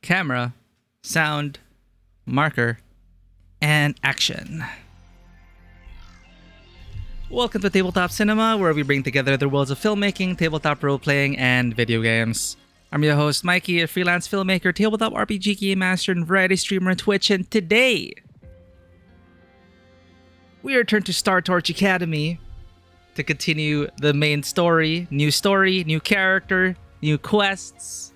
camera, sound, marker, and action. Welcome to Tabletop Cinema, where we bring together the worlds of filmmaking, tabletop role-playing, and video games. I'm your host, Mikey, a freelance filmmaker, tabletop RPG game master, and variety streamer on Twitch, and today we return to Star Torch Academy to continue the main story, new character, new quests.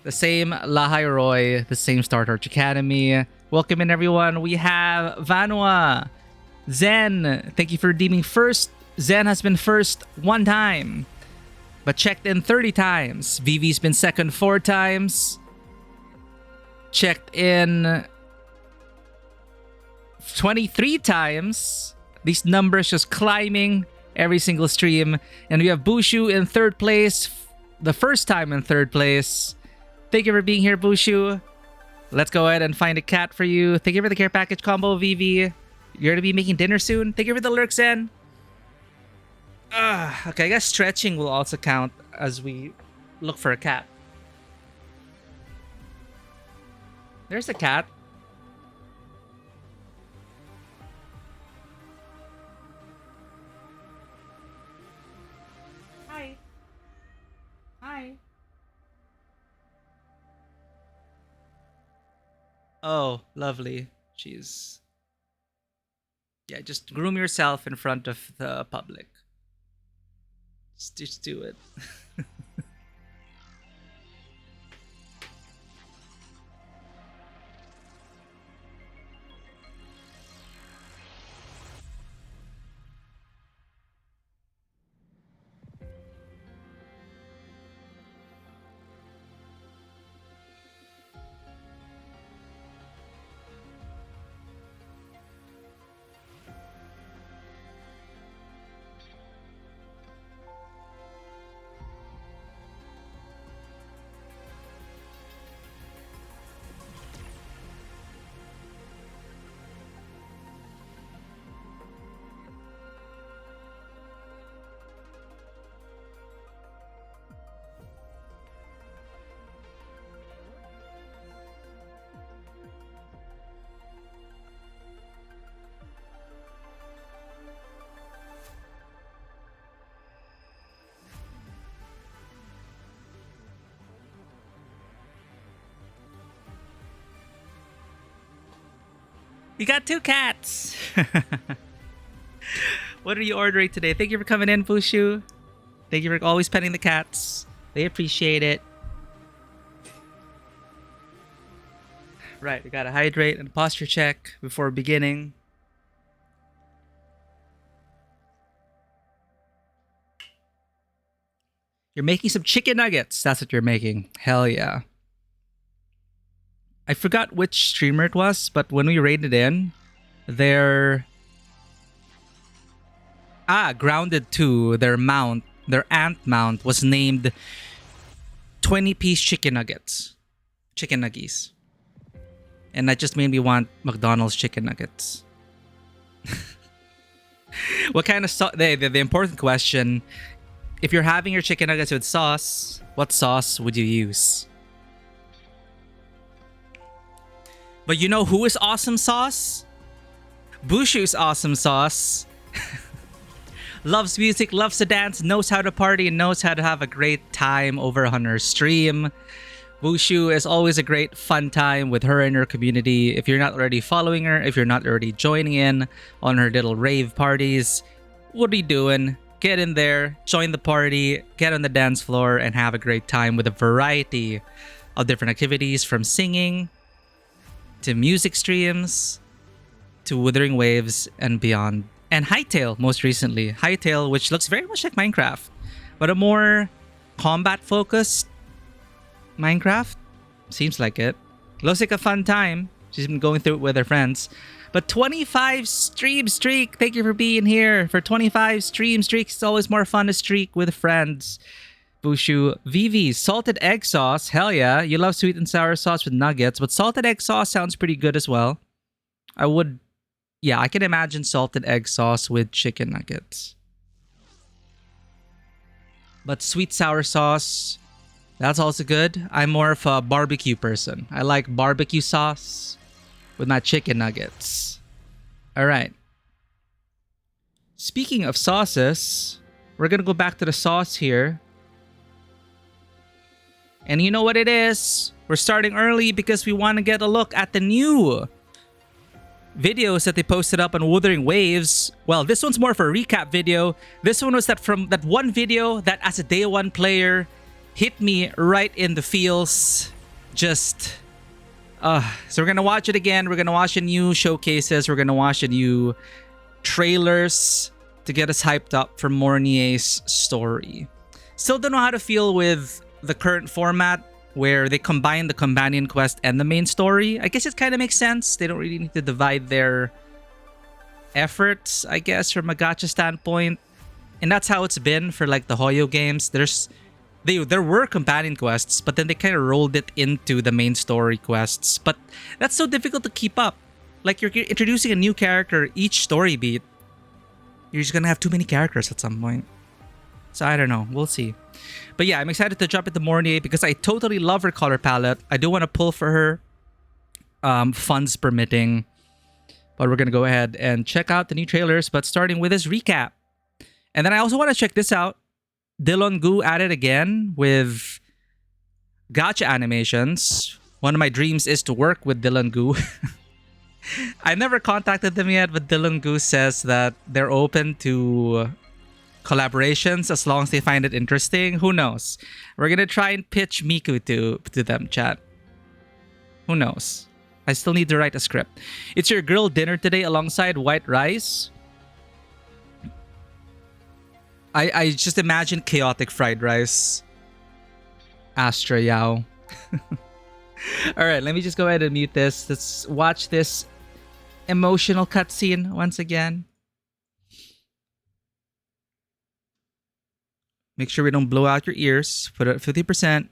The same Lahai Roy, the same Star Torch Academy. Welcome in, everyone. We have Vanwa, Zen. Thank you for redeeming first. Zen has been first one time, but checked in 30 times. Vivi's been second 4 times. Checked in 23 times. These numbers just climbing every single stream. And we have Bushu in third place, the first time in third place. Thank you for being here, Bushu. Let's go ahead and find a cat for you. Thank you for the care package combo, Vivi. You're going to be making dinner soon. Thank you for the lurks, Zen. Okay, I guess stretching will also count as we look for a cat. There's a cat. Hi. Hi. Oh, lovely. She's... Yeah, just groom yourself in front of the public. Just do it. You got 2 cats. What are you ordering today? Thank you for coming in, Bushu. Thank you for always petting the cats. They appreciate it. Right, we gotta hydrate and posture check before beginning. You're making some chicken nuggets. That's what you're making. Hell yeah. I forgot which streamer it was, but when we raided in, their Grounded 2, their ant mount was named 20-piece chicken nuggets. Chicken nuggies. And that just made me want McDonald's chicken nuggets. What kind of sauce? The important question, if you're having your chicken nuggets with sauce, what sauce would you use? But you know who is awesome sauce? Bushu's awesome sauce. Loves music, loves to dance, knows how to party, and knows how to have a great time over on her stream. Bushu is always a great fun time with her and her community. If you're not already following her, if you're not already joining in on her little rave parties, what are you doing? Get in there, join the party, get on the dance floor, and have a great time with a variety of different activities, from singing to music streams, to Wuthering Waves and beyond. And Hytale, most recently. Hytale, which looks very much like Minecraft, but a more combat-focused Minecraft. Seems like it. Looks like a fun time. She's been going through it with her friends. But 25 stream streak! Thank you for being here. For 25 stream streaks, it's always more fun to streak with friends. Bushu. Vivi, salted egg sauce. Hell yeah. You love sweet and sour sauce with nuggets, but salted egg sauce sounds pretty good as well. I can imagine salted egg sauce with chicken nuggets. But sweet sour sauce That's also good. I'm more of a barbecue person. I like barbecue sauce with my chicken nuggets. All right. Speaking of sauces, we're going to go back to the sauce here. And you know what it is? We're starting early because we want to get a look at the new videos that they posted up on Wuthering Waves. Well, this one's more of a recap video. This one was from that one video that as a day one player hit me right in the feels. So we're gonna watch it again. We're gonna watch the new showcases. We're gonna watch the new trailers to get us hyped up for Mornye's story. Still don't know how to feel with the current format where they combine the companion quest and the main story. I guess it kind of makes sense. They don't really need to divide their efforts, I guess, from a gacha standpoint. And that's how it's been for like the Hoyo games. There were companion quests, but then they kind of rolled it into the main story quests. But that's so difficult to keep up. Like you're introducing a new character each story beat. You're just gonna have too many characters at some point. So I don't know. We'll see. But yeah, I'm excited to jump into Mornye because I totally love her color palette. I do want to pull for her, funds permitting. But we're going to go ahead and check out the new trailers, but starting with this recap. And then I also want to check this out. Dylan Gu at it again with gacha animations. One of my dreams is to work with Dylan Gu. I never contacted them yet, but Dylan Gu says that they're open to collaborations as long as they find it interesting. Who knows? We're gonna try and pitch Miku to them, chat. Who knows? I still need to write a script. It's your girl dinner today alongside white rice. I just imagine chaotic fried rice. Astra Yao. Alright, let me just go ahead and mute this. Let's watch this emotional cutscene once again. Make sure we don't blow out your ears. Put it at 50%.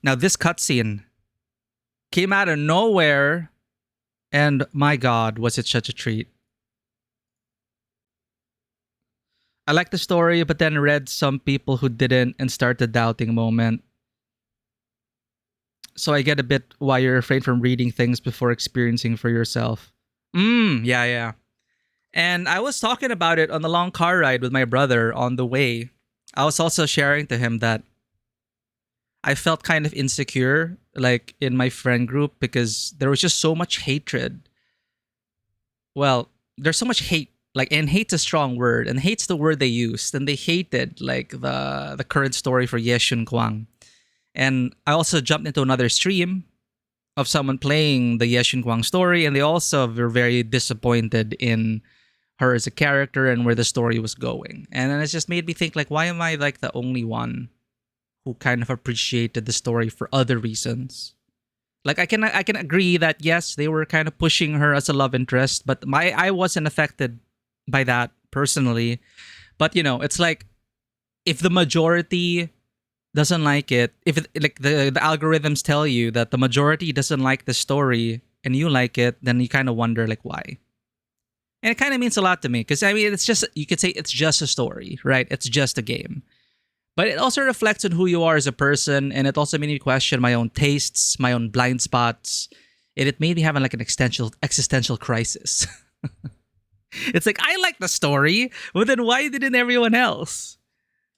Now, this cutscene came out of nowhere. And my God, was it such a treat. I like the story, but then read some people who didn't and started doubting moment. So I get a bit why you're afraid from reading things before experiencing for yourself. Yeah. And I was talking about it on the long car ride with my brother on the way. I was also sharing to him that I felt kind of insecure, like in my friend group, because there was just so much hatred. Well, there's so much hate, like, and hate's a strong word, and hate's the word they used, and they hated like the current story for Ye Shun Kwang. And I also jumped into another stream of someone playing the Ye Shun Kwang story, and they also were very disappointed in her as a character and where the story was going. And then it just made me think, like, why am I like the only one who kind of appreciated the story for other reasons? Like, I can agree that yes, they were kind of pushing her as a love interest, but I wasn't affected by that personally. But you know, it's like if the majority doesn't like it, if it, like the algorithms tell you that the majority doesn't like the story and you like it, then you kind of wonder like why. And it kind of means a lot to me because I mean, it's just, you could say it's just a story, right? It's just a game. But it also reflects on who you are as a person, and it also made me question my own tastes, my own blind spots, and it made me have like an existential crisis. It's like, I like the story, but then why didn't everyone else?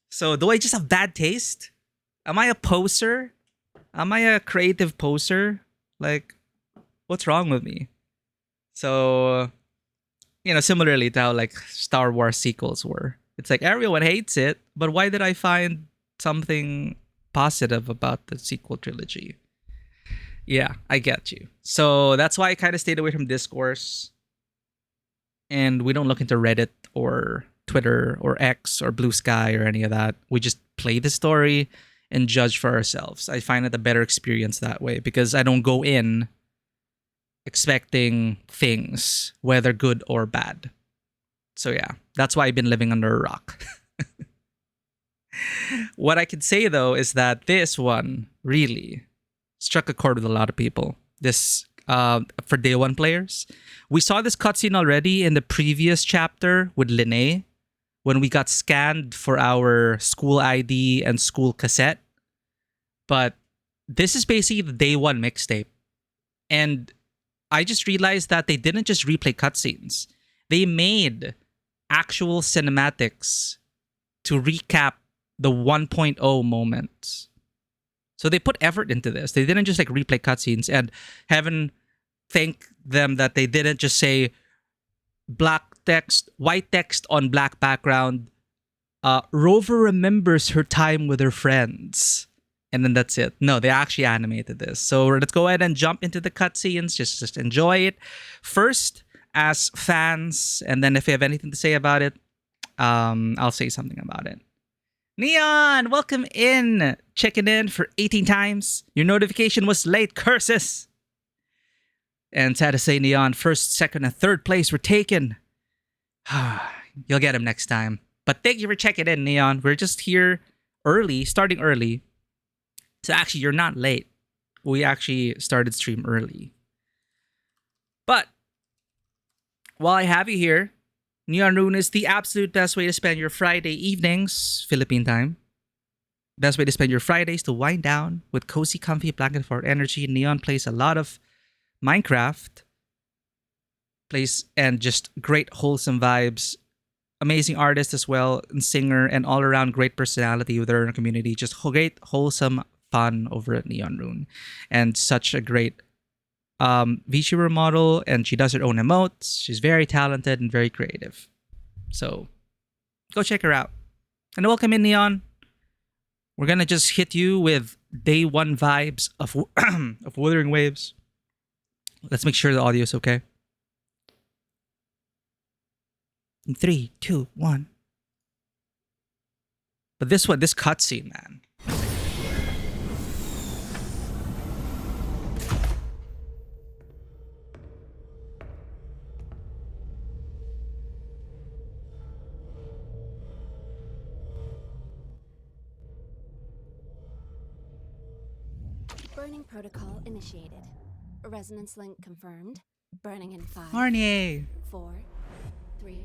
So do I just have bad taste? Am I a poser? Am I a creative poser? Like, what's wrong with me? So, you know, similarly to how like Star Wars sequels were. It's like everyone hates it, but why did I find something positive about the sequel trilogy? Yeah, I get you. So that's why I kind of stayed away from discourse. And we don't look into Reddit or Twitter or X or Blue Sky or any of that. We just play the story and judge for ourselves. I find it a better experience that way because I don't go in expecting things, whether good or bad. So yeah, that's why I've been living under a rock. What I can say though is that this one really struck a chord with a lot of people. This for day one players. We saw this cutscene already in the previous chapter with Linnae when we got scanned for our school ID and school cassette But this is basically the day one mixtape. And I just realized that they didn't just replay cutscenes. They made actual cinematics to recap the 1.0 moments. So they put effort into this. They didn't just like replay cutscenes, and heaven thank them that they didn't just say black text, white text on black background. Rover remembers her time with her friends. And then that's it. No, they actually animated this. So let's go ahead and jump into the cutscenes. Just enjoy it. First, as fans, and then if you have anything to say about it, I'll say something about it. Neon, welcome in. Checking in for 18 times. Your notification was late. Curses. And sad to say, Neon, first, second, and third place were taken. You'll get them next time. But thank you for checking in, Neon. We're just here early, starting early. So actually, you're not late. We actually started stream early. But while I have you here, Neon Rune is the absolute best way to spend your Friday evenings, Philippine time. Best way to spend your Fridays to wind down with cozy, comfy blanket fort energy. Neon plays a lot of Minecraft. Plays and just great wholesome vibes. Amazing artist as well, and singer, and all around great personality with her community. Just great, wholesome fun over at Neon Rune, and such a great VTuber model, and she does her own emotes. She's very talented and very creative. So go check her out. And welcome in, Neon. We're gonna just hit you with day one vibes of of Wuthering Waves. Let's make sure the audio is okay. In 3, 2, 1. But this cutscene, man. Burning protocol initiated. Resonance link confirmed. Burning in 5, Mornye. 4, 3.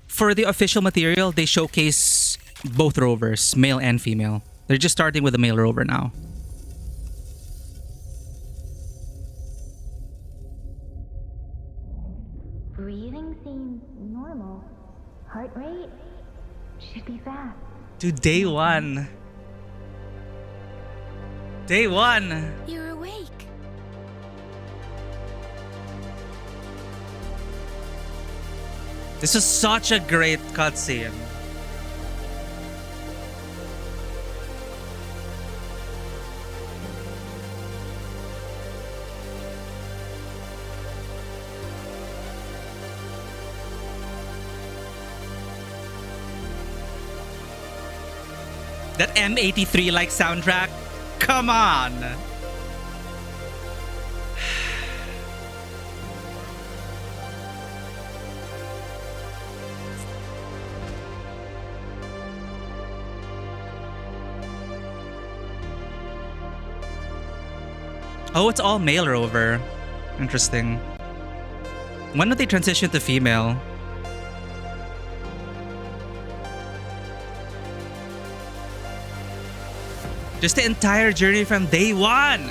For the official material, they showcase both rovers, male and female. They're just starting with the male rover now. Breathing seems normal. Heart rate should be fast. Dude, day one. Day one. You're awake. This is such a great cutscene. That M83 like soundtrack? Come on! Oh, it's all male rover. Interesting. When did they transition to female? Just the entire journey from day one.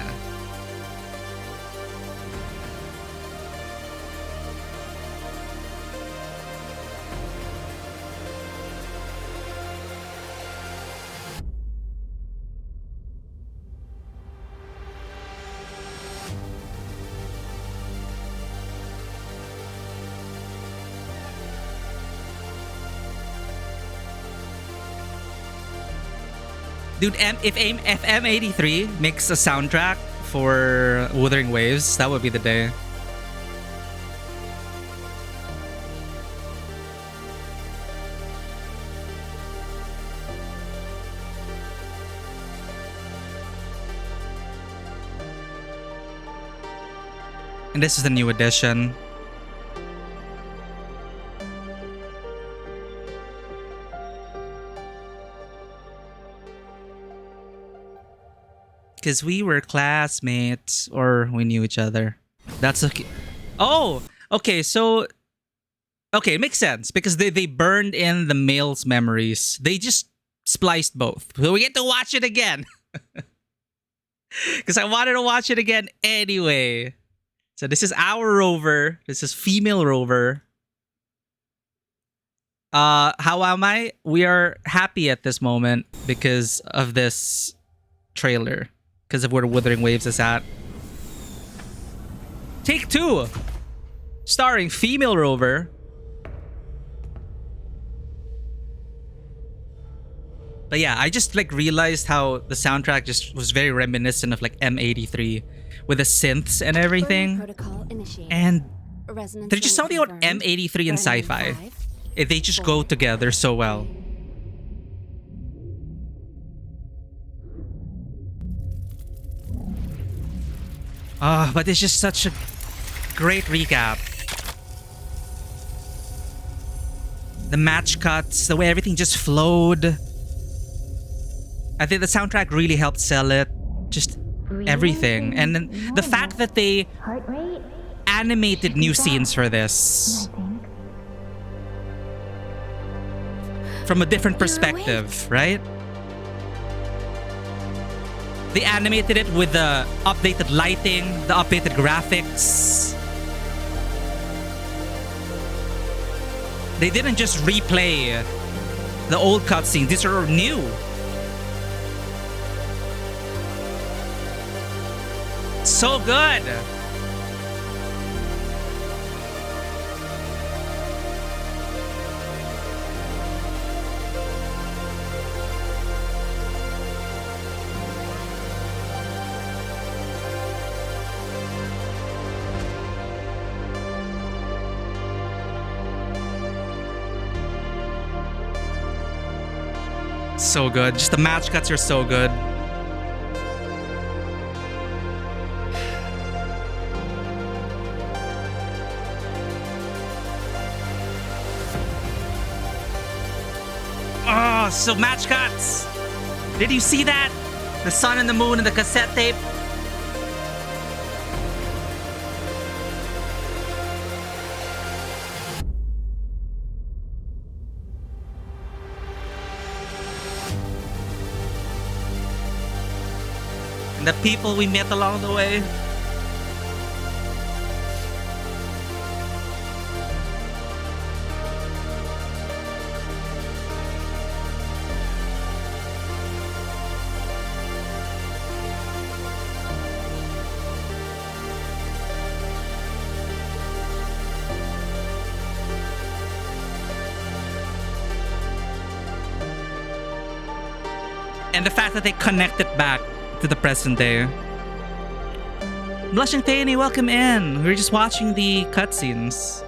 Dude, if M83 makes a soundtrack for Wuthering Waves, that would be the day. And this is the new edition. Because we were classmates, or we knew each other. That's okay. Oh, okay. So Okay, it makes sense because they burned in the male's memories. They just spliced both. So we get to watch it again. Because I wanted to watch it again anyway. So this is our rover. This is female rover. How am I? We are happy at this moment because of this trailer. Because of where Wuthering Waves is at. Take 2. Starring female rover. But yeah, I just like realized how the soundtrack just was very reminiscent of like M83 with the synths and everything. Protocol initiated. And Resonance there's just link something about confirmed. M83 and Burning in sci-fi. 5, They just go together so well. But it's just such a great recap. The match cuts, the way everything just flowed. I think the soundtrack really helped sell it. Just everything. And then the fact that they Heart rate animated new scenes for this I think. from a different perspective, right? They animated it with the updated lighting, the updated graphics. They didn't just replay the old cutscenes. These are new. So good. So good. Just the match cuts are so good. Oh, so match cuts. Did you see that? The sun and the moon and the cassette tape. And the people we met along the way. And the fact that they connect it back to the present day. Blushing Tani, welcome in. We were just watching the cutscenes.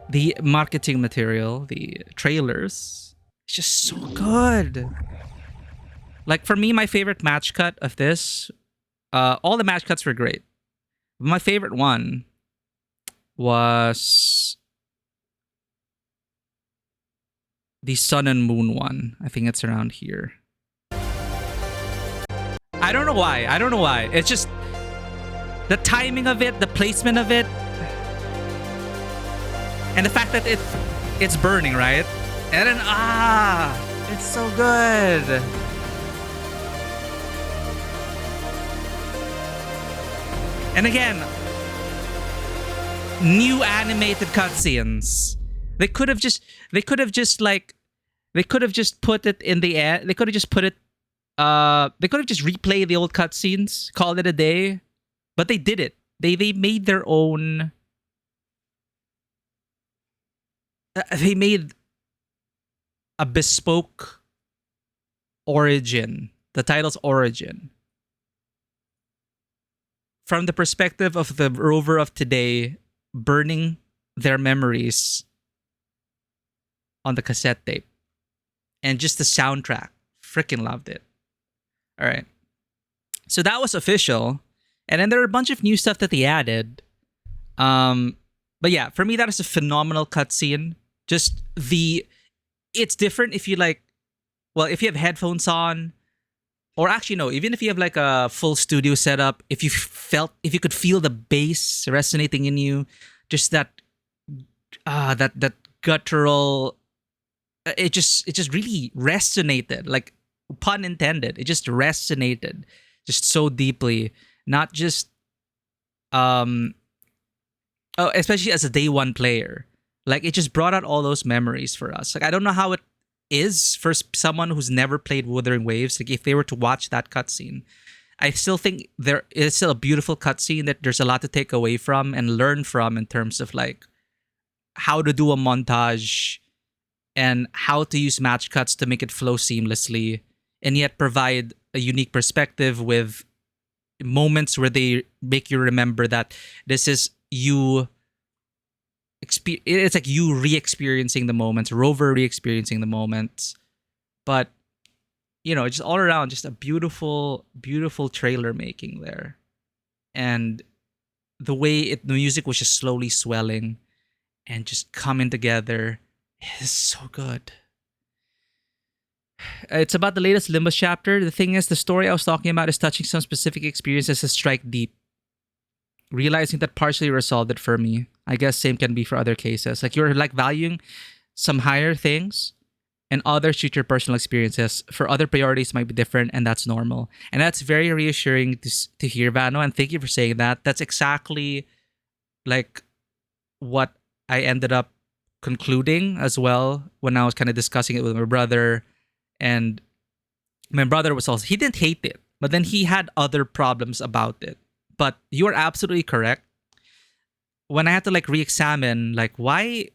The marketing material, the trailers. It's just so good. Like for me, my favorite match cut of this, all the match cuts were great. My favorite one was the sun and moon one. I think it's around here. I don't know why. It's just the timing of it, the placement of it, and the fact that it's burning, right? And then it's so good. And again, new animated cutscenes. They could have just put it in the air. They could have just put it. They could have just replayed the old cutscenes, called it a day, but they did it. They made their own. They made a bespoke origin. The title's origin. From the perspective of the rover of today, burning their memories on the cassette tape, and just the soundtrack. Freaking loved it. All right. So that was official. And then there are a bunch of new stuff that they added. But yeah, for me, that is a phenomenal cutscene. Just it's different if you if you have headphones on, or actually no, even if you have like a full studio setup, if you could feel the bass resonating in you, just that guttural. It just really resonated, like pun intended. It just resonated just so deeply, not just um oh, especially as a day one player. Like it just brought out all those memories for us. Like I don't know how it is for someone who's never played Wuthering Waves. Like if they were to watch that cutscene, I still think there is still a beautiful cutscene that there's a lot to take away from and learn from in terms of like how to do a montage and how to use match cuts to make it flow seamlessly and yet provide a unique perspective with moments where they make you remember that this is you it's like you re-experiencing the moments, Rover re-experiencing the moments. But just all around, just a beautiful, beautiful trailer making there. And the way the music was just slowly swelling and just coming together is so good. It's about the latest Limbus chapter. The thing is, the story I was talking about is touching some specific experiences that strike deep. Realizing that partially resolved it for me. I guess same can be for other cases. Like you're like valuing some higher things and others treat your personal experiences. For other priorities might be different and that's normal. And that's very reassuring to hear, Vano. And thank you for saying that. That's exactly like what I ended up concluding as well when I was kind of discussing it with my brother. And my brother was also, he didn't hate it, but then he had other problems about it. But you are absolutely correct. When I had to like re-examine, like why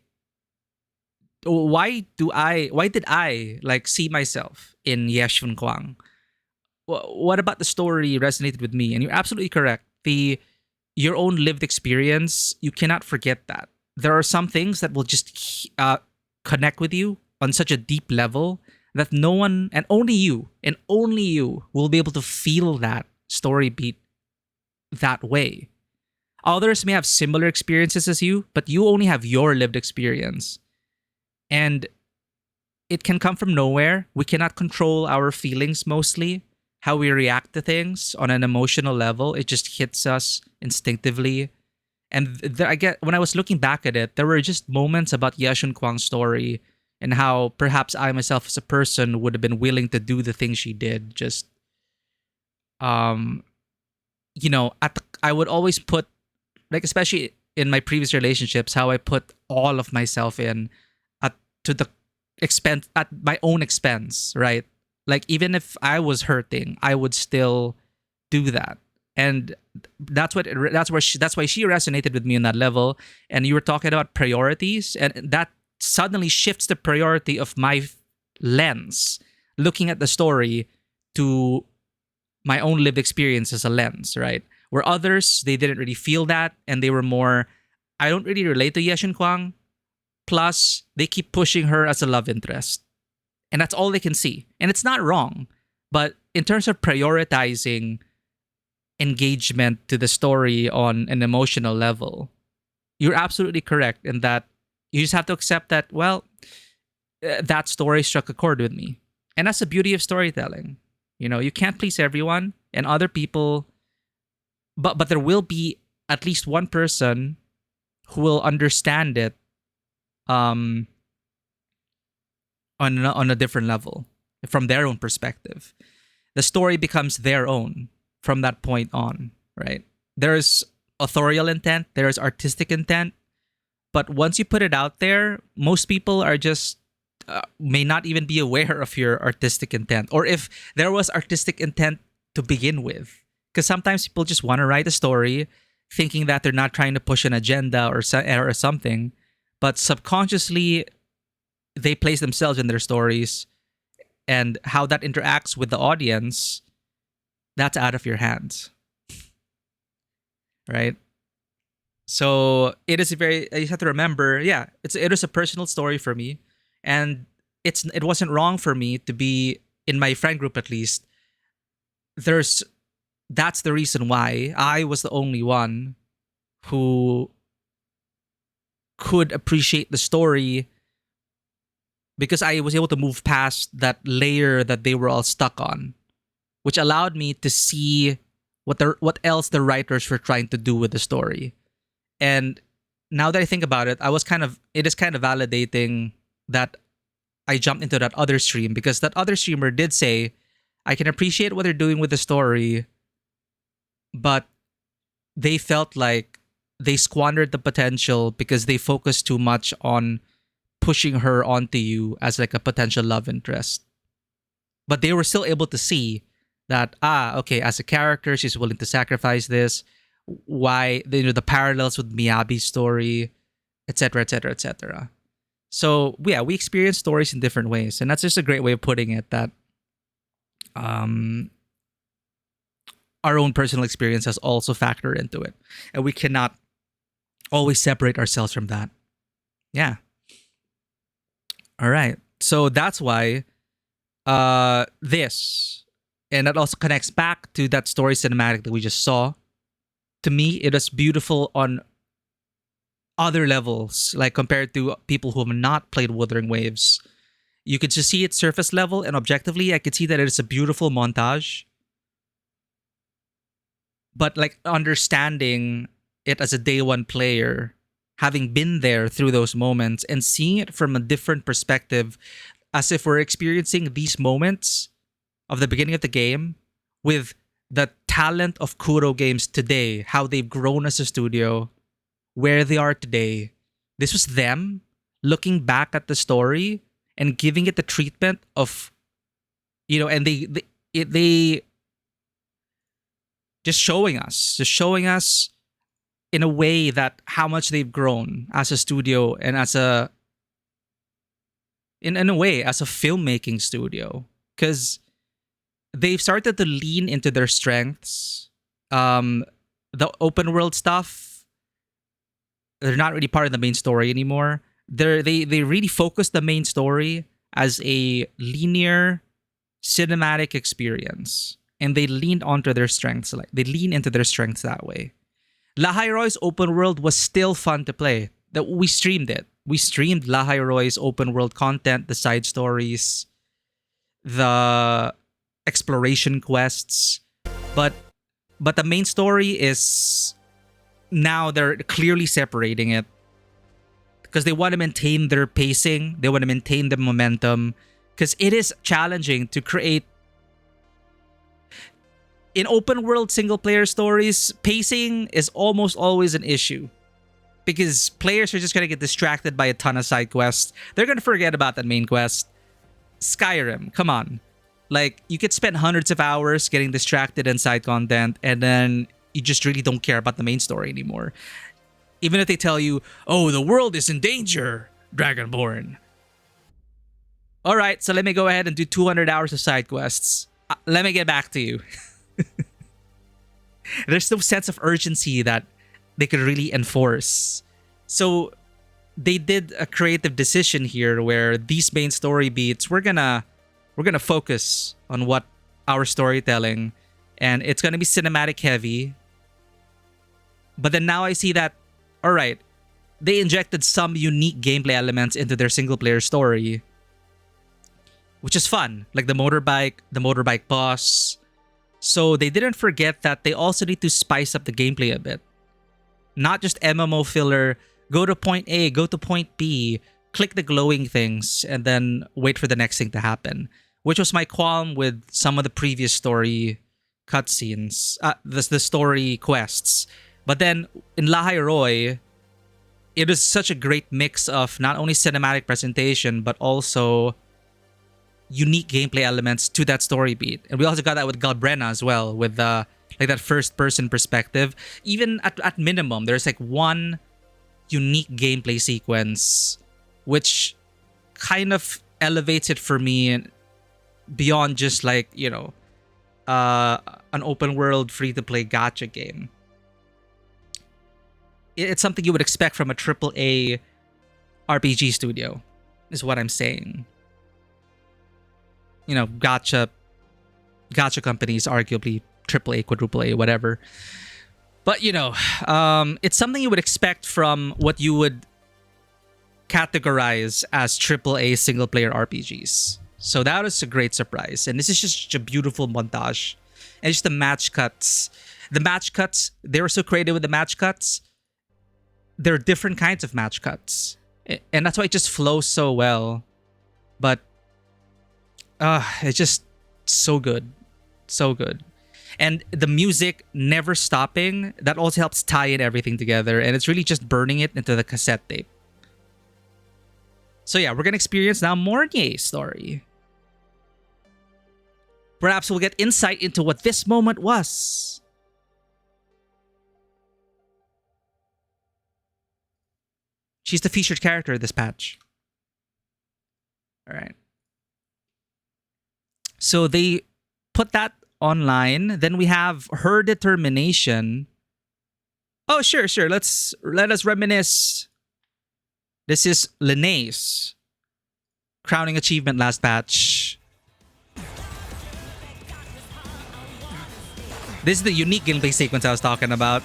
did I like see myself in Yeshun Kwang? What about the story resonated with me? And you're absolutely correct. Your own lived experience, you cannot forget that. There are some things that will just connect with you on such a deep level that no one and only you will be able to feel that story beat that way. Others may have similar experiences as you, but you only have your lived experience. And it can come from nowhere. We cannot control our feelings mostly, how we react to things on an emotional level. It just hits us instinctively. And I get when I was looking back at it, there were just moments about Yashun Kwang's story and how perhaps I myself as a person would have been willing to do the things she did. Just, I would always put, like, especially in my previous relationships, how I put all of myself in to the expense, at my own expense, right? Like, even if I was hurting, I would still do that. And that's why she resonated with me on that level. And you were talking about priorities, and that suddenly shifts the priority of my lens, looking at the story to my own lived experience as a lens, right? Where others, they didn't really feel that, and they were more, I don't really relate to Yeshin Kwang. Plus, they keep pushing her as a love interest. And that's all they can see. And it's not wrong. But in terms of prioritizing engagement to the story on an emotional level, you're absolutely correct in that you just have to accept that, well, that story struck a chord with me. And that's the beauty of storytelling. You can't please everyone and other people, but there will be at least one person who will understand it on a different level from their own perspective. The story becomes their own from that point on, right? There's authorial intent, there's artistic intent, but once you put it out there, most people are just may not even be aware of your artistic intent, or if there was artistic intent to begin with. Because sometimes people just want to write a story thinking that they're not trying to push an agenda or something, but subconsciously they place themselves in their stories, and how that interacts with the audience, that's out of your hands, right? So it is you have to remember, it is a personal story for me, and it wasn't wrong for me to be in my friend group. At least that's the reason why I was the only one who could appreciate the story, because I was able to move past that layer that they were all stuck on, which allowed me to see what else the writers were trying to do with the story. And now that I think about it, it is kind of validating that I jumped into that other stream, because that other streamer did say, I can appreciate what they're doing with the story, but they felt like they squandered the potential because they focused too much on pushing her onto you as like a potential love interest. But they were still able to see that, okay, as a character, she's willing to sacrifice this. Why, the parallels with Miyabi's story, etc., etc., etc. So yeah, we experience stories in different ways, and that's just a great way of putting it. That our own personal experience has also factored into it, and we cannot always separate ourselves from that. Yeah. All right. So that's why this, and that also connects back to that story cinematic that we just saw. To me, it is beautiful on other levels, like compared to people who have not played Wuthering Waves. You could just see it surface level, and objectively, I could see that it is a beautiful montage. But like understanding it as a day one player, having been there through those moments and seeing it from a different perspective, as if we're experiencing these moments of the beginning of the game with the talent of Kuro Games today, how they've grown as a studio, where they are today. This was them looking back at the story and giving it the treatment of, and they just showing us in a way that how much they've grown as a studio and as a in a way as a filmmaking studio, because they've started to lean into their strengths. The open world stuff, they're not really part of the main story anymore. They really focus the main story as a linear cinematic experience, and they leaned onto their strengths. Like they lean into their strengths that way. Lahai Roy's open world was still fun to play. That we streamed it. We streamed Lahai Roy's open world content, the side stories, the exploration quests, but the main story is now they're clearly separating it because they want to maintain their pacing, they want to maintain the momentum, because it is challenging to create in open world single player stories. Pacing is almost always an issue because players are just going to get distracted by a ton of side quests. They're going to forget about that main quest. Skyrim, come on. Like, you could spend hundreds of hours getting distracted in side content, and then you just really don't care about the main story anymore. Even if they tell you, oh, the world is in danger, Dragonborn. All right, so let me go ahead and do 200 hours of side quests. Let me get back to you. There's no sense of urgency that they could really enforce. So they did a creative decision here where these main story beats, we're gonna focus on what our storytelling, and it's gonna be cinematic heavy. But then now I see that, all right, they injected some unique gameplay elements into their single player story, which is fun, like the motorbike boss. So they didn't forget that they also need to spice up the gameplay a bit. Not just MMO filler, go to point A, go to point B, click the glowing things, and then wait for the next thing to happen. Which was my qualm with some of the previous story cutscenes, the story quests. But then in Lahai Roy, it is such a great mix of not only cinematic presentation, but also unique gameplay elements to that story beat. And we also got that with Galbrena as well, with like that first person perspective. Even at minimum, there's like one unique gameplay sequence which kind of elevates it for me beyond just like, an open world free to play gacha game. It's something you would expect from a AAA RPG studio, is what I'm saying. Gacha companies, arguably AAA, quadruple A, whatever. But it's something you would expect from what you would categorize as AAA single player RPGs. So that was a great surprise, and this is just a beautiful montage, and just the match cuts. They were so creative with the match cuts. there are different kinds of match cuts, and that's why it just flows so well. But it's just so good, so good. And the music never stopping, that also helps tie in everything together, and it's really just burning it into the cassette tape. So yeah, we're gonna experience now Mornye's story. Perhaps we'll get insight into what this moment was. She's the featured character of this patch. All right. So they put that online. Then we have her determination. Oh, sure. Let us reminisce. This is Linnea's crowning achievement last patch. This is the unique gameplay sequence I was talking about.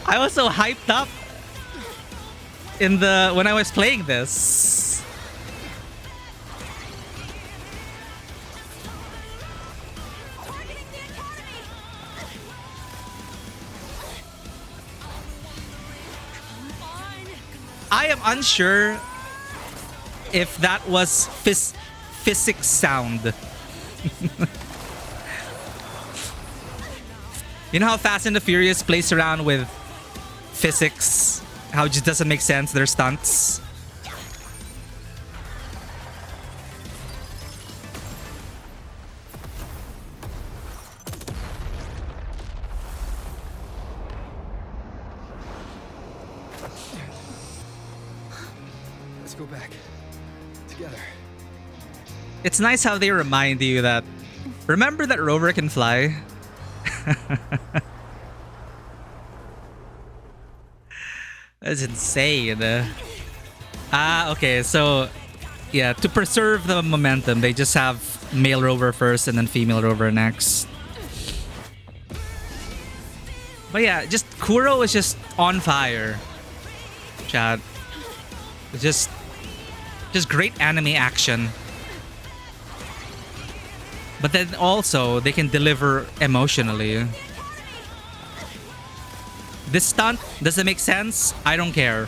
I was so hyped up when I was playing this. I am unsure if that was physics sound. You know how Fast and the Furious plays around with physics? How it just doesn't make sense, their stunts. Let's go back. Together. It's nice how they remind you that, remember that Rover can fly? That's insane. Okay, so yeah, to preserve the momentum, they just have male Rover first and then female Rover next. But yeah, just Kuro is just on fire. Chat. Just great anime action. But then also, they can deliver emotionally. This stunt, does it make sense? I don't care.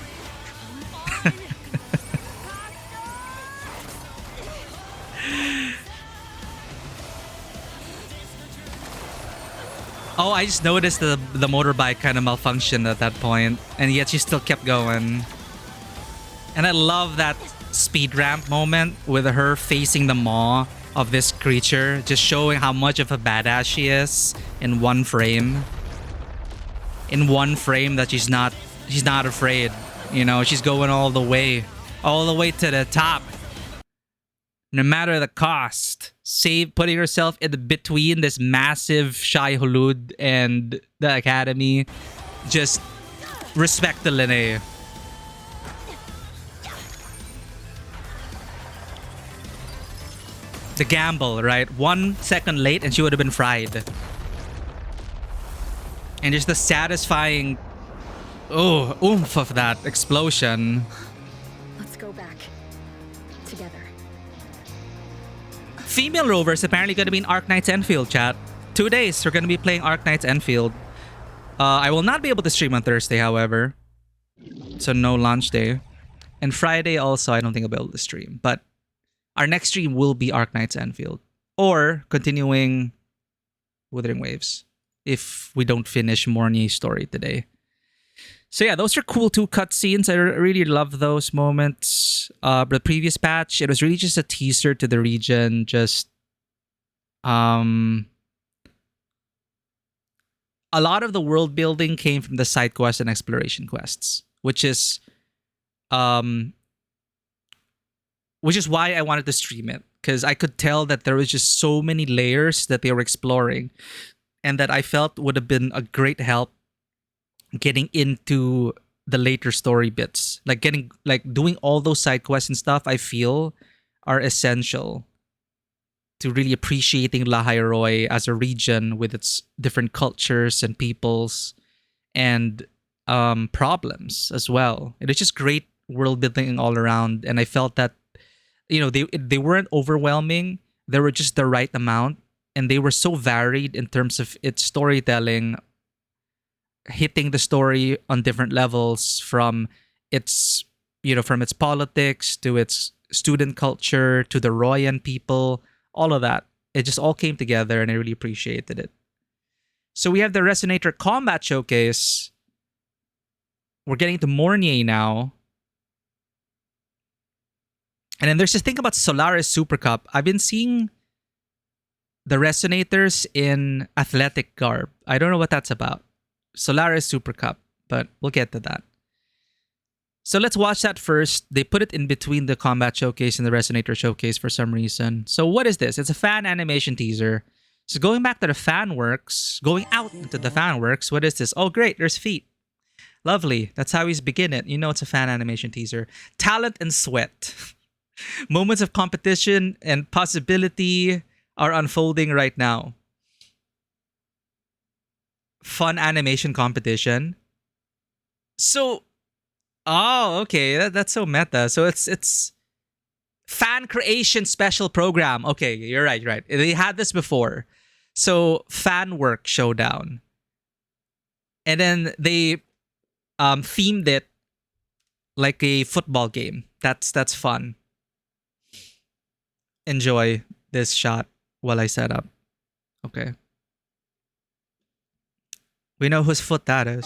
Oh, I just noticed the motorbike kind of malfunctioned at that point, and yet she still kept going. And I love that speed ramp moment with her facing the maw of this creature, just showing how much of a badass she is in one frame. In one frame that she's not afraid. You know, she's going all the way to the top. No matter the cost. Putting herself in the between this massive Shai Hulud and the Academy. Just respect the Linnea. The gamble, right? 1 second late and she would have been fried. And just the satisfying oomph of that explosion. Let's go back. Together. Female Rover's apparently going to be in Arknight's Enfield, chat. 2 days we're going to be playing Arknight's Enfield. I will not be able to stream on Thursday, however. So no launch day. And Friday also, I don't think I'll be able to stream. But our next stream will be Arknight's Enfield. Or continuing Wuthering Waves. If we don't finish Mornye's story today. So yeah, those are cool 2 cutscenes. I really love those moments. The previous patch, it was really just a teaser to the region. Just a lot of the world building came from the side quests and exploration quests, which is why I wanted to stream it, because I could tell that there was just so many layers that they were exploring, and that I felt would have been a great help getting into the later story bits. Doing all those side quests and stuff, I feel are essential to really appreciating Lahairoi as a region with its different cultures and peoples and problems as well. It is just great world building all around, and I felt that, you know, they weren't overwhelming. They were just the right amount and they were so varied in terms of its storytelling, hitting the story on different levels, from its, from its politics to its student culture to the Royan people, all of that. It just all came together, and I really appreciated it. So we have the Resonator Combat Showcase. We're getting to Mornye now. And then there's this thing about Solaris Super Cup. I've been seeing the Resonators in athletic garb. I don't know what that's about. Solaris Super Cup, but we'll get to that. So let's watch that first. They put it in between the Combat Showcase and the Resonator Showcase for some reason. So what is this? It's a fan animation teaser. So going back to the fan works, going out into the fan works, what is this? Oh, great, there's feet. Lovely. That's how he's begin it. You know it's a fan animation teaser. Talent and sweat. Moments of competition and possibility are unfolding right now. Fun animation competition. So, oh, okay, that's so meta. So it's fan creation special program. Okay, you're right. They had this before. So fan work showdown, and then they themed it like a football game. That's fun. Enjoy this shot while I set up. Okay. We know whose foot that is.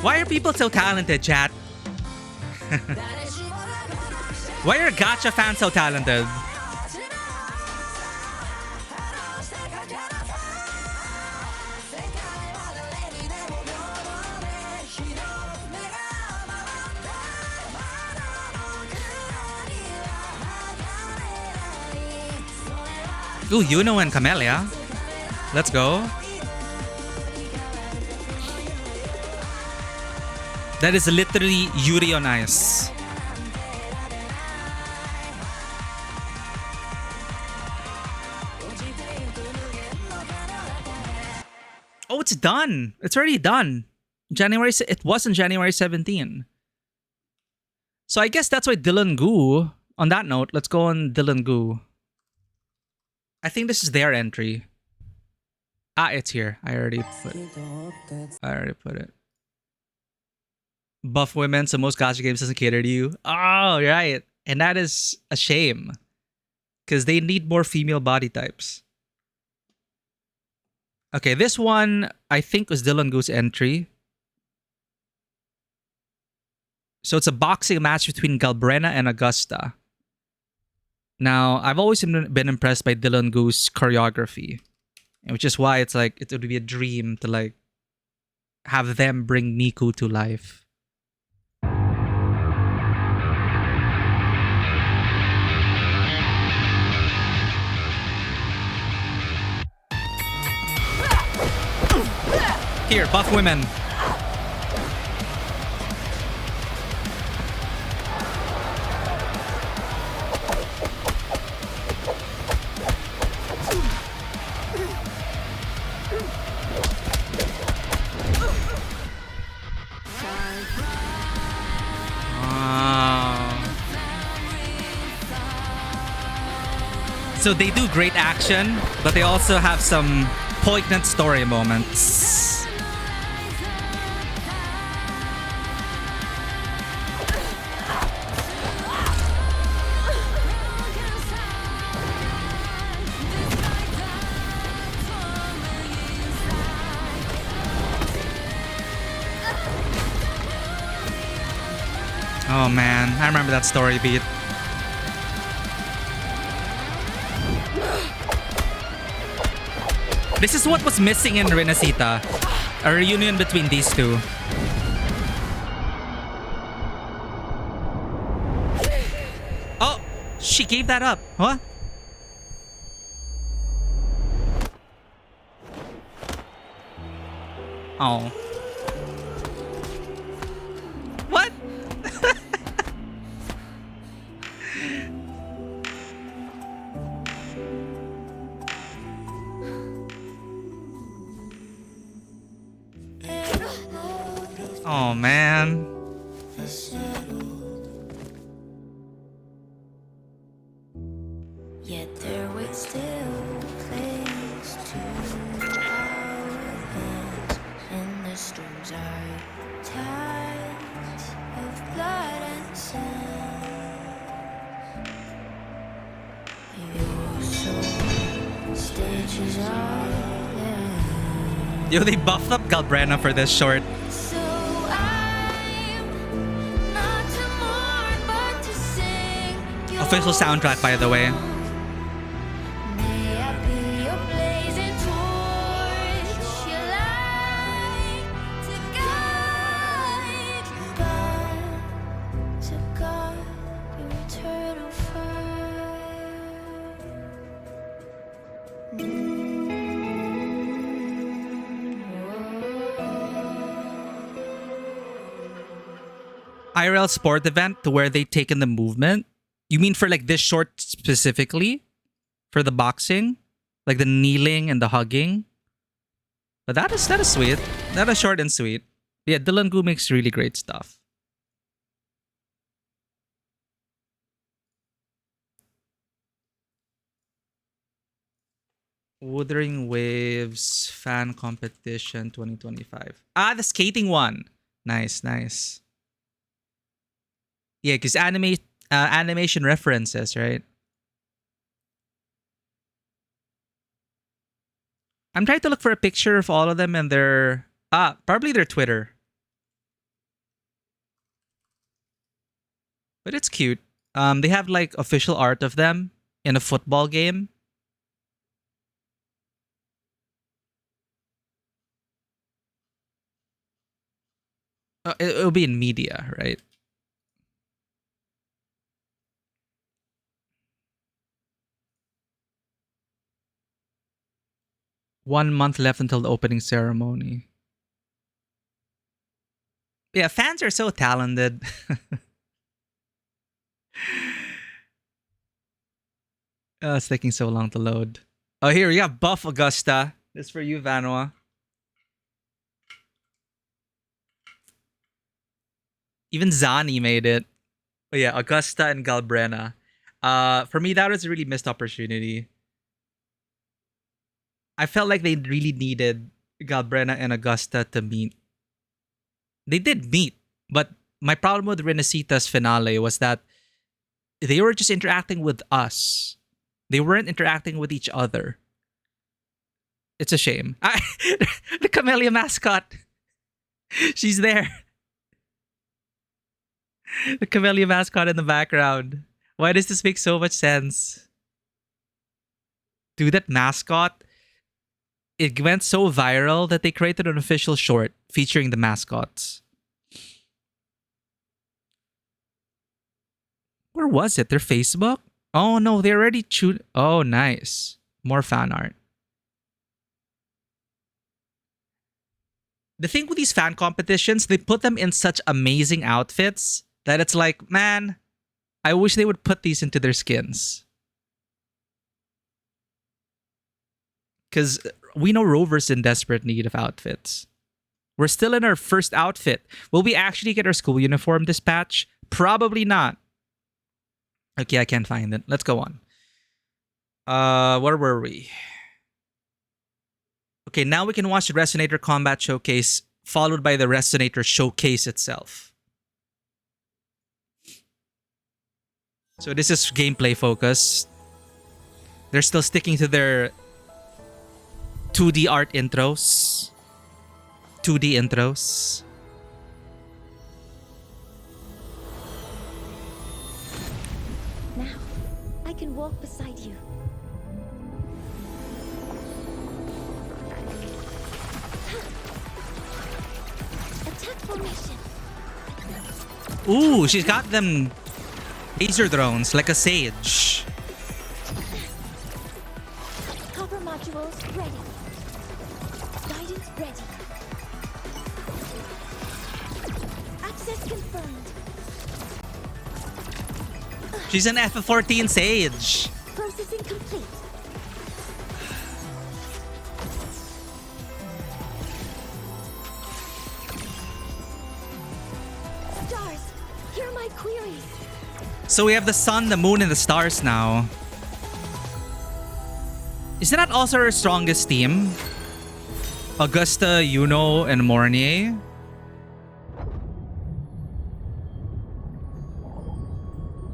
Why are people so talented, chat? Why are gacha fans so talented? Ooh, Yuno and Camellia. Let's go. That is literally Yuri on Ice. Oh, it's done. It's already done. It wasn't January 17. So I guess that's why Dylan Gu, on that note, let's go on Dylan Gu. I think this is their entry. Ah, it's here. I already put it. Buff women, so most gacha games doesn't cater to you. Oh, right. And that is a shame. Because they need more female body types. Okay, this one, I think, was Dylan Gu's entry. So it's a boxing match between Galbrena and Augusta. Now, I've always been impressed by Dylan Gu's choreography. Which is why it's like, it would be a dream to like have them bring Miku to life. Here, buff women. So they do great action, but they also have some poignant story moments. Oh man, I remember that story beat. This is what was missing in Renacita. A reunion between these two. Oh, she gave that up. What? Oh. What? Oh man. Yet there waits still place to our hands, and the storms are tides of blood and sand. Your soul stages are there. Yo, they buffed up Galbrena for this short. So I'm not to mourn, but to sing your Official soundtrack, by the way. May I be your blazing torch, your light to guide you back to God, your eternal fire. IRL sport event to where they take in the movement. You mean for like this short specifically? For the boxing? Like the kneeling and the hugging? But that is sweet. That is short and sweet. Yeah, Dylan Gu makes really great stuff. Wuthering Waves Fan Competition 2025. Ah, the skating one. Nice, nice. Yeah, because animation references, right? I'm trying to look for a picture of all of them and their... probably their Twitter. But it's cute. They have like official art of them in a football game. It'll be in media, right? One month left until the opening ceremony. Yeah, fans are so talented. It's taking so long to load. Oh, here we got Buff Augusta. This is for you, Vanoa. Even Zani made it. Oh yeah, Augusta and Galbrena. For me, that was a really missed opportunity. I felt like they really needed Galbrena and Augusta to meet. They did meet, but my problem with Renacita's finale was that they were just interacting with us. They weren't interacting with each other. It's a shame. The Camellia mascot. She's there. The Camellia mascot in the background. Why does this make so much sense? Dude, that mascot, it went so viral that they created an official short featuring the mascots. Where was it? Their Facebook? Oh no, they already chewed. Oh, nice. More fan art. The thing with these fan competitions, they put them in such amazing outfits that it's like, man, I wish they would put these into their skins. Because we know Rover's in desperate need of outfits. We're still in our first outfit. Will we actually get our school uniform this patch? Probably not. Okay, I can't find it. Let's go on. Where were we? Okay, now we can watch the Resonator Combat Showcase, followed by the Resonator Showcase itself. So this is gameplay focused. They're still sticking to their 2D art intros. 2D intros. Now, I can walk beside you. Attack formation. Ooh, she's got them laser drones like a sage. Copper modules ready. Guidance ready. Access confirmed. She's an F-14 sage. Processing complete. queries. So we have the sun, the moon, and the stars now. Isn't that also her strongest team? Augusta, Yuno, and Mornye.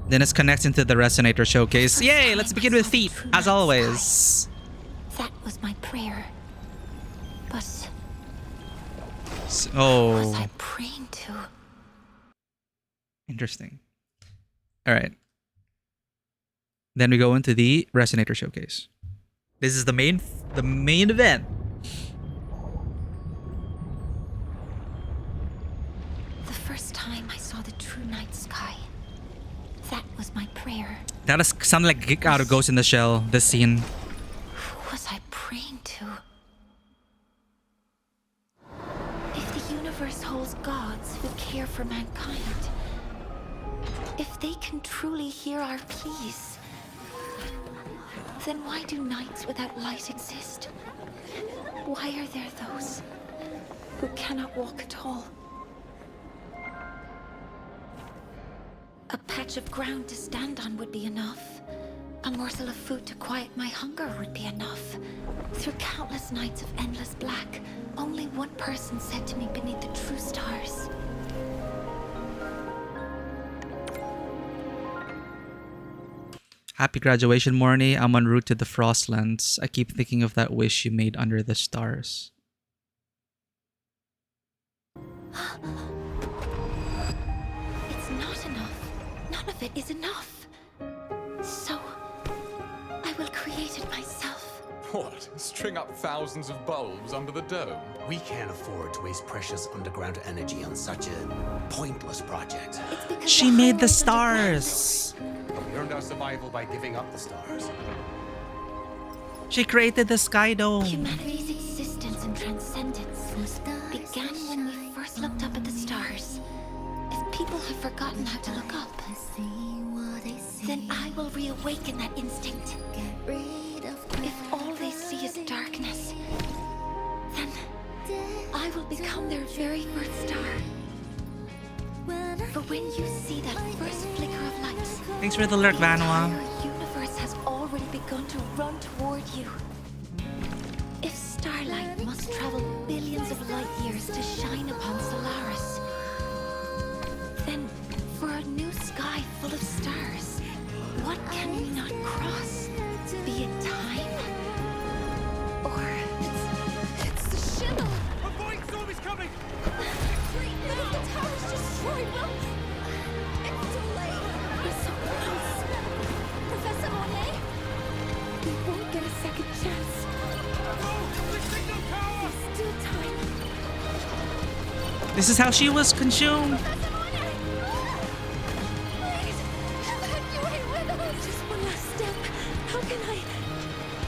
Then it's connecting to the Resonator Showcase. Yay! Let's begin with feet, as always. That was my prayer. But what was I Oh, praying to? interesting. All right. Then we go into the Resonator Showcase. This is the main event. The first time I saw the true night sky, that was my prayer. That is sounded like Geek out of Ghost in the Shell, this scene. Who was I praying to? If the universe holds gods who care for mankind, if they can truly hear our pleas, then why do nights without light exist? Why are there those who cannot walk at all? A patch of ground to stand on would be enough. A morsel of food to quiet my hunger would be enough. Through countless nights of endless black, only one person said to me beneath the true stars, Happy graduation, Mornye. I'm en route to the Frostlands. I keep thinking of that wish you made under the stars. it's not enough. None of it is enough. So, I will create it myself. What? String up thousands of bulbs under the dome? We can't afford to waste precious underground energy on such a pointless project. It's because She the made the highways underground. stars. We earned our survival by giving up the stars. She created the Sky Dome. Humanity's existence and transcendence began when we first looked up at the stars. If people have forgotten how to look up, then I will reawaken that instinct. If all they see is darkness, then I will become their very first star. For when you see that first flicker of light, Thanks for the lurk, Vanwa. the universe has already begun to run toward you. If starlight must travel billions of light years to shine upon Solaris, then for a new sky full of stars, what can we not cross? Be it time, or it's the shimmer. A void storm is coming! If the tower's destroyed, well, it's too late. We're so close. Professor Mornye, we won't get a second chance. The signal tower! There's still time. This is how she was consumed. Professor Mornye! Please, evacuate with us. Just one last step. How can I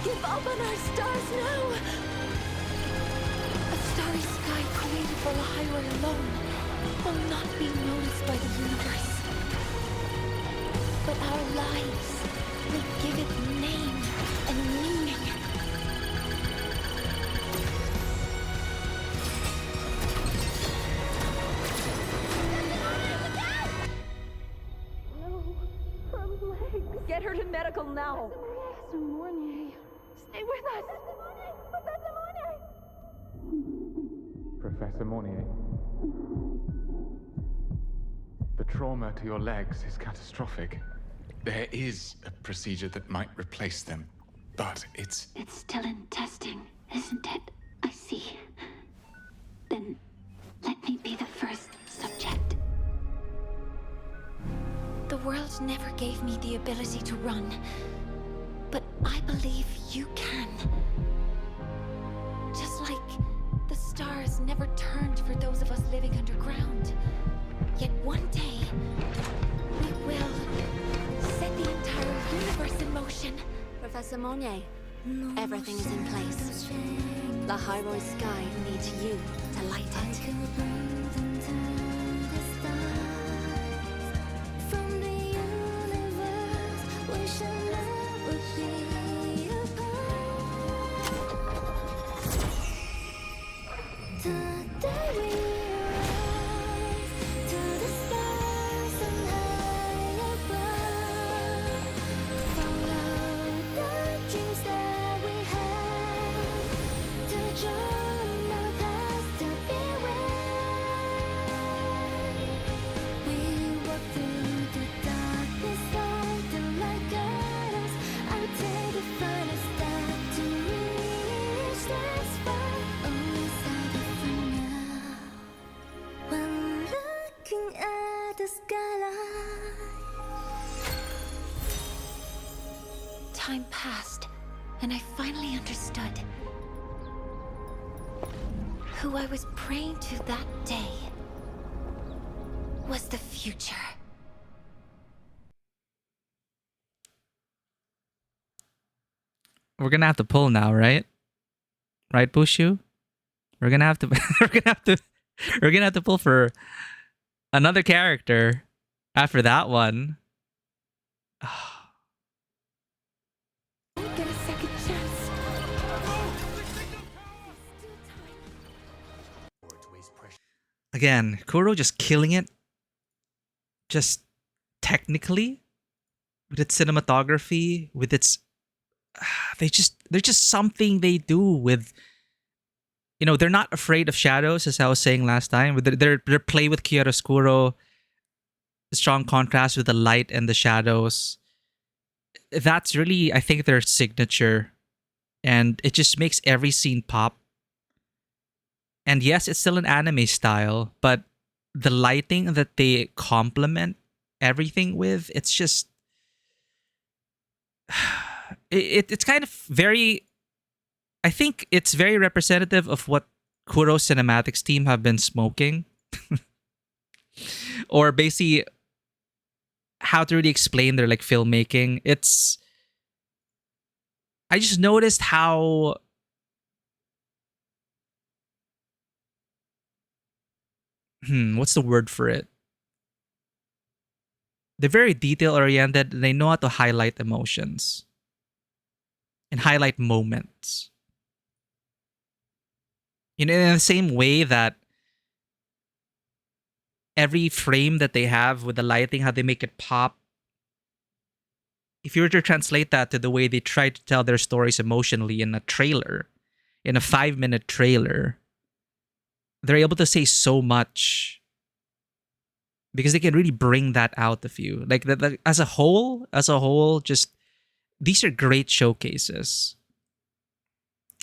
give up on our stars now? A starry sky created for the highway alone will not be noticed by the universe. But our lives will give it name and meaning. Get her to medical now. Professor Mornye. Stay with us. Professor Mornye. Professor Mornye. The trauma to your legs is catastrophic. There is a procedure that might replace them, but it's... It's still in testing, isn't it? I see. Then let me be the first subject. The world never gave me the ability to run, but I believe you can. Just like the stars never turned for those of us living underground. Yet one day, we will set the entire universe in motion. Professor Mornye, everything is in place. The highway sky needs you to light it. Today we rise to the stars and And I finally understood. Who I was praying to that day was the future. We're gonna have to pull now, right? Right, Bushu? We're gonna have to we're gonna have to pull for another character after that one. Get a second chance. Again, Kuro just killing it. Just technically, with its cinematography, with its there's just something they do with, you know, they're not afraid of shadows, as I was saying last time. With their play with chiaroscuro, strong contrast with the light and the shadows. That's really, I think, their signature, and it just makes every scene pop. And yes, it's still an anime style, but the lighting that they complement everything with, it's just it's kind of very, I think it's very representative of what Kuro's cinematics team have been smoking. Or basically how to really explain their like filmmaking. It's, I just noticed how what's the word for it? They're very detail oriented. They know how to highlight emotions and highlight moments. You know, in the same way that every frame that they have with the lighting, how they make it pop. If you were to translate that to the way they try to tell their stories emotionally in a trailer, in a 5-minute trailer, they're able to say so much because they can really bring that out of you. Like as a whole, just these are great showcases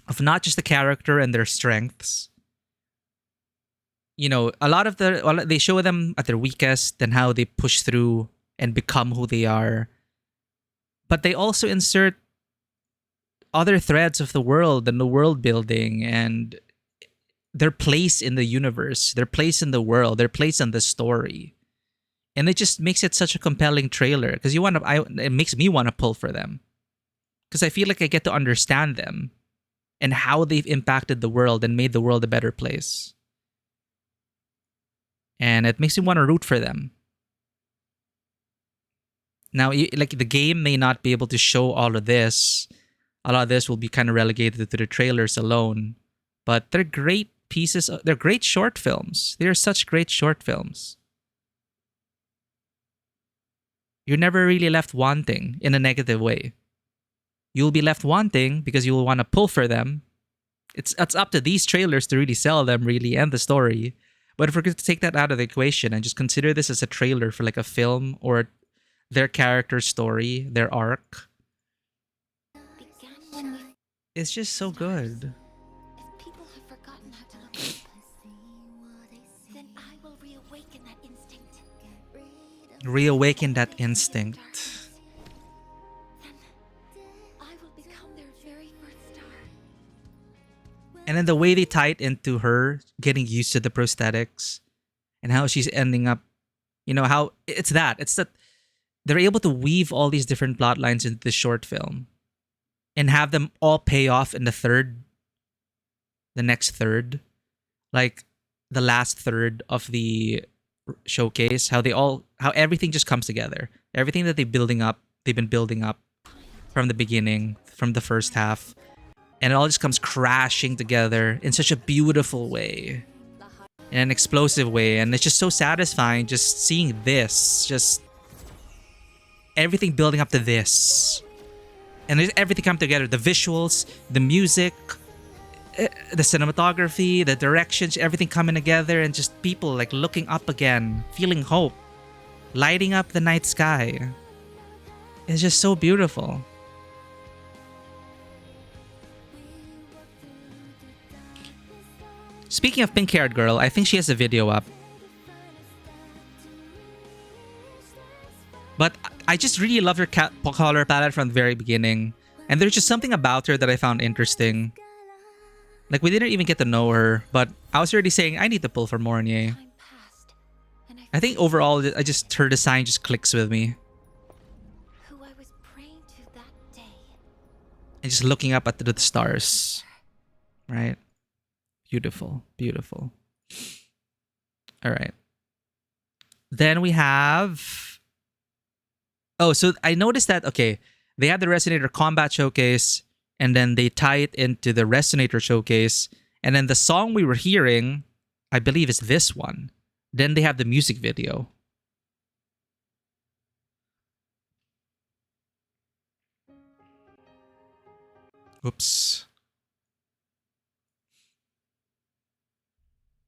of not just the character and their strengths. You know, a lot of they show them at their weakest and how they push through and become who they are. But they also insert other threads of the world and the world building and their place in the universe, their place in the world, their place in the story. And it just makes it such a compelling trailer because it makes me want to pull for them. Because I feel like I get to understand them and how they've impacted the world and made the world a better place. And it makes me want to root for them. Now, like the game may not be able to show all of this. A lot of this will be kind of relegated to the trailers alone. But they're great pieces. They're great short films. They're such great short films. You're never really left wanting in a negative way. You'll be left wanting because you will want to pull for them. It's up to these trailers to really sell them, really, and the story. But if we're going to take that out of the equation and just consider this as a trailer for like a film or their character story, their arc, it's just so good. If people have forgotten how to look up, then I will reawaken that instinct. Reawaken that instinct. I will become their very first star. And then the way they tie it into her getting used to the prosthetics and how she's ending up, you know, how it's that they're able to weave all these different plot lines into the short film and have them all pay off in the next third, like the last third of the showcase, how everything just comes together. Everything that they've been building up from the beginning, from the first half. And it all just comes crashing together in such a beautiful way, in an explosive way. And it's just so satisfying just seeing this, just everything building up to this. And there's everything come together. The visuals, the music, the cinematography, the directions, everything coming together. And just people like looking up again, feeling hope, lighting up the night sky. It's just so beautiful. Speaking of pink-haired girl, I think she has a video up. But I just really love her color palette from the very beginning. And there's just something about her that I found interesting. Like, we didn't even get to know her, but I was already saying I need to pull for Mornye. Time passed, and I think overall, her design just clicks with me. who I was praying to that day. And just looking up at the stars. Right? Beautiful. Beautiful. Alright. Then we have... Oh, so I noticed that, okay, they had the Resonator Combat Showcase, and then they tie it into the Resonator Showcase, and then the song we were hearing, I believe is this one. Then they have the music video. Oops.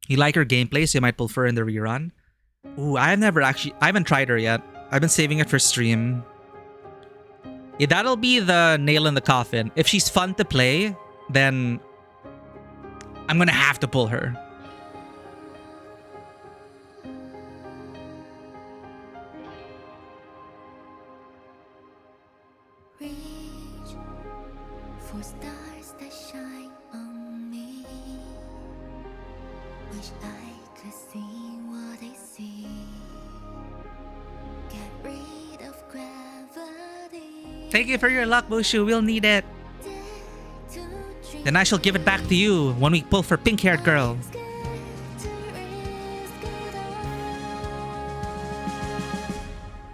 You like her gameplay, so you might pull for her in the rerun. Ooh, I haven't tried her yet. I've been saving it for stream. Yeah, that'll be the nail in the coffin. If she's fun to play, then I'm gonna have to pull her. Reach for stars that shine on me. Wish I could see what I see. Get rid of gravity. Thank you for your luck, Bushu. We'll need it. Dare to dream. Then I shall give it back to you when we pull for pink-haired girl. Scared to risk it all.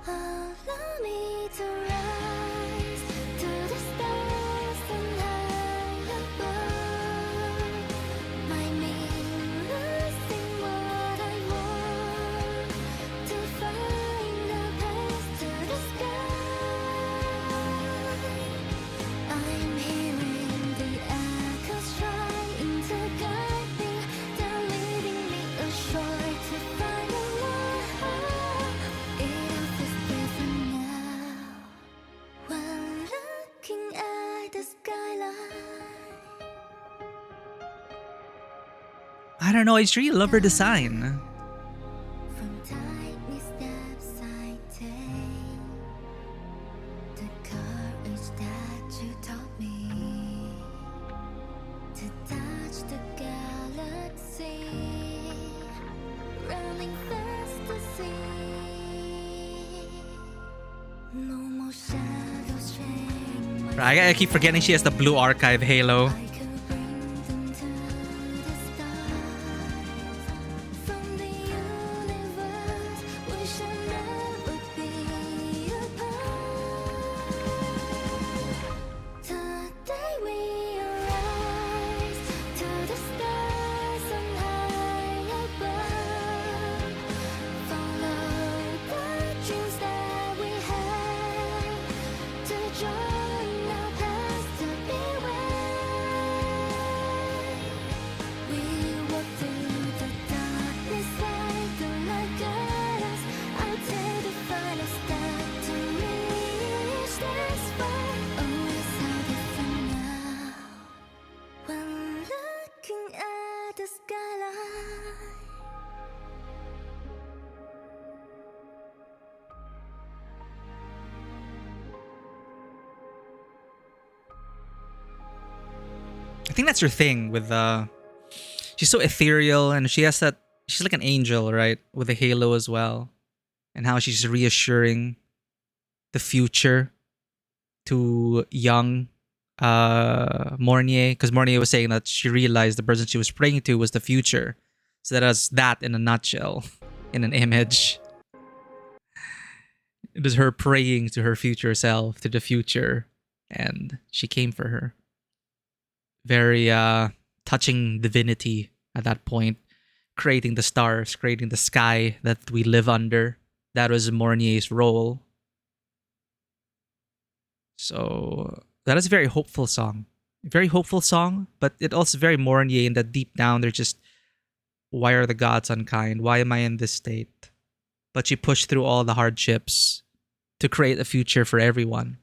Allow me to rise to the stars and high above. My mean losing what I want to find a path to the sky. I'm hearing the echoes trying to guide me. They're leading me ashore to find a more. It all feels different now when looking at the skyline. I don't know, I just really love her design. From tiny steps I take, the courage that you taught me to touch the galaxy, running fast to see. No more shadows shame my I keep forgetting she has the blue archive halo. I can bring them to the stars from the universe. We shall never be apart. Today we arise to the stars on high above. Follow the dreams that we have to join our paths to be where we walk through the darkness like the light guide us. I'll take the final step to reach this far. Oh, it's so different now when looking at the skyline. I think that's her thing with she's so ethereal, and she has that, she's like an angel, right? With a halo as well. And how she's reassuring the future to young Mornye, because Mornye was saying that she realized the person she was praying to was the future. So that is that in a nutshell, in an image. It is her praying to her future self, to the future, and she came for her. Very touching divinity at that point, creating the stars, creating the sky that we live under. That was Mornye's role. So that is a very hopeful song. Very hopeful song, but it also very Mornye in that deep down they're just, why are the gods unkind? Why am I in this state? But she pushed through all the hardships to create a future for everyone.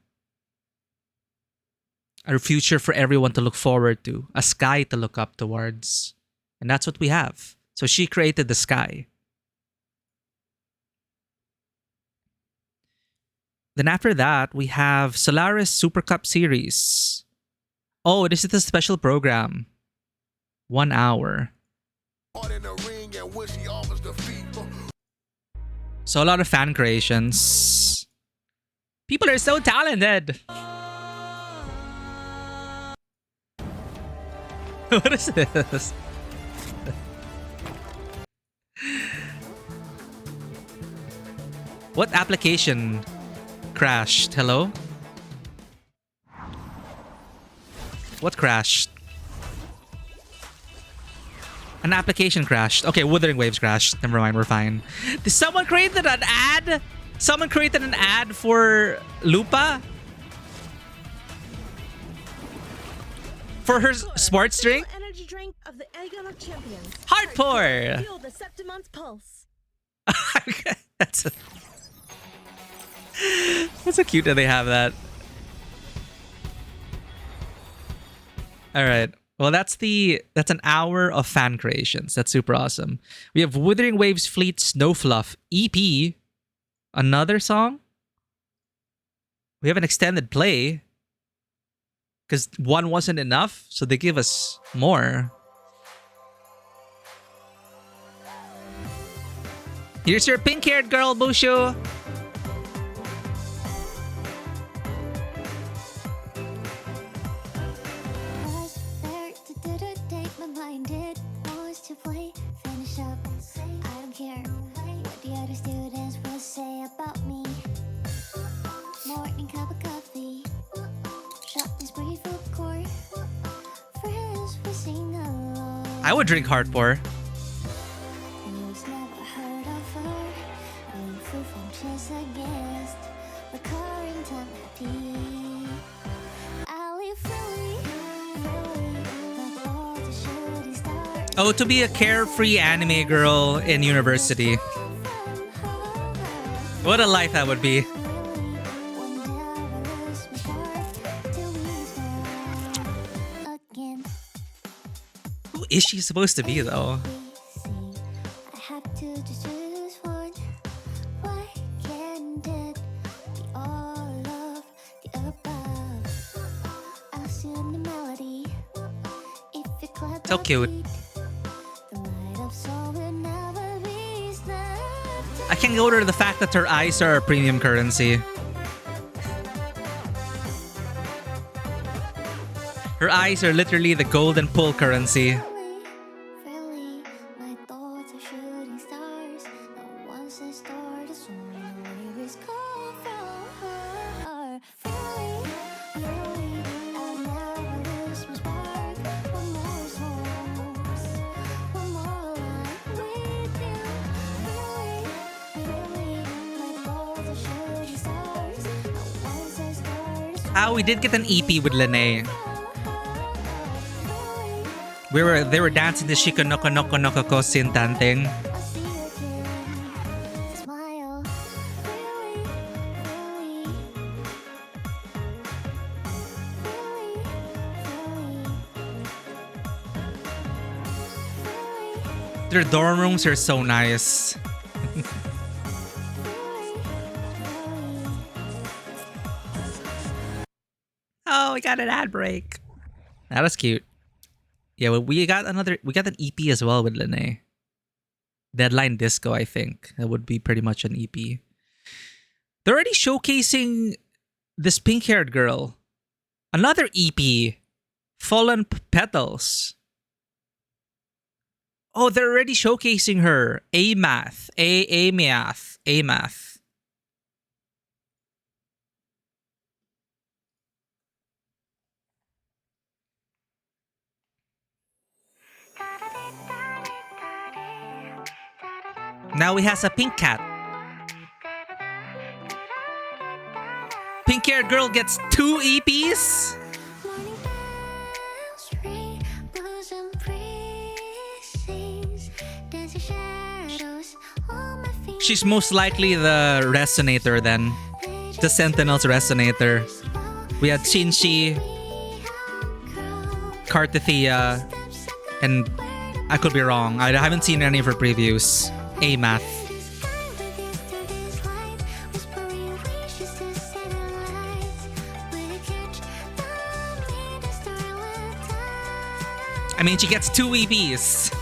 A future for everyone to look forward to. A sky to look up towards. And that's what we have. So she created the sky. Then after that, we have Solaris Super Cup Series. Oh, this is the special program. 1 hour. So a lot of fan creations. People are so talented. What is this? What application crashed? Hello? What crashed? An application crashed. Okay, Wuthering Waves crashed. Never mind, we're fine. Did someone created an ad? Someone created an ad for Lupa? For her sports drink? Energy drink of the Aegon of Champions. Hardcore! Feel the Septimon's pulse. That's so cute that they have that. All right. Well, that's an hour of fan creations. That's super awesome. We have Wuthering Waves Fleet Snow Fluff EP. Another song. We have an extended play. Because one wasn't enough, so they give us more. Here's your pink-haired girl, Bushu. I would drink hardcore. Oh, to be a carefree anime girl in university. What a life that would be. Who is she supposed to be, though? So cute. I can't go over the fact that her eyes are a premium currency. Her eyes are literally the golden pull currency. We did get an EP with Lene. They were dancing the Shiko Noko Noko Noko Ko Sintanting. Their dorm rooms are so nice. Oh, we got an ad break. That was cute. Yeah, well, we got an EP as well with Lene. Deadline Disco, I think. That would be pretty much an EP. They're already showcasing this pink-haired girl. Another EP. Fallen Petals. Oh, they're already showcasing her. Amath. Amath. Now he has a pink cat. Pink-haired girl gets 2 EPs? She's most likely the Resonator then. The Sentinel's Resonator. We had Shinshi, Cartithia, and I could be wrong. I haven't seen any of her previews. Amath. I mean, she gets 2 EVs.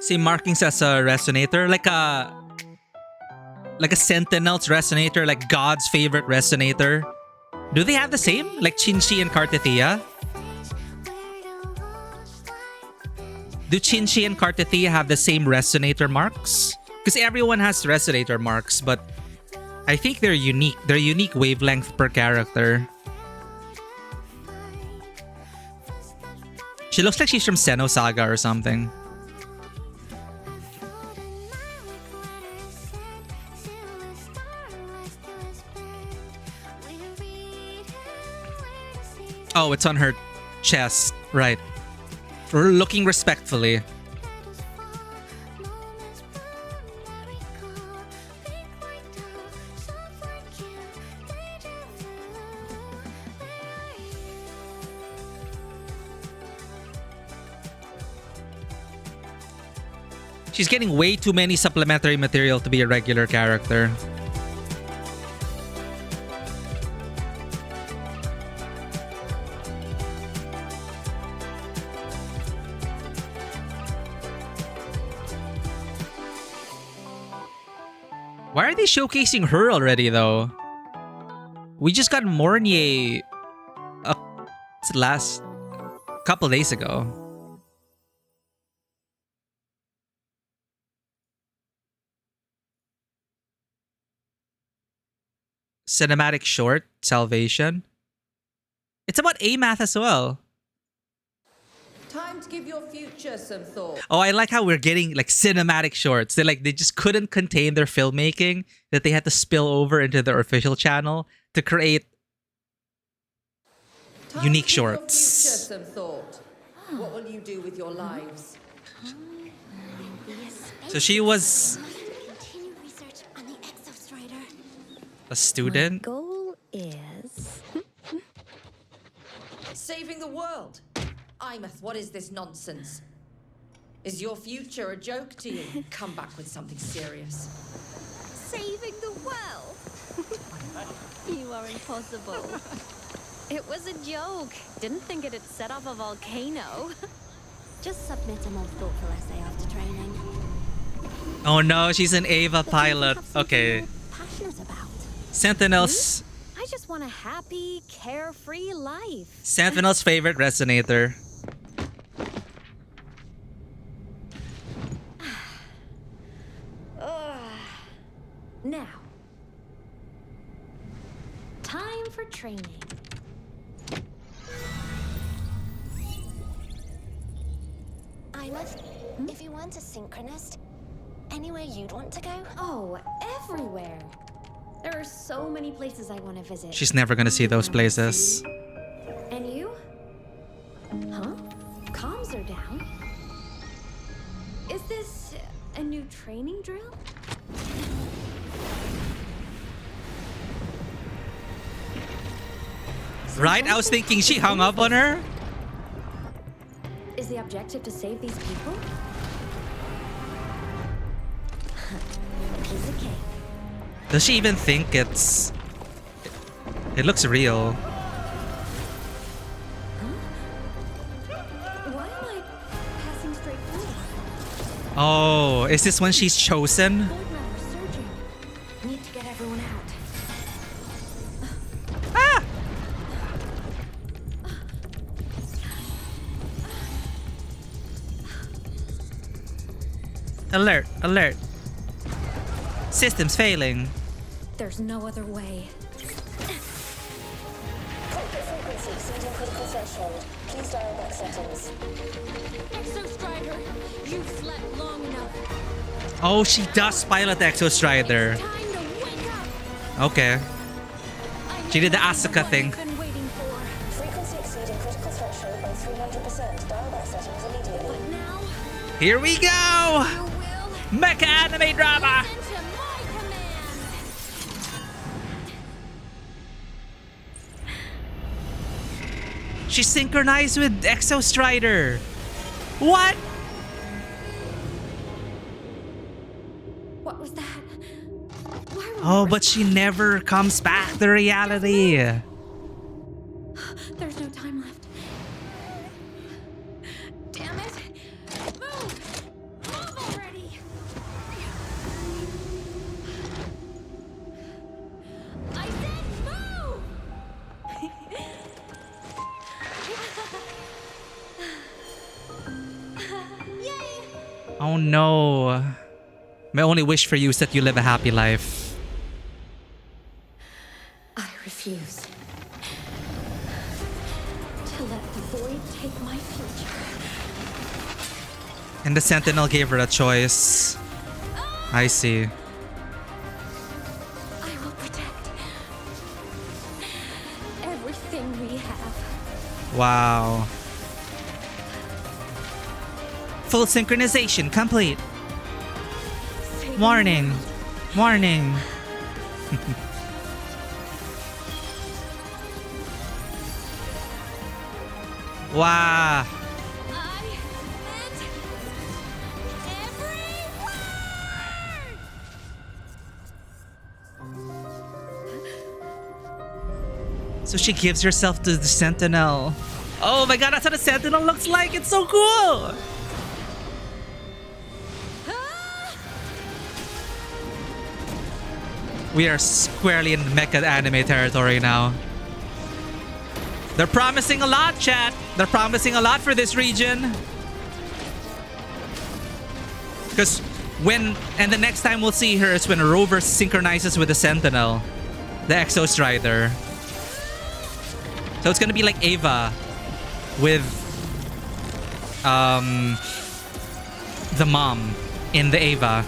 See markings as a resonator, like a Sentinel's resonator, like God's favorite resonator. Do they have the same? Like Chinchi and Kartithia? Do Chinchi and Kartithia have the same resonator marks? Because everyone has resonator marks, but I think they're unique. They're unique wavelength per character. She looks like she's from Xenosaga or something. Oh, it's on her chest. Right. We're looking respectfully. She's getting way too many supplementary material to be a regular character. Why are they showcasing her already, though? We just got Mornye last couple days ago. Cinematic short, Salvation. It's about AMATH as well. Time to give your future some thought. Oh, I like how we're getting like cinematic shorts. They just couldn't contain their filmmaking, that they had to spill over into their official channel to create unique shorts. Your future some thought. What will you do with your lives? So she was Continue research on the Exostrider. a student. Goal is Saving the world. Imeth, what is this nonsense? Is your future a joke to you? Come back with something serious. Saving the world? You are impossible. It was a joke. Didn't think it'd set off a volcano. Just submit a more thoughtful essay after training. Oh no, she's an Ava But don't you pilot. have something Okay. you're passionate about? Sentinel's I just want a happy, carefree life. Sentinel's favorite resonator. Now, time for training. Imeth, if you weren't a synchronist, anywhere you'd want to go? Oh, everywhere. There are so many places I want to visit. She's never gonna see those places. And you? Huh? Comms are down. Is this a new training drill? Right? I was thinking she hung up on her. Is the objective to save these people? Piece of cake. Does she even think it's... It looks real. Why am I passing straight through? Oh, is this when she's chosen? Board members surging. Need to get everyone out. Alert, alert. System's failing. There's no other way. Cockpit frequency exceeding critical threshold. Please dial back settings. Exostrider, you've slept long enough. Oh, she does pilot Exostrider. Time to wake up. Okay. She did the Asuka thing. I've been waiting for. Frequency exceeding critical threshold by 300%. Dial back settings immediately. But now, Here we go! your will Mecha anime drama! into my command. She's synchronized with Exostrider. What? What was that? Why were Oh, we but she never comes back to reality. There's no time left. Damn it! Move! Move already! I said move! Yay! Oh no. My only wish for you is that you live a happy life. I refuse to let the void take my future. And the Sentinel gave her a choice. I see. I will protect everything we have. Wow. Full synchronization complete. Save Warning. Warning. Wow. I meant every word. So she gives herself to the Sentinel. Oh my god, that's what a Sentinel looks like. It's so cool. We are squarely in mecha anime territory now. They're promising a lot, chat. They're promising a lot for this region. Because and the next time we'll see her is when Rover synchronizes with the Sentinel, the Exo Strider. So it's gonna be like Ava with the mom in the Ava.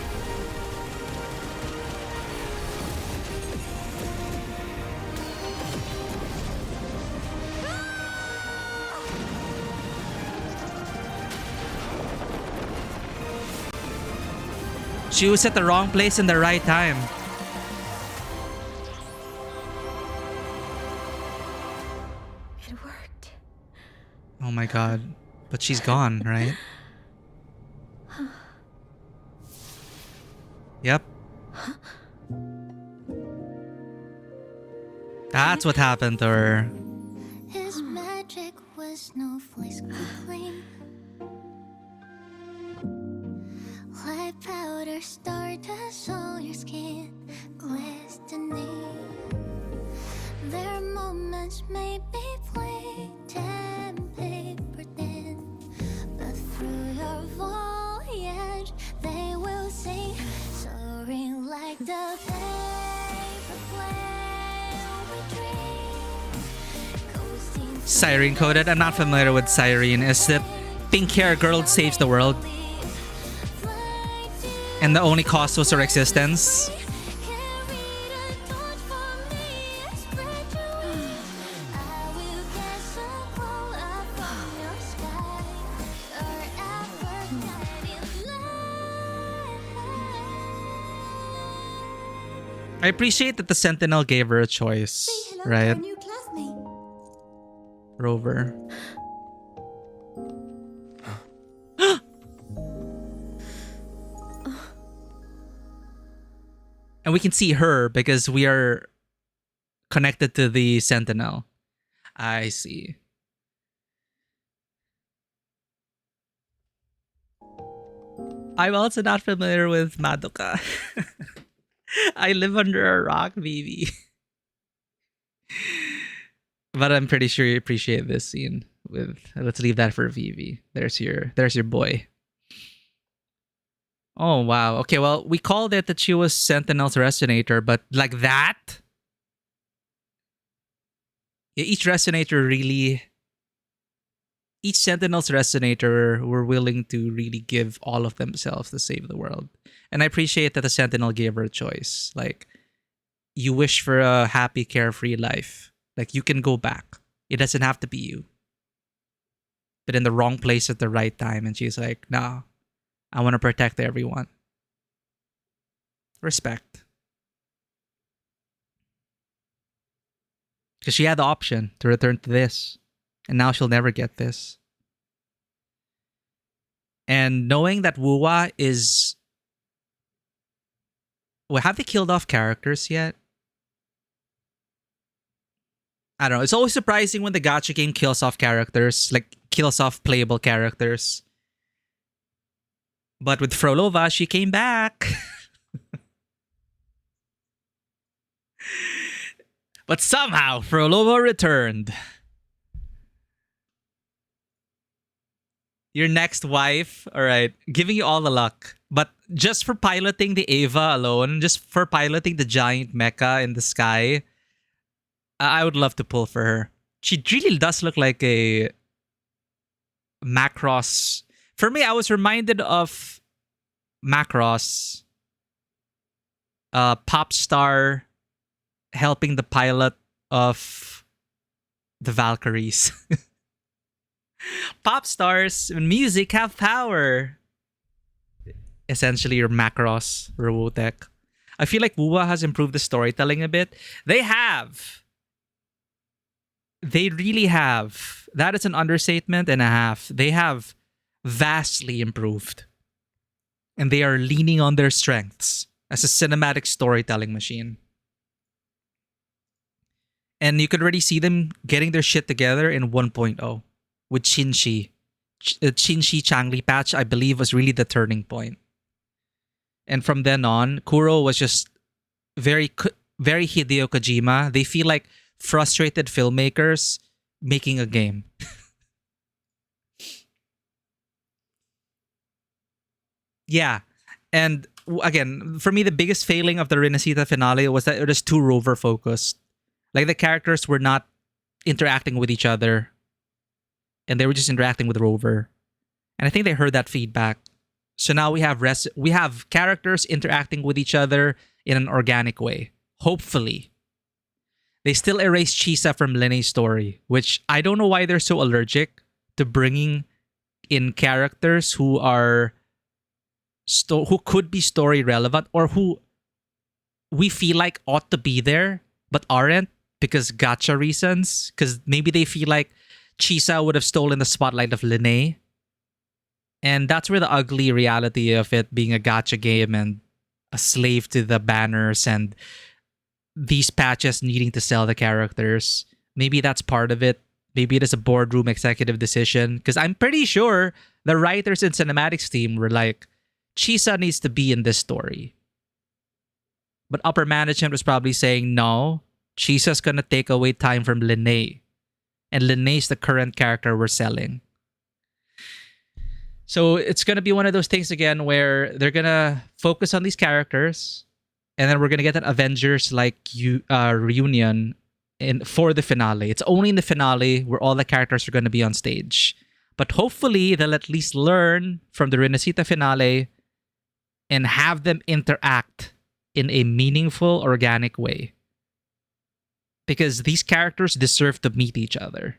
She was at the wrong place in the right time. It worked. Oh my god. But she's gone, right? Yep. That's what happened to her. His magic was snowflakes clean. Like powder stardust on your skin, glistening. Their moments may be plain and paper thin, but through your voyage they will sing, soaring like the paper plane we dream. Coasting Siren coded. I'm not familiar with Siren. Is the pink hair girl saves the world? And the only cost was her existence. I appreciate that the Sentinel gave her a choice, right? New classmate. Rover. And we can see her because we are connected to the Sentinel. I see. I'm also not familiar with Madoka. I live under a rock, Vivi. But I'm pretty sure you appreciate this scene. Let's leave that for Vivi. There's your boy. Oh wow. Okay, well, we called it that she was Sentinel's resonator, but like that? Yeah, each Sentinel's resonator were willing to really give all of themselves to save the world. And I appreciate that the Sentinel gave her a choice. Like, you wish for a happy, carefree life. Like, you can go back. It doesn't have to be you. But in the wrong place at the right time. And she's like, no, I want to protect everyone. Respect. Because she had the option to return to this. And now she'll never get this. And knowing that Wuwa is Well, have they killed off characters yet? I don't know. It's always surprising when the gacha game kills off characters, like kills off playable characters. But with Frolova, she came back. But somehow, Frolova returned. Your next wife, all right, giving you all the luck. But just for piloting the Ava alone, just for piloting the giant mecha in the sky, I would love to pull for her. She really does look like a Macross. For me, I was reminded of Macross, pop star helping the pilot of the Valkyries. Pop stars in music have power. Essentially, your Macross, Robotech. I feel like Wuwa has improved the storytelling a bit. They have. They really have. That is an understatement and a half. They have vastly improved. And they are leaning on their strengths as a cinematic storytelling machine. And you could already see them getting their shit together in 1.0 with Shinshi. Shinshi Changli patch, I believe, was really the turning point. And from then on, Kuro was just very Hideo Kojima. They feel like frustrated filmmakers making a game. Yeah. And again, for me, the biggest failing of the Renacita finale was that it was too rover focused. Like the characters were not interacting with each other. And they were just interacting with Rover. And I think they heard that feedback. So now we have characters interacting with each other in an organic way. Hopefully. They still erase Chisa from Linne's story, which I don't know why they're so allergic to bringing in characters who are who could be story relevant or who we feel like ought to be there but aren't because gacha reasons. Because maybe they feel like Chisa would have stolen the spotlight of Linne. And that's where the ugly reality of it being a gacha game and a slave to the banners and these patches needing to sell the characters. Maybe that's part of it. Maybe it is a boardroom executive decision. Because I'm pretty sure the writers and cinematics team were like, Chisa needs to be in this story. But upper management was probably saying, no, Chisa's gonna take away time from Linne. And Linne's the current character we're selling. So it's going to be one of those things again where they're going to focus on these characters and then we're going to get an Avengers-like reunion for the finale. It's only in the finale where all the characters are going to be on stage. But hopefully they'll at least learn from the Renacita finale and have them interact in a meaningful, organic way. Because these characters deserve to meet each other.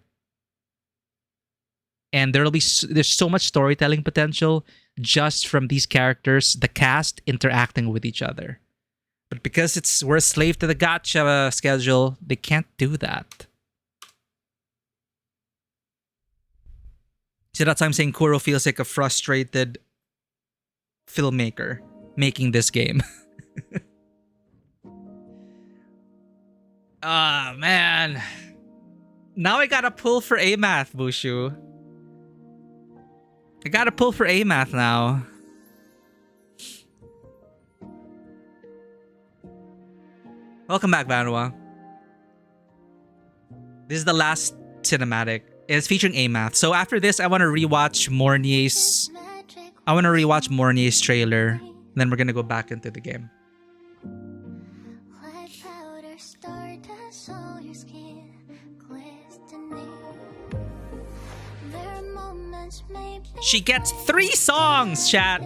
And there's so much storytelling potential just from these characters, the cast interacting with each other. But because we're a slave to the gacha schedule, they can't do that. So that's why I'm saying Kuro feels like a frustrated filmmaker making this game. Ah, man. Now I gotta pull for A-Math, Bushu. I gotta pull for A-Math now. Welcome back, Banwa. This is the last cinematic. It's featuring A-Math. So after this, I want to rewatch Mornye's trailer. And then we're gonna go back into the game. She gets 3 songs, chat.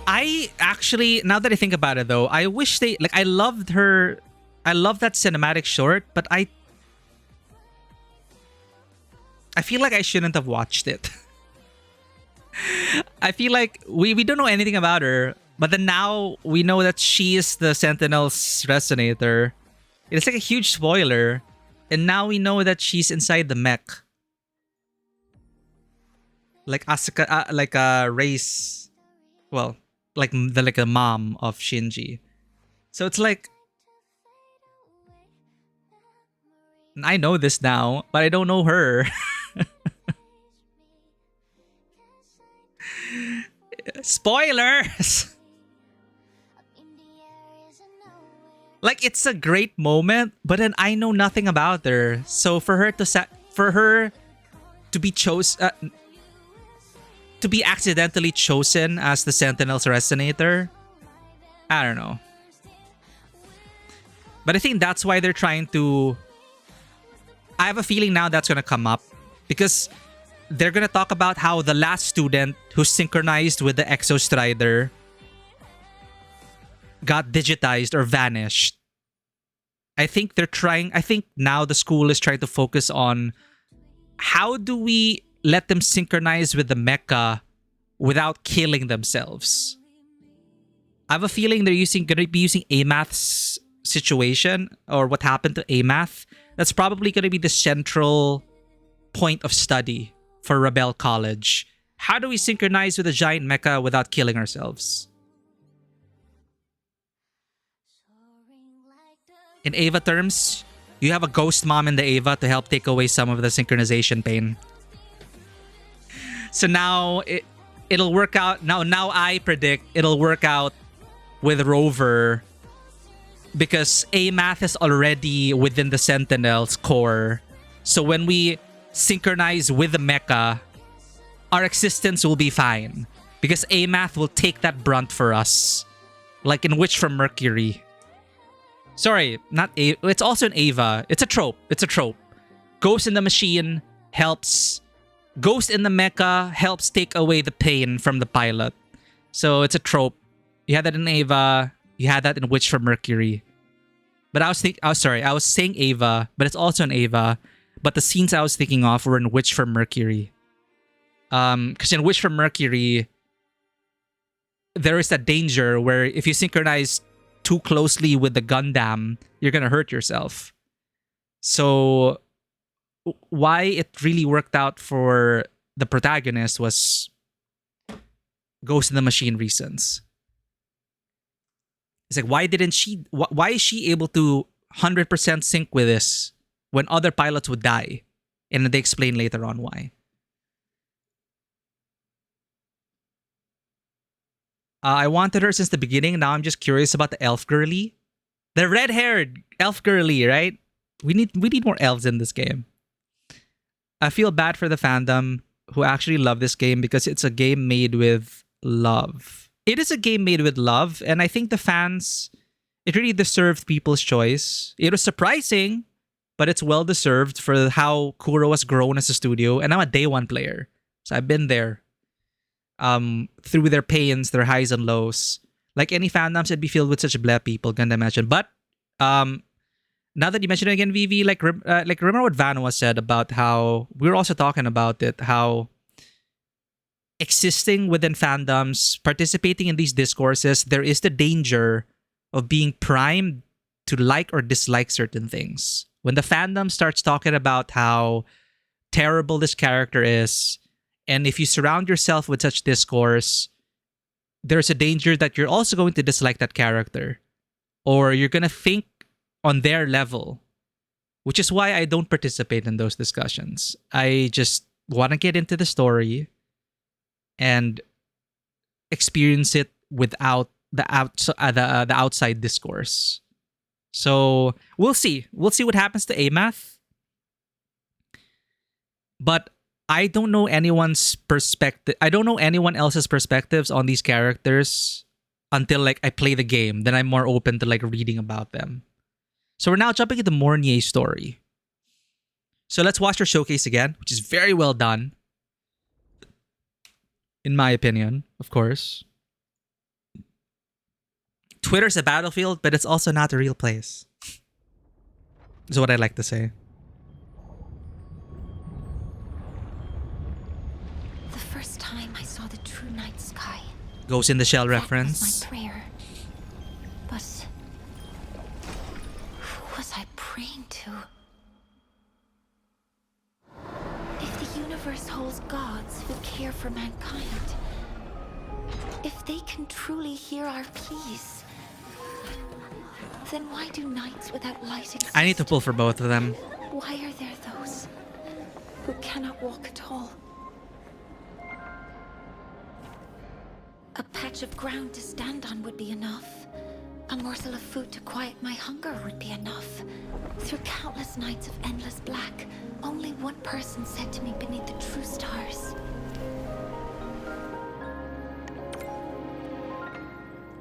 I actually, now that I think about it though, I wish they, like, I loved her. I love that cinematic short, but I feel like I shouldn't have watched it. I feel like we don't know anything about her, but then now we know that she is the Sentinel's resonator. It's like a huge spoiler. And now we know that she's inside the mech. Like Asuka, like a race. Well, like the mom of Shinji. So it's like, I know this now, but I don't know her. Spoilers! Like, it's a great moment, but then I know nothing about her. So for her to be chosen, to be accidentally chosen as the Sentinel's Resonator, I don't know. But I think that's why they're trying to... I have a feeling now that's going to come up. Because they're going to talk about how the last student who synchronized with the Exostrider got digitized or vanished. I think now the school is trying to focus on how do we let them synchronize with the mecha without killing themselves. I have a feeling they're going to be using Amath's situation, or what happened to Amath. That's probably going to be the central point of study for Rebel College. How do we synchronize with a giant mecha without killing ourselves? In Ava terms, you have a ghost mom in the Ava to help take away some of the synchronization pain. So now it'll work out. Now I predict it'll work out with Rover, because Amath is already within the Sentinel's core. So when we synchronize with the mecha, our existence will be fine, because Amath will take that brunt for us, like in Witch from Mercury. Sorry, not A. It's also an Ava. It's a trope. Ghost in the machine helps. Ghost in the mecha helps take away the pain from the pilot. So it's a trope. You had that in Ava. You had that in Witch from Mercury. But I was saying Ava, but it's also an Ava. But the scenes I was thinking of were in Witch from Mercury. Because in Witch from Mercury, there is that danger where if you synchronize too closely with the Gundam, you're gonna hurt yourself. So why it really worked out for the protagonist was Ghost in the Machine reasons. It's like, why is she able to 100% sync with this when other pilots would die? And they explain later on why. I wanted her since the beginning. Now I'm just curious about the elf girly. The red-haired elf girly, right? We need more elves in this game. I feel bad for the fandom who actually love this game, because it's a game made with love. It is a game made with love, and I think the fans, it really deserved people's choice. It was surprising, but it's well deserved for how Kuro has grown as a studio. And I'm a day one player, so I've been there. Through their pains, their highs and lows. Like any fandoms, it'd be filled with such bleh people, can't imagine. But now that you mention it again, Vivi, like remember what Vanwa said about how we were also talking about it, how existing within fandoms, participating in these discourses, there is the danger of being primed to like or dislike certain things. When the fandom starts talking about how terrible this character is, and if you surround yourself with such discourse, there's a danger that you're also going to dislike that character, or you're going to think on their level, which is why I don't participate in those discussions. I just want to get into the story and experience it without the outside discourse. So we'll see. We'll see what happens to Amath. But I don't know anyone's perspective. I don't know anyone else's perspectives on these characters until like I play the game. Then I'm more open to like reading about them. So we're now jumping into Mornye's story. So let's watch her showcase again, which is very well done. In my opinion, of course. Twitter's a battlefield, but it's also not a real place. Is what I like to say. The first time I saw the true night sky, Ghost in the Shell that reference. was my prayer. But who was I praying to? universe holds gods who care for mankind. If they can truly hear our pleas, then why do nights without light exist? I need to pull for both of them. Why are there those who cannot walk at all? A patch of ground to stand on would be enough. A morsel of food to quiet my hunger would be enough. Through countless nights of endless black, only one person said to me beneath the true stars,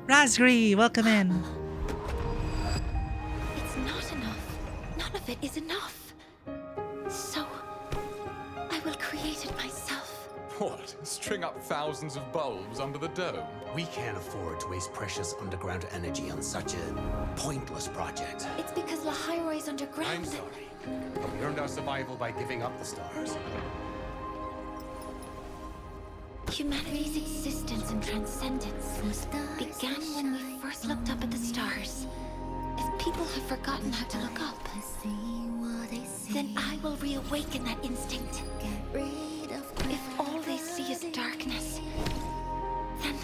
Razgri, welcome in. it's not enough. None of it is enough. So, I will create it myself. What? String up thousands of bulbs under the dome? We can't afford to waste precious underground energy on such a pointless project. It's because Lahairoi's underground. I'm sorry, but we earned our survival by giving up the stars. Humanity's existence and transcendence began when we first looked up at the stars. If people have forgotten how to look up, then I will reawaken that instinct. If all they see is darkness, then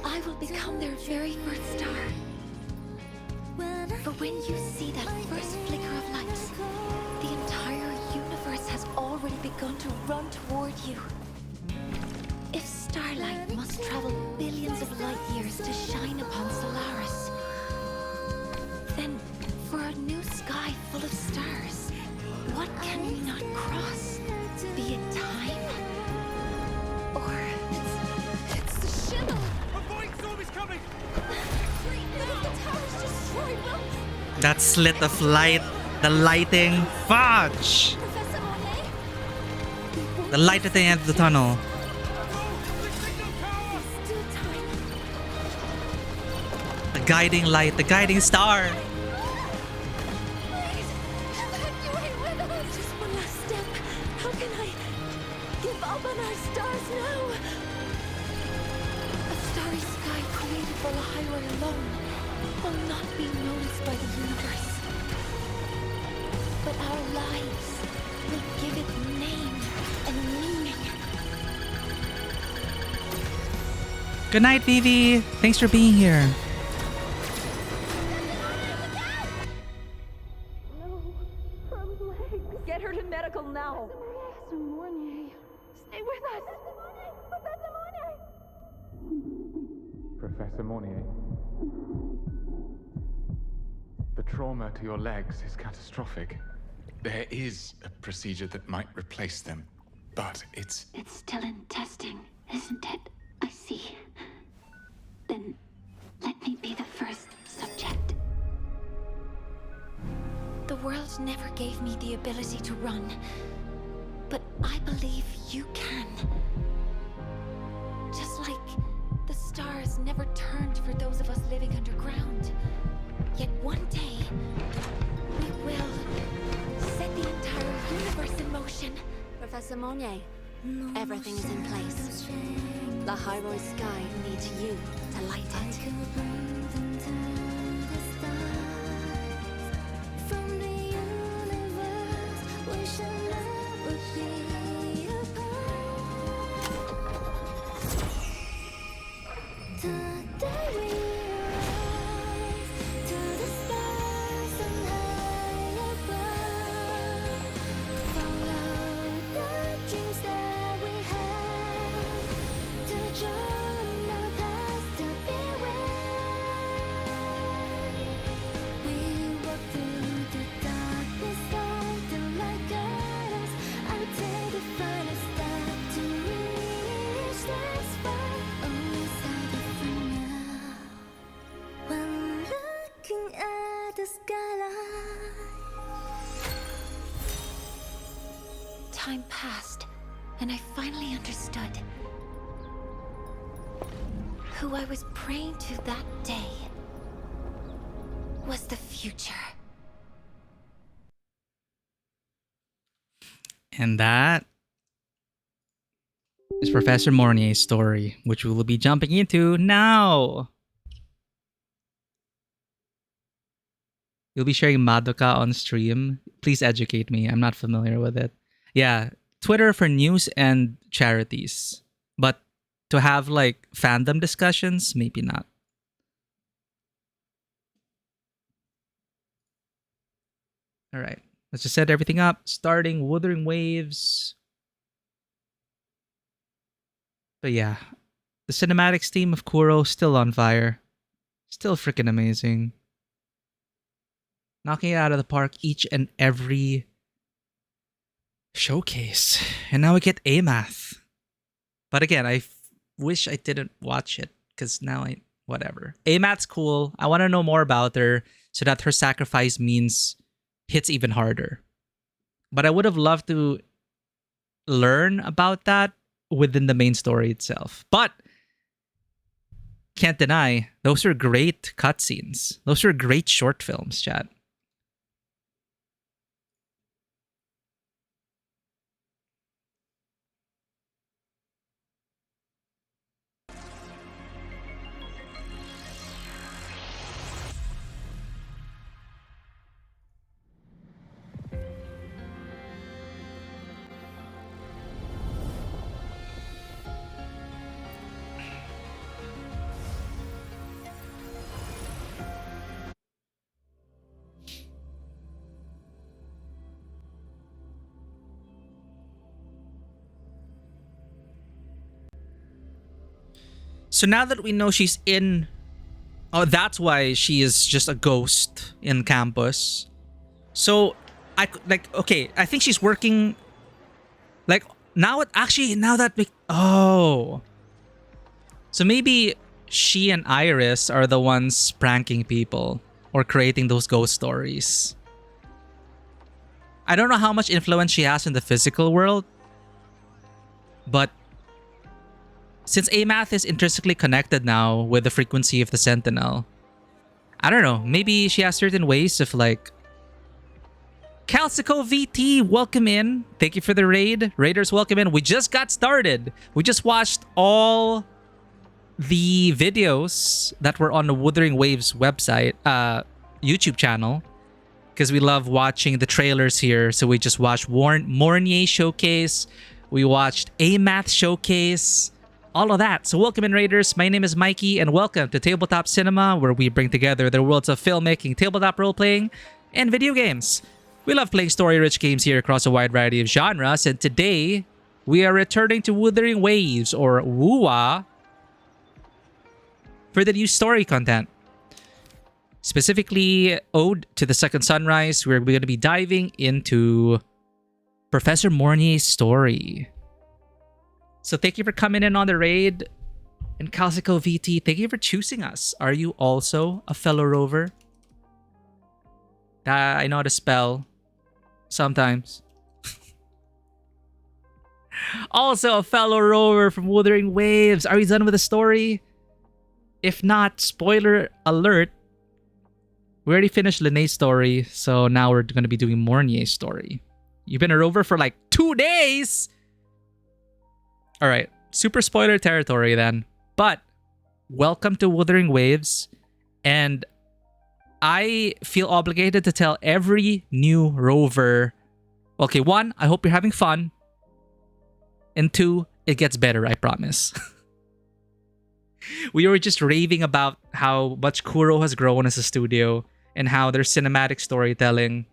I will become their very first star. For when you see that first flicker of light, the entire universe has already begun to run toward you. If starlight must travel billions of light years to shine upon Solaris, then for a new sky full of stars, what can we not cross? Be it time, or it's the shimmer. A void storm is coming! The tower's destroyed. That slit of light, the lighting, fudge! Professor Mornye? The light at the end of the tunnel. The signal tower! Still time. The guiding light, the guiding star. Please, evacuate with us. Just one last step. How can I give up on our stars now? A starry sky created for Lahairoi alone will not be noticed by the universe. But our lives will give it name and meaning. Good night, Vivi. Thanks for being here. No, from legs. Get her to medical now. Professor Mornye, stay with us. Professor Mornye. Professor Mornye. The trauma to your legs is catastrophic. There is a procedure that might replace them, but it's... It's still in testing, isn't it? I see. Then let me be the first subject. The world never gave me the ability to run, but I believe you can. Just like the stars never turned for those of us living underground. Yet one day, we will set the entire universe in motion. Professor Mornye, everything is in place. Lahairoi's sky needs you to light it. From the universe, we shall never be apart. Today we rise to the stars and high above. Follow the dreams that we have, to join our past, to be with. We walk through the darkness of the light guides. I'll take the final step to reach that spot. Always hide from now. When looking at the skyline. Time passed, and I finally understood. Who I was praying to that day was the future. And that is Professor Mornye's story, which we will be jumping into now. You'll be sharing Madoka on stream. Please educate me. I'm not familiar with it. Yeah, Twitter for news and charities. But to have like fandom discussions, maybe not. All right. Let's just set everything up. Starting Wuthering Waves. But yeah, the cinematics team of Kuro still on fire. Still freaking amazing. Knocking it out of the park each and every showcase. And now we get Amath. But again, I wish I didn't watch it because now whatever. Amath's cool. I want to know more about her so that her sacrifice means hits even harder. But I would have loved to learn about that within the main story itself. But can't deny, those are great cutscenes. Those are great short films, chat. So now that we know she's in... Oh, that's why she is just a ghost in campus. So, okay, I think she's working... Like, now that we... Oh. So maybe she and Iris are the ones pranking people or creating those ghost stories. I don't know how much influence she has in the physical world, but since Amath is intrinsically connected now with the frequency of the Sentinel, I don't know, maybe she has certain ways of like... Calcico VT, welcome in. Thank you for the raid. Raiders, welcome in. We just got started. We just watched all the videos that were on the Wuthering Waves website, YouTube channel, because we love watching the trailers here. So we just watched Mornye showcase. We watched Amath showcase. All of that. So welcome in, Raiders. My name is Mikey, and welcome to Tabletop Cinema, where we bring together the worlds of filmmaking, tabletop role-playing, and video games. We love playing story-rich games here across a wide variety of genres, and today we are returning to Wuthering Waves, or WUWA, for the new story content. Specifically, Ode to the Second Sunrise, we're going to be diving into Professor Mornye's story. So thank you for coming in on the raid. And Calcico VT, thank you for choosing us. Are you also a fellow rover? I know how to spell. Sometimes. Also a fellow rover from Wuthering Waves. Are you done with the story? If not, spoiler alert. We already finished Linnea's story, so now we're going to be doing Mornye's story. You've been a rover for like 2 days! Alright, super spoiler territory then. But, welcome to Wuthering Waves. And I feel obligated to tell every new rover, okay, 1, I hope you're having fun. And 2, it gets better, I promise. We were just raving about how much Kuro has grown as a studio and how their cinematic storytelling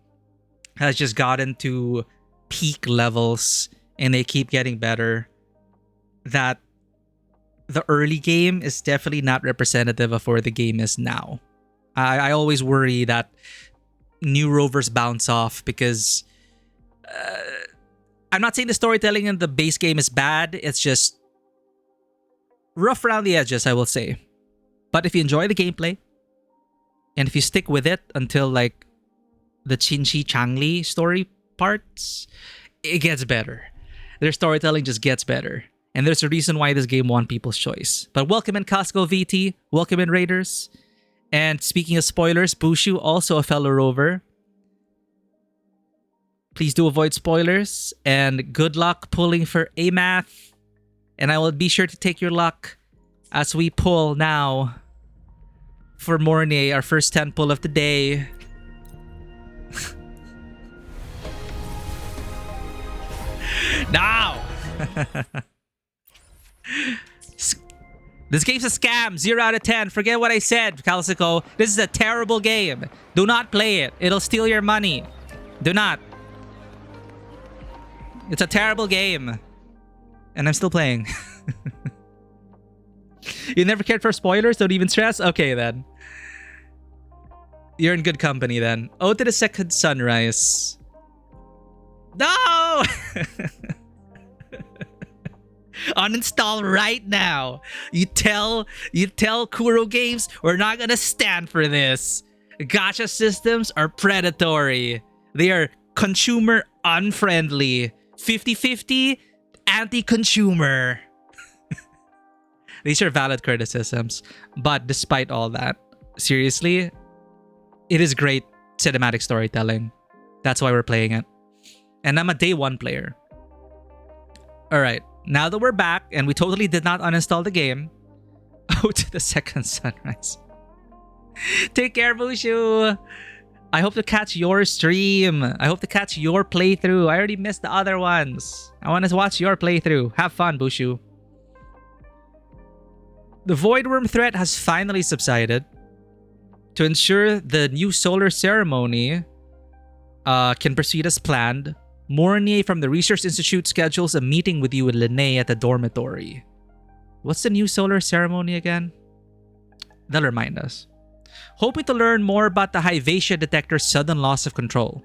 has just gotten to peak levels and they keep getting better. That the early game is definitely not representative of where the game is now. I always worry that new rovers bounce off because I'm not saying the storytelling in the base game is bad. It's just rough around the edges, I will say. But if you enjoy the gameplay and if you stick with it until like the Chinchi Changli story parts, it gets better. Their storytelling just gets better. And there's a reason why this game won People's Choice. But welcome in Costco VT. Welcome in Raiders. And speaking of spoilers, Bushu, also a fellow rover. Please do avoid spoilers. And good luck pulling for Amath. And I will be sure to take your luck as we pull now for Mornye, our first 10 pull of the day. No! This game's a scam. 0 out of 10. Forget what I said, Calcico. This is a terrible game. Do not play it. It'll steal your money. Do not. It's a terrible game. And I'm still playing. You never cared for spoilers? Don't even stress? Okay, then. You're in good company, then. Ode to the Second Sunrise. No! Uninstall right now. You tell Kuro Games we're not gonna stand for this. Gacha systems are predatory. They are consumer unfriendly. 50-50 anti-consumer. These are valid criticisms. But despite all that, seriously, it is great cinematic storytelling. That's why we're playing it. And I'm a day one player. Alright, now that we're back and we totally did not uninstall the game, to the Second Sunrise. Take care, Bushu. I hope to catch your stream. I hope to catch your playthrough. I already missed the other ones. I want to watch your playthrough. Have fun, Bushu. The Voidworm threat has finally subsided. To ensure the new solar ceremony can proceed as planned, Mornye from the Research Institute schedules a meeting with you and Linnae at the dormitory. What's the new solar ceremony again? They'll remind us. Hoping to learn more about the Hyvatia detector's sudden loss of control.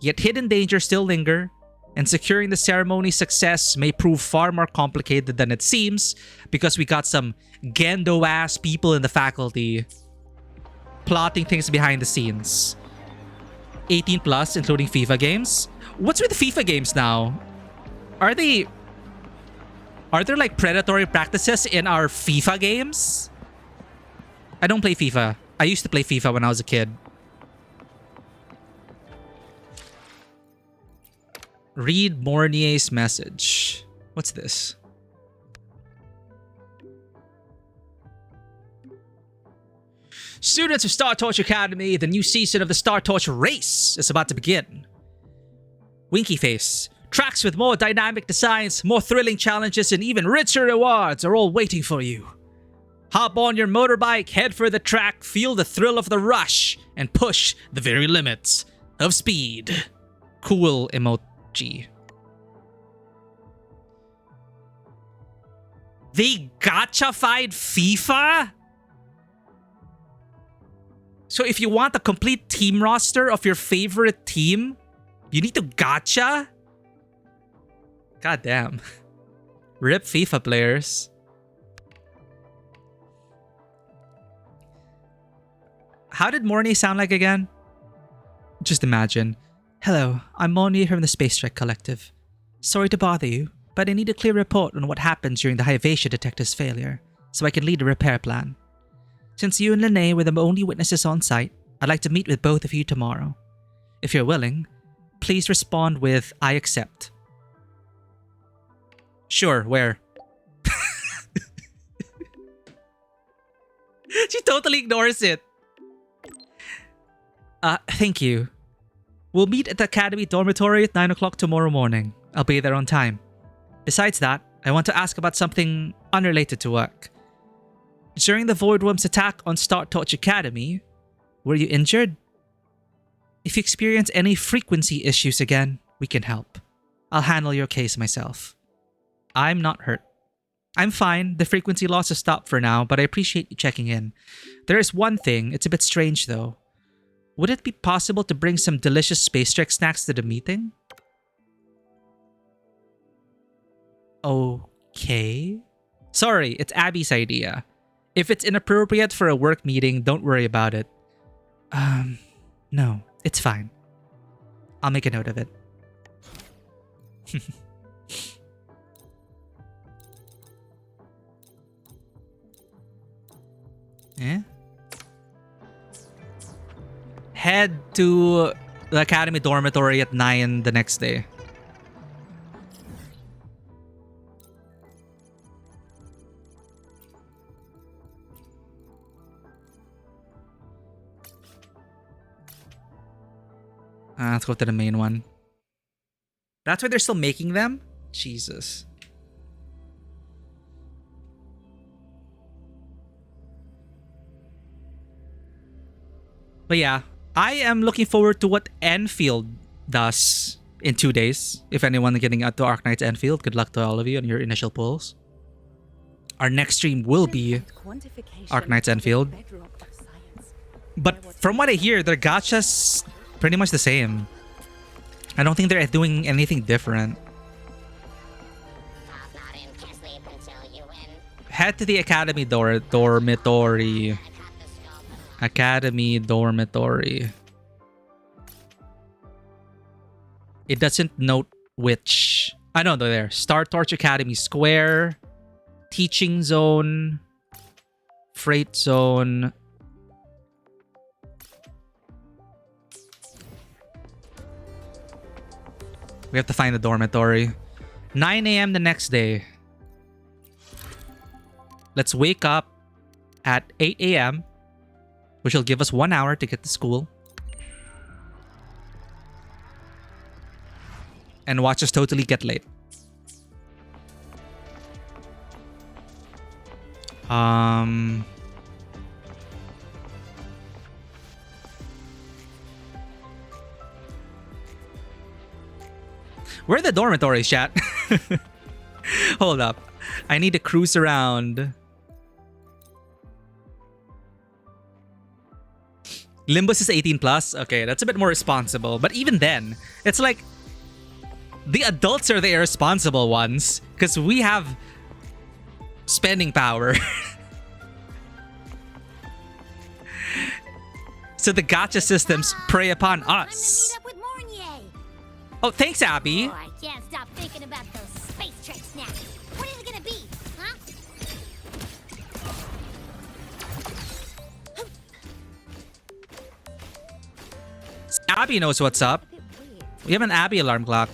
Yet hidden dangers still linger, and securing the ceremony's success may prove far more complicated than it seems because we got some Gendo-ass people in the faculty plotting things behind the scenes. 18 plus, including FIFA games. What's with the FIFA games now? Are there like predatory practices in our FIFA games? I don't play FIFA. I used to play FIFA when I was a kid. Read Mornye's message. What's this? Students of Star Torch Academy, the new season of the Star Torch race is about to begin. Winky Face. Tracks with more dynamic designs, more thrilling challenges, and even richer rewards are all waiting for you. Hop on your motorbike, head for the track, feel the thrill of the rush, and push the very limits of speed. Cool emoji. They gacha-fied FIFA? So if you want a complete team roster of your favorite team, you need to gacha? God damn. Rip FIFA players. How did Mornye sound like again? Just imagine. Hello, I'm Mornye from the Space Trek Collective. Sorry to bother you, but I need a clear report on what happened during the Hyvatia detector's failure, so I can lead a repair plan. Since you and Linnae were the only witnesses on site, I'd like to meet with both of you tomorrow. If you're willing, please respond with I accept. Sure, where? She totally ignores it. Thank you. We'll meet at the Academy dormitory at 9 o'clock tomorrow morning. I'll be there on time. Besides that, I want to ask about something unrelated to work. During the Voidworm's attack on Star Torch Academy, were you injured? If you experience any frequency issues again, we can help. I'll handle your case myself. I'm not hurt. I'm fine. The frequency loss has stopped for now, but I appreciate you checking in. There is one thing. It's a bit strange though. Would it be possible to bring some delicious Space Trek snacks to the meeting? Okay. Sorry, it's Abby's idea. If it's inappropriate for a work meeting, don't worry about it. No, it's fine. I'll make a note of it. Eh? Head to the Academy dormitory at 9 the next day. Let's go to the main one. That's why they're still making them? Jesus. But yeah, I am looking forward to what Enfield does in 2 days. If anyone getting out to Arknight's Enfield, good luck to all of you on your initial polls. Our next stream will be Arknight's Enfield. But from what I hear, their gacha's pretty much the same. I don't think they're doing anything different. Head to the Academy dormitory. Academy dormitory. It doesn't note which. I know they're there. Star Torch Academy Square. Teaching Zone. Freight Zone. We have to find the dormitory. 9 a.m. the next day. Let's wake up at 8 a.m. which will give us 1 hour to get to school. And watch us totally get late. Where are the dormitories, chat? Hold up. I need to cruise around. Limbus is 18 plus. Okay, that's a bit more responsible. But even then, it's like the adults are the irresponsible ones because we have spending power. So the gacha systems prey upon us. I'm gonna meet up with Mornye. Oh, thanks, Abby. Oh, I can't stop thinking about those space tricks now. What is it gonna be, huh? Abby knows what's up. We have an Abby alarm clock.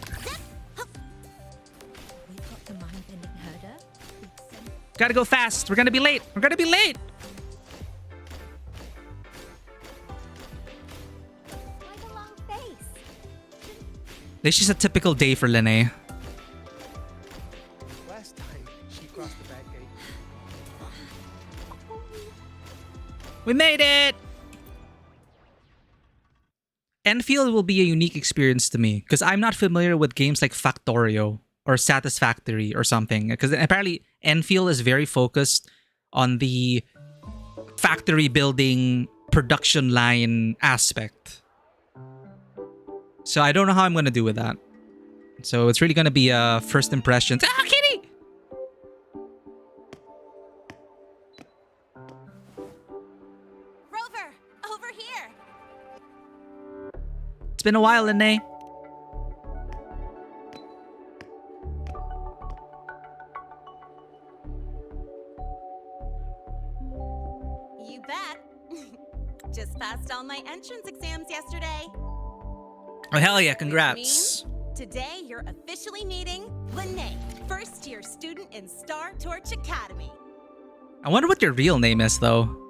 Gotta go fast. We're gonna be late. We're gonna be late. Why the long face? This is a typical day for Lene. Last time she crossed the back gate. We made it! Enfield will be a unique experience to me because I'm not familiar with games like Factorio or Satisfactory or something. Because apparently Enfield is very focused on the factory building production line aspect. So I don't know how I'm going to do with that. So it's really going to be a first impressions. Ah, kitty! Rover, over here. It's been a while, Lene. You bet. Just passed all my entrance exams yesterday. Oh, hell yeah. Congrats. Today, you're officially meeting Lene, first-year student in Star Torch Academy. I wonder what your real name is, though.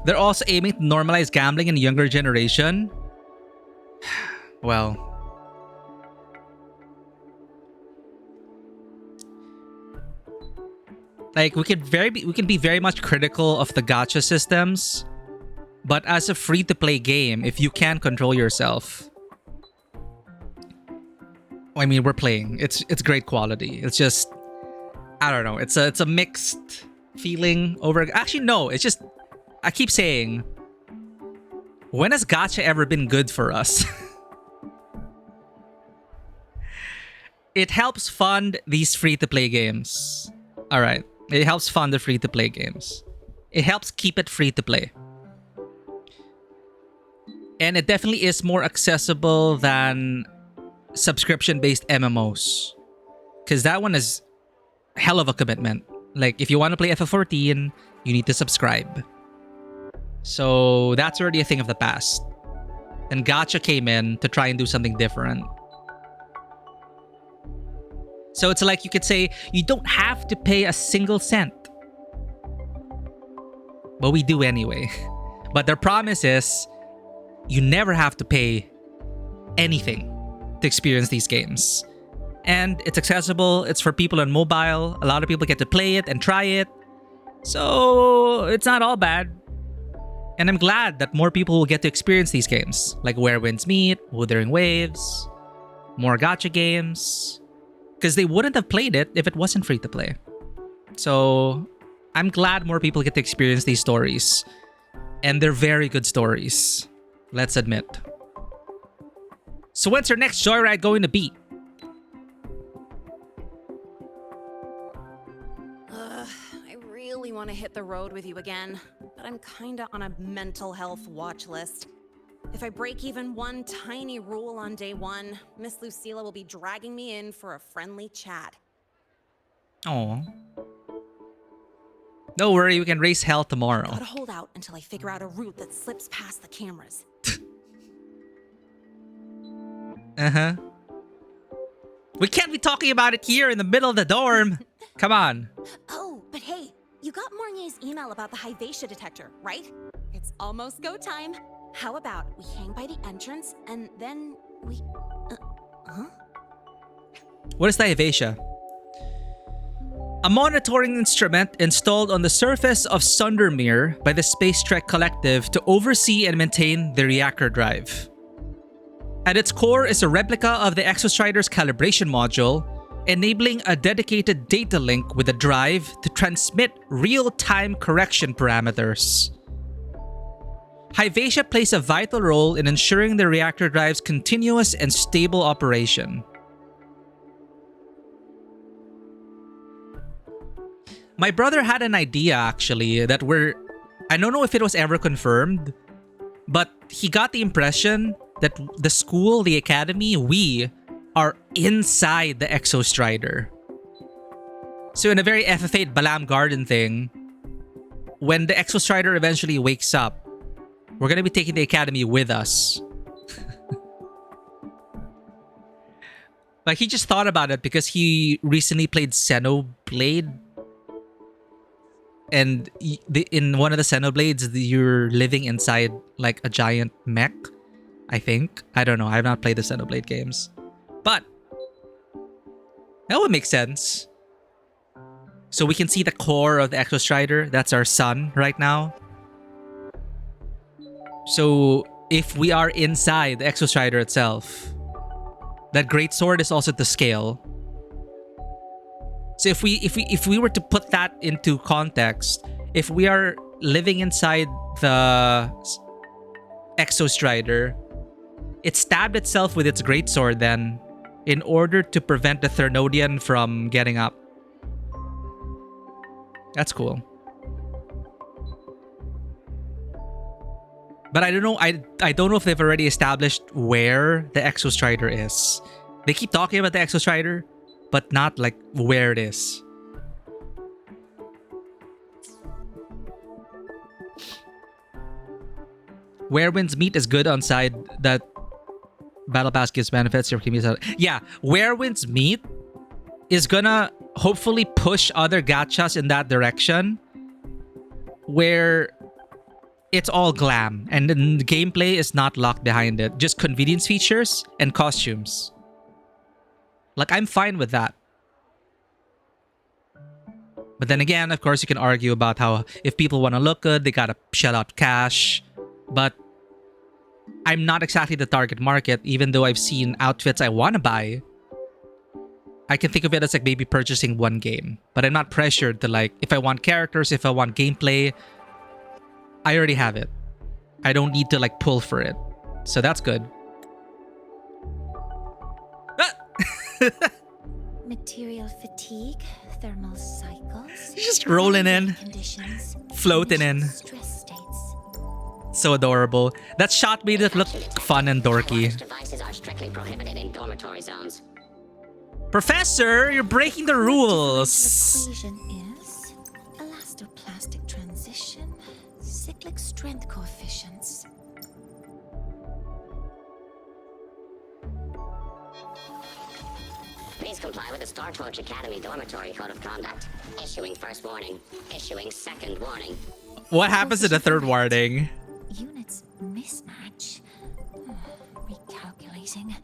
They're also aiming to normalize gambling in the younger generation. Well, like we can be very much critical of the gacha systems, but as a free-to-play game, if you can control yourself, I mean, we're playing. It's great quality. It's just, I don't know. It's a mixed feeling over. Actually, no. It's just, I keep saying, when has gacha ever been good for us? It helps fund these free-to-play games. All right. It helps fund the free-to-play games. It helps keep it free-to-play. And it definitely is more accessible than subscription-based MMOs. Because that one is a hell of a commitment. Like, if you want to play FF14, you need to subscribe. So that's already a thing of the past. And gacha came in to try and do something different. So it's like you could say, you don't have to pay a single cent. But we do anyway. But their promise is, you never have to pay anything to experience these games. And it's accessible, it's for people on mobile. A lot of people get to play it and try it. So it's not all bad. And I'm glad that more people will get to experience these games, like Where Winds Meet, Wuthering Waves, more gacha games, because they wouldn't have played it if it wasn't free to play. So I'm glad more people get to experience these stories. And they're very good stories, let's admit. So when's your next joyride going to be? I really want to hit the road with you again, but I'm kinda on a mental health watch list. If I break even one tiny rule on day one, Miss Lucilla will be dragging me in for a friendly chat. Oh. Don't worry, we can raise hell tomorrow. Gotta hold out until I figure out a route that slips past the cameras. Uh-huh. We can't be talking about it here in the middle of the dorm. Come on. Oh, but hey, you got Mornye's email about the Hyvatia detector, right? It's almost go time. How about we hang by the entrance and then we... huh? What is the Hyvatia? A monitoring instrument installed on the surface of Sundermere by the Space Trek Collective to oversee and maintain the reactor drive. At its core is a replica of the Exostrider's calibration module, enabling a dedicated data link with the drive to transmit real-time correction parameters. Hyvatia plays a vital role in ensuring the reactor drive's continuous and stable operation. My brother had an idea, actually, that I don't know if it was ever confirmed, but he got the impression that the school, the academy, we are inside the Exostrider. So in a very FF8 Balam Garden thing, when the Exostrider eventually wakes up, we're gonna be taking the academy with us. Like, he just thought about it because he recently played Xenoblade. And in one of the Xenoblades, you're living inside like a giant mech, I think. I don't know. I have not played the Xenoblade games. But that would make sense. So we can see the core of the Exostrider. That's our sun right now. So if we are inside the Exostrider itself, that greatsword is also to scale. So if we were to put that into context, if we are living inside the Exostrider, it stabbed itself with its greatsword then in order to prevent the Thernodian from getting up. That's cool. But I don't know. I don't know if they've already established where the Exostrider is. They keep talking about the Exostrider, but not like where it is. Where Winds Meet is good on side that Battle Pass gives benefits. Yeah, Where Winds Meet is gonna hopefully push other gachas in that direction, where it's all glam and the gameplay is not locked behind it. Just convenience features and costumes. Like, I'm fine with that. But then again, of course, you can argue about how if people want to look good, they gotta shell out cash. But I'm not exactly the target market, even though I've seen outfits I want to buy. I can think of it as like maybe purchasing one game. But I'm not pressured to, like, if I want characters, if I want gameplay, I already have it. I don't need to like pull for it. So that's good. Material fatigue, thermal cycles. Just rolling in, conditions, floating in. stress states. So adorable. That shot made it look fun and dorky. Devices are strictly prohibited in dormitory zones. Professor, you're breaking the rules. Equation is elastoplastic transition, cyclic strength coefficients. Please comply with the Star Torch Academy Dormitory Code of Conduct. Issuing first warning. Issuing second warning. What happens to the third warning? Units mismatch. amazing.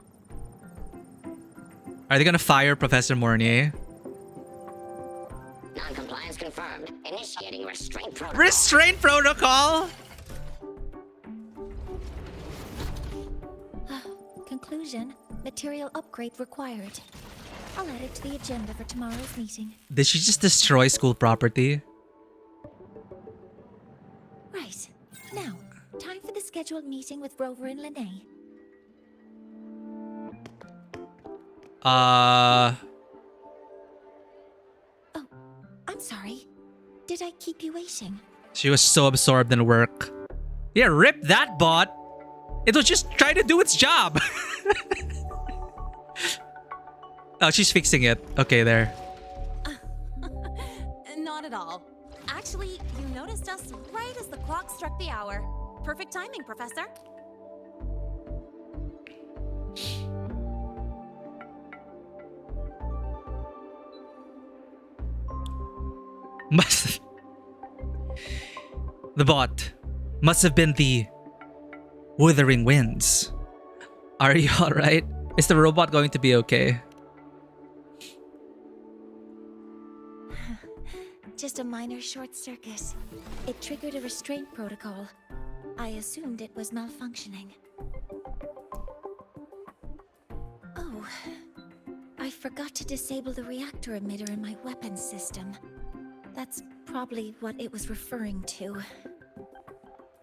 Are they gonna fire Professor Mornye? Non-compliance confirmed. Initiating restraint protocol. Restraint protocol? Conclusion, material upgrade required. I'll add it to the agenda for tomorrow's meeting. Did she just destroy school property? Right. Now, time for the scheduled meeting with Rover and Lene. Uh... Oh, I'm sorry. Did I keep you waiting? She was so absorbed in work. Yeah, rip that bot. It was just trying to do its job. Oh, she's fixing it. Okay, there. Not at all. Actually, you noticed us right as the clock struck the hour. Perfect timing, Professor. The bot must have been the Wuthering Winds. Are you alright? Is the robot going to be okay? Just a minor short circuit. It triggered a restraint protocol. I assumed it was malfunctioning. Oh, I forgot to disable the reactor emitter in my weapons system. That's probably what it was referring to.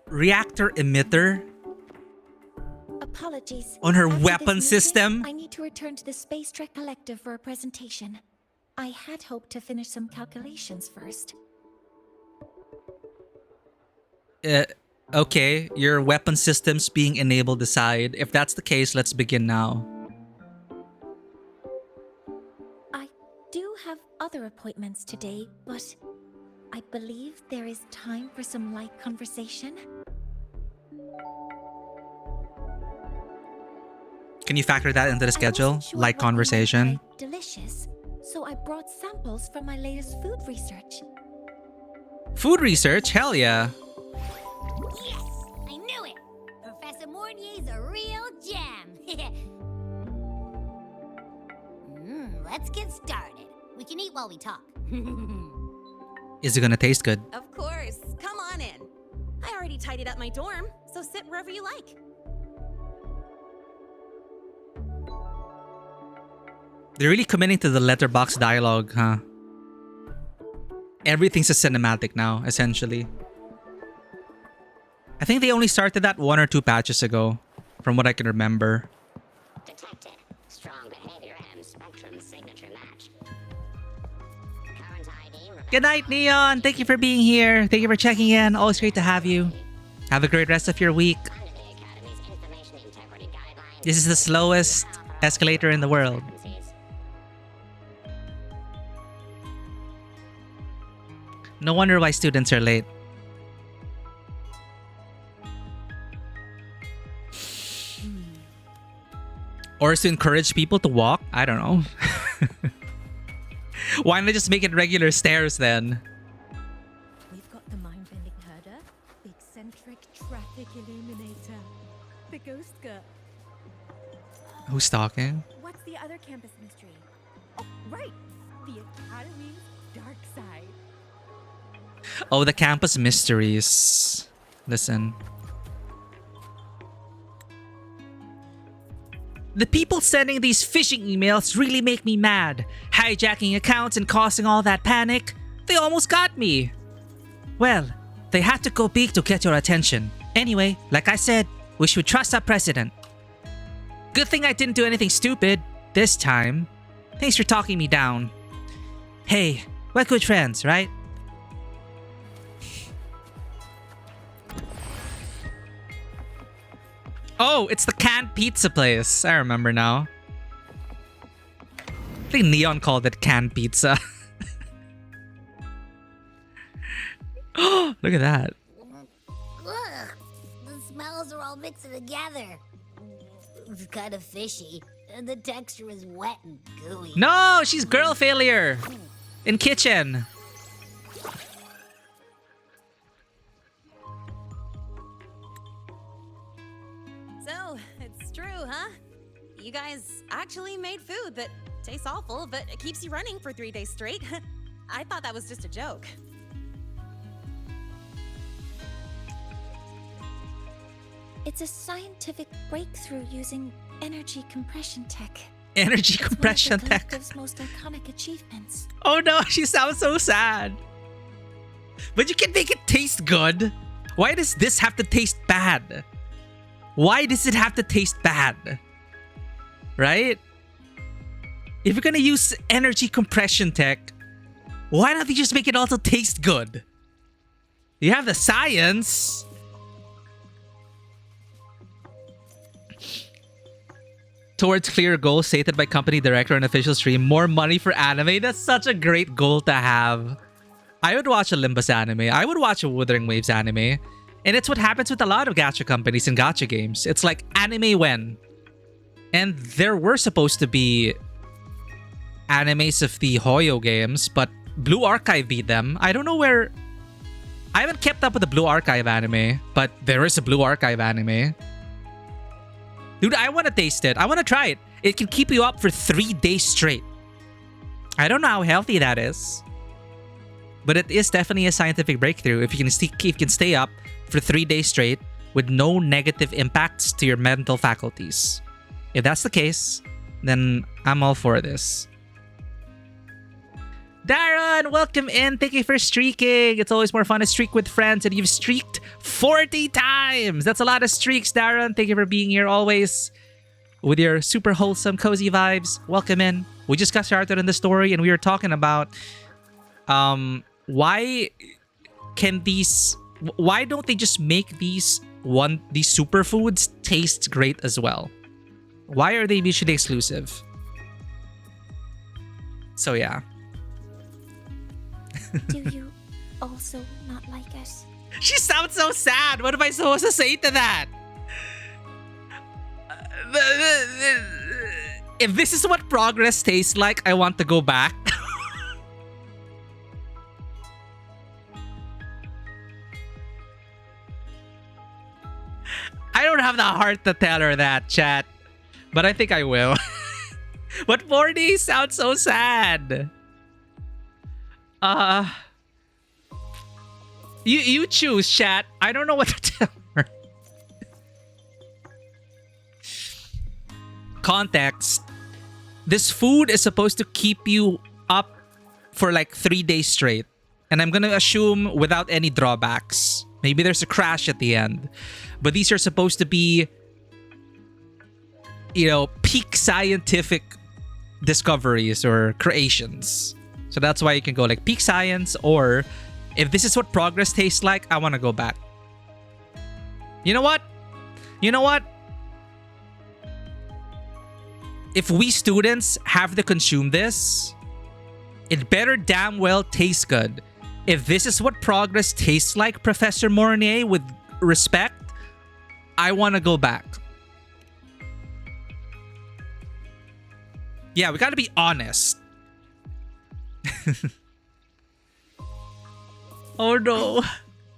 Reactor emitter? Apologies. On her After weapon this meeting, system? I need to return to the Space Trek Collective for a presentation. I had hoped to finish some calculations first. Okay, your weapon system's being enabled aside. If that's the case, let's begin now. I do have other appointments today, but I believe there is time for some light conversation. Can you factor that into the schedule? I wasn't sure Like what you might conversation? find delicious, so I brought samples from my latest food research. Food research? Hell yeah. Yes! I knew it! Professor Mornye's a real gem! Let's get started. We can eat while we talk. Is it gonna taste good? Of course. Come on in. I already tidied up my dorm, so sit wherever you like. They're really committing to the letterbox dialogue, huh? Everything's a cinematic now, essentially. I think they only started that 1 or 2 patches ago, from what I can remember. Detected. Strong behavior and spectrum signature match. Current ID. Good night, Neon! Thank you for being here. Thank you for checking in. Always great to have you. Have a great rest of your week. Under the Academy's information integrity guidelines. This is the slowest escalator in the world. No wonder why students are late. Or is to encourage people to walk? I don't know. Why not just make it regular stairs then? We've got the mind-bending herder, the eccentric traffic illuminator, the ghost girl. Who's talking? What's the other campus mystery? Oh, right! The Academy's dark side. Oh, the campus mysteries. Listen. The people sending these phishing emails really make me mad. Hijacking accounts and causing all that panic. They almost got me. Well, they had to go big to get your attention. Anyway, like I said, we should trust our president. Good thing I didn't do anything stupid this time. Thanks for talking me down. Hey, we're good friends, right? Oh, it's the canned pizza place. I remember now. I think Neon called it canned pizza. Oh, look at that. Ugh, the smells are all mixing together. It's kind of fishy, and the texture is wet and gooey. No, she's girl failure. In kitchen. So, it's true, huh? You guys actually made food that tastes awful, but it keeps you running for 3 days straight. I thought that was just a joke. It's a scientific breakthrough using energy compression tech. Energy compression It's one of the tech. collective's most iconic achievements. Oh no, she sounds so sad. But you can make it taste good. Why does this have to taste bad? Why does it have to taste bad? Right? If you're gonna use energy compression tech, why don't you just make it also taste good? You have the science. Towards clear goals stated by company director and official stream. More money for anime. That's such a great goal to have. I would watch a Limbus anime. I would watch a Wuthering Waves anime. And it's what happens with a lot of gacha companies and gacha games. It's like anime when. And there were supposed to be animes of the Hoyo games, but Blue Archive beat them. I don't know where... I haven't kept up with the Blue Archive anime, but there is a Blue Archive anime. Dude, I want to taste it. I want to try it. It can keep you up for 3 days straight. I don't know how healthy that is. But it is definitely a scientific breakthrough if you can stay up for 3 days straight with no negative impacts to your mental faculties. If that's the case, then I'm all for this. Darren, welcome in. Thank you for streaking. It's always more fun to streak with friends, and you've streaked 40 times. That's a lot of streaks, Darren. Thank you for being here always with your super wholesome, cozy vibes. Welcome in. We just got started in the story, and we were talking about why don't they just make these superfoods taste great as well? Why are they mutually exclusive? So yeah. Do you also not like it? She sounds so sad. What am I supposed to say to that? If this is what progress tastes like, I want to go back. I don't have the heart to tell her that, chat. But I think I will. But Mornye sounds so sad. You choose, chat. I don't know what to tell her. Context. This food is supposed to keep you up for like 3 days straight. And I'm gonna assume without any drawbacks. Maybe there's a crash at the end. But these are supposed to be, you know, peak scientific discoveries or creations. So that's why you can go like peak science, or if this is what progress tastes like, I want to go back. You know what? You know what? If we students have to consume this, it better damn well taste good. If this is what progress tastes like, Professor Mornye, with respect, I want to go back. Yeah, we got to be honest. Oh no.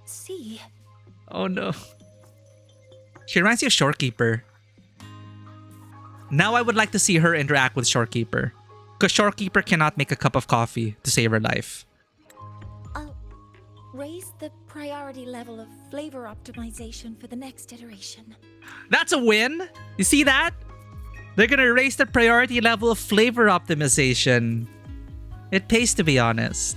See? Oh no. She reminds me of Shorekeeper. Now I would like to see her interact with Shorekeeper. Because Shorekeeper cannot make a cup of coffee to save her life. I'll raise the priority level of flavor optimization for the next iteration. That's a win. You see that? They're gonna raise the priority level of flavor optimization. It pays, to be honest.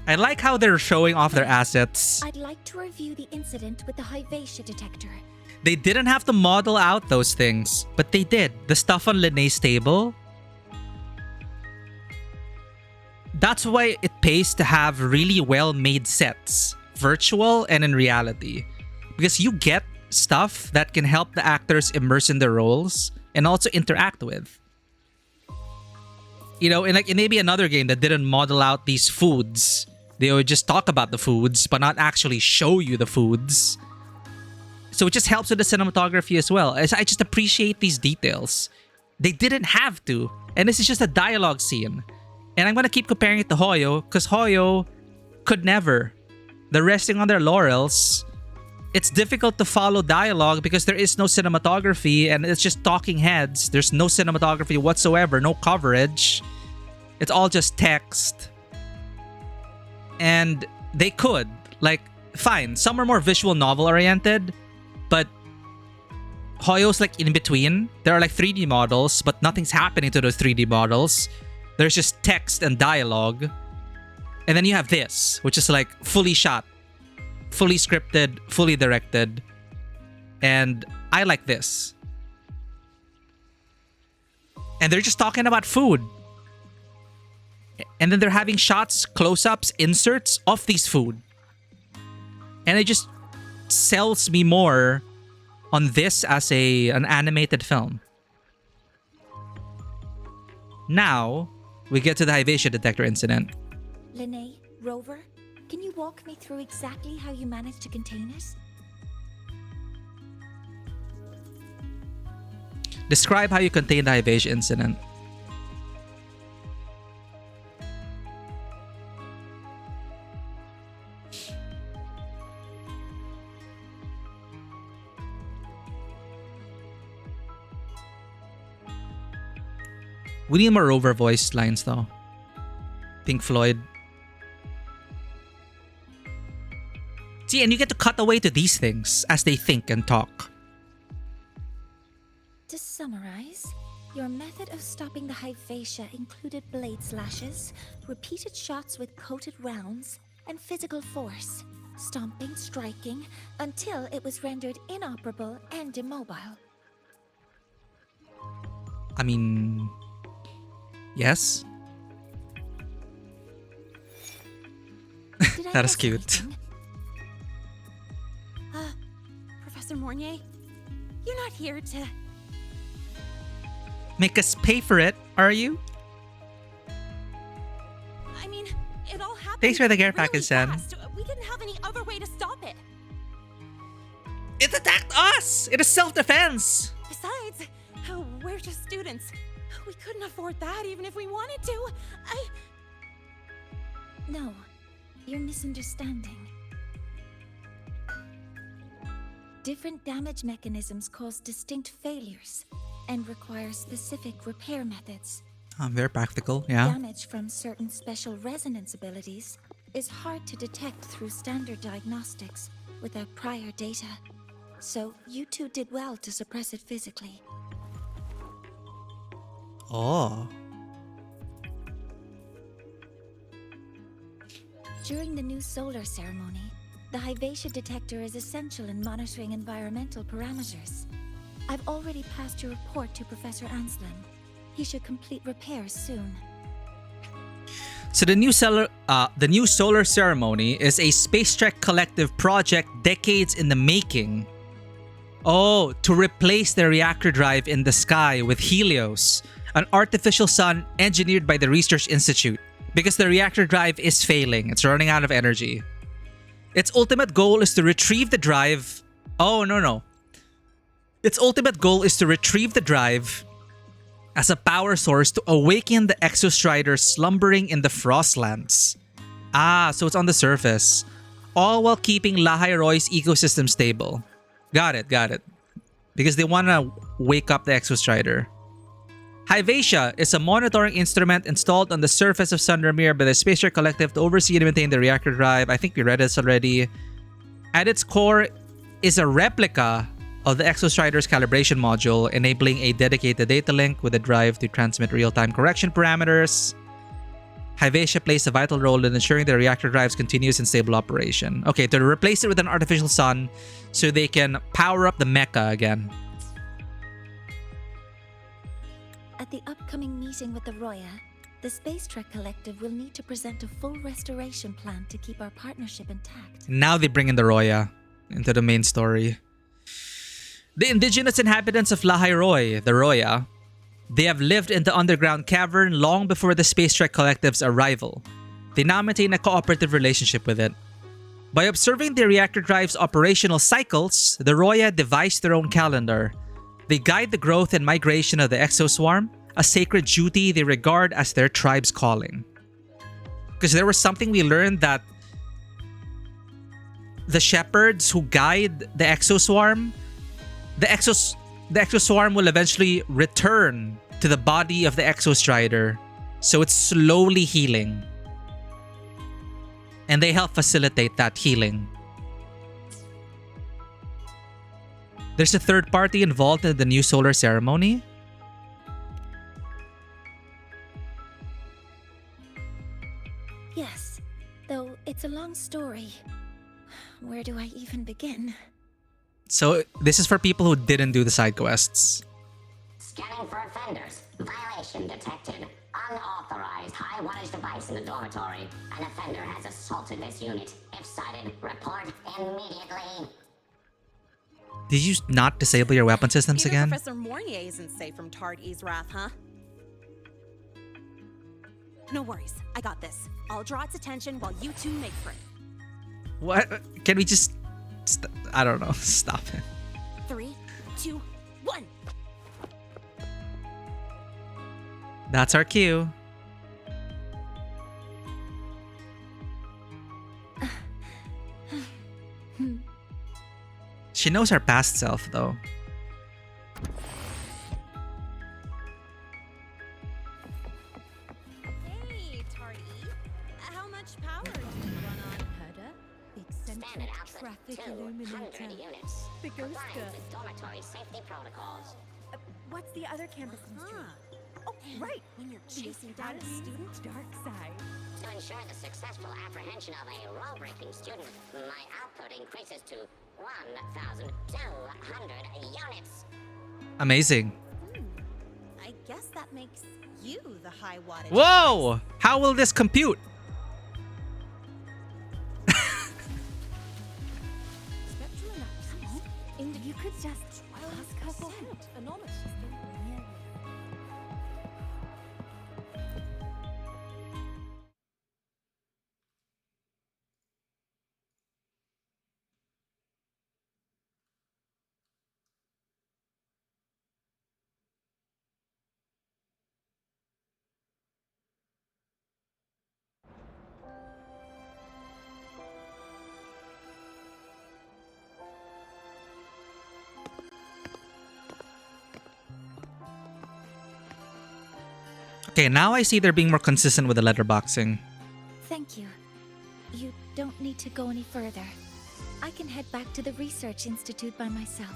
I like how they're showing off their assets. I'd like to review the incident with the Hyvatia detector. They didn't have to model out those things, but they did. The stuff on Linnea's table. That's why it pays to have really well-made sets, virtual and in reality. Because you get stuff that can help the actors immerse in their roles and also interact with. You know, in maybe another game that didn't model out these foods, they would just talk about the foods but not actually show you the foods. So it just helps with the cinematography as well. I just appreciate these details. They didn't have to. And this is just a dialogue scene. And I'm going to keep comparing it to Hoyo because Hoyo could never. They're resting on their laurels. it's difficult to follow dialogue because there is no cinematography and it's just talking heads. There's no cinematography whatsoever, no coverage. It's all just text. And they could, like, fine, some are more visual novel oriented, but Hoyo's like in between. There are like 3D models, but nothing's happening to those 3D models. There's just text and dialogue. And then you have this, which is like fully shot, fully scripted, fully directed. And I like this. And they're just talking about food. And then they're having shots, close-ups, inserts of these food. And it just sells me more on this as an animated film. Now, we get to the Hyvatia detector incident. Linnae, Rover, can you walk me through exactly how you managed to contain it? Describe how you contained the Hyvatia incident. We need more Rover voice lines though. Pink Floyd. See, and you get to cut away to these things as they think and talk. To summarize, your method of stopping the Hyvatia included blade slashes, repeated shots with coated rounds, and physical force. Stomping, striking, until it was rendered inoperable and immobile. I mean... yes? That is cute. Professor Mornye, you're not here to... Make us pay for it, are you? I mean, it all happened. Thanks for the care really package, Sam. fast. We didn't have any other way to stop it. It attacked us! It is self-defense! Besides, we're just students. We couldn't afford that even if we wanted to. No, you're misunderstanding. Different damage mechanisms cause distinct failures and require specific repair methods. Very practical, yeah. Damage from certain special resonance abilities is hard to detect through standard diagnostics without prior data. So you two did well to suppress it physically. Oh. During the new solar ceremony, the Hyvatia detector is essential in monitoring environmental parameters. I've already passed your report to Professor Anslin. He should complete repairs soon. So the new solar ceremony is a Space Trek collective project decades in the making. Oh, to replace the reactor drive in the sky with Helios, an artificial sun engineered by the Research Institute, because the reactor drive is failing. It's running out of energy. Its ultimate goal is to retrieve the drive. Oh, no. Its ultimate goal is to retrieve the drive as a power source to awaken the Exostriders slumbering in the Frostlands. Ah, so it's on the surface. All while keeping Lahai-Roy's ecosystem stable. Got it. Because they want to wake up the Exostrider. Hyvatia is a monitoring instrument installed on the surface of Sandermere by the Space Trek Collective to oversee and maintain the reactor drive. I think we read this already. At its core is a replica of the Exostrider's calibration module, enabling a dedicated data link with the drive to transmit real-time correction parameters. Hyvatia plays a vital role in ensuring the reactor drive's continuous and stable operation. Okay, to replace it with an artificial sun so they can power up the mecha again. At the upcoming meeting with the Roya, the Space Trek Collective will need to present a full restoration plan to keep our partnership intact. Now they bring in the Roya into the main story. The indigenous inhabitants of Lahai-Roy, the Roya, they have lived in the underground cavern long before the Space Trek Collective's arrival. They now maintain a cooperative relationship with it. By observing the reactor drive's operational cycles, the Roya devised their own calendar. They guide the growth and migration of the exoswarm, a sacred duty they regard as their tribe's calling. Because there was something we learned that the shepherds who guide the exoswarm, the exoswarm will eventually return to the body of the exostrider. So it's slowly healing. And they help facilitate that healing. There's a third party involved in the new solar ceremony. Yes, though it's a long story. Where do I even begin? So this is for people who didn't do the side quests. Scanning for offenders. Violation detected. Unauthorized high wattage device in the dormitory. An offender has assaulted this unit. If sighted, report immediately. Did you not disable your weapon systems Even again? Professor Mornye isn't safe from Targ-E's wrath, huh? No worries, I got this. I'll draw its attention while you two make for it. What? Can we just... I don't know. Stop it. 3, 2, 1. That's our cue. She knows her past self, though. Hey, Tardy. How much power do you run on? Herder, the eccentric traffic illuminator, units. the ghost Complying girl. with dormitory safety protocols. What's the other campus mystery? Oh, right. When you're The chasing down a Harry's student? dark side. To ensure the successful apprehension of a rule-breaking student, my output increases to 1,200 units. Amazing. I guess that makes you the high wattage. Whoa! How will this compute? Spectral analysis. You could just ask her for help. Enormous. Okay, now I see they're being more consistent with the letterboxing. Thank you. You don't need to go any further. I can head back to the Research Institute by myself.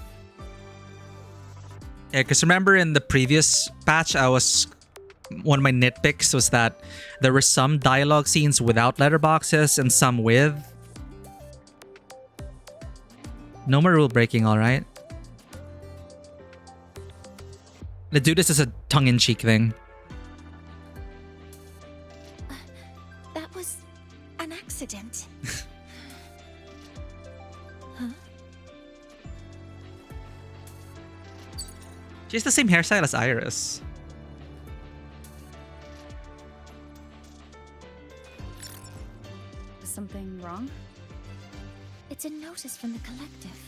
Yeah, because remember in the previous patch, one of my nitpicks was that there were some dialogue scenes without letterboxes and some with. No more rule breaking, alright? Let's do this as a tongue-in-cheek thing. That was an accident. Huh? She has the same hairstyle as Iris. Something wrong? It's a notice from the collective.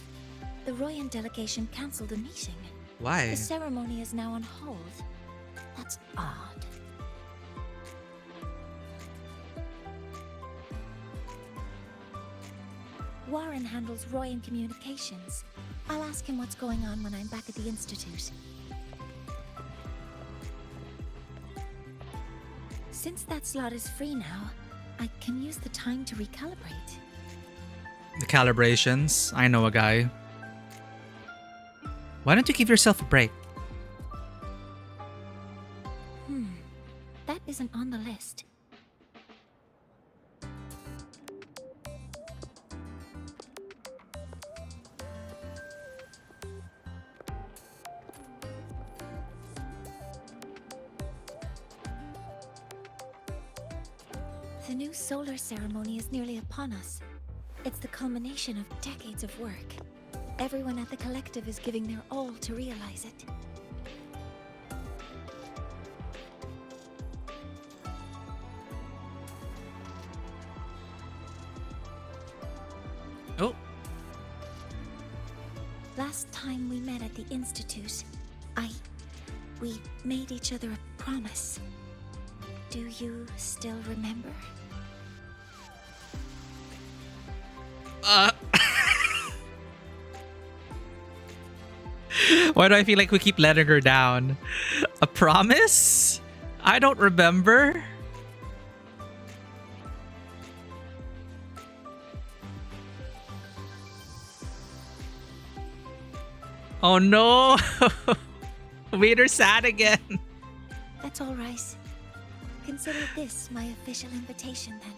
The Royan delegation cancelled a meeting. Why? The ceremony is now on hold. That's odd. Warren handles Royan communications. I'll ask him what's going on when I'm back at the Institute. Since that slot is free now, I can use the time to recalibrate. The calibrations. I know a guy. Why don't you give yourself a break? That isn't on the list. The new solar ceremony is nearly upon us. It's the culmination of decades of work. Everyone at the collective is giving their all to realize it. Oh. Last time we met at the Institute, we made each other a promise. Do you still remember? Why do I feel like we keep letting her down? A promise? I don't remember. Oh no! Made her sad again. That's all, Rice. Consider this my official invitation then.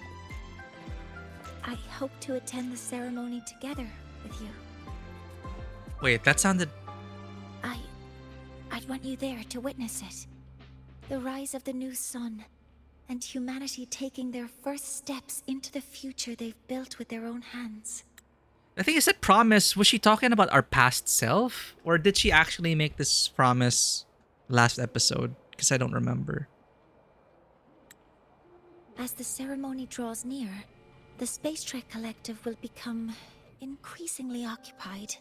I hope to attend the ceremony together with you. Wait, that sounded... I'd want you there to witness it. The rise of the new sun, and humanity taking their first steps into the future they've built with their own hands. I think I said promise. Was she talking about our past self? Or did she actually make this promise last episode? Because I don't remember. As the ceremony draws near, the Space Trek Collective will become increasingly occupied.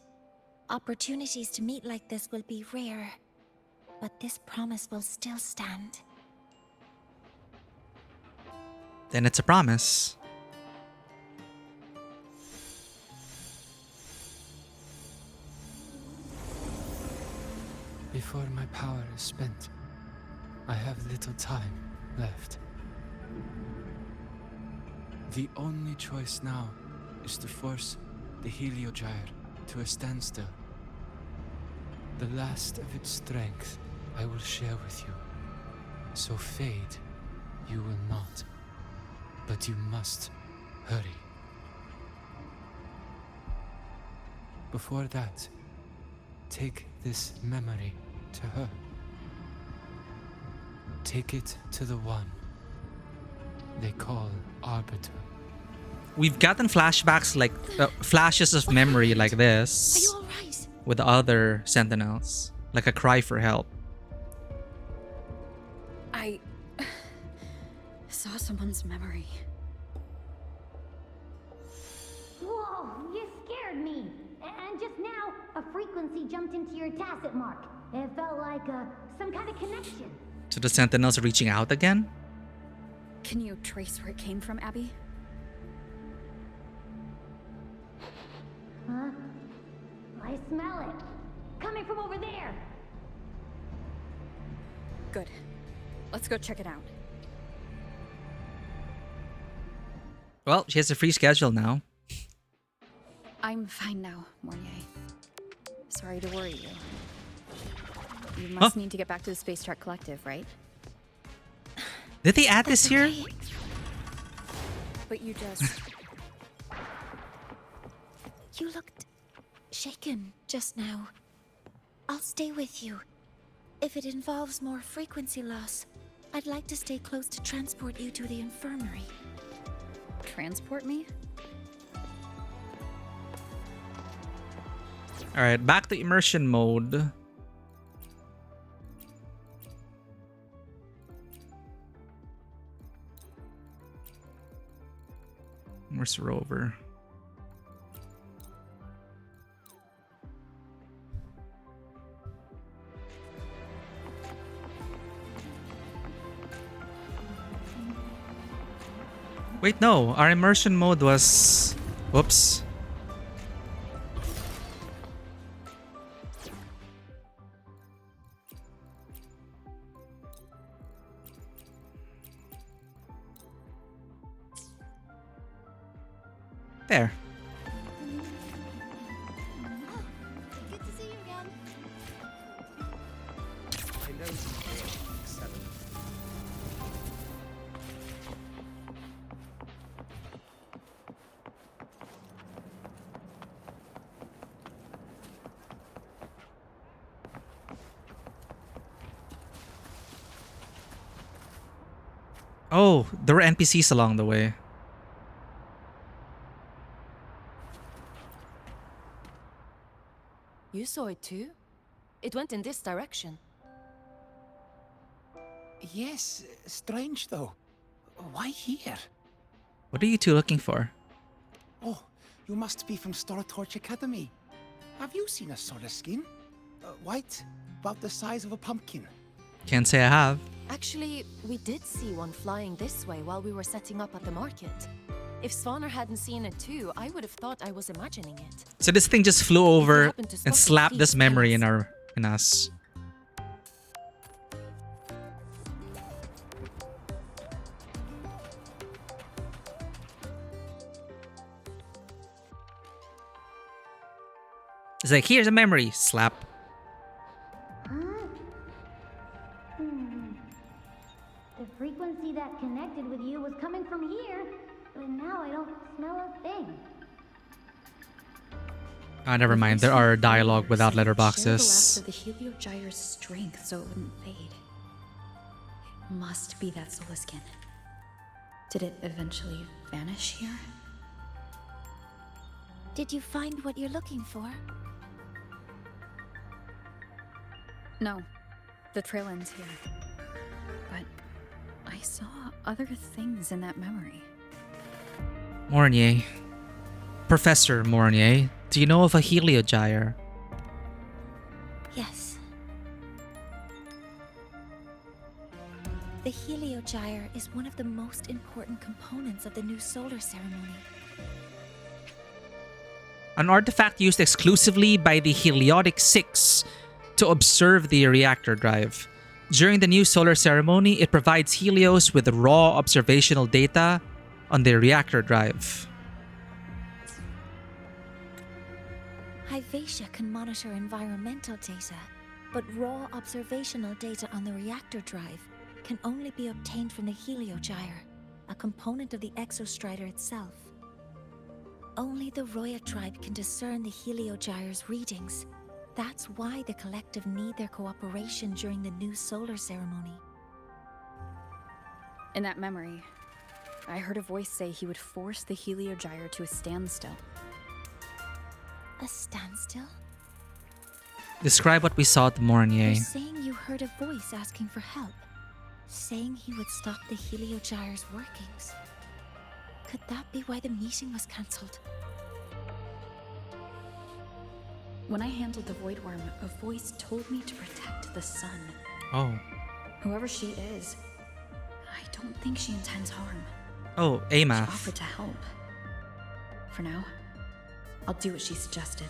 Opportunities to meet like this will be rare, but this promise will still stand. Then it's a promise. Before my power is spent, I have little time left. The only choice now is to force the Heliogyre to a standstill. The last of its strength I will share with you. So fade you will not. But you must hurry. Before that, take this memory to her. Take it to the one they call Arbiter. We've gotten flashbacks like flashes of memory like this. Are you all right? With the other sentinels. Like a cry for help. I saw someone's memory. Whoa, you scared me. And just now, a frequency jumped into your tacit mark. It felt like some kind of connection. So the sentinels are reaching out again? Can you trace where it came from, Abby? Huh? I smell it. Coming from over there. Good. Let's go check it out. Well, she has a free schedule now. I'm fine now, Mornye. Sorry to worry you. You must need to get back to the Space Trek Collective, right? Did they add this here? But you just... You looked shaken just now. I'll stay with you. If it involves more frequency loss, I'd like to stay close to transport you to the infirmary. Transport me? Alright, back to immersion mode. Where's the rover? Wait, no. Our immersion mode was... Whoops. There. Good to see you again. I know you did, 7. Oh, there were NPCs along the way. You saw it too? It went in this direction. Yes, strange though. Why here? What are you two looking for? Oh, you must be from Star Torch Academy. Have you seen a solar skin? White, about the size of a pumpkin. Can't say I have. Actually, we did see one flying this way while we were setting up at the market. If Svanner hadn't seen it too, I would have thought I was imagining it. So this thing just flew over and slapped this memory in in us. It's like, here's a memory. Slap. The frequency that connected with you was coming from here, but now I don't smell a thing. Ah, never mind. There are dialogue without Share the last letterboxes. of the Heliogyre's strength so it wouldn't fade. It must be that solar skin. Did it eventually vanish here? Did you find what you're looking for? No. The trail ends here. But I saw other things in that memory. Mornye. Professor Mornye, do you know of a Heliogyre? Yes. The Heliogyre is one of the most important components of the new solar ceremony. An artifact used exclusively by the Heliotic Six to observe the reactor drive. During the new solar ceremony, it provides Helios with raw observational data on the reactor drive. Hyvatia can monitor environmental data, but raw observational data on the reactor drive can only be obtained from the Heliogyre, a component of the Exostrider itself. Only the Roya tribe can discern the Heliogyre's readings. That's why the collective need their cooperation during the new solar ceremony. In that memory, I heard a voice say he would force the Heliogyre to a standstill. A standstill? Describe what we saw at You're Mornye. saying you heard a voice asking for help, saying he would stop the Heliogyre's workings. Could that be why the meeting was cancelled? When I handled the Void Worm, a voice told me to protect the sun. Oh. Whoever she is, I don't think she intends harm. Oh, She Amath. offered to help. For now, I'll do what she suggested.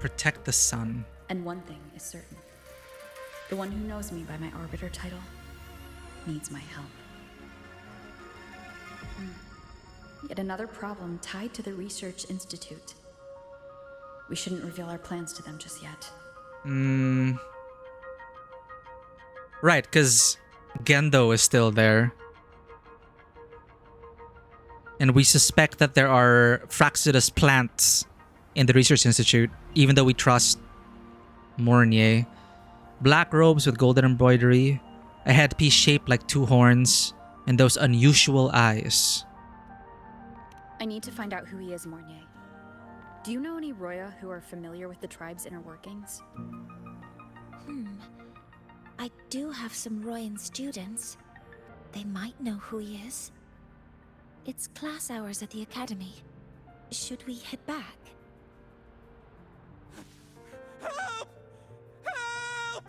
Protect the sun. And one thing is certain. The one who knows me by my Arbiter title needs my help. Yet another problem tied to the Research Institute. We shouldn't reveal our plans to them just yet. Right, because Gendo is still there. And we suspect that there are Fraxidus plants in the Research Institute, even though we trust Mornye. Black robes with golden embroidery, a headpiece shaped like two horns, and those unusual eyes. I need to find out who he is, Mornye. Do you know any Roya who are familiar with the tribe's inner workings? I do have some Royan students. They might know who he is. It's class hours at the academy. Should we head back? Help! Help!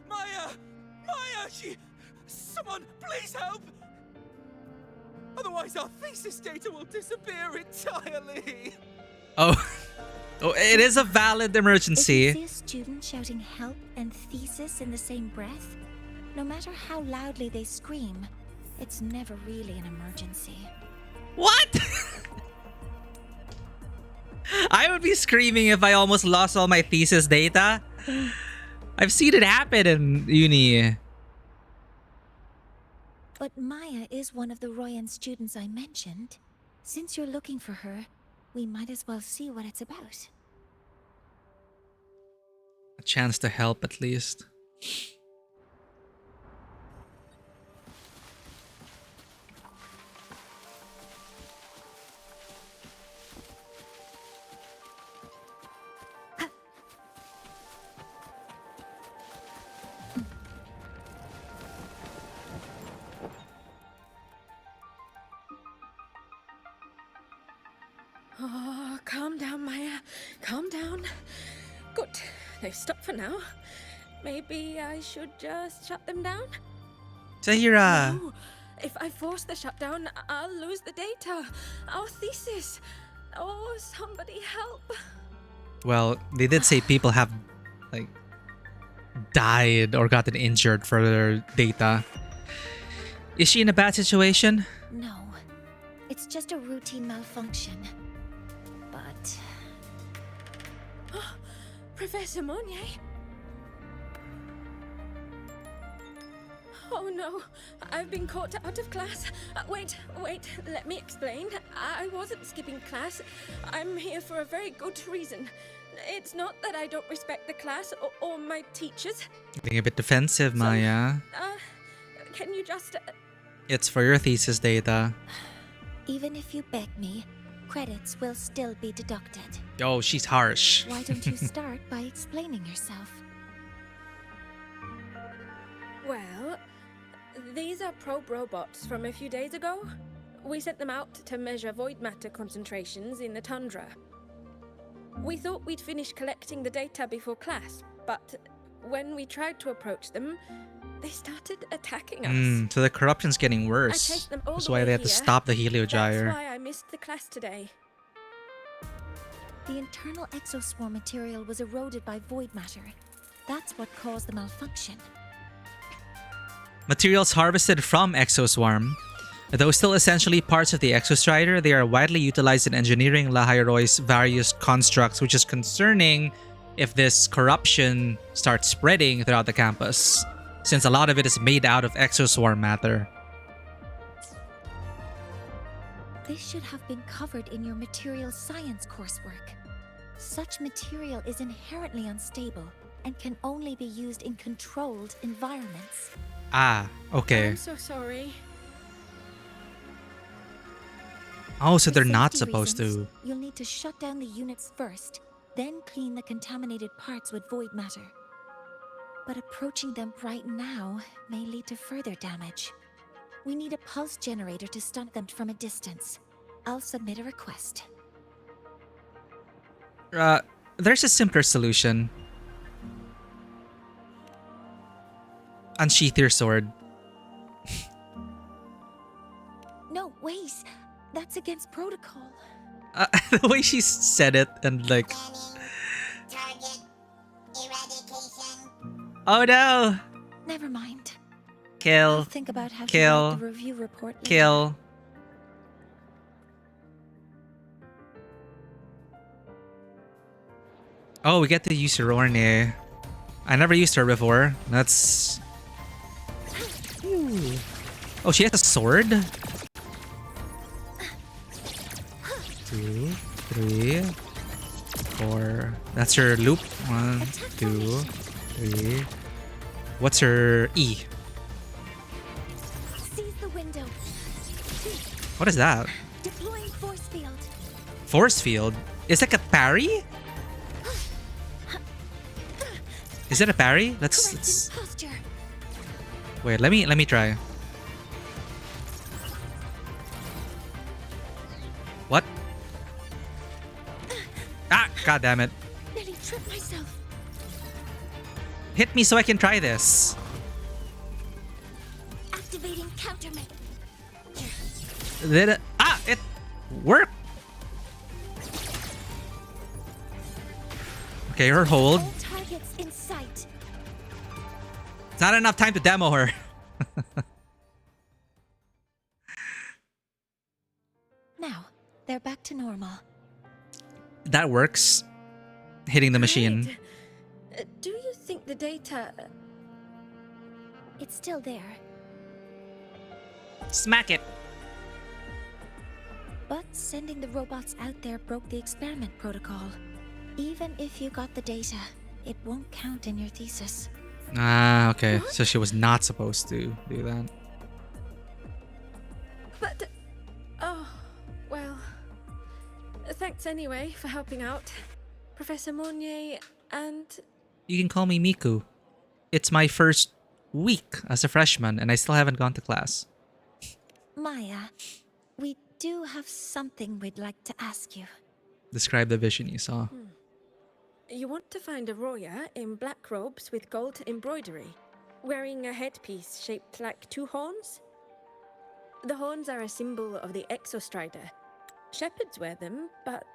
Maya! Maya! Someone, please help! Otherwise our thesis data will disappear entirely! Oh, oh, it is a valid emergency. If you see a student shouting help and thesis in the same breath, no matter how loudly they scream, it's never really an emergency. What? I would be screaming if I almost lost all my thesis data. I've seen it happen in uni. But Maya is one of the Royan students I mentioned. Since you're looking for her, we might as well see what it's about. A chance to help at least. Oh, calm down, Maya. Calm down. Good. They've stopped for now. Maybe I should just shut them down? Zahira. No. If I force the shutdown, I'll lose the data. Our thesis. Oh, somebody help. Well, they did say people have like died or gotten injured for their data. Is she in a bad situation? No. It's just a routine malfunction. But... Professor Mornye? Oh no, I've been caught out of class. Wait, let me explain. I wasn't skipping class. I'm here for a very good reason. It's not that I don't respect the class or my teachers. Getting a bit defensive, Maya. Can you just... It's for your thesis data. Even if you beg me, credits will still be deducted. Oh, she's harsh. Why don't you start by explaining yourself? Well, these are probe robots from a few days ago. We sent them out to measure void matter concentrations in the tundra. We thought we'd finish collecting the data before class, but when we tried to approach them, they started attacking us. So the corruption's getting I worse. chased them all That's the why way they had to here. stop the That's heliogyre. why I missed the class today. The internal exoswarm material was eroded by void matter. That's what caused the malfunction. Materials harvested from Exoswarm. Though still essentially parts of the Exostrider, they are widely utilized in engineering Lahairoi various constructs, which is concerning if this corruption starts spreading throughout the campus, since a lot of it is made out of Exoswarm matter. This should have been covered in your material science coursework. Such material is inherently unstable and can only be used in controlled environments. Ah, okay. I'm so sorry. Oh, so For they're not safety supposed reasons, to. You'll need to shut down the units first, then clean the contaminated parts with void matter. But approaching them right now may lead to further damage. We need a pulse generator to stun them from a distance. I'll submit a request. There's a simpler solution. Unsheath your sword. No, wait. That's against protocol. The way she said it and like... Oh no! Never mind. Kill. I'll think about how to Kill. write the review report later. Kill. Oh, we get to use Mornye. I never used her before. That's... Ooh. Oh, she has a sword? 2, 3, 4. That's her loop. 1, 2, 3. What's her E? Seize the window. What is that? Deploying force field. Force field? It's like a parry? Is it a parry? Let's Posture. wait. Let me try. What? Ah! God damn it! Nearly tripped myself. Hit me so I can try this. Activating countermeasure. Did it? Ah! It worked. Okay, her hold. All targets in sight. It's not enough time to demo her. Now, they're back to normal. That works. Hitting the machine. Great. Do you think the data... It's still there. Smack it. But sending the robots out there broke the experiment protocol. Even if you got the data, it won't count in your thesis. Ah, okay. So she was not supposed to do that. But... Oh, well... Thanks anyway for helping out. Professor Mornye and... You can call me Miku. It's my first week as a freshman and I still haven't gone to class. Maya, we do have something we'd like to ask you. Describe the vision you saw. You want to find a Roya in black robes with gold embroidery, wearing a headpiece shaped like 2 horns? The horns are a symbol of the Exostrider. Shepherds wear them, but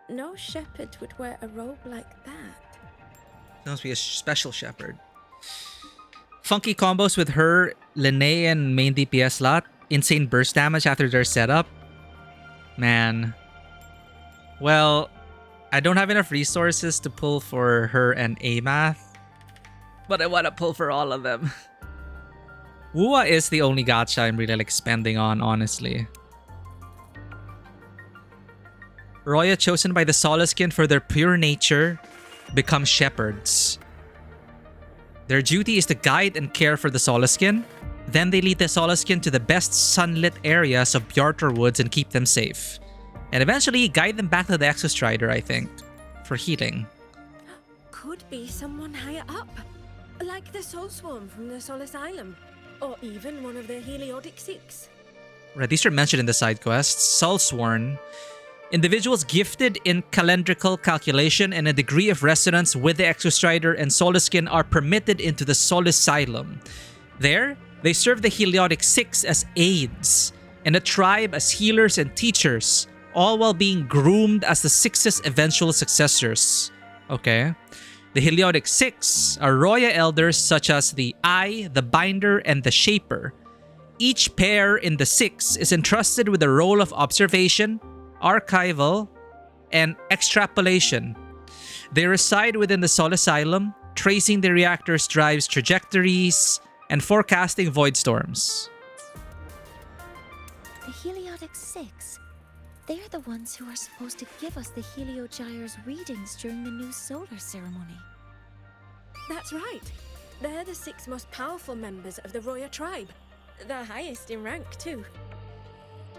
no shepherd would wear a robe like that. There must be a special shepherd. Funky combos with her, Linnae, and main DPS lot. Insane burst damage after their setup. Man. Well, I don't have enough resources to pull for her and Amath, but I want to pull for all of them. Wua is the only gacha I'm really like spending on, honestly. Roya, chosen by the Solaskin for their pure nature, become shepherds. Their duty is to guide and care for the Solaskin. Then they lead the Solaskin to the best sunlit areas of Bjartor Woods and keep them safe. And eventually guide them back to the Exostrider, I think, for healing. Could be someone higher up, like the Soul Swarm from the Soul Asylum, or even one of the Heliodic Six. Right, these are mentioned in the side quests. Soulsworn. Individuals gifted in calendrical calculation and a degree of resonance with the Exostrider and Solaskin are permitted into the Soul Asylum. There, they serve the Heliodic Six as aides, and the tribe as healers and teachers, all while being groomed as the Six's eventual successors. Okay. The Heliodic Six are Roya elders such as the Eye, the Binder, and the Shaper. Each pair in the Six is entrusted with the role of observation, archival, and extrapolation. They reside within the Soul Asylum, tracing the reactor's drive's trajectories and forecasting void storms. The Heliodic Six. They're the ones who are supposed to give us the Heliogyre's readings during the new solar ceremony. That's right. They're the 6 most powerful members of the Roya tribe. The highest in rank, too.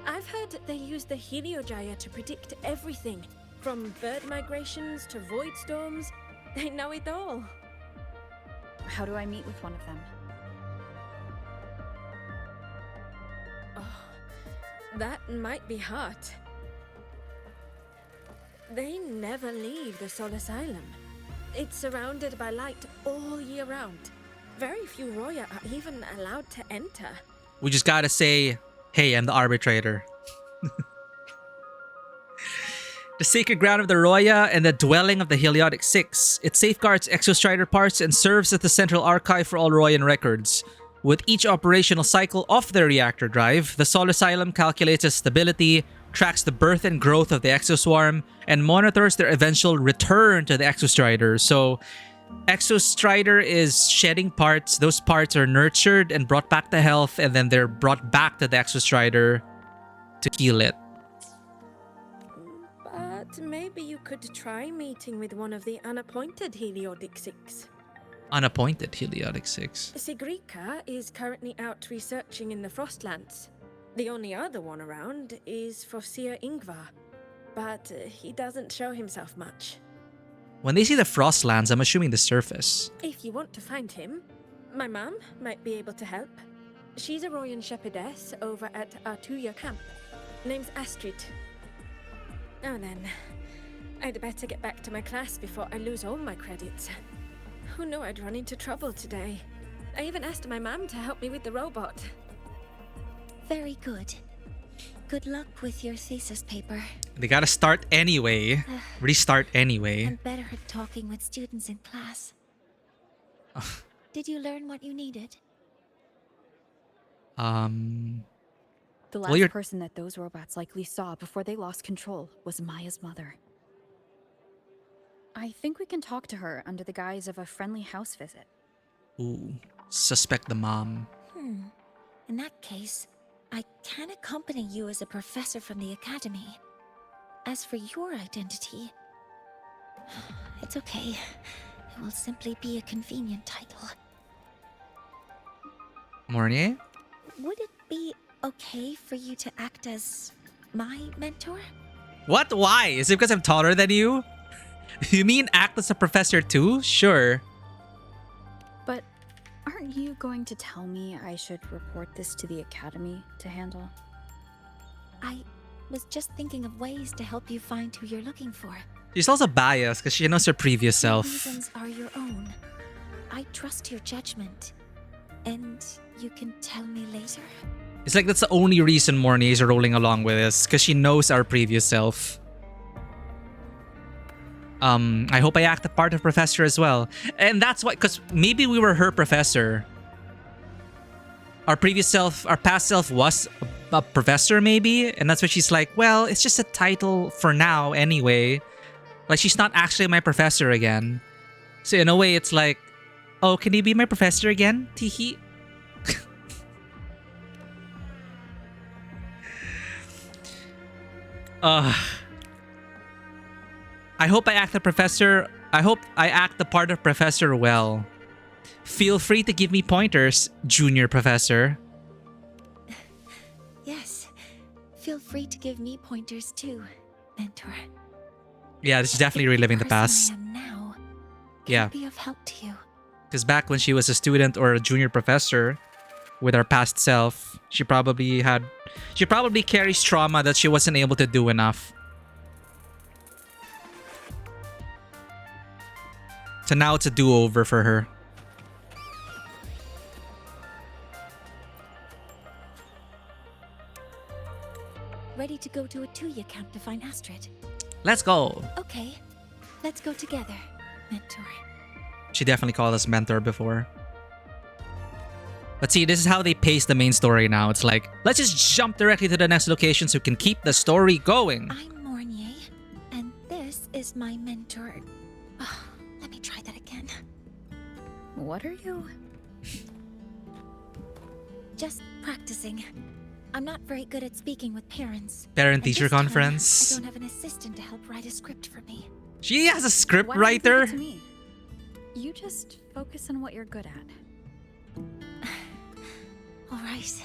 I've heard they use the Heliogyre to predict everything, from bird migrations to void storms. They know it all. How do I meet with one of them? Oh, that might be hard. They never leave the Soul Asylum. It's surrounded by light all year round. Very few Roya are even allowed to enter. We just gotta say, hey, I'm the arbitrator. The sacred ground of the Roya and the dwelling of the Heliodic Six. It safeguards Exostrider parts and serves as the central archive for all Royan records. With each operational cycle of the reactor drive, the Soul Asylum calculates its stability, tracks the birth and growth of the Exoswarm, and monitors their eventual return to the Exostrider. So, Exostrider is shedding parts. Those parts are nurtured and brought back to health, and then they're brought back to the Exostrider to heal it. But maybe you could try meeting with one of the unappointed Heliodic Six. Unappointed Heliodic Six. Sigrika is currently out researching in the Frostlands. The only other one around is Fosir Ingvar, but he doesn't show himself much. When they see the Frostlands, I'm assuming the surface. If you want to find him, my mum might be able to help. She's a Royan shepherdess over at Artuya camp. Name's Astrid. Oh then, I'd better get back to my class before I lose all my credits. Who knew I'd run into trouble today? I even asked my mum to help me with the robot. Very good. Good luck with your thesis paper. They gotta start anyway. Restart anyway. I'm better at talking with students in class. Did you learn what you needed? The last person that those robots likely saw before they lost control was Maya's mother. I think we can talk to her under the guise of a friendly house visit. Ooh, suspect the mom. In that case, I can accompany you as a professor from the academy. As for your identity, it's okay. It will simply be a convenient title. Mornye? Would it be okay for you to act as my mentor? What? Why? Is it because I'm taller than you? You mean act as a professor too? Sure. But aren't you going to tell me I should report this to the academy to handle? I was just thinking of ways to help you find who you're looking for. She's also biased because she knows her previous Your self. reasons are your own. I trust your judgment. And you can tell me later. It's like that's the only reason Mornye is rolling along with this, because she knows our previous self. I hope I act the part of professor as well. And that's why, because maybe we were her professor. Our past self was a professor maybe. And that's why she's like, well, it's just a title for now anyway. Like, she's not actually my professor again. So in a way, it's like, oh, can you be my professor again? Teehee. I hope I act the professor. I hope I act the part of professor well. Feel free to give me pointers, junior professor. Yes. Feel free to give me pointers too, mentor. Yeah, this is definitely reliving the past. I am now Yeah. be of help to you. Because back when she was a student or a junior professor with our past self, she probably carries trauma that she wasn't able to do enough. So now it's a do-over for her. Ready to go to a Tuya camp to find Astrid? Let's go. Okay. Let's go together, mentor. She definitely called us mentor before. But see, this is how they pace the main story now. It's like, let's just jump directly to the next location so we can keep the story going. I'm Mornye, and this is my mentor. Oh, let me try that again. What are you? Just practicing. I'm not very good at speaking with parents. Parent-teacher And this time, conference. I don't have an assistant to help write a script for me. She has a script Why don't you writer. give it to me? You just focus on what you're good at. All right.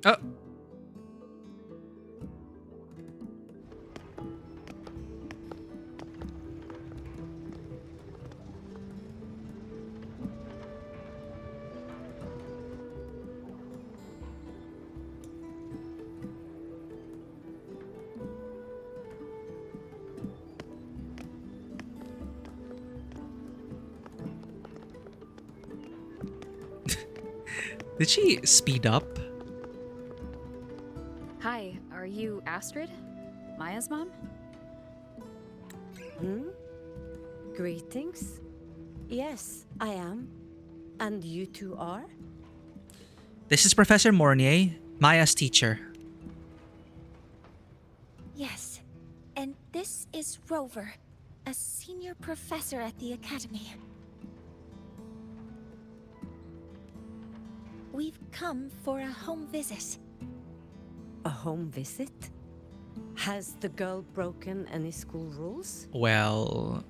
Oh. Did she speed up? Hi, are you Astrid? Maya's mom? Greetings. Yes, I am. And you two are? This is Professor Mornye, Maya's teacher. Yes. And this is Rover, a senior professor at the academy. We've come for a home visit. A home visit? Has the girl broken any school rules? Well...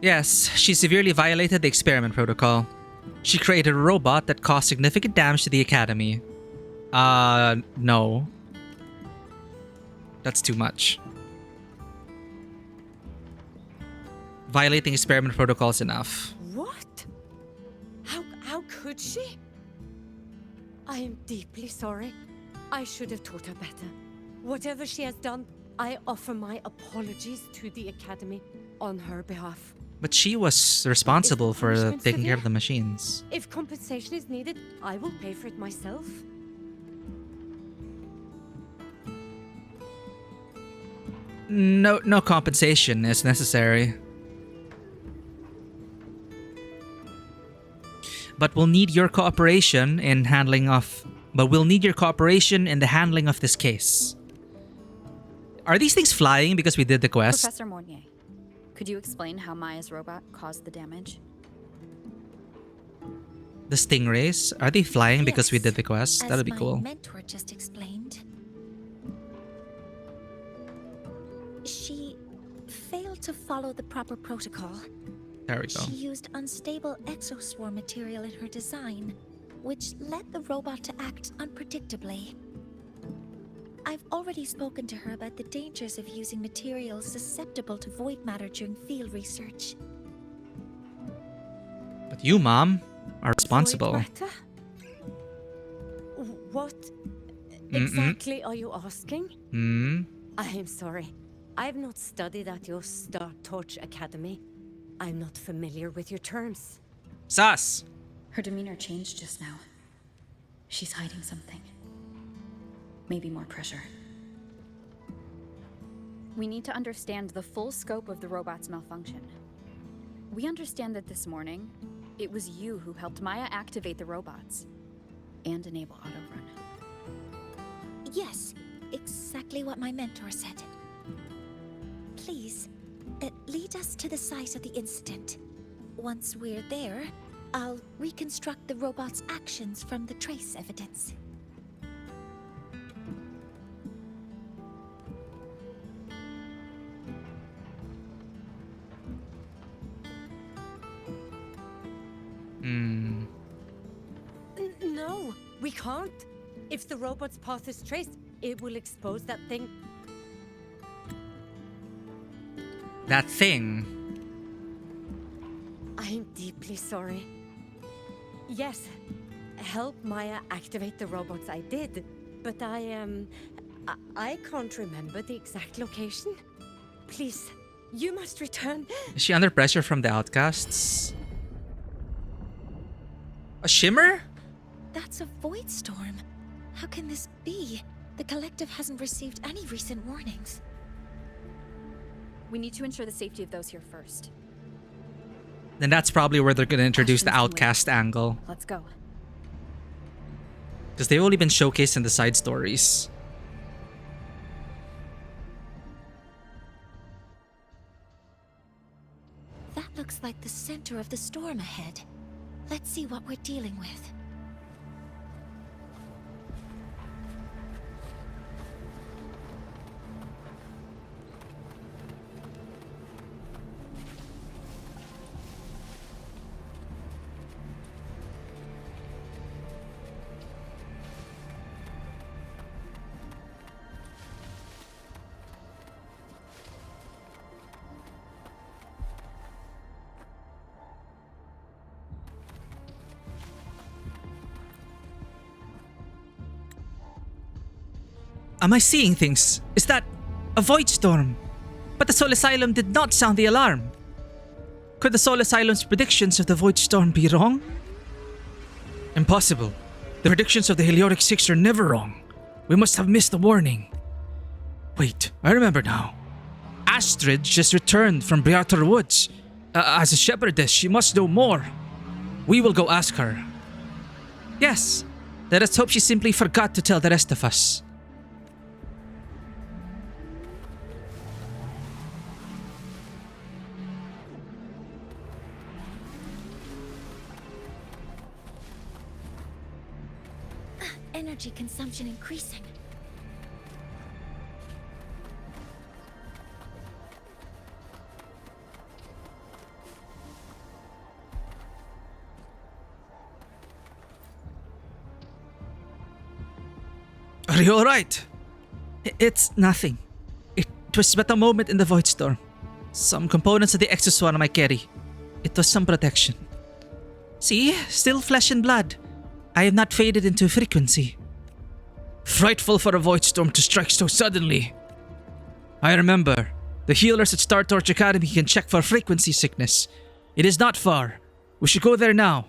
Yes, she severely violated the experiment protocol. She created a robot that caused significant damage to the academy. No. That's too much. Violating experiment protocol is enough. What? How could she? I am deeply sorry. I should have taught her better. Whatever she has done, I offer my apologies to the academy on her behalf. But she was responsible for punishment taking care of severe? the machines. If compensation is needed, I will pay for it myself. No compensation is necessary. But we'll need your cooperation in the handling of this case. Are these things flying because we did the quest? Professor Mornye, could you explain how Maya's robot caused the damage? The stingrays, are they flying because we did the quest? That'd be As cool. my mentor just explained. She failed to follow the proper protocol. There we go. She used unstable exoswarm material in her design, which led the robot to act unpredictably. I've already spoken to her about the dangers of using materials susceptible to void matter during field research. But you, Mom, are responsible. Void matter? What exactly are you asking? Hmm. I am sorry. I have not studied at your Star Torch Academy. I'm not familiar with your terms. Sus. Her demeanor changed just now. She's hiding something. Maybe more pressure. We need to understand the full scope of the robot's malfunction. We understand that this morning, it was you who helped Maya activate the robots and enable autorun. Yes, exactly what my mentor said. Please, lead us to the site of the incident. Once we're there, I'll reconstruct the robot's actions from the trace evidence. No, we can't. If the robot's path is traced, it will expose that thing. That thing. I'm deeply sorry. Yes, help Maya activate the robots I did, but I can't remember the exact location. Please, you must return. Is she under pressure from the outcasts? A shimmer? That's a void storm. How can this be? The collective hasn't received any recent warnings. We need to ensure the safety of those here first. Then that's probably where they're going to introduce the outcast angle. Let's go. Because they've only been showcased in the side stories. That looks like the center of the storm ahead. Let's see what we're dealing with. Am I seeing things? Is that a void storm? But the Soul Asylum did not sound the alarm. Could the Soul Asylum's predictions of the void storm be wrong? Impossible. The predictions of the Heliotic Six are never wrong. We must have missed the warning. Wait, I remember now. Astrid just returned from Briartor Woods. As a shepherdess, she must know more. We will go ask her. Yes, let us hope she simply forgot to tell the rest of us. Energy consumption increasing. Are you alright? It's nothing. It was but a moment in the void storm. Some components of the exoswan might carry. It was some protection. See? Still flesh and blood. I have not faded into frequency. Frightful for a void storm to strike so suddenly. I remember. The healers at Star Torch Academy can check for frequency sickness. It is not far. We should go there now.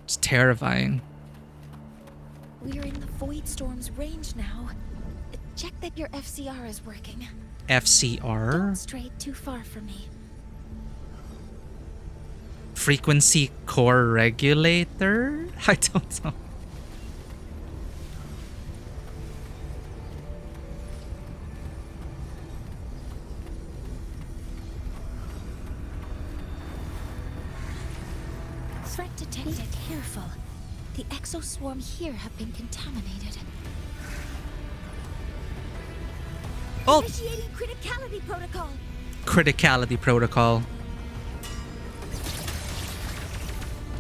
It's terrifying. We're in the void storm's range now. Check that your FCR is working. FCR? Don't stray too far from me. Frequency core regulator? I don't know. Threat detected. Be careful. The exoswarm here have been contaminated. Oh! Initiating criticality protocol. Criticality protocol.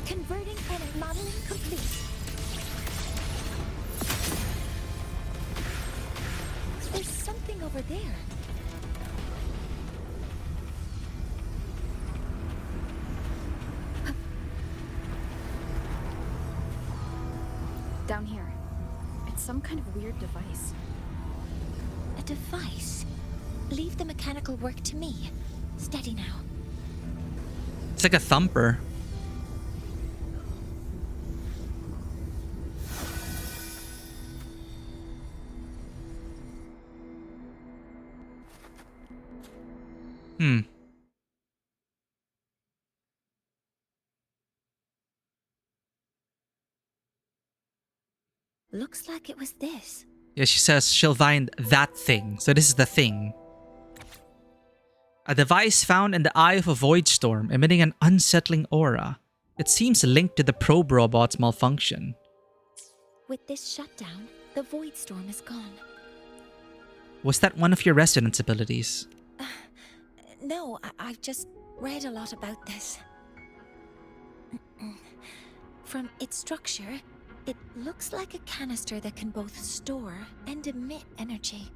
Converting and modeling complete. There's something over there. Down here. It's some kind of weird device. A device? Leave the mechanical work to me. Steady now. It's like a thumper. Looks like it was this. Yeah, she says she'll find that thing. So this is the thing. A device found in the eye of a void storm, emitting an unsettling aura. It seems linked to the probe robot's malfunction. With this shutdown, the void storm is gone. Was that one of your residence abilities? No, I've just read a lot about this. From its structure, it looks like a canister that can both store and emit energy.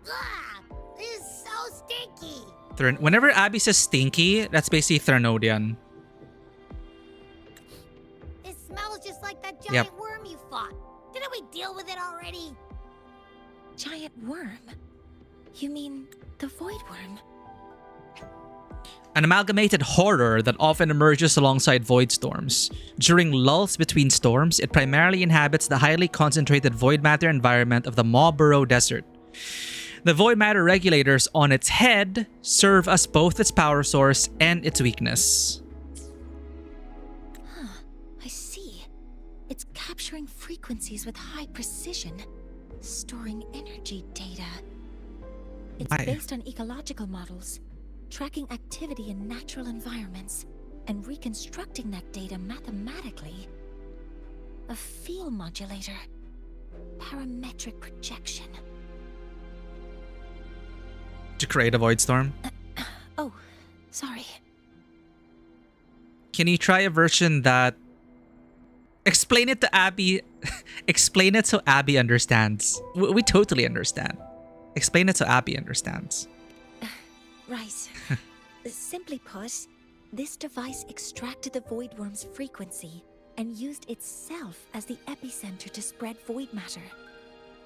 Ah, this is so stinky. Whenever Abby says stinky, that's basically Thranodian. It smells just like that giant Yep. worm you fought. Didn't we deal with it already? Giant worm? You mean the void worm? An amalgamated horror that often emerges alongside void storms. During lulls between storms, it primarily inhabits the highly concentrated void matter environment of the Marlborough Desert. The void matter regulators on its head serve as both its power source and its weakness. I see. It's capturing frequencies with high precision, storing energy data. It's Why? based on ecological models, tracking activity in natural environments, and reconstructing that data mathematically. A field modulator. Parametric projection. To create a void storm. Oh, sorry. Can you try a version that... Explain it to Abby. Explain it so Abby understands. We totally understand. Explain it so Abby understands. Right. Simply put, this device extracted the void worm's frequency and used itself as the epicenter to spread void matter.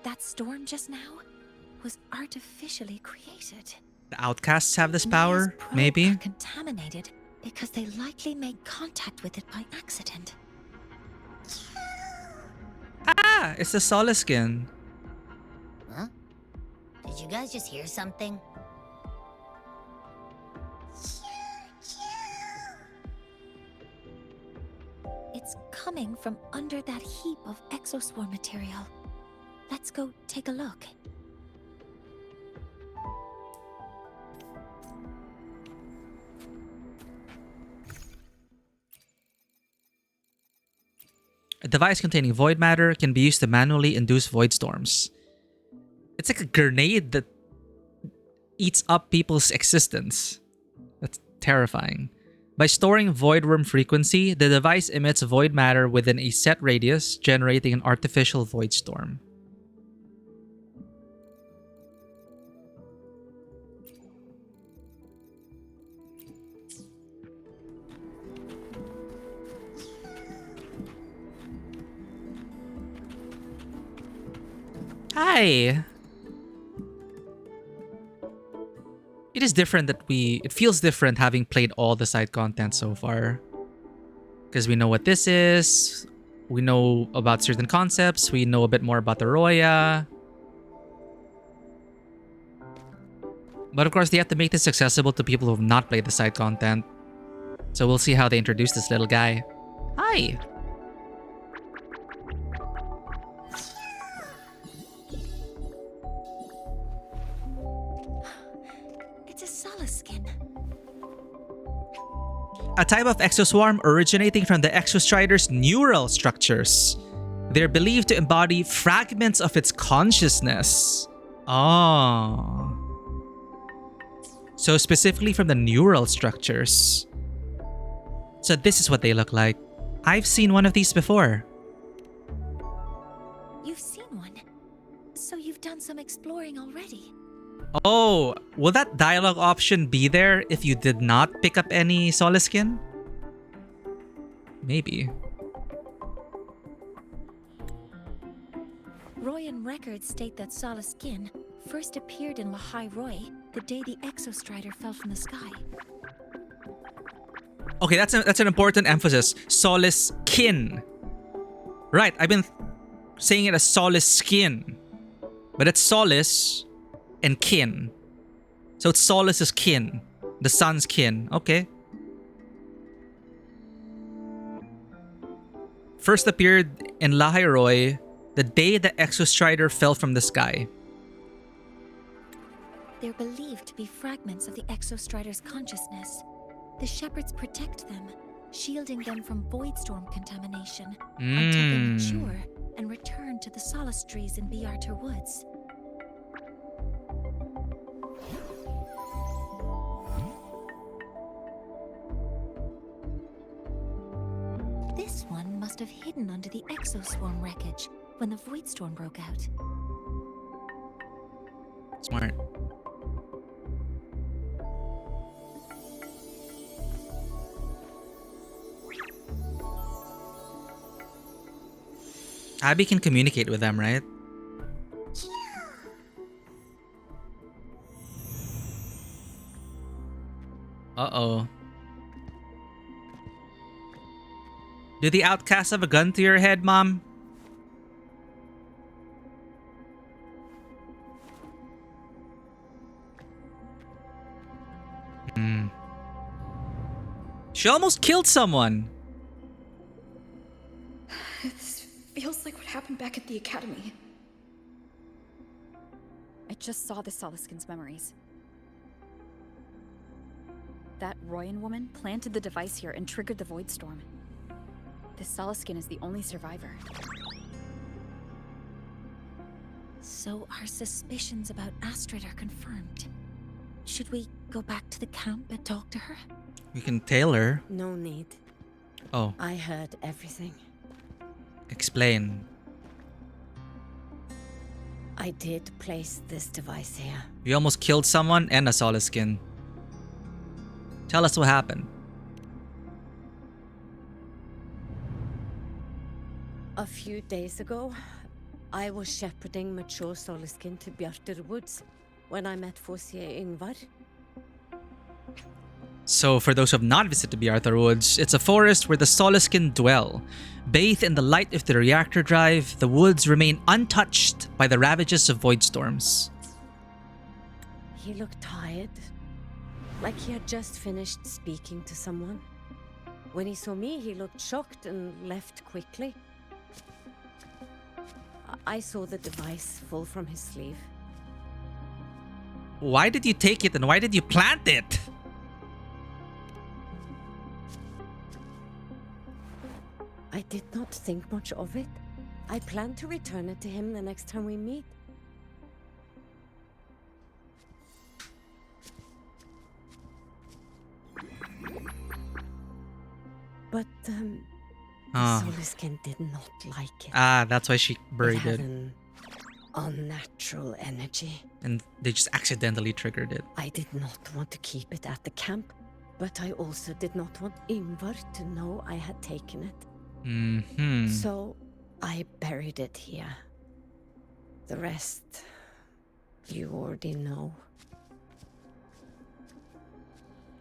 That storm just now was artificially created. The outcasts have this Maya's power? probe Maybe? got contaminated because they likely made contact with it by accident. Ah! It's the Solaskin. Huh? Did you guys just hear something? It's coming from under that heap of exospore material. Let's go take a look. A device containing void matter can be used to manually induce void storms. It's like a grenade that eats up people's existence. That's terrifying. By storing void worm frequency, the device emits void matter within a set radius, generating an artificial void storm. Hi! It is different that it feels different having played all the side content so far. Because we know what this is, we know about certain concepts, we know a bit more about the Roya. But of course, they have to make this accessible to people who have not played the side content. So we'll see how they introduce this little guy. Hi! It's a Solaskin. A type of exoswarm originating from the exostrider's neural structures. They're believed to embody fragments of its consciousness. Oh. So specifically from the neural structures. So this is what they look like. I've seen one of these before. You've seen one, so you've done some exploring already. Oh, will that dialogue option be there if you did not pick up any Solaskin? Maybe. records state that Solace Skin first appeared in Lahai Roy the day the Exostrider fell from the sky. Okay, that's an important emphasis. Solace Kin. Right, I've been saying it as Solace Skin. But it's Solace and Kin. So it's Solace's kin. The sun's kin. Okay. First appeared in Lahai Roy the day the Exostrider fell from the sky. They're believed to be fragments of the Exostrider's consciousness. The shepherds protect them, shielding them from voidstorm contamination until they mature and return to the solace trees in Biarter Woods. This one must have hidden under the exoswarm wreckage when the voidstorm broke out. Smart. Abby can communicate with them, right? Uh-oh. Do the outcasts have a gun to your head, Mom? She almost killed someone. This feels like what happened back at the academy. I just saw the Solaskin's memories. That Royan woman planted the device here and triggered the Voidstorm. The Solaskin is the only survivor. So our suspicions about Astrid are confirmed. Should we go back to the camp and talk to her? We can tail her. No need. Oh. I heard everything. Explain. I did place this device here. You almost killed someone and a Solaskin. Tell us what happened. A few days ago, I was shepherding mature Solaskin to Bjartur Woods when I met Fosier Yngvar. So, for those who have not visited Biarter Woods, it's a forest where the Solaskin dwell. Bathed in the light of the reactor drive, the woods remain untouched by the ravages of voidstorms. He looked tired, like he had just finished speaking to someone. When he saw me, he looked shocked and left quickly. I saw the device fall from his sleeve. Why did you take it and why did you plant it? I did not think much of it. I plan to return it to him the next time we meet. But, Solaskin did not like it. Ah, that's why she buried it. it. Had an unnatural energy. And they just accidentally triggered it. I did not want to keep it at the camp, but I also did not want Yngvar to know I had taken it. So I buried it here. The rest, you already know.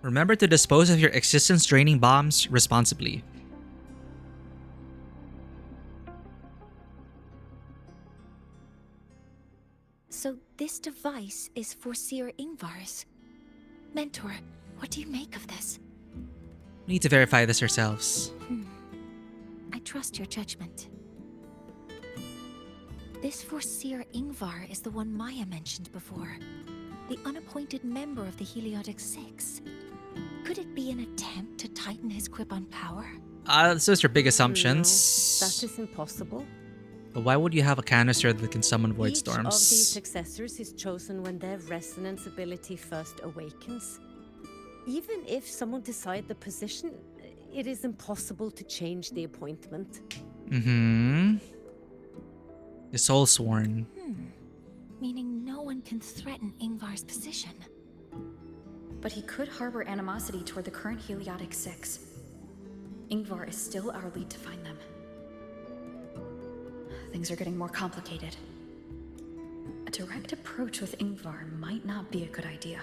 Remember to dispose of your existence-draining bombs responsibly. So this device is Foreseer Yngvar's. Mentor, what do you make of this? We need to verify this ourselves. I trust your judgment. This Foreseer Yngvar is the one Maya mentioned before. The unappointed member of the Heliotic Six. Could it be an attempt to tighten his grip on power? Those are big assumptions. No, that is impossible. But why would you have a canister that can summon void Each storms? of these successors is chosen when their resonance ability first awakens. Even if someone decides the position, it is impossible to change the appointment. The soul sworn. Meaning no one can threaten Yngvar's position. But he could harbor animosity toward the current Heliotic Six. Yngvar is still our lead to find them. Things are getting more complicated. direct approach with Ingvar might not be a good idea.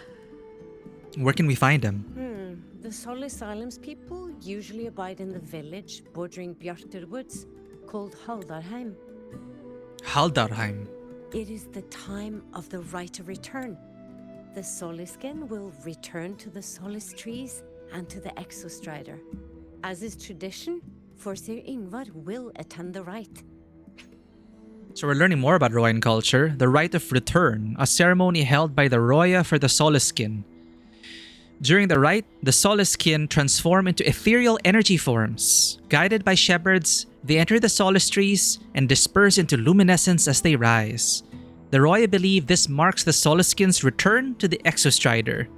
Where can we find him? The Solace Islands people usually abide in the village bordering Bjartur Woods, called Haldarheim. Haldarheim. It is the time of the right of return. The Soliskin will return to the Solace trees and to the Exostrider. As is tradition, Forsir Ingvar will attend the rite. So we're learning more about Royan culture. The Rite of Return, a ceremony held by the Roya for the Soliskin. During the rite, the Soliskin transform into ethereal energy forms. Guided by shepherds, they enter the Solace trees and disperse into luminescence as they rise. The Roya believe this marks the Soliskin's return to the Exostrider.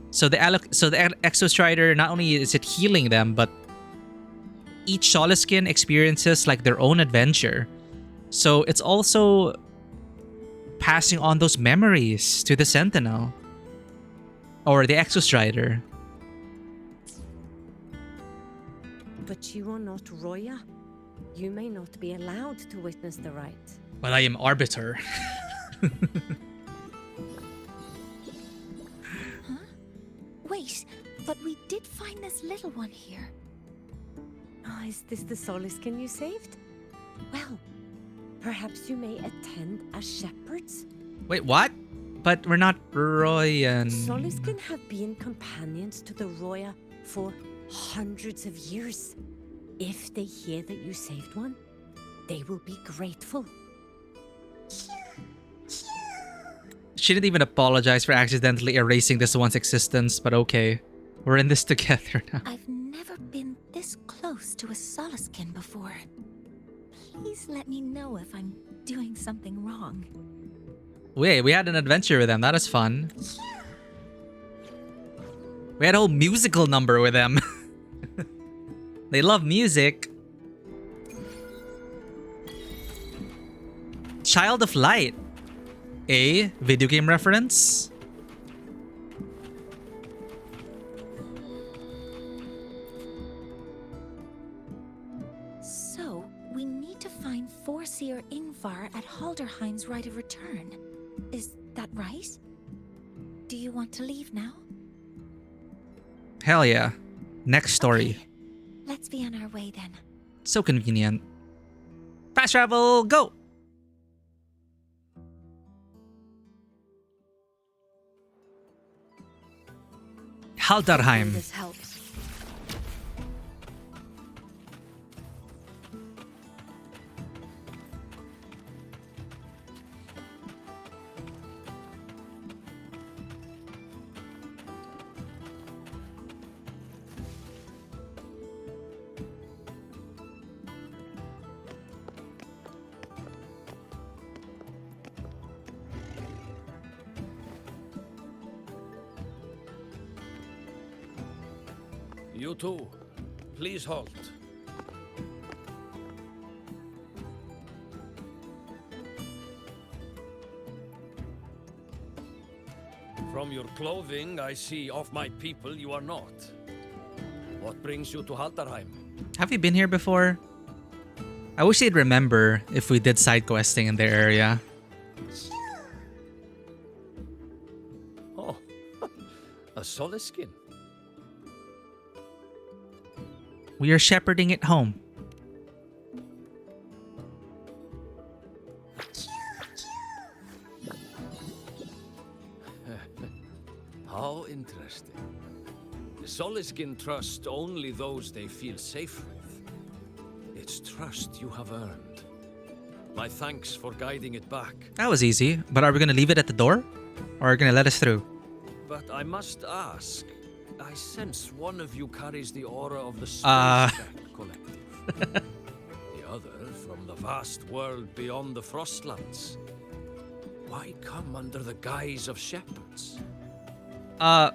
So the Exostrider, not only is it healing them, but each Soliskin experiences like their own adventure. So it's also passing on those memories to the Sentinel. Or the Exostrider. But you are not Roya. You may not be allowed to witness the rite. But I am Arbiter. Wait, but we did find this little one here. Is this the Soliskin you saved? Well, perhaps you may attend as shepherds? Wait, what? But we're not Royan. Soliskin have been companions to the Roya for hundreds of years. If they hear that you saved one, they will be grateful. She didn't even apologize for accidentally erasing this one's existence, but okay. We're in this together now. I've never been this close to a Soliskin before. Please let me know if I'm doing something wrong. Wait, we had an adventure with them. That is fun. We had a whole musical number with them. They love music. Child of Light. A video game reference? So, we need to find Forsir Ingvar at Haldarheim's Rite of Return. Is that right? Do you want to leave now? Hell yeah. Next story. Okay. Let's be on our way then. So convenient. Fast travel, go! Haldarheim. This helps. You two, please halt. From your clothing, I see of my people you are not. What brings you to Haldarheim? Have you been here before? I wish they'd remember if we did side questing in their area. Oh, a Soliskin. We are shepherding it home. How interesting. The Soliskin trust only those they feel safe with. It's trust you have earned. My thanks for guiding it back. That was easy, but are we gonna leave it at the door? Or are you gonna let us through? But I must ask, I sense one of you carries the aura of the Space Collective. The other from the vast world beyond the Frostlands. Why come under the guise of shepherds? Not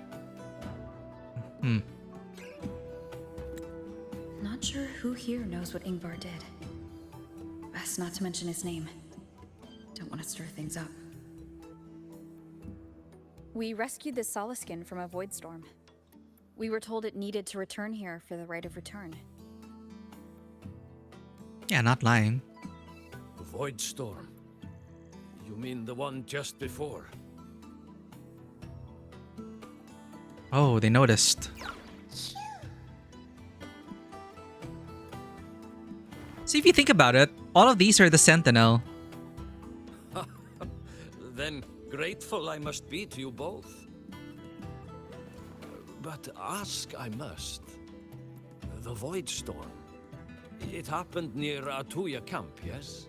sure who here knows what Ingvar did. Best not to mention his name. Don't want to stir things up. We rescued the Soliskin from a void storm. We were told it needed to return here for the Rite of Return. Yeah, not lying. Void storm. You mean the one just before? Oh, they noticed. See, if you think about it, all of these are the Sentinel. Then grateful I must be to you both. But ask I must. The Void Storm. It happened near Atuya camp, yes?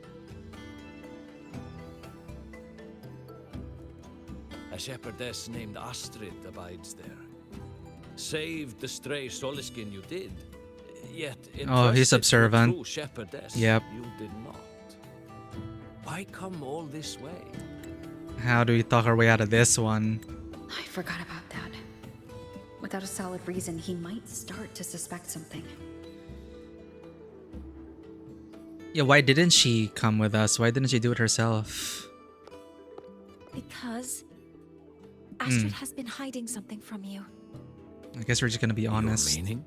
A shepherdess named Astrid abides there. Saved the stray Soliskin you did, yet Oh, he's entrusted to a observant. true shepherdess Yep. you did not. Why come all this way? How do we talk our way out of this one? I forgot about that. Without a solid reason, he might start to suspect something. Yeah, why didn't she come with us? Why didn't she do it herself? Because Astrid has been hiding something from you. I guess we're just gonna be honest. Your meaning?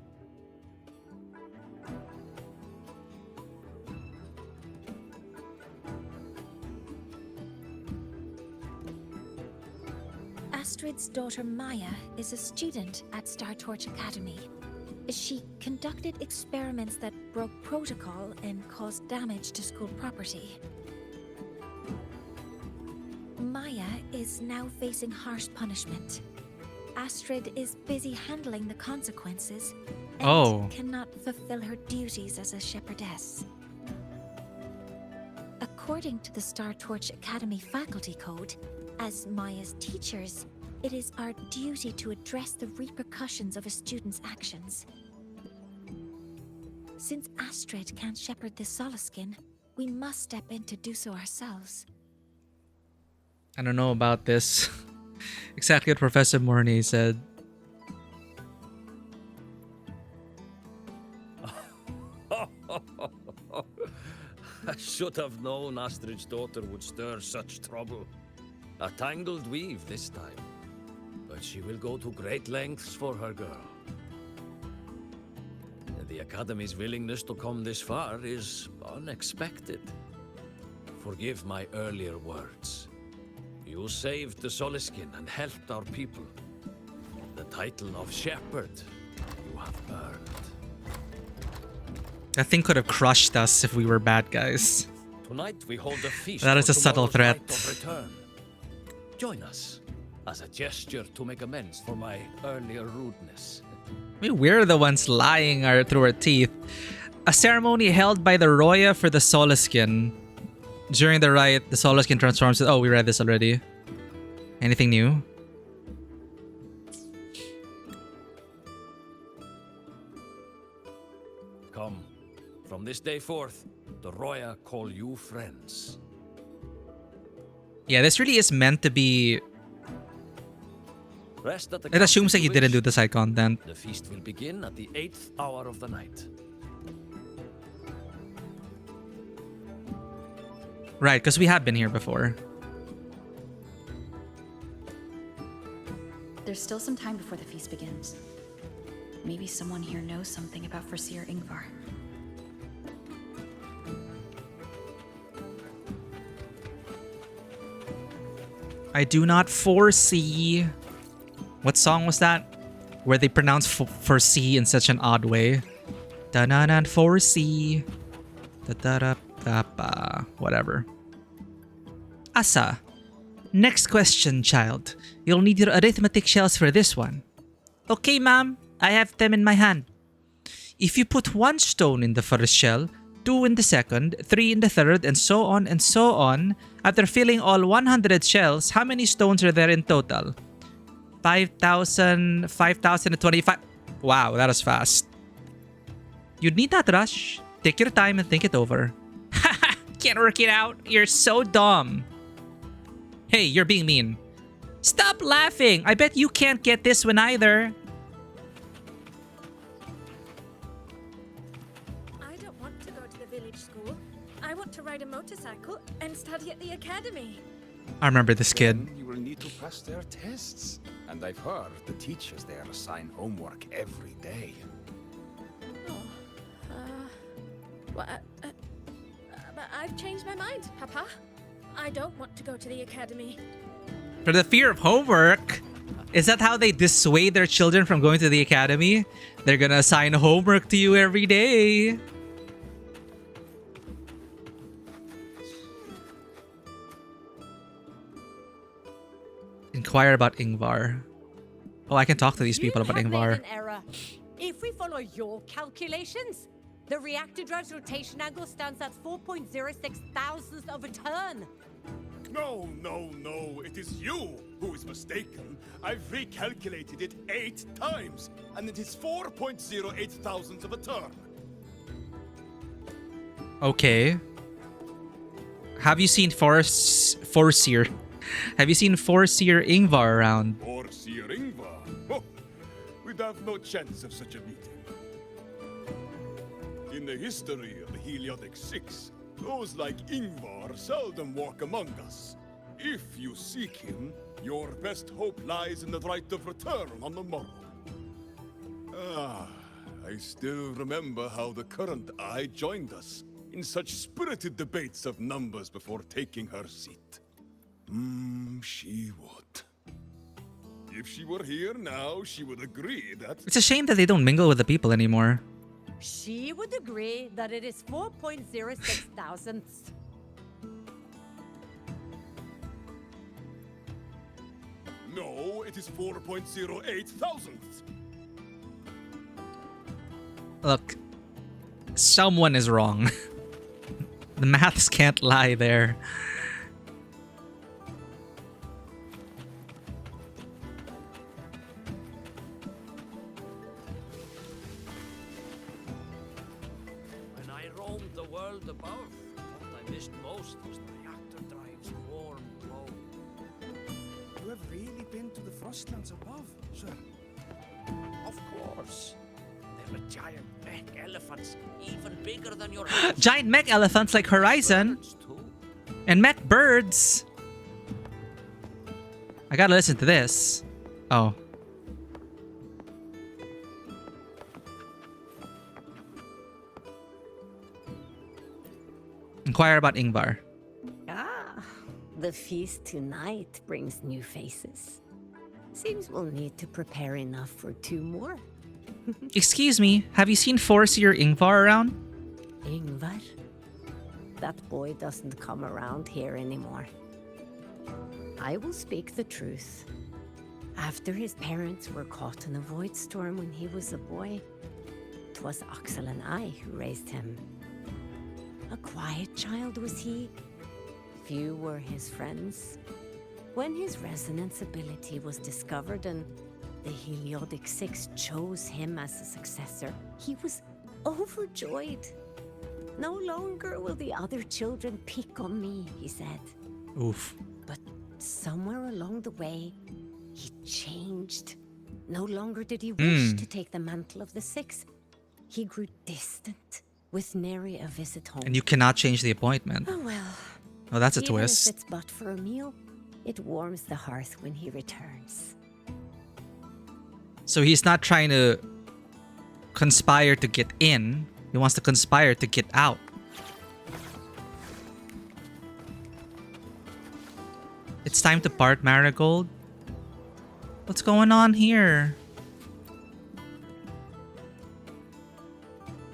Astrid's daughter Maya is a student at Star Torch Academy. She conducted experiments that broke protocol and caused damage to school property. Maya is now facing harsh punishment. Astrid is busy handling the consequences and cannot fulfill her duties as a shepherdess. According to the Star Torch Academy faculty code, as Maya's teachers, it is our duty to address the repercussions of a student's actions. Since Astrid can't shepherd the Soliskin, we must step in to do so ourselves. I don't know about this. Exactly what Professor Mornye said. I should have known Astrid's daughter would stir such trouble. A tangled weave this time. But she will go to great lengths for her girl. The Academy's willingness to come this far is unexpected. Forgive my earlier words. You saved the Soliskin and helped our people. The title of Shepherd you have earned. That thing could have crushed us if we were bad guys. Tonight we hold a feast. That is for a subtle tomorrow's threat. night of return. Join us as a gesture to make amends for my earlier rudeness. I mean, we're the ones lying through our teeth. A ceremony held by the Roya for the Soliskin. During the rite, the Soliskin transforms. Oh, we read this already. Anything new? Come, from this day forth, the Roya call you friends. Yeah, this really is meant to be. Rest at the It assumes that camp you if didn't do wish. the side content. The feast will begin at the 8th hour of the night. Right, because we have been here before. There's still some time before the feast begins. Maybe someone here knows something about Foreseer Ingvar. I do not foresee. What song was that? Where they pronounce foresee in such an odd way. Da na na foresee. Da da da da ba. Whatever. Asa. Next question, child. You'll need your arithmetic shells for this one. Okay, ma'am. I have them in my hand. If you put 1 stone in the first shell, 2 in the second, 3 in the third, and so on and so on, after filling all 100 shells, how many stones are there in total? 5,025. Wow, that was fast. You need not rush. Take your time and think it over. Haha, can't work it out. You're so dumb. Hey, you're being mean. Stop laughing. I bet you can't get this one either. I don't want to go to the village school. I want to ride a motorcycle and study at the academy. I remember this kid. Then you will need to pass their tests. And I've heard the teachers there assign homework every day. But I've changed my mind, Papa. I don't want to go to the academy. For the fear of homework? Is that how they dissuade their children from going to the academy? They're gonna assign homework to you every day. Inquire about Ingvar. Oh, I can talk to these people about You have made Ingvar. an error. If we follow your calculations, the reactor drive's rotation angle stands at 4.06 thousandths of a turn. No, no, no. It is you who is mistaken. I've recalculated it 8 times, and it is 4.08 thousandths of a turn. Okay. Have you seen Forseer? Have you seen Forseer Ingvar around? Or Sir Ingvar? Oh, we'd have no chance of such a meeting. In the history of the Heliotic Six, those like Ingvar seldom walk among us. If you seek him, your best hope lies in the right of return on the morrow. Ah, I still remember how the current eye joined us in such spirited debates of numbers before taking her seat. She would. If she were here now, she would agree that... It's a shame that they don't mingle with the people anymore. She would agree that it is 4.06 thousandths. No, it is 4.08 thousandths. Look, someone is wrong. The maths can't lie there. When I roamed the world above, what I missed most was the reactor drive's warm glow. You have really been to the Frostlands above, sir? Of course. There were giant mech elephants, even bigger than your Giant mech elephants like Horizon. And mech birds. I gotta listen to this. Oh. Inquire about Ingvar. Ah, the feast tonight brings new faces. Seems we'll need to prepare enough for 2 more. Excuse me, have you seen Forseer Ingvar around? Ingvar? That boy doesn't come around here anymore. I will speak the truth. After his parents were caught in a void storm when he was a boy, 'twas Axel and I who raised him. A quiet child was he. Few were his friends. When his resonance ability was discovered and the Heliotic Six chose him as a successor, he was overjoyed. No longer will the other children pick on me, he said. Oof. But somewhere along the way, he changed. No longer did he wish to take the mantle of the Six. He grew distant, with nary a visit home. And you cannot change the appointment. Oh well. Oh, that's a Even twist. if it's but for a meal, it warms the hearth when he returns. So he's not trying to conspire to get in. He wants to conspire to get out. It's time to part, Marigold. What's going on here?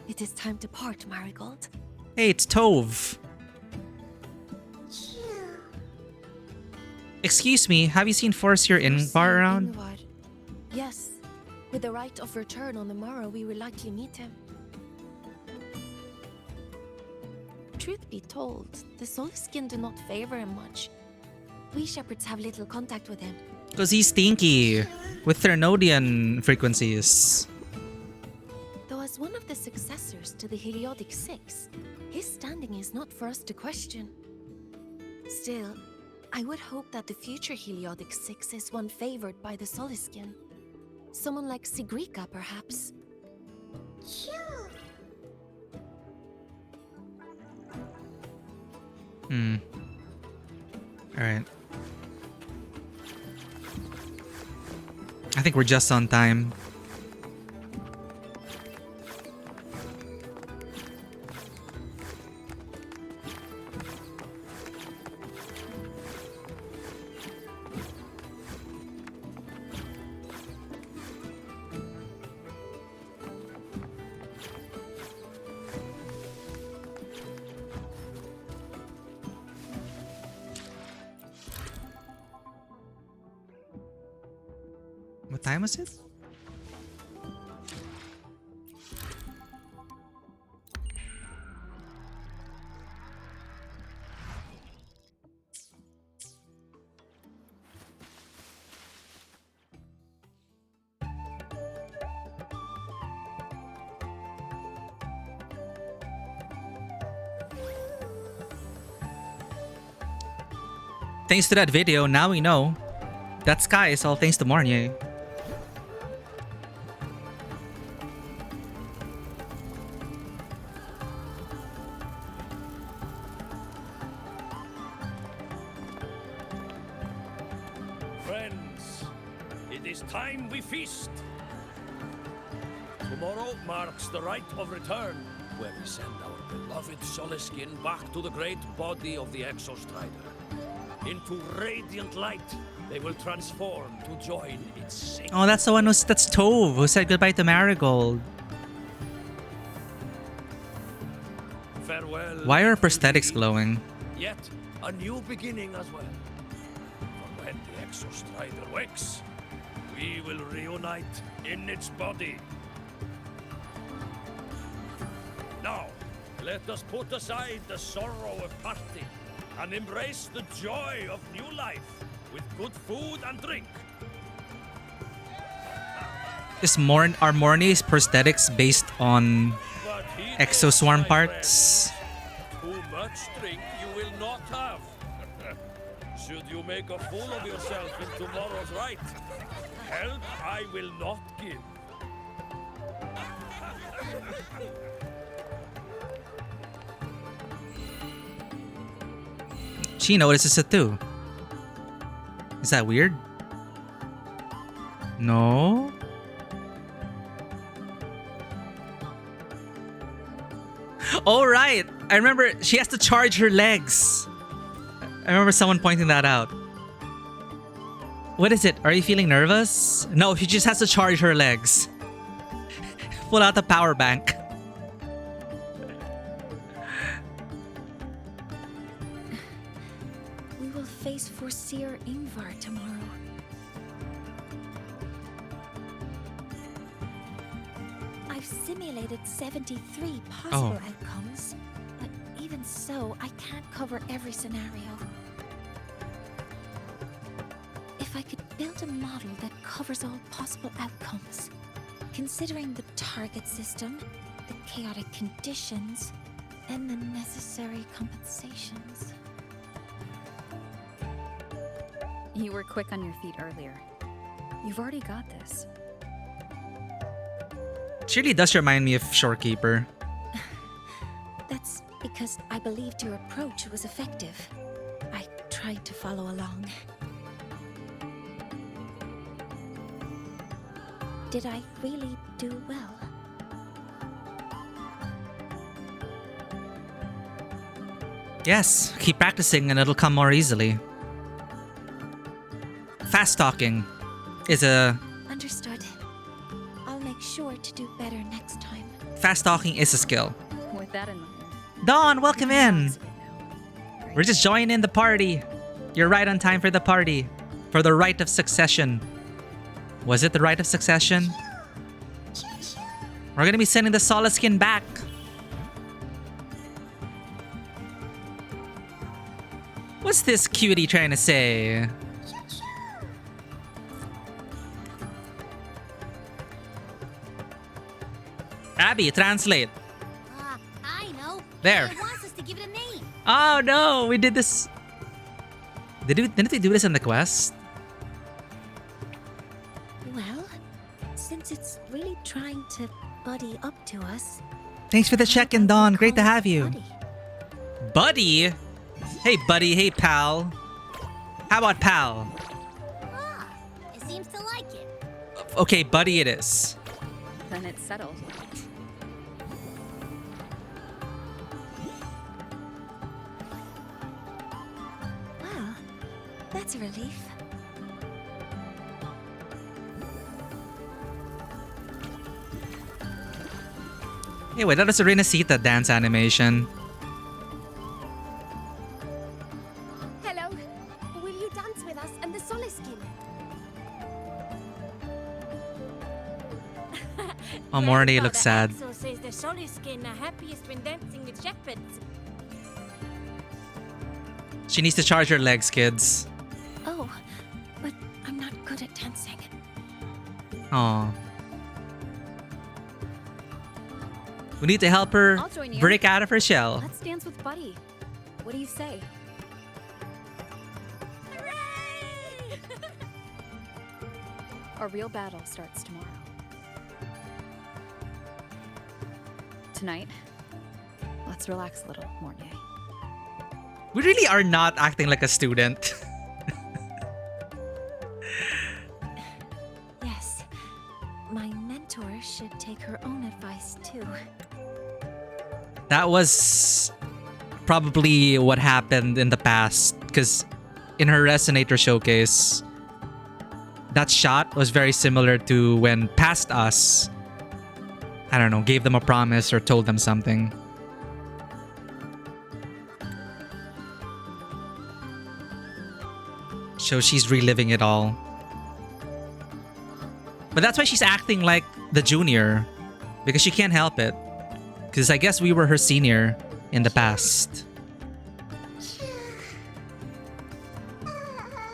It is time to part, Marigold. Hey, it's Tove. Excuse me, have you seen Forseer Ingvar around? Ingvar. Yes. With the right of return on the morrow, we will likely meet him. Truth be told, the Soulskin do not favor him much. We shepherds have little contact with him. Because he's stinky with Thernodian frequencies. Though as one of the successors to the Heliotic Six, his standing is not for us to question. Still, I would hope that the future Heliotic Six is one favored by the Soulskin. Someone like Sigrika, perhaps. Alright. I think we're just on time. What time was it? Thanks to that video, now we know that sky is all thanks to Mornye. Friends, it is time we feast. Tomorrow marks the rite of return, where we send our beloved Soleskin back to the great body of the Exostrider. Into radiant light, they will transform to join its sacred. Oh, that's the one that's Tove who said goodbye to Marigold. Farewell. Why are prosthetics glowing? Yet a new beginning as well. For when the Exostrider wakes, we will reunite in its body. Now, let us put aside the sorrow of parting and embrace the joy of new life with good food and drink. Are Mornye's prosthetics based on exoswarm parts? Too much drink you will not have. Should you make a fool of yourself in tomorrow's rite, help I will not give. She notices it too. Is that weird? No? Oh, right! I remember she has to charge her legs. I remember someone pointing that out. What is it? Are you feeling nervous? No, she just has to charge her legs. Pull out the power bank. We will face Forseer Ingvar tomorrow. I've simulated 73 possible outcomes, but even so, I can't cover every scenario. If I could build a model that covers all possible outcomes, considering the target system, the chaotic conditions, and the necessary compensations. You were quick on your feet earlier. You've already got this. She really does remind me of Shorekeeper. That's because I believed your approach was effective. I tried to follow along. Did I really do well? Yes, keep practicing and it'll come more easily. Fast talking is a... Understood. I'll make sure to do better next time. Fast talking is a skill. With that in mind. Dawn, welcome in! We're just joining the party. You're right on time for the party. For the rite of succession. Was it the rite of succession? We're gonna be sending the Soleskin back. What's this cutie trying to say? Abby, translate. I know. There. It wants us to give it a name. Oh no, we did this. Didn't we do this in the quest? Well, since it's really trying to buddy up to us. Thanks for the check-in, Dawn. Great to have you. Buddy? Hey, buddy. Hey, pal. How about pal? Ah, it seems to like it. Okay, buddy it is. Then it's settled. Well, that's a relief. Hey, wait, that was a Renacita dance animation. Hello. Will you dance with us and the Soleskin? Oh, Mornye looks sad. So says the Soliskin are happiest when dancing with shepherds. She needs to charge her legs, kids. Oh, but I'm not good at dancing. Aw. We need to help her I'll join you. break out of her shell. Let's dance with Buddy. What do you say? Our real battle starts tomorrow. Tonight, let's relax a little, Mornye. We really are not acting like a student. Yes, my mentor should take her own advice too. That was probably what happened in the past, because in her Resonator showcase, that shot was very similar to when Past Us, I don't know, gave them a promise or told them something. So she's reliving it all. But that's why she's acting like the junior, because she can't help it. Because I guess we were her senior in the past.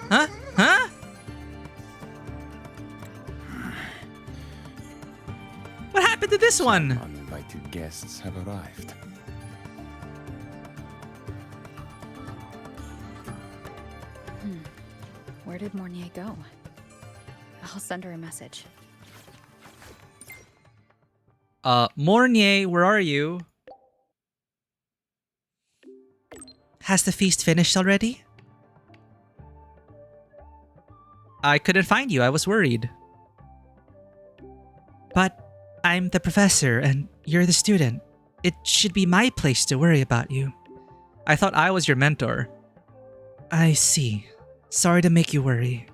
Huh? Huh? What happened to this one? Uninvited guests have arrived. Where did Mornye go? I'll send her a message. Mornye, where are you? Has the feast finished already? I couldn't find you. I was worried. But I'm the professor and you're the student. It should be my place to worry about you. I thought I was your mentor. I see. Sorry to make you worry.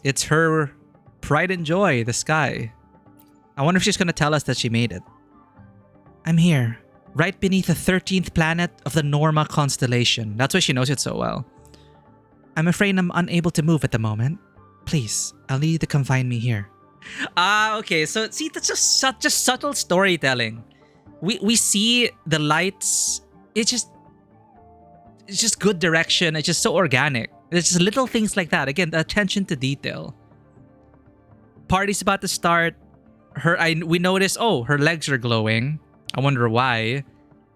It's her pride and joy, the sky. I wonder if she's gonna tell us that she made it. I'm here, right beneath the 13th planet of the Norma constellation. That's why she knows it so well. I'm afraid I'm unable to move at the moment. Please, I'll need you to confine me here. Ah, okay. So see, that's just subtle storytelling. We see the lights. It's just good direction. It's just so organic. It's just little things like that. Again, the attention to detail. Party's about to start. We notice, oh, her legs are glowing. I wonder why.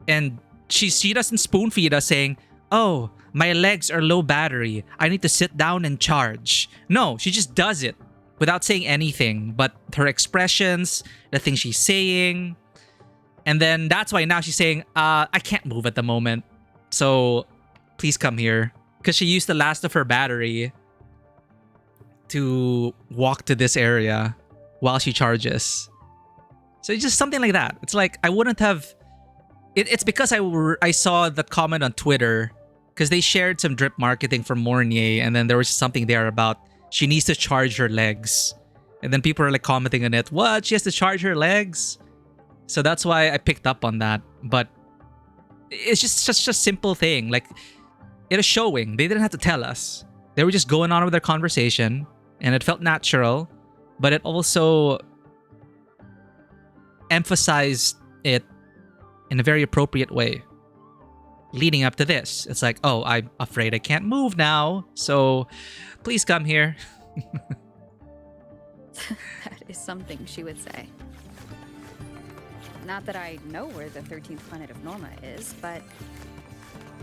And she doesn't spoon feed us saying, oh, my legs are low battery. I need to sit down and charge. No, she just does it without saying anything. But her expressions, the things she's saying. And then that's why now she's saying, I can't move at the moment. So please come here. Because she used the last of her battery to walk to this area while she charges. So it's just something like that. It's like, I wouldn't have... It's because I saw the comment on Twitter, because they shared some drip marketing from Mornye, and then there was something there about she needs to charge her legs. And then people are like commenting on it, what? She has to charge her legs? So that's why I picked up on that. But it's just such a simple thing. Like, it was showing. They didn't have to tell us. They were just going on with their conversation, and it felt natural. But it also emphasized it in a very appropriate way. Leading up to this, it's like, oh, I'm afraid I can't move now, so please come here. That is something she would say. Not that I know where the 13th planet of Norma is, but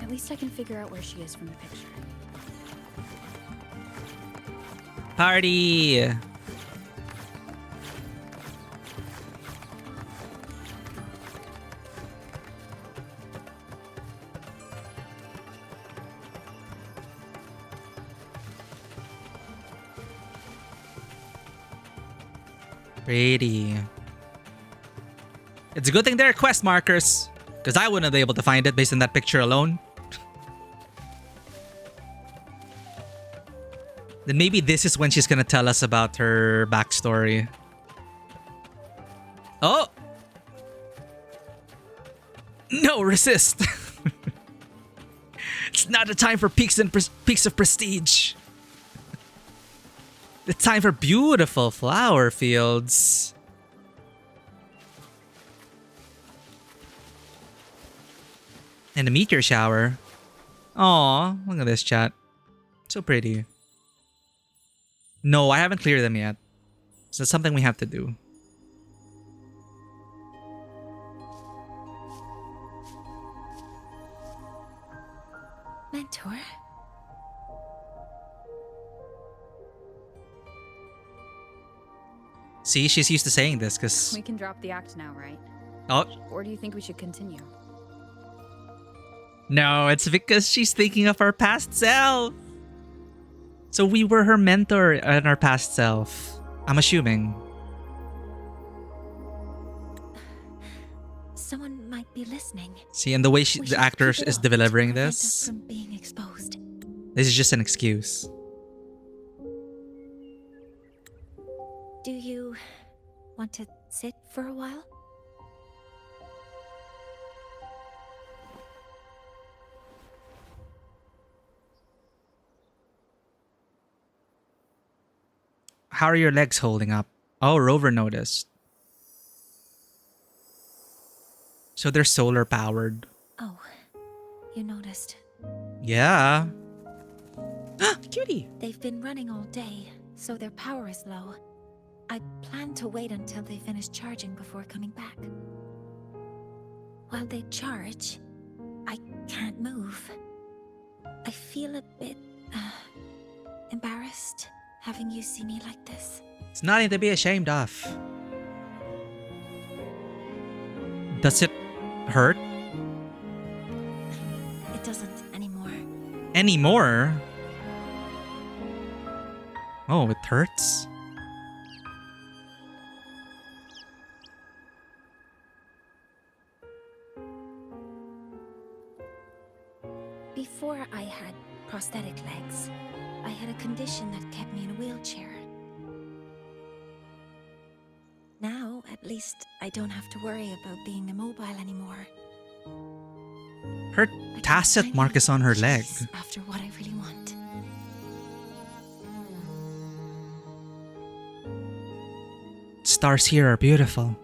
at least I can figure out where she is from the picture. Party! Pretty. It's a good thing there are quest markers, because I wouldn't be able to find it based on that picture alone. Then maybe this is when she's gonna tell us about her backstory. Oh! No, resist! It's not the time for peaks of prestige. It's time for beautiful flower fields. And a meteor shower. Aw, look at this chat. So pretty. No, I haven't cleared them yet. So that's something we have to do. Mentor? See, she's used to saying this because... We can drop the act now, right? Oh. Or do you think we should continue? No, it's because she's thinking of our past self. So we were her mentor and our past self. I'm assuming. Someone might be listening. See, and the way We the should actor keep it is up delivering to prevent us this, from being exposed. this is just an excuse. Do you want to sit for a while? How are your legs holding up? Oh, Rover noticed. So they're solar powered. Oh, you noticed. Yeah. Cutie. They've been running all day, so their power is low. I plan to wait until they finish charging before coming back. While they charge, I can't move. I feel a bit embarrassed having you see me like this. It's nothing to be ashamed of. Does it hurt? It doesn't anymore. Anymore? Oh, it hurts? Before I had prosthetic legs, I had a condition that kept me in a wheelchair. Now, at least, I don't have to worry about being immobile anymore. Her tacet mark is on her leg. After what I really want. Stars here are beautiful.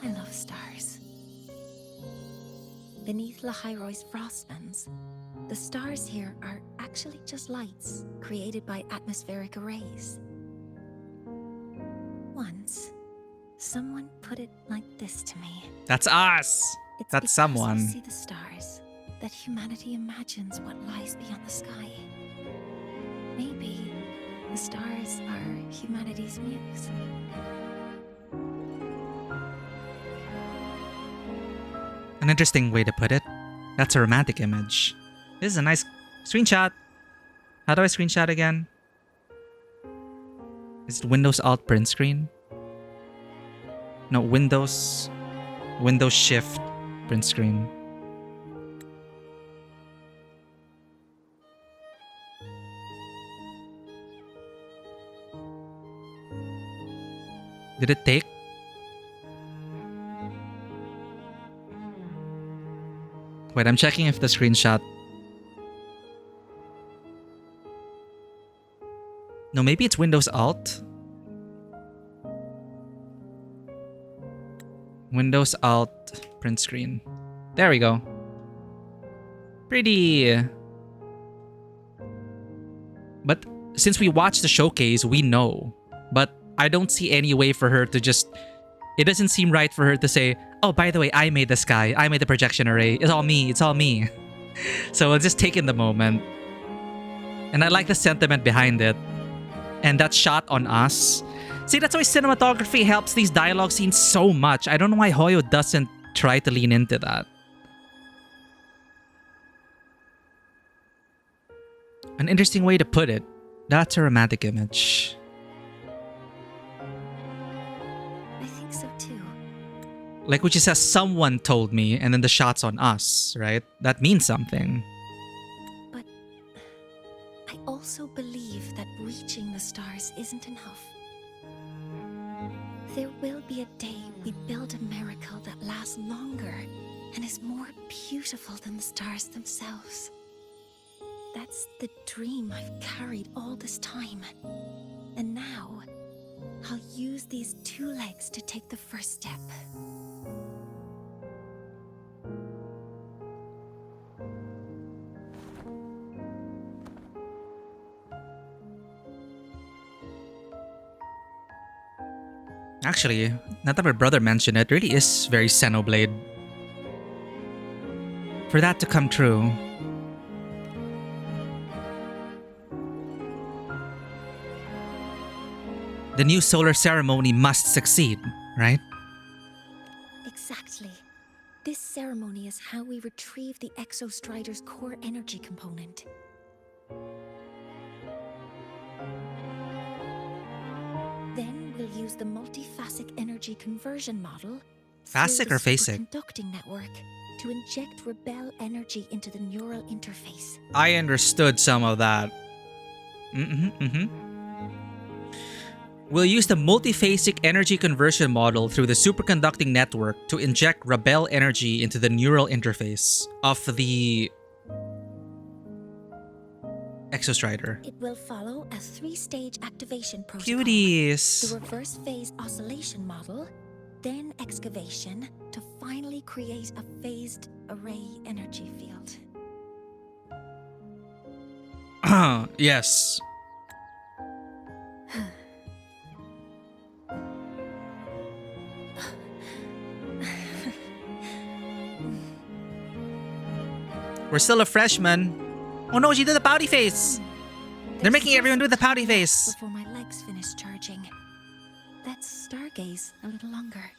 I love stars. Beneath Lahairoy's frostlands, the stars here are actually just lights created by atmospheric arrays. Once, someone put it like this to me. That's us. It's That's because someone. we see the stars that humanity imagines what lies beyond the sky. Maybe the stars are humanity's muse. An interesting way to put it. That's a romantic image. This is a nice screenshot. How do I screenshot again? Is it Windows Alt print screen? No, Windows Shift print screen. Did it take? Wait, I'm checking if the screenshot... No, maybe it's Windows Alt. Windows Alt print screen. There we go. Pretty. But since we watched the showcase, we know. But I don't see any way for her to just... It doesn't seem right for her to say, oh, by the way, I made the sky. I made the projection array. It's all me. It's all me. So we'll just take in the moment. And I like the sentiment behind it. And that shot on us. See, that's why cinematography helps these dialogue scenes so much. I don't know why Hoyo doesn't try to lean into that. An interesting way to put it. That's a romantic image. I think so too. Like which says someone told me and then the shot's on us, right? That means something. But I also believe that reaching the stars isn't enough. There will be a day we build a miracle that lasts longer and is more beautiful than the stars themselves. That's the dream I've carried all this time. And now, I'll use these 2 legs to take the first step. Actually, now that my brother mentioned it, really is very Xenoblade. For that to come true. The new solar ceremony must succeed, right? Exactly. This ceremony is how we retrieve the Exostrider's core energy component. Then we'll use the multiphasic energy conversion model Phasic or phasic? conducting network to inject rebel energy into the neural interface. I understood some of that. We'll use the multiphasic energy conversion model through the superconducting network to inject rebel energy into the neural interface of the Exostrider. It will follow a 3-stage activation protocol. Cuties. The reverse phase oscillation model, then excavation to finally create a phased array energy field. Yes. We're still a freshman. Oh no, she did the pouty face. They're making everyone do the pouty face. Before my legs finish charging. Let's stargaze a little longer.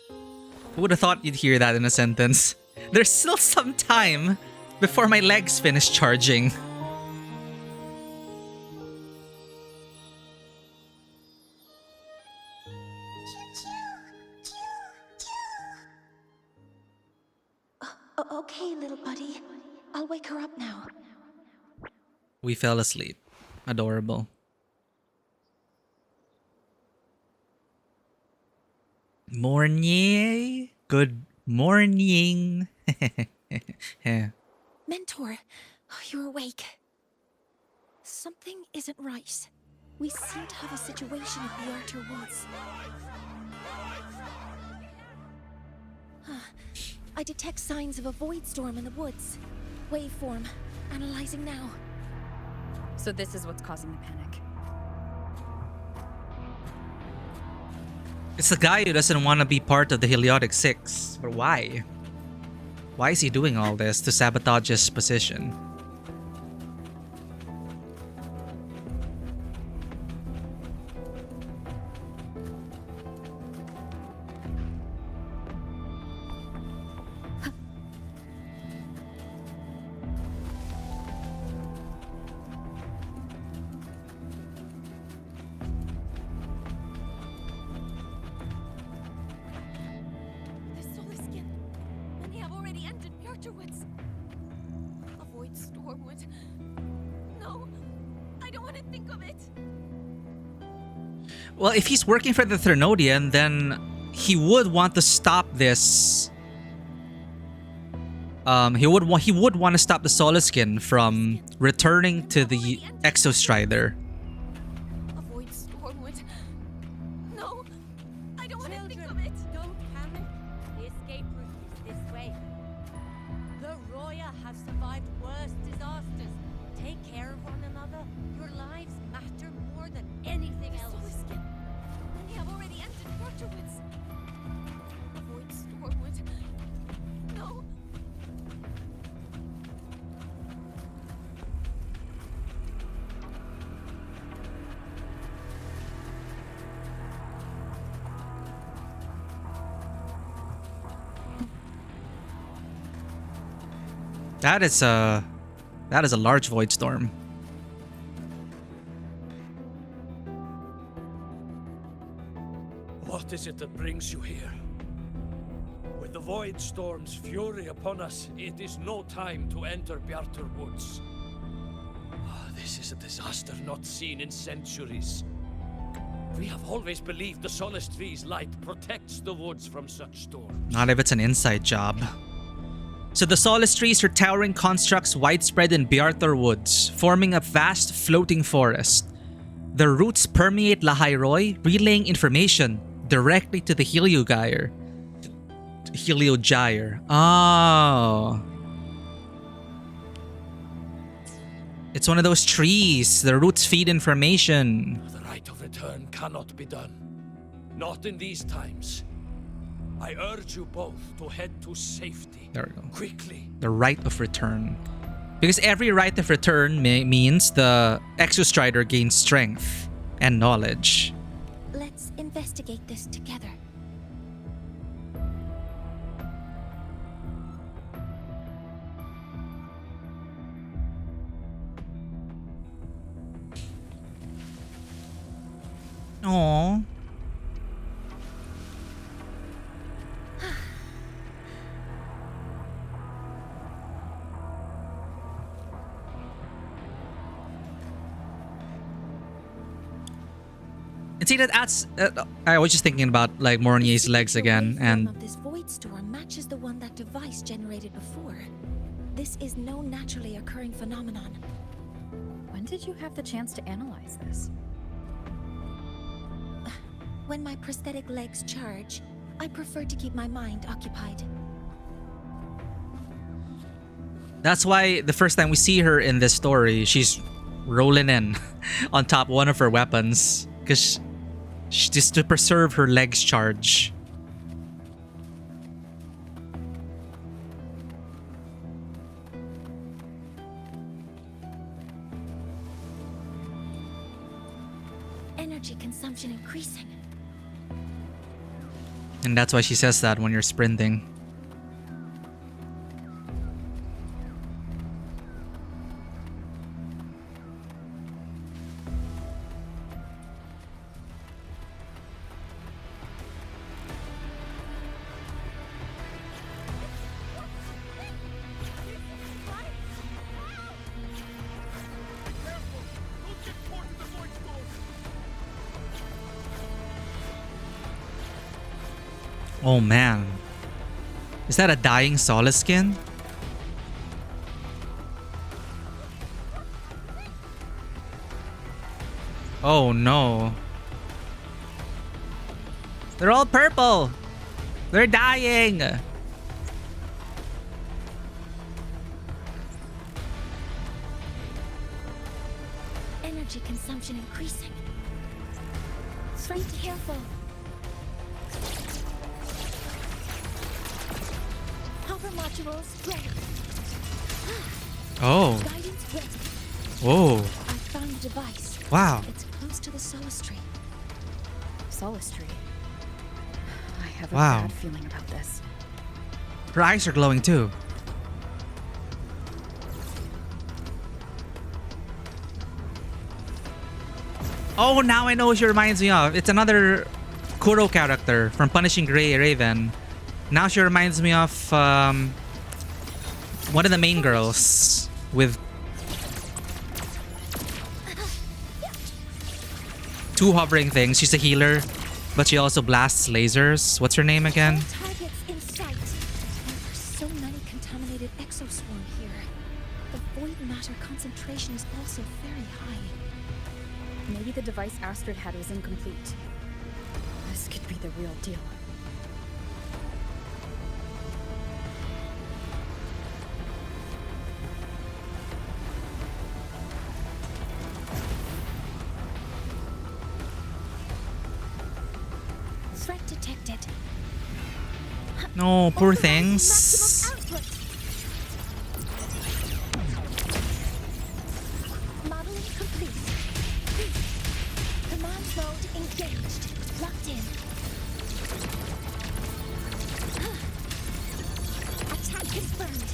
Who would have thought you'd hear that in a sentence? There's still some time before my legs finish charging. Okay, little buddy. I'll wake her up now. We fell asleep. Adorable. Mornye. Good morning. Mentor, you're awake. Something isn't right. We seem to have a situation at the Arter Woods. I detect signs of a void storm in the woods. Waveform. Analyzing now. So this is what's causing the panic. It's the guy who doesn't want to be part of the Heliotic Six. But why? Why is he doing all this to sabotage his position? Well, if he's working for the Threnodian, then he would want to stop this. He would want to stop the Solaskin from returning to the Exostrider. Avoid Stormwood. No, I don't want to think of it. Don't panic. The escape route is this way. The Roya have survived worse disasters. Take care of one another. Your lives matter more than anything else. Many have already entered Waterwoods. Avoid Stormwood. No. That is a large void storm. What is it that brings you here? With the Void Storm's fury upon us, it is no time to enter Bjartur Woods. This is a disaster not seen in centuries. We have always believed the Solace Tree's light protects the woods from such storms. Not if it's an inside job. So the Solace Trees are towering constructs widespread in Bjartur Woods, forming a vast floating forest. The roots permeate Lahairoi, relaying information directly to the Heliogyre. Oh. It's one of those trees. The roots feed information. The rite of return cannot be done. Not in these times. I urge you both to head to safety. There we go. Quickly. The rite of return. Because every rite of return means the Exostrider gains strength and knowledge. Let's investigate this together. Aww. And see, that adds. I was just thinking about like Mornye's legs again, and Of this void storm matches the one that device generated before. This is no naturally occurring phenomenon. When did you have the chance to analyze this? When my prosthetic legs charge, I prefer to keep my mind occupied. that's why the first time we see her in this story, she's rolling in on top one of her weapons, because just to preserve her legs charge. Energy consumption increasing. And that's why she says that when you're sprinting. Oh man. Is that a dying Solace skin? Oh no. They're all purple. They're dying. Energy consumption increasing. Straight careful. Hover modules ready. Oh. Guidance ready. Whoa. I found the device. Wow. It's close to the Solace tree. Solace tree. I have a Wow. bad feeling about this. Her eyes are glowing too. Oh, now I know what she reminds me of. It's another Kuro character from Punishing Gray Raven. Now she reminds me of one of the main girls with two hovering things. She's a healer, but she also blasts lasers. What's her name again? Targets in sight. And there's so many contaminated exoswarm here. The void matter concentration is also very high. Maybe the device Astrid had was incomplete. This could be the real deal. Threat detected. No, poor things. Modeling complete. Command mode engaged. Locked in. Attack confirmed.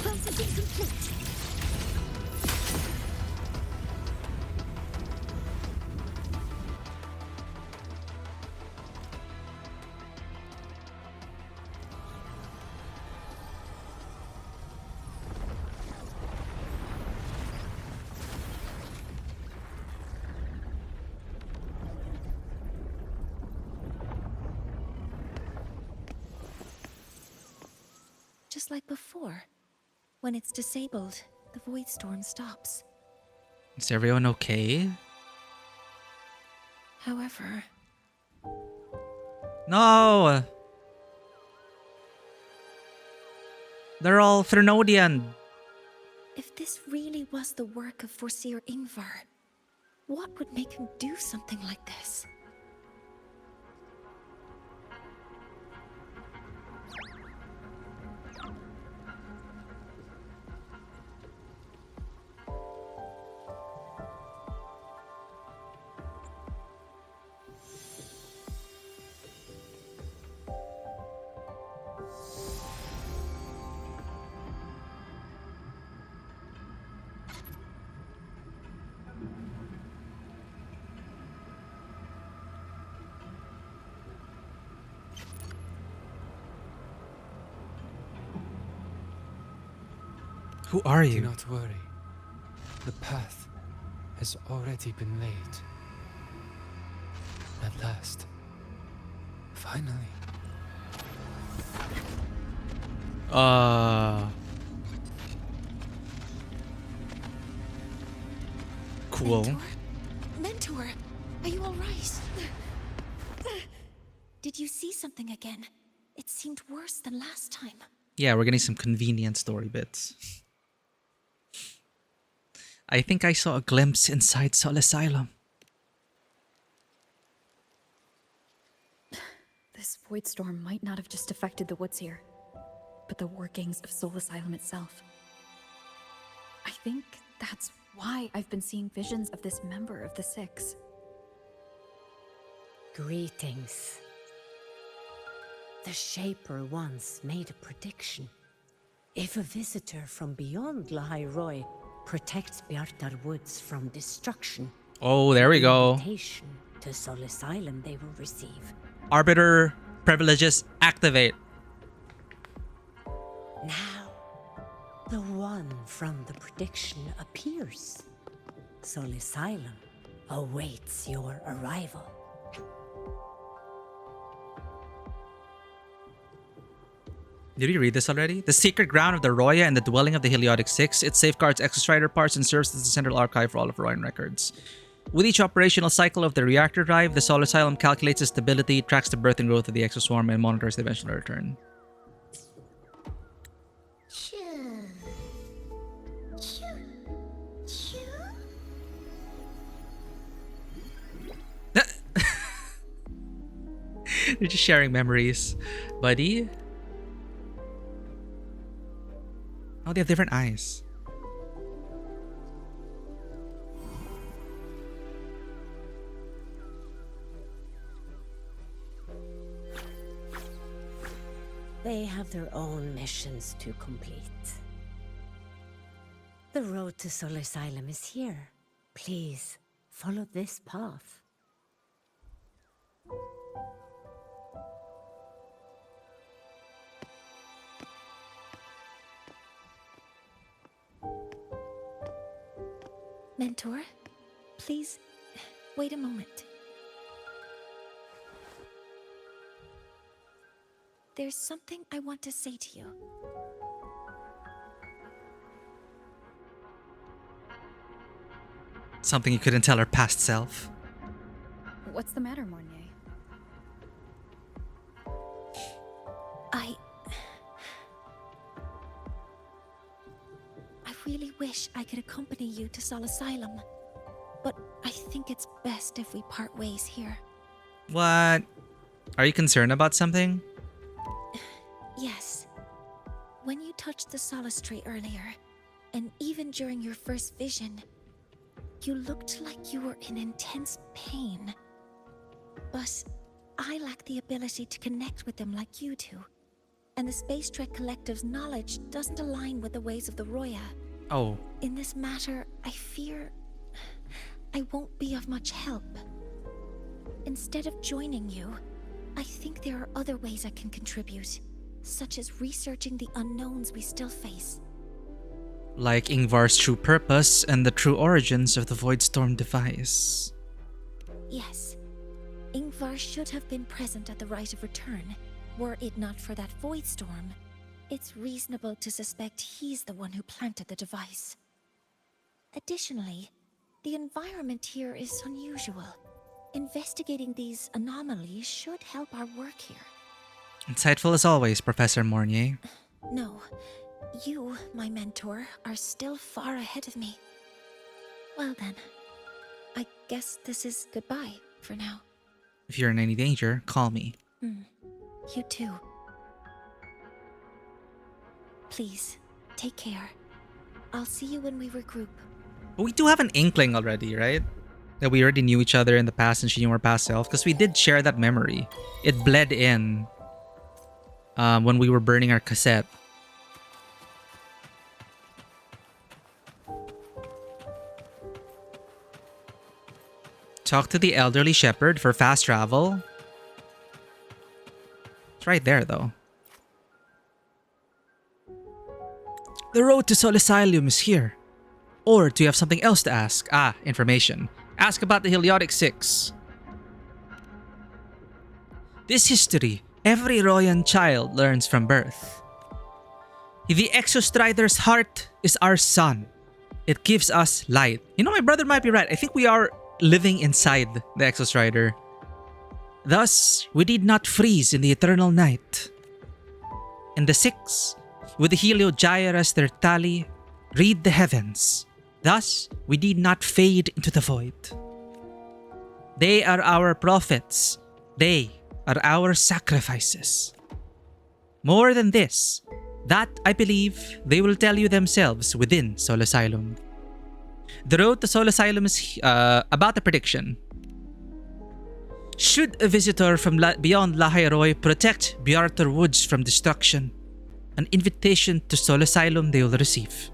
Processing complete. Just like before, when it's disabled, the void storm stops. Is everyone okay? However, No! They're all Thrnodian. if this really was the work of Foreseer Ingvar, what would make him do something like this? Who are you? Do not worry. The path has already been laid. At last. Finally. Cool. Mentor, are you all right? Did you see something again? It seemed worse than last time. Yeah, we're getting some convenient story bits. I think I saw a glimpse inside Sol Asylum. This void storm might not have just affected the woods here, but the workings of Soul Asylum itself. I think that's why I've been seeing visions of this member of the Six. Greetings. The Shaper once made a prediction. If a visitor from beyond Lahairoi protects Bjartar Woods from destruction, Oh, there we go. invitation to Sol Asylum they will receive. Arbiter privileges activate. Now, the one from the prediction appears. Sol Asylum awaits your arrival. Did we read this already? The secret ground of the Roya and the dwelling of the Heliotic Six. It safeguards Exostrider parts and serves as the central archive for all of Royan records. With each operational cycle of the reactor drive, the Sol Asylum calculates the stability, tracks the birth and growth of the exoswarm, and monitors the eventual return. They're just sharing memories, buddy. Oh, they have different eyes. They have their own missions to complete. The road to Sol Asylum is here. Please, follow this path. Mentor, please, wait a moment. There's something I want to say to you. Something you couldn't tell her past self. What's the matter, Mornye? I really wish I could accompany you to Sol Asylum, but I think it's best if we part ways here. What? Are you concerned about something? Yes. When you touched the Solace Tree earlier, and even during your first vision, you looked like you were in intense pain. But I lack the ability to connect with them like you do. And the Space Trek Collective's knowledge doesn't align with the ways of the Roya. Oh. In this matter, I fear I won't be of much help. Instead of joining you, I think there are other ways I can contribute, such as researching the unknowns we still face. Like Ingvar's true purpose and the true origins of the Voidstorm device. Yes. Ingvar should have been present at the Rite of Return. Were it not for that Voidstorm, it's reasonable to suspect he's the one who planted the device. Additionally, the environment here is unusual. Investigating these anomalies should help our work here. Insightful as always, Professor Mornye. No, you, my mentor, are still far ahead of me. Well then, I guess this is goodbye for now. If you're in any danger, call me. You too. Please, take care. I'll see you when we regroup. But we do have an inkling already, right? That we already knew each other in the past and she knew our past self. Because we did share that memory. It bled in when we were burning our cassette. Talk to the elderly shepherd for fast travel. It's right there, though. The road to Solisilium is here. Or do you have something else to ask? Ah, information. Ask about the Heliotic Six. This history, every Royan child learns from birth. The Exostrider's heart is our sun. It gives us light. You know, my brother might be right. I think we are living inside the Exostrider. Thus, we did not freeze in the eternal night. And the Six, with the Heliogyre as their tally, read the heavens. Thus, we did not fade into the void. They are our prophets. They are our sacrifices. More than this, that I believe they will tell you themselves within Solisilium. The road to Solisilium is about the prediction. Should a visitor from beyond Lahairoi protect Biarter Woods from destruction, an invitation to Solisilium they will receive.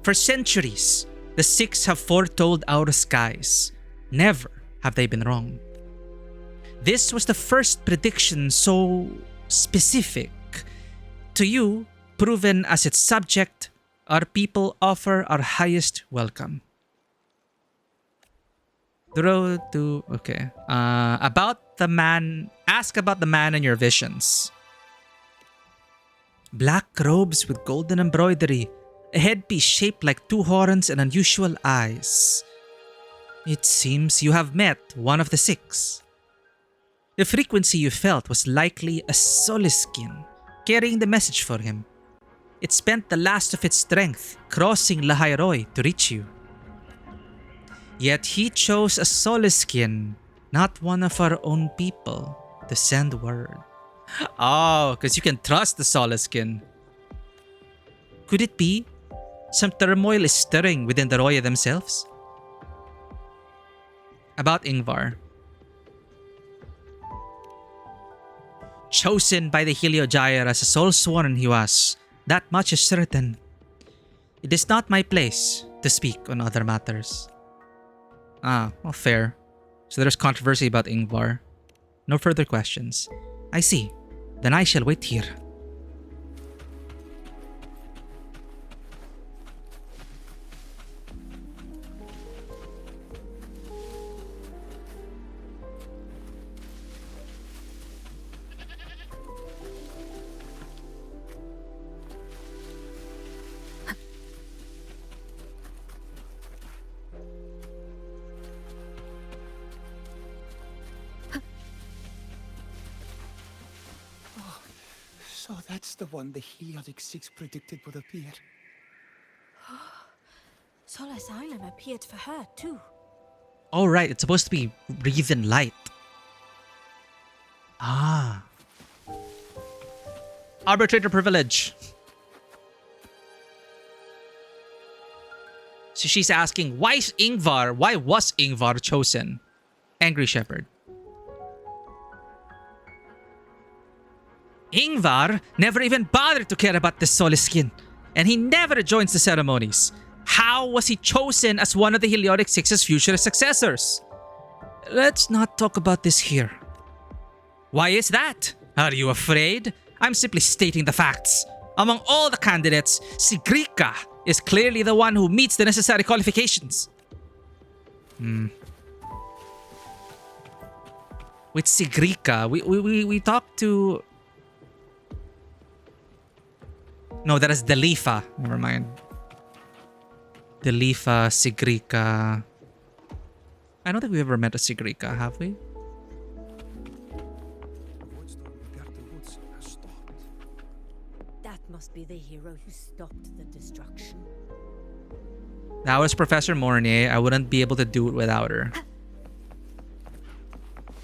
For centuries, the Six have foretold our skies. Never have they been wrong. This was the first prediction so specific. To you, proven as its subject, our people offer our highest welcome. The road to... Okay. About the man... Ask about the man in your visions. Black robes with golden embroidery. A headpiece shaped like two horns and unusual eyes. It seems you have met one of the Six. The frequency you felt was likely a Soliskin, carrying the message for him. It spent the last of its strength crossing Lahairoi to reach you. Yet he chose a Soliskin, not one of our own people, to send word. Oh, because you can trust the Soliskin. Could it be some turmoil is stirring within the Roya themselves? About Ingvar. Chosen by the Heliogyre as a soul sworn he was, that much is certain. It is not my place to speak on other matters. Ah, well, fair. So there's controversy about Ingvar. No further questions. I see. Then I shall wait here. So that's the one the Heliotic Six predicted would appear. Solisilium appeared for her too. Oh right, it's supposed to be breathing light. Ah. Arbitrator privilege. So she's asking, why was Ingvar chosen? Angry Shepherd. Ingvar never even bothered to care about the Soliskin, and he never joins the ceremonies. How was he chosen as one of the Heliotic Six's future successors? Let's not talk about this here. Why is that? Are you afraid? I'm simply stating the facts. Among all the candidates, Sigrika is clearly the one who meets the necessary qualifications. With Sigrika, we talked to... No, that is Delifa. Never mind. Delifa, Sigrika. I don't think we've ever met a Sigrika, have we? That must be the hero who stopped the destruction. That was Professor Mornye. I wouldn't be able to do it without her.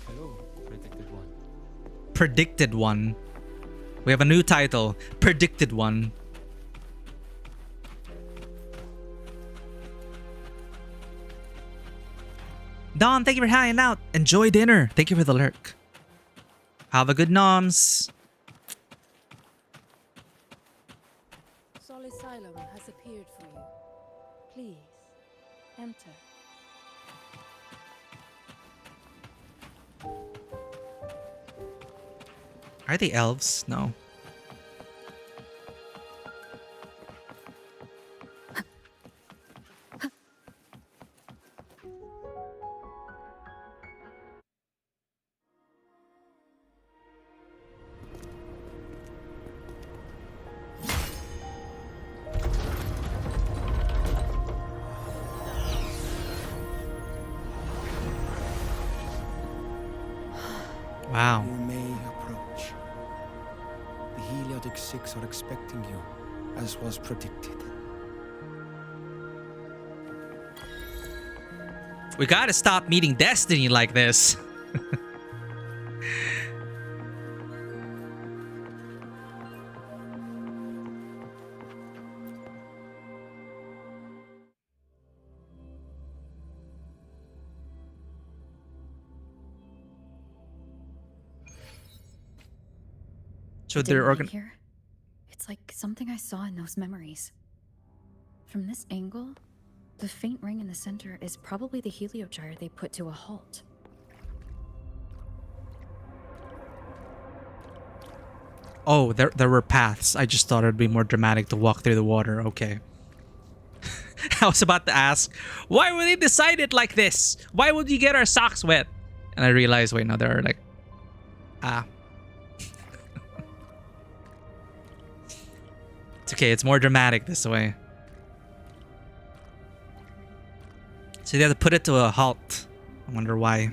Hello, predicted one. Predicted One. We have a new title. Predicted One. Don, thank you for hanging out. Enjoy dinner. Thank you for the lurk. Have a good noms. Solisylum has appeared for you. Please, enter. Are they elves? No. Wow. You may approach. The Heliotic Six are expecting you, as was predicted. We gotta stop meeting destiny like this. So The they're dimity organ. here. It's like something I saw in those memories. From this angle, the faint ring in the center is probably the heliogyre they put to a halt. Oh, there were paths. I just thought it'd be more dramatic to walk through the water. Okay. I was about to ask, why would they decide it like this? Why would you get our socks wet? And I realized, wait, no, there are like, It's okay, it's more dramatic this way. So they have to put it to a halt. I wonder why.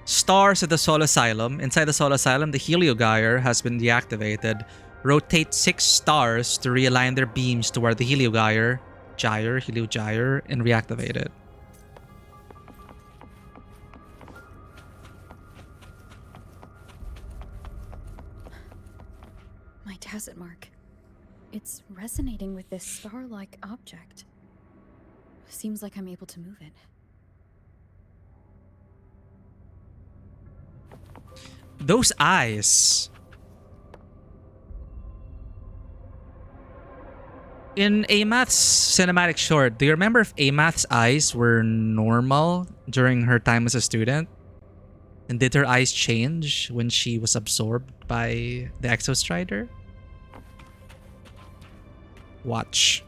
Stars at the Soul Asylum. Inside the Soul Asylum, the heliogyre has been deactivated. Rotate 6 stars to realign their beams toward the heliogyre, and reactivate it. My tacit mark. It's resonating with this star-like object. Seems like I'm able to move it. Those eyes. In Amath's cinematic short, do you remember if Amath's eyes were normal during her time as a student? And did her eyes change when she was absorbed by the Exostrider? Watch.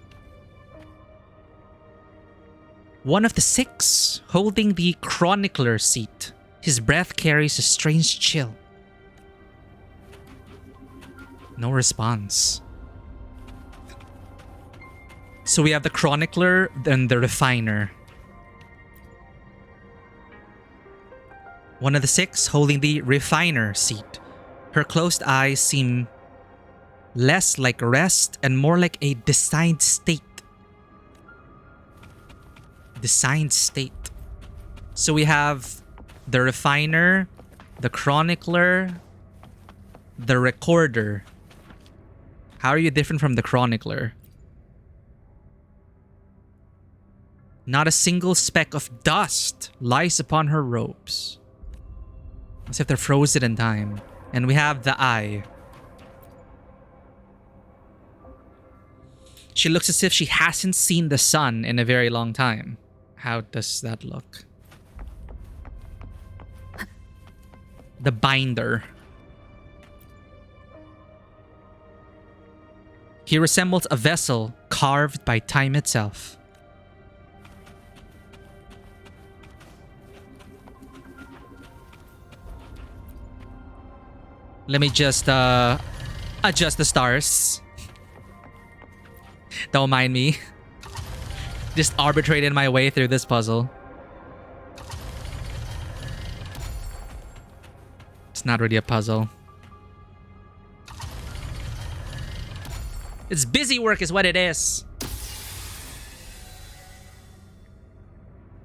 One of the 6, holding the chronicler seat. His breath carries a strange chill. No response. So we have the chronicler, then the refiner. One of the 6 holding the refiner seat. Her closed eyes seem less like rest and more like a designed state. Designed state. So we have the refiner, the chronicler, the recorder. How are you different from the chronicler? Not a single speck of dust lies upon her robes. As if they're frozen in time. And we have the eye. She looks as if she hasn't seen the sun in a very long time. How does that look? The binder. He resembles a vessel carved by time itself. Let me just adjust the stars. Don't mind me. Just arbitrated my way through this puzzle. It's not really a puzzle. It's busy work is what it is.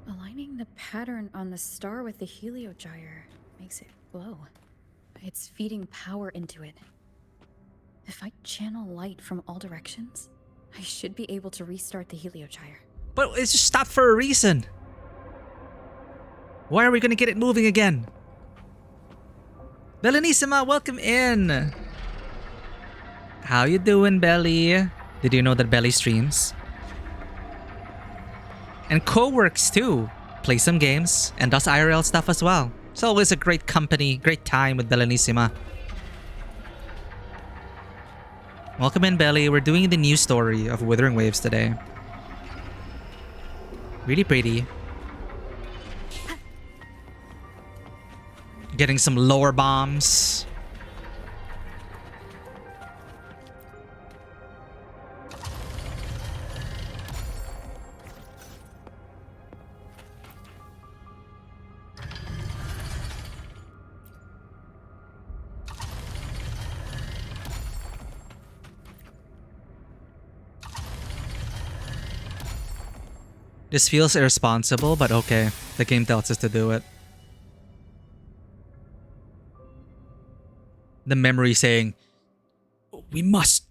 Aligning the pattern on the star with the heliogyre makes it glow. It's feeding power into it. If I channel light from all directions, I should be able to restart the heliogyre. But it's just stopped for a reason. Why are we gonna get it moving again? Bellanissima, welcome in. How you doing, Belly? Did you know that Belly streams? And co-works too. Plays some games and does IRL stuff as well. It's always a great company, great time with Bellanissima. Welcome in, Belly. We're doing the new story of Wuthering Waves today. Really pretty. Getting some lower bombs. This feels irresponsible, but okay. The game tells us to do it. The memory saying, we must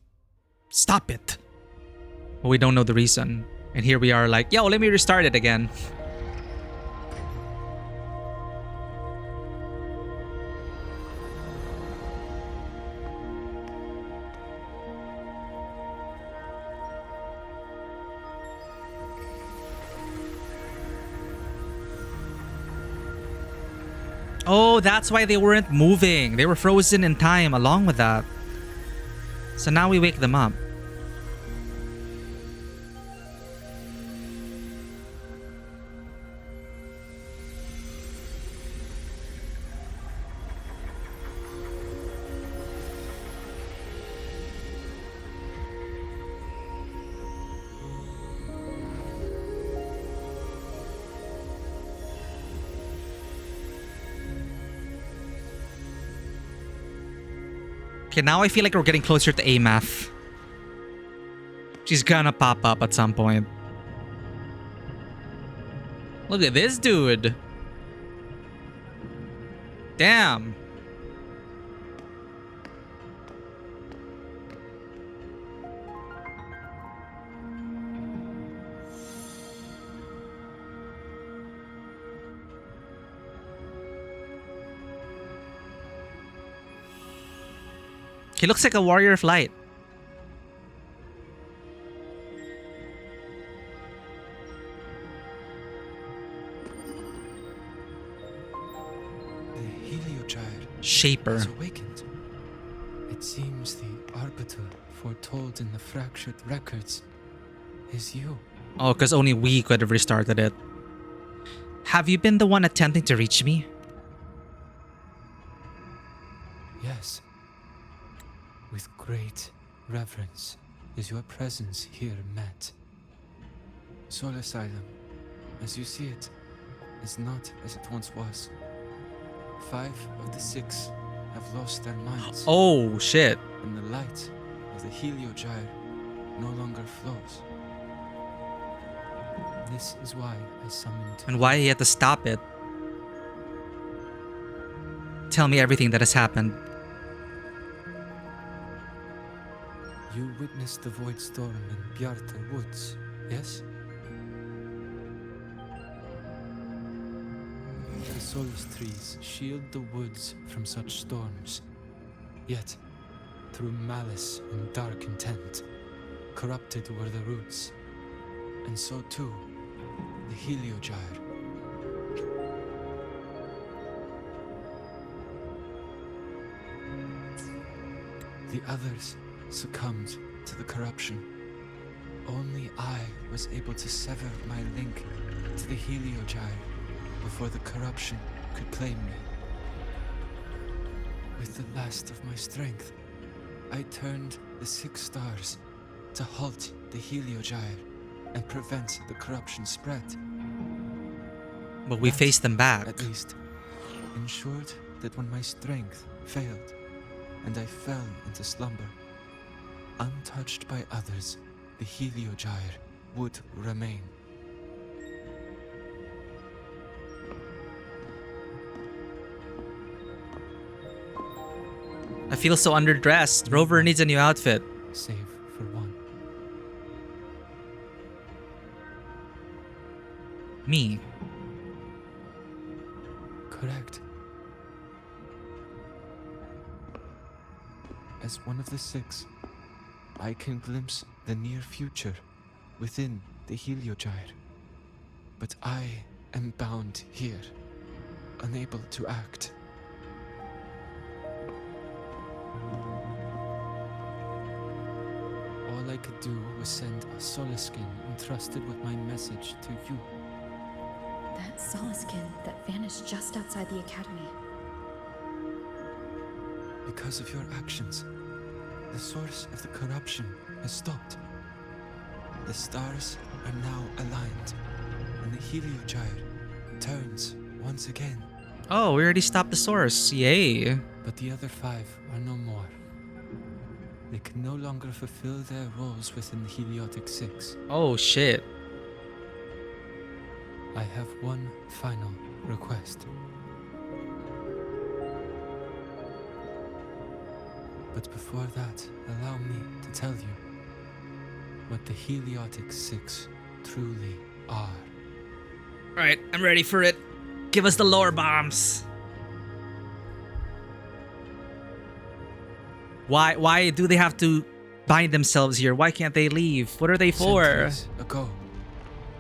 stop it. But we don't know the reason. And here we are like, yo, let me restart it again. Oh, that's why they weren't moving. They were frozen in time along with that. So now we wake them up. Okay, now I feel like we're getting closer to Amath. She's gonna pop up at some point. Look at this dude. Damn. He looks like a warrior of light. The heliogyre Shaper. has awakened. It seems the arbiter foretold in the fractured records is you. Oh, because only we could have restarted it. Have you been the one attempting to reach me? Yes. With great reverence is your presence here met. Soul Asylum, as you see it, is not as it once was. 5 of the 6 have lost their minds. Oh, shit. And the light of the heliogyre no longer flows. This is why I summoned... And why he had to stop it. Tell me everything that has happened. You witnessed the Void Storm in Bjarta Woods, yes? The Solace trees shield the woods from such storms. Yet, through malice and dark intent, corrupted were the roots. And so too, the heliogyre. The others succumbed to the corruption. Only I was able to sever my link to the heliogyre before the corruption could claim me. With the last of my strength, I turned the 6 stars to halt the Heliogyre and prevent the corruption spread. But we faced them back. At least ensured that when my strength failed and I fell into slumber, untouched by others, the Heliogyre would remain. I feel so underdressed. Rover needs a new outfit. Save for one. Me. Correct. As one of the 6, I can glimpse the near future within the Heliogyre. But I am bound here, unable to act. All I could do was send a Solaskin entrusted with my message to you. That Solaskin that vanished just outside the academy. Because of your actions, the source of the corruption has stopped. The stars are now aligned, and the Heliogyre turns once again. Oh, we already stopped the source. Yay. But the other 5 are no more. They can no longer fulfill their roles within the Heliotic 6. Oh, shit. I have one final request. But before that, allow me to tell you what the Heliotic 6 truly are. Alright, I'm ready for it. Give us the lore bombs. Why do they have to bind themselves here? Why can't they leave? What are they for? Centuries ago,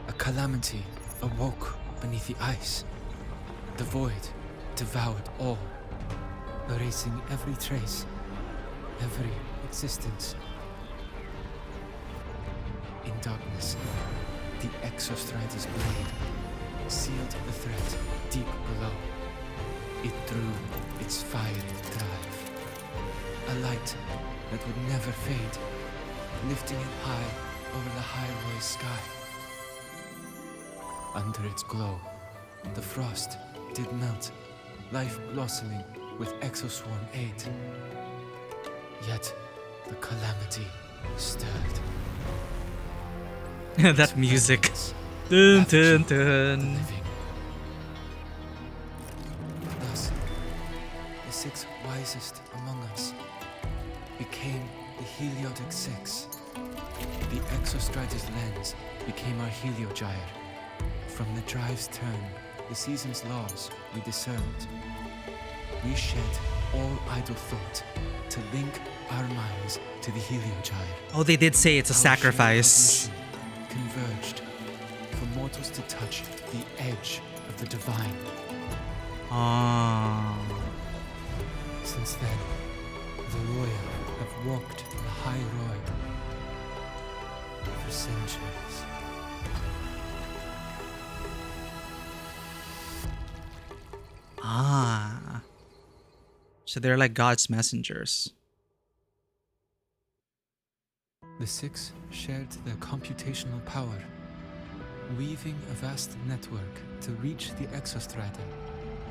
a calamity awoke beneath the ice. The void devoured all, erasing every trace, every existence. In darkness, the Exostrider's blade sealed the threat deep below. It drew its fiery drive, a light that would never fade, lifting it high over the High sky. Under its glow, the frost did melt, life blossoming with Exoswarm aid. Yet, the calamity stirred. That music. Dun dun dun. Thus, the 6 wisest among us became the Heliotic 6. The Exostrider's lens became our Heliogyre. From the drive's turn, the season's laws we discerned. We shed all idle thought to link our minds to the Heliogyre. Oh, they did say it's a sacrifice. Converged for mortals to touch the edge of the divine. Ah. Since then, the royal have walked the high road for centuries. Ah. So they're like God's messengers. The 6 shared their computational power, weaving a vast network to reach the Exostrider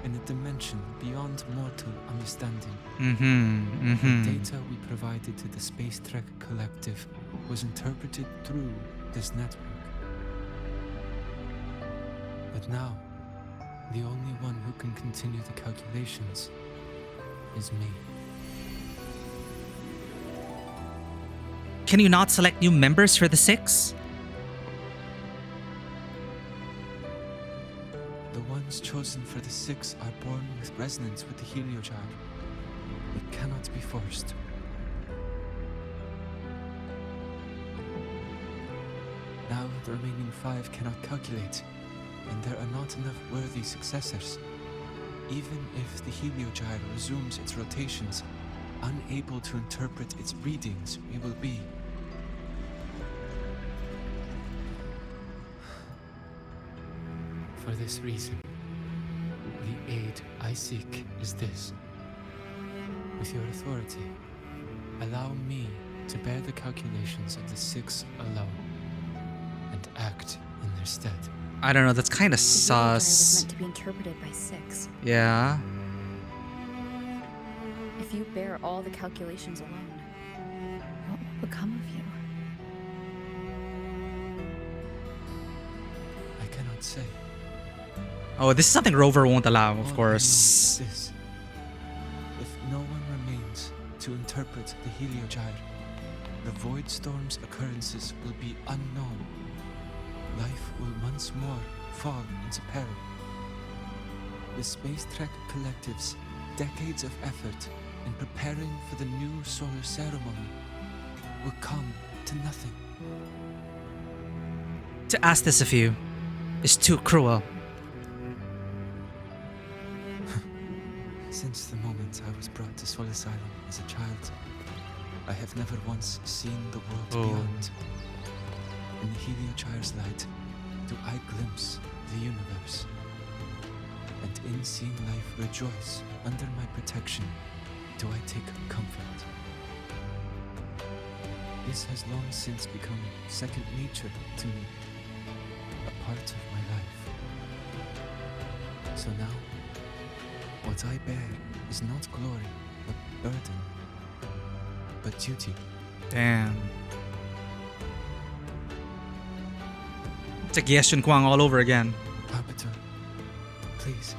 in a dimension beyond mortal understanding. The data we provided to the Space Trek Collective was interpreted through this network. But now, the only one who can continue the calculations is me. Can you not select new members for the 6? The ones chosen for the 6 are born with resonance with the Heliogyre. It cannot be forced. Now the remaining 5 cannot calculate, and there are not enough worthy successors. Even if the Heliogyre resumes its rotations, unable to interpret its readings, we will be. For this reason, the aid I seek is this. With your authority, Allow me to bear the calculations of the six alone and act in their stead. I don't know, that's kind of The Helio Gyre was sus. meant to be interpreted by six. Yeah. If you bear all the calculations alone, what will become of you? I cannot say. Oh, this is something Rover won't allow, of All I know course. is this. If no one remains to interpret the Helio Gyre, the Void Storm's occurrences will be unknown. Life will once more fall into peril. The Space Trek Collective's decades of effort in preparing for the new solar ceremony will come to nothing. To ask this of you is too cruel. Since the moment I was brought to Soul Asylum as a child, I have never once seen the world beyond. In the Helio Gyre's light, do I glimpse the universe. And in seeing life rejoice under my protection, do I take comfort. This has long since become second nature to me, a part of my life. So now, what I bear is not glory, but burden, but duty. Damn. It's like Yeshun Kwang all over again. Arbiter, please,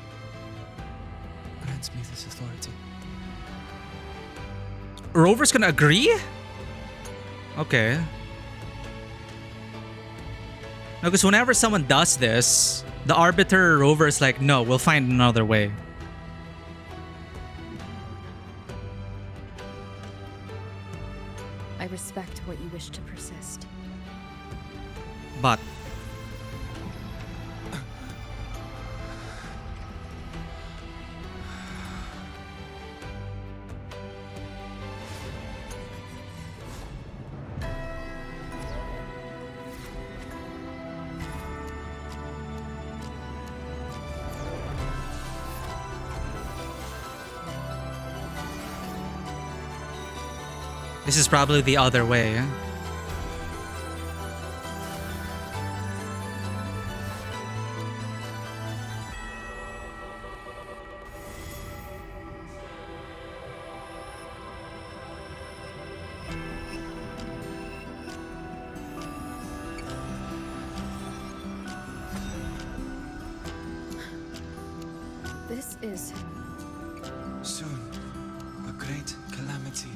grant me this authority. Rover's gonna agree? Okay. No, because whenever someone does this, the Arbiter Rover is like, no, we'll find another way. I respect what you wish to persist. But this is probably the other way. Eh? This is... Soon, a great calamity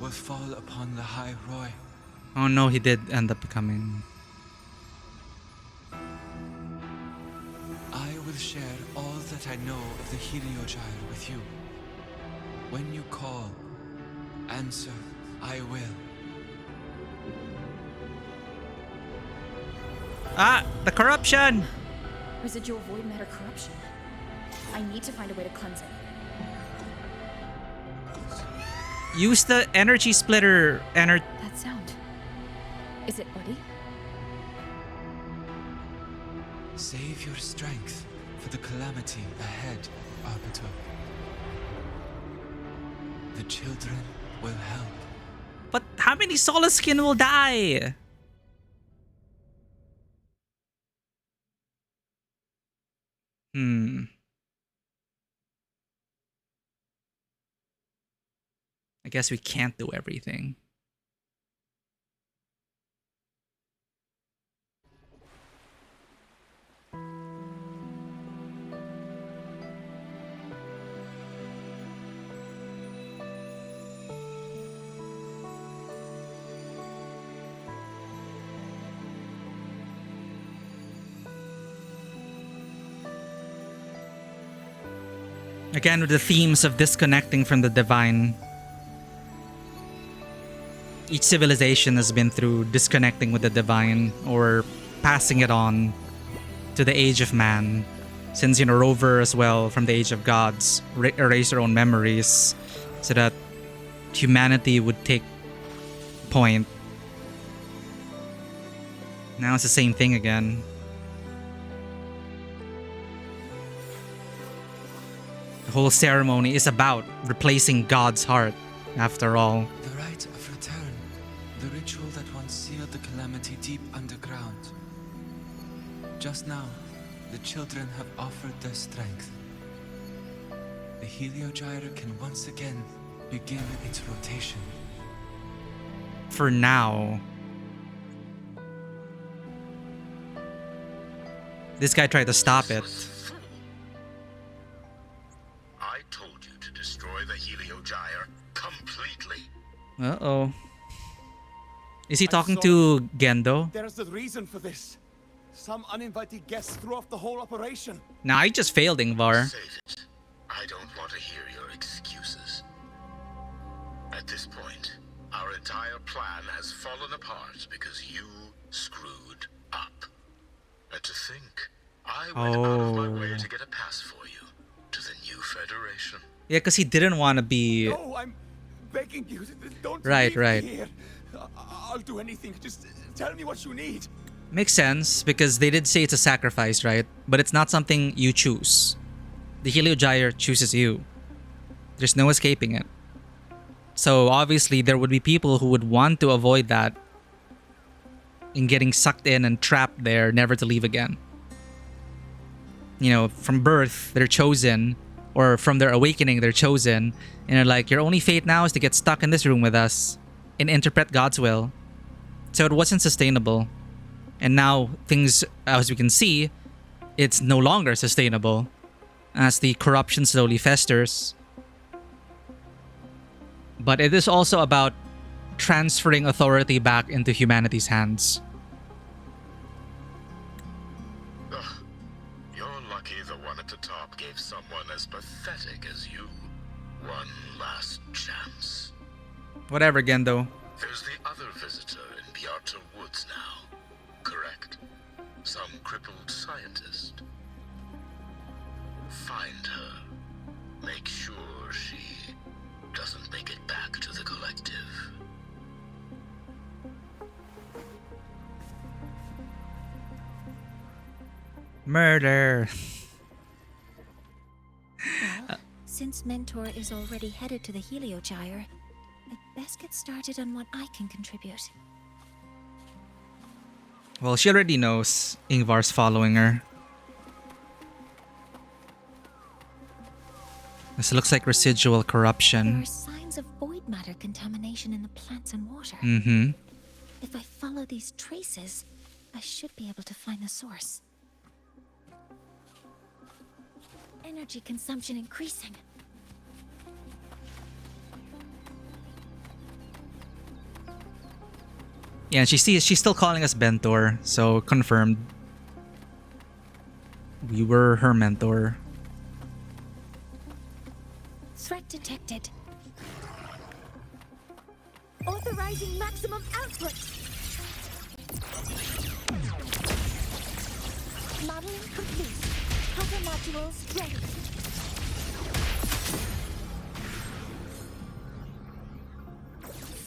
will fall upon the High Roy. Oh no, he did end up becoming... I will share all that I know of the Helio Gyre with you. When you call, answer, I will. Ah! The corruption! Residual void matter corruption. I need to find a way to cleanse it. Use the energy splitter. That sound. Is it Buddy? Save your strength for the calamity ahead, Arbiter. The children will help. But how many Solus Skin will die? I guess we can't do everything. Again, with the themes of disconnecting from the divine. Each civilization has been through disconnecting with the divine or passing it on to the age of man. Since, you know, Rover as well, from the age of gods, erase their own memories so that humanity would take point. Now it's the same thing again. The whole ceremony is about replacing God's heart, after all. The rite of The ritual that once sealed the calamity deep underground. Just now, the children have offered their strength. The Heliogyre can once again begin its rotation. For now. This guy tried to stop it. I told you to destroy the Heliogyre completely. Uh-oh. Is he talking to Gendo? There's a reason for this. Some uninvited guests threw off the whole operation. Nah, I just failed, Ingvar. Save it. I don't want to hear your excuses. At this point, our entire plan has fallen apart because you screwed up. And to think, I went out of my way to get a pass for you to the new Federation. Yeah, because he didn't want to be... No, I'm begging you. Don't Right, leave me right. here. I'll do anything. Just tell me what you need. Makes sense, because they did say it's a sacrifice, right? But it's not something you choose. The Heliogyre chooses you. There's no escaping it. So obviously there would be people who would want to avoid that in getting sucked in and trapped there, never to leave again. You know, from birth, they're chosen, or from their awakening, they're chosen, and they're like, your only fate now is to get stuck in this room with us and interpret God's will. So it wasn't sustainable. And now things, as we can see, it's no longer sustainable as the corruption slowly festers. But it is also about transferring authority back into humanity's hands. Ugh. You're lucky the one at the top gave someone as pathetic as you one last chance. Whatever, Gendo. There's the other visitor in Bjarta Woods now, correct? Some crippled scientist. Find her. Make sure she doesn't make it back to the collective. Murder. Well, since Mentor is already headed to the Heliogyre, I'd best get started on what I can contribute. Well, she already knows Ingvar's following her. This looks like residual There corruption. are signs of void matter contamination in the plants and water. Mm-hmm. If I follow these traces, I should be able to find the source. Energy consumption increasing. Yeah, and she's still calling us Bentor, so confirmed. We were her mentor. Threat detected. Authorizing maximum output. Modeling complete. Cover modules ready.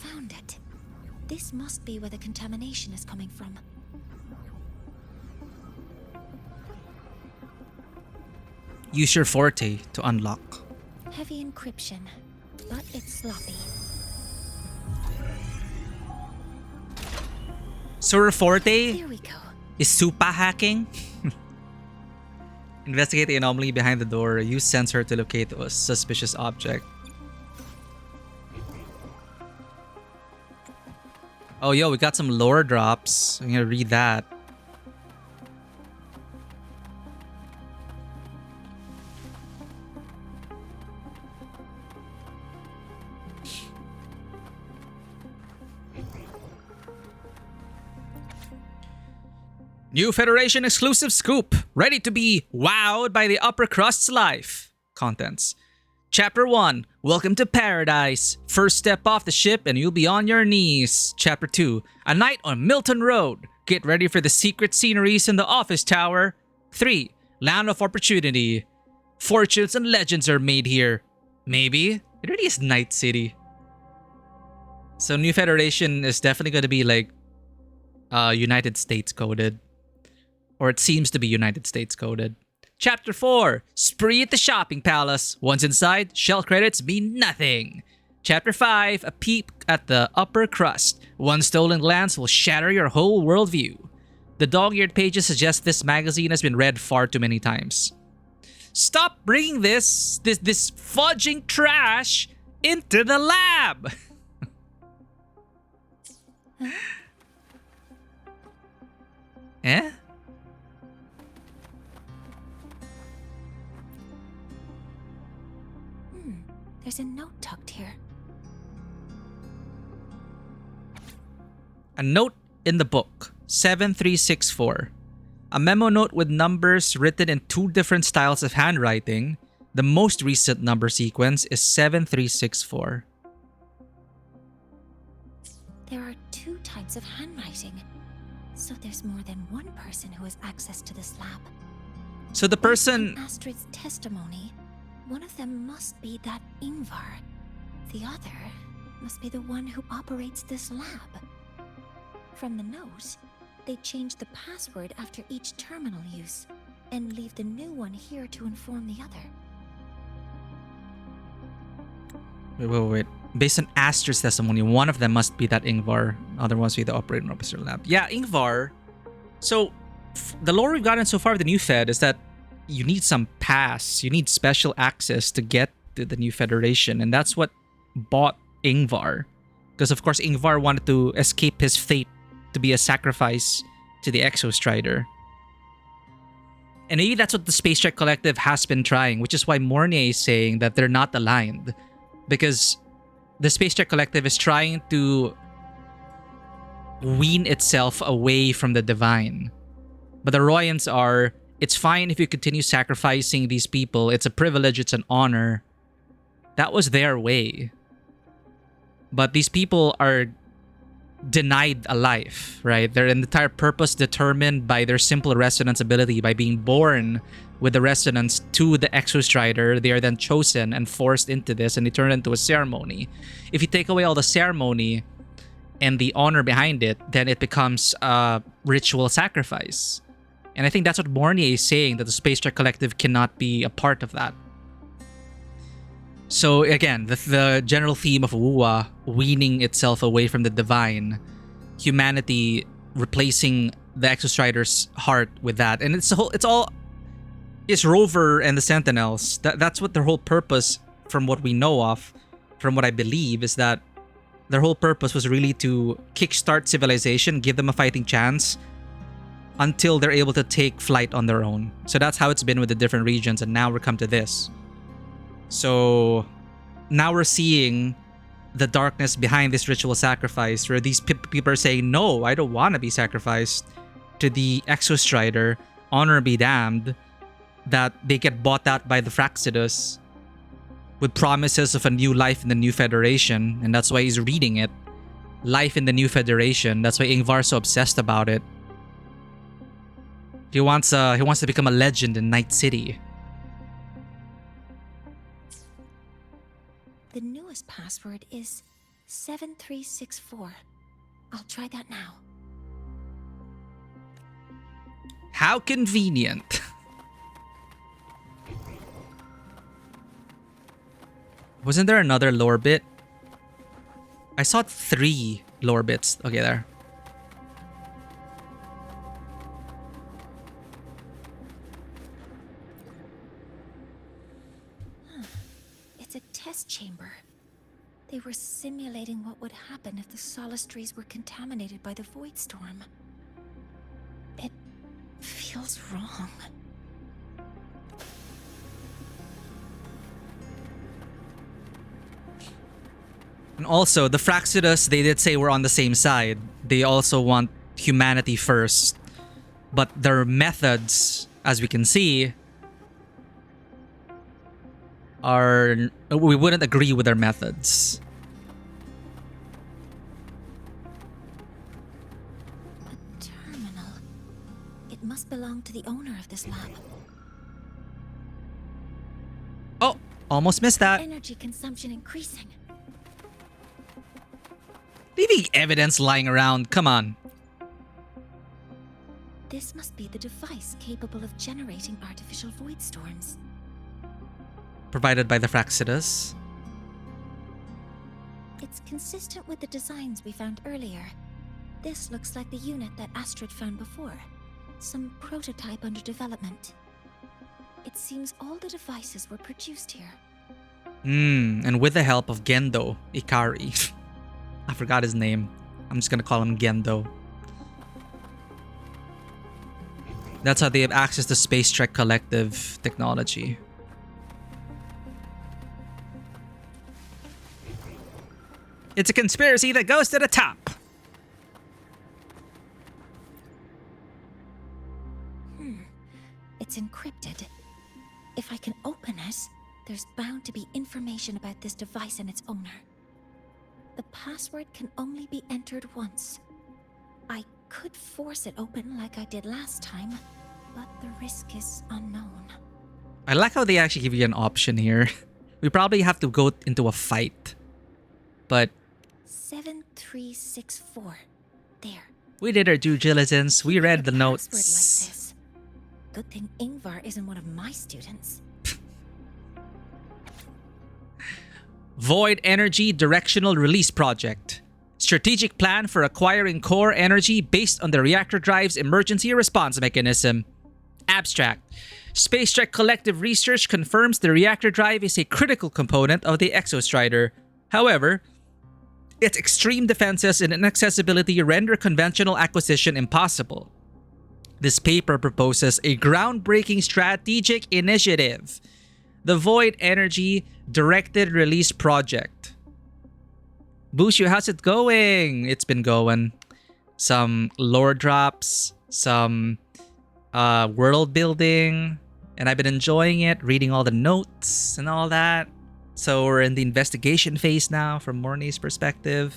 Found it. This must be where the contamination is coming from. Use your forte to unlock. Heavy encryption, but it's sloppy. So her forte There we go. is super hacking. Investigate the anomaly behind the door. Use sensor to locate a suspicious object. Oh, yo, we got some lore drops. I'm gonna read that. New Federation exclusive scoop. Ready to be wowed by the upper crust's life. Contents. Chapter 1. Welcome to paradise. First step off the ship and you'll be on your knees. Chapter 2. A night on Milton Road. Get ready for the secret sceneries in the office tower. 3. Land of opportunity. Fortunes and legends are made here. Maybe. It really is Night City. So New Federation is definitely going to be like United States coded. Or it seems to be United States coded. Chapter 4. Spree at the shopping palace. Once inside, shell credits mean nothing. Chapter 5, a peep at the upper crust. One stolen glance will shatter your whole worldview. The dog-eared pages suggest this magazine has been read far too many times. Stop bringing this fudging trash into the lab! Eh? There's a note tucked here. A note in the book, 7364. A memo note with numbers written in 2 different styles of handwriting. The most recent number sequence is 7364. There are 2 types of handwriting. So there's more than one person who has access to this lab. So the person... Based on Astrid's testimony, one of them must be that Ingvar. The other must be the one who operates this lab. From the note, they change the password after each terminal use and leave the new one here to inform the other. Wait. Based on Astrid's testimony, one of them must be that Ingvar. Other ones be the operating officer lab. Yeah, Ingvar. So, the lore we've gotten so far of the new Fed is that you need some pass. You need special access to get to the new Federation. And that's what bought Ingvar. Because, of course, Ingvar wanted to escape his fate to be a sacrifice to the Exostrider. And maybe that's what the Space Trek Collective has been trying, which is why Mornye is saying that they're not aligned. Because the Space Trek Collective is trying to wean itself away from the divine. But the Royans are, it's fine if you continue sacrificing these people. It's a privilege, it's an honor. That was their way. But these people are denied a life, right? Their entire purpose determined by their simple resonance ability, by being born with the resonance to the Exostrider. They are then chosen and forced into this, and they turn it into a ceremony. If you take away all the ceremony and the honor behind it, then it becomes a ritual sacrifice. And I think that's what Mornye is saying, that the Space Trek Collective cannot be a part of that. So again, the general theme of Wuwa weaning itself away from the divine, humanity replacing the Exostrider's heart with that, and it's Rover and the Sentinels. That's what their whole purpose, from what we know of, from what I believe, is that their whole purpose was really to kickstart civilization, give them a fighting chance until they're able to take flight on their own. So that's how it's been with the different regions, and now we're come to this. So now we're seeing the darkness behind this ritual sacrifice, where these people are saying, no, I don't want to be sacrificed to the Exostrider, honor be damned, that they get bought out by the Fraxidus with promises of a new life in the new Federation, and that's why he's reading it. Life in the new Federation. That's why Ingvar's so obsessed about it. He wants to become a legend in Night City. The newest password is 7364. I'll try that now. How convenient. Wasn't there another lore bit? I saw 3 lore bits. Okay, there. It's a test chamber. They were simulating what would happen if the Solistries were contaminated by the Void Storm. It feels wrong. And also, the Fraxidus, they did say we're on the same side. They also want humanity first. But their methods, as we can see, we wouldn't agree with their methods. A terminal. It must belong to the owner of this lab. Oh, almost missed that. Energy consumption increasing. Leaving evidence lying around, come on. This must be the device capable of generating artificial void storms. Provided by the Fraxidus. It's consistent with the designs we found earlier. This looks like the unit that Astrid found before. Some prototype under development. It seems all the devices were produced here. And with the help of Gendo Ikari. I forgot his name. I'm just gonna call him Gendo. That's how they have access to Space Trek Collective technology. It's a conspiracy that goes to the top. It's encrypted. If I can open it, there's bound to be information about this device and its owner. The password can only be entered once. I could force it open like I did last time, but the risk is unknown. I like how they actually give you an option here. We probably have to go into a fight. But 7364. There. we did our due diligence. We read the notes. Password like this. Good thing Ingvar isn't one of my students. Void Energy Directional Release Project. Strategic plan for acquiring core energy based on the reactor drive's emergency response mechanism. Abstract. Space Trek Collective research confirms the reactor drive is a critical component of the Exostrider. However, its extreme defenses and inaccessibility render conventional acquisition impossible. This paper proposes a groundbreaking strategic initiative, the Void Energy Directed Release Project. Bushu, how's it going? It's been going. Some lore drops, some world building, and I've been enjoying it, reading all the notes and all that. So we're in the investigation phase now from Mornye's perspective.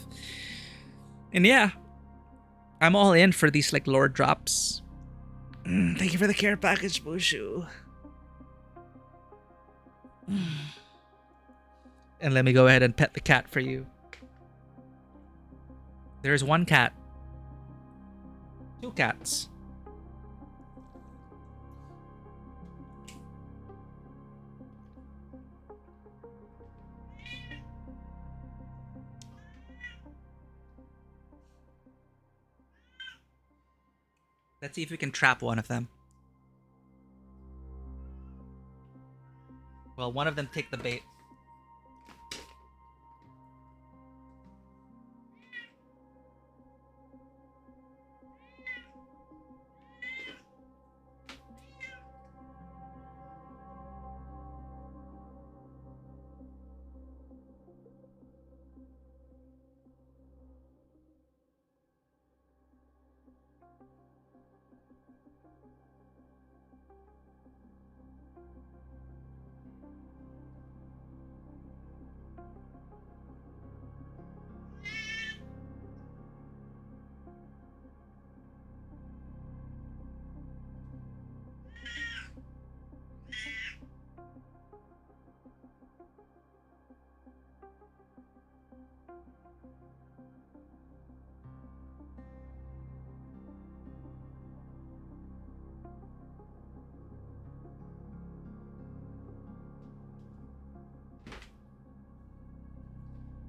And yeah, I'm all in for these like lore drops. Thank you for the care package, Bushu. And let me go ahead and pet the cat for you. There's one cat. Two cats. Let's see if we can trap one of them. Well, one of them take the bait.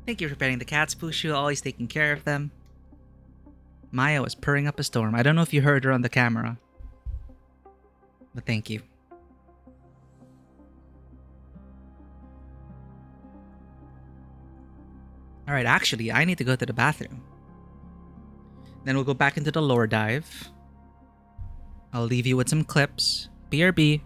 Thank you for petting the cats, Pushu. Always taking care of them. Maya was purring up a storm. I don't know if you heard her on the camera. But thank you. Alright, actually, I need to go to the bathroom. Then we'll go back into the lore dive. I'll leave you with some clips. BRB.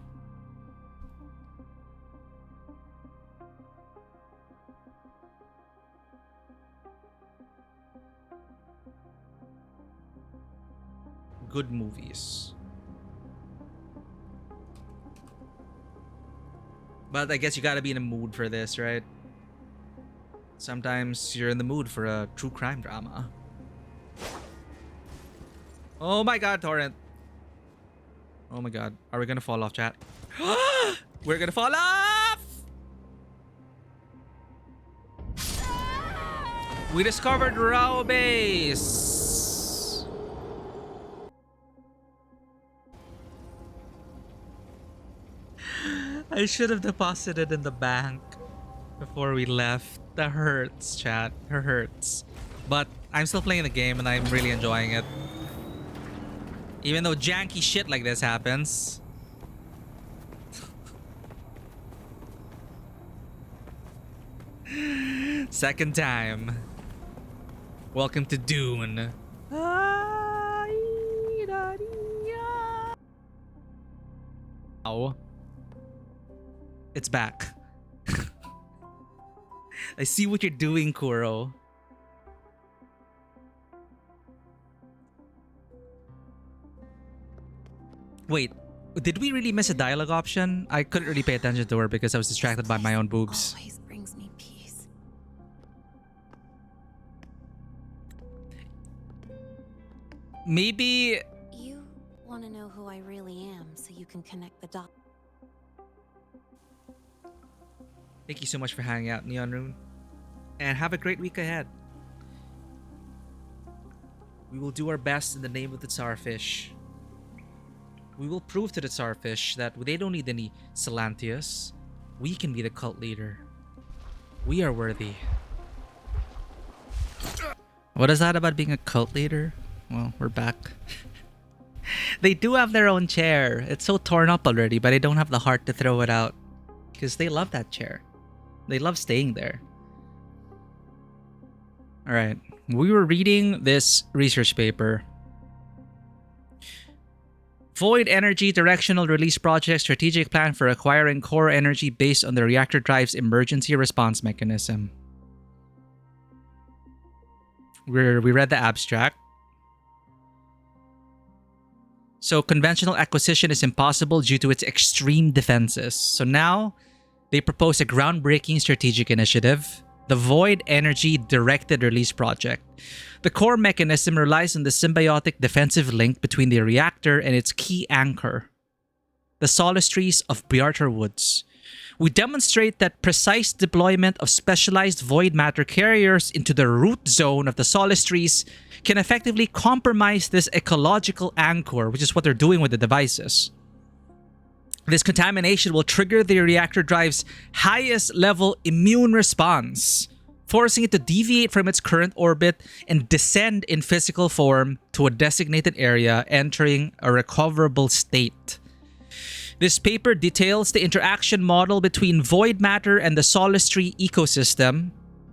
Good movies. But I guess you gotta be in a mood for this, right? Sometimes you're in the mood for a true crime drama. Oh my god, Torrent. Oh my god. Are we gonna fall off, chat? We're gonna fall off! We discovered Rao Base. I should have deposited in the bank before we left. That hurts, chat. It hurts. But I'm still playing the game and I'm really enjoying it. Even though janky shit like this happens. Second time. Welcome to Dune. Oh. It's back. I see what you're doing, Kuro. Wait, did we really miss a dialogue option? I couldn't really pay attention to her because I was distracted by my own boobs. Always brings me peace. Maybe... You want to know who I really am so you can connect the dots. Thank you so much for hanging out, Neon Rune. And have a great week ahead. We will do our best in the name of the Tsarfish. We will prove to the Tsarfish that they don't need any Salantius. We can be the cult leader. We are worthy. What is that about being a cult leader? Well, we're back. They do have their own chair. It's so torn up already, but they don't have the heart to throw it out. Because they love that chair. They love staying there. Alright. We were reading this research paper. Void Energy Directional Release Project Strategic Plan for Acquiring Core Energy Based on the Reactor Drive's Emergency Response Mechanism. We read the abstract. So conventional acquisition is impossible due to its extreme defenses. So now they propose a groundbreaking strategic initiative, the Void Energy Directed Release Project. The core mechanism relies on the symbiotic defensive link between the reactor and its key anchor, the solistries of Bjartar Woods. We demonstrate that precise deployment of specialized void matter carriers into the root zone of the solistries can effectively compromise this ecological anchor, which is what they're doing with the devices. This contamination will trigger the reactor drive's highest level immune response, forcing it to deviate from its current orbit and descend in physical form to a designated area, entering a recoverable state. This paper details the interaction model between void matter and the solistry ecosystem,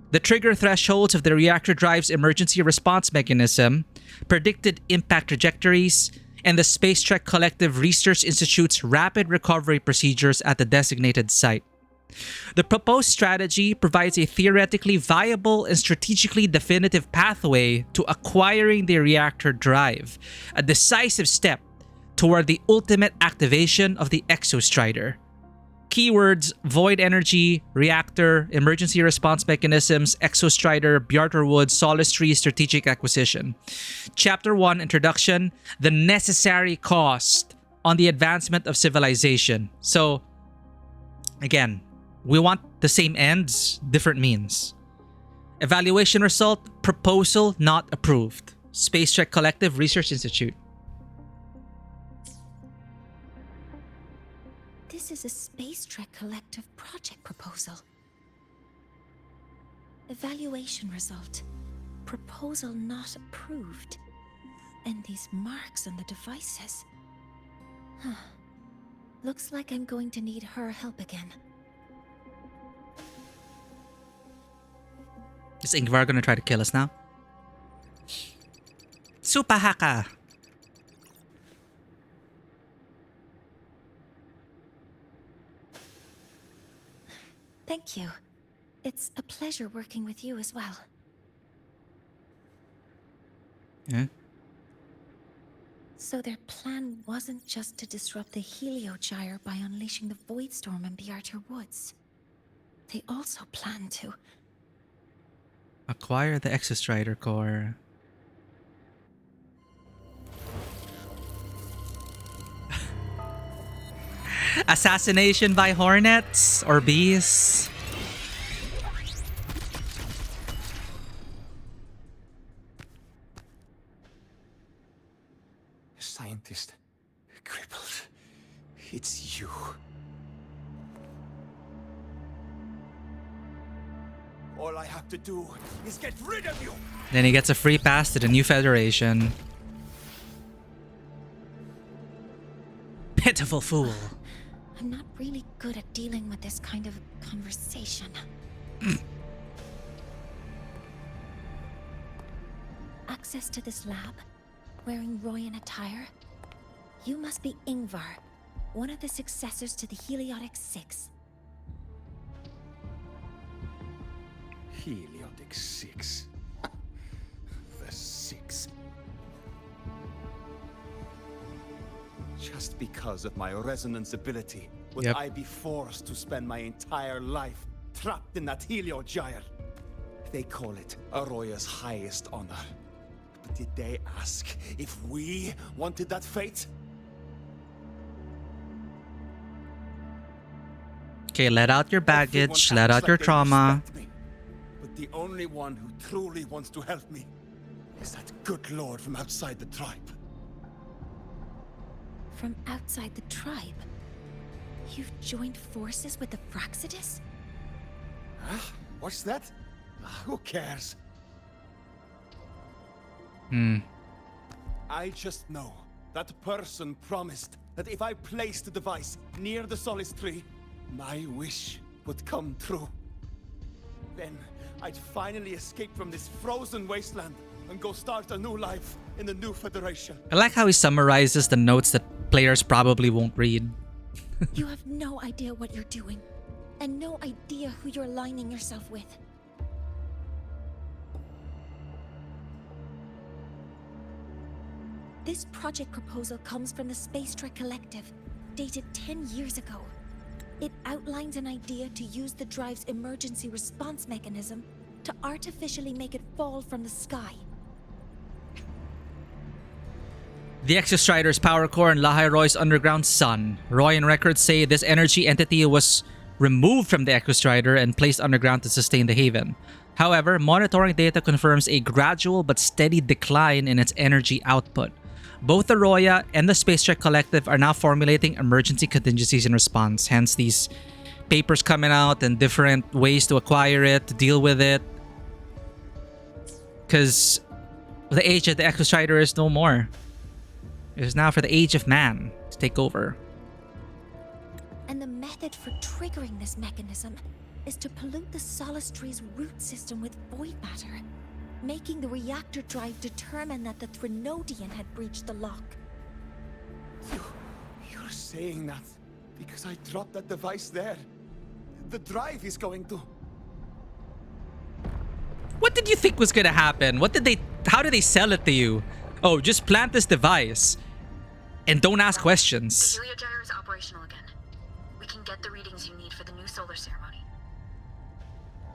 the trigger thresholds of the reactor drive's emergency response mechanism, predicted impact trajectories, and the Space Trek Collective Research Institute's rapid recovery procedures at the designated site. The proposed strategy provides a theoretically viable and strategically definitive pathway to acquiring the reactor drive, a decisive step toward the ultimate activation of the Exostrider. Keywords: Void Energy, Reactor, Emergency Response Mechanisms, Exostrider, Bjartar Woods, Solistry, Strategic Acquisition. Chapter 1, Introduction, the necessary cost on the advancement of civilization. So, again, we want the same ends, different means. Evaluation result: proposal not approved. Space Trek Collective Research Institute. This is a Space Trek Collective project proposal. Evaluation result: proposal not approved. And these marks on the devices. Huh. Looks like I'm going to need her help again. Is Ingvar gonna try to kill us now? Super Haka! Thank you. It's a pleasure working with you as well. Yeah. So their plan wasn't just to disrupt the Heliogyre by unleashing the Voidstorm in Bjartar Woods. They also planned to Acquire the Exostrider core. Assassination by hornets or bees. Scientist, crippled. It's you. All I have to do is get rid of you. Then he gets a free pass to the new Federation. Pitiful fool. I'm not really good at dealing with this kind of conversation. Access to this lab, wearing Royan attire. You must be Ingvar, one of the successors to the Heliotic Six. Heliotic Six. The Six. Just because of my resonance ability, would I be forced to spend my entire life trapped in that Heliogyre? They call it Aroya's highest honor. But did they ask if we wanted that fate? Okay, let out your baggage, let out your trauma. But the only one who truly wants to help me is that good lord from outside the tribe. From outside the tribe? You've joined forces with the Fraxidus? Huh? What's that? Who cares? I just know that person promised that if I placed the device near the Solace Tree, my wish would come true. Then I'd finally escape from this frozen wasteland and go start a new life in the new Federation. I like how he summarizes the notes that players probably won't read. You have no idea what you're doing, and no idea who you're aligning yourself with. This project proposal comes from the Space Trek Collective, dated 10 years ago. It outlines an idea to use the drive's emergency response mechanism to artificially make it fall from the sky. The Exostrider's power core in Lahai Roy's underground sun. Royan records say this energy entity was removed from the Exostrider and placed underground to sustain the haven. However, monitoring data confirms a gradual but steady decline in its energy output. Both the Roya and the Space Trek Collective are now formulating emergency contingencies in response, hence these papers coming out and different ways to acquire it, to deal with it. Because the age of the Exostrider is no more. It is now for the age of man to take over. And the method for triggering this mechanism is to pollute the Solace Tree's root system with void matter, making the reactor drive determine that the Threnodian had breached the lock. You're saying that because I dropped that device there. The drive is going to... What did you think was gonna happen? How did they sell it to you? Oh, just plant this device and don't ask questions. The Heliogyre is operational again. We can get the readings you need for the new solar ceremony.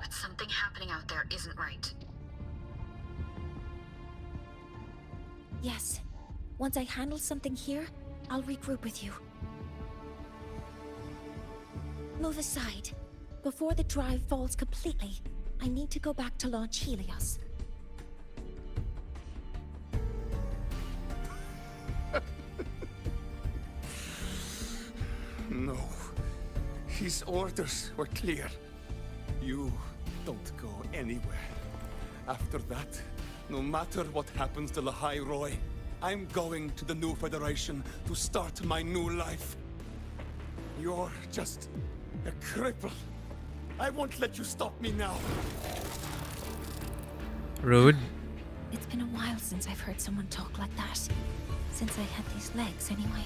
But something happening out there isn't right. Yes. Once I handle something here, I'll regroup with you. Move aside. Before the drive falls completely, I need to go back to launch Helios. No. His orders were clear. You don't go anywhere. After that, no matter what happens to Lahai Roy, I'm going to the new Federation to start my new life. You're just a cripple. I won't let you stop me now. Rude. It's been a while since I've heard someone talk like that. Since I had these legs, anyway.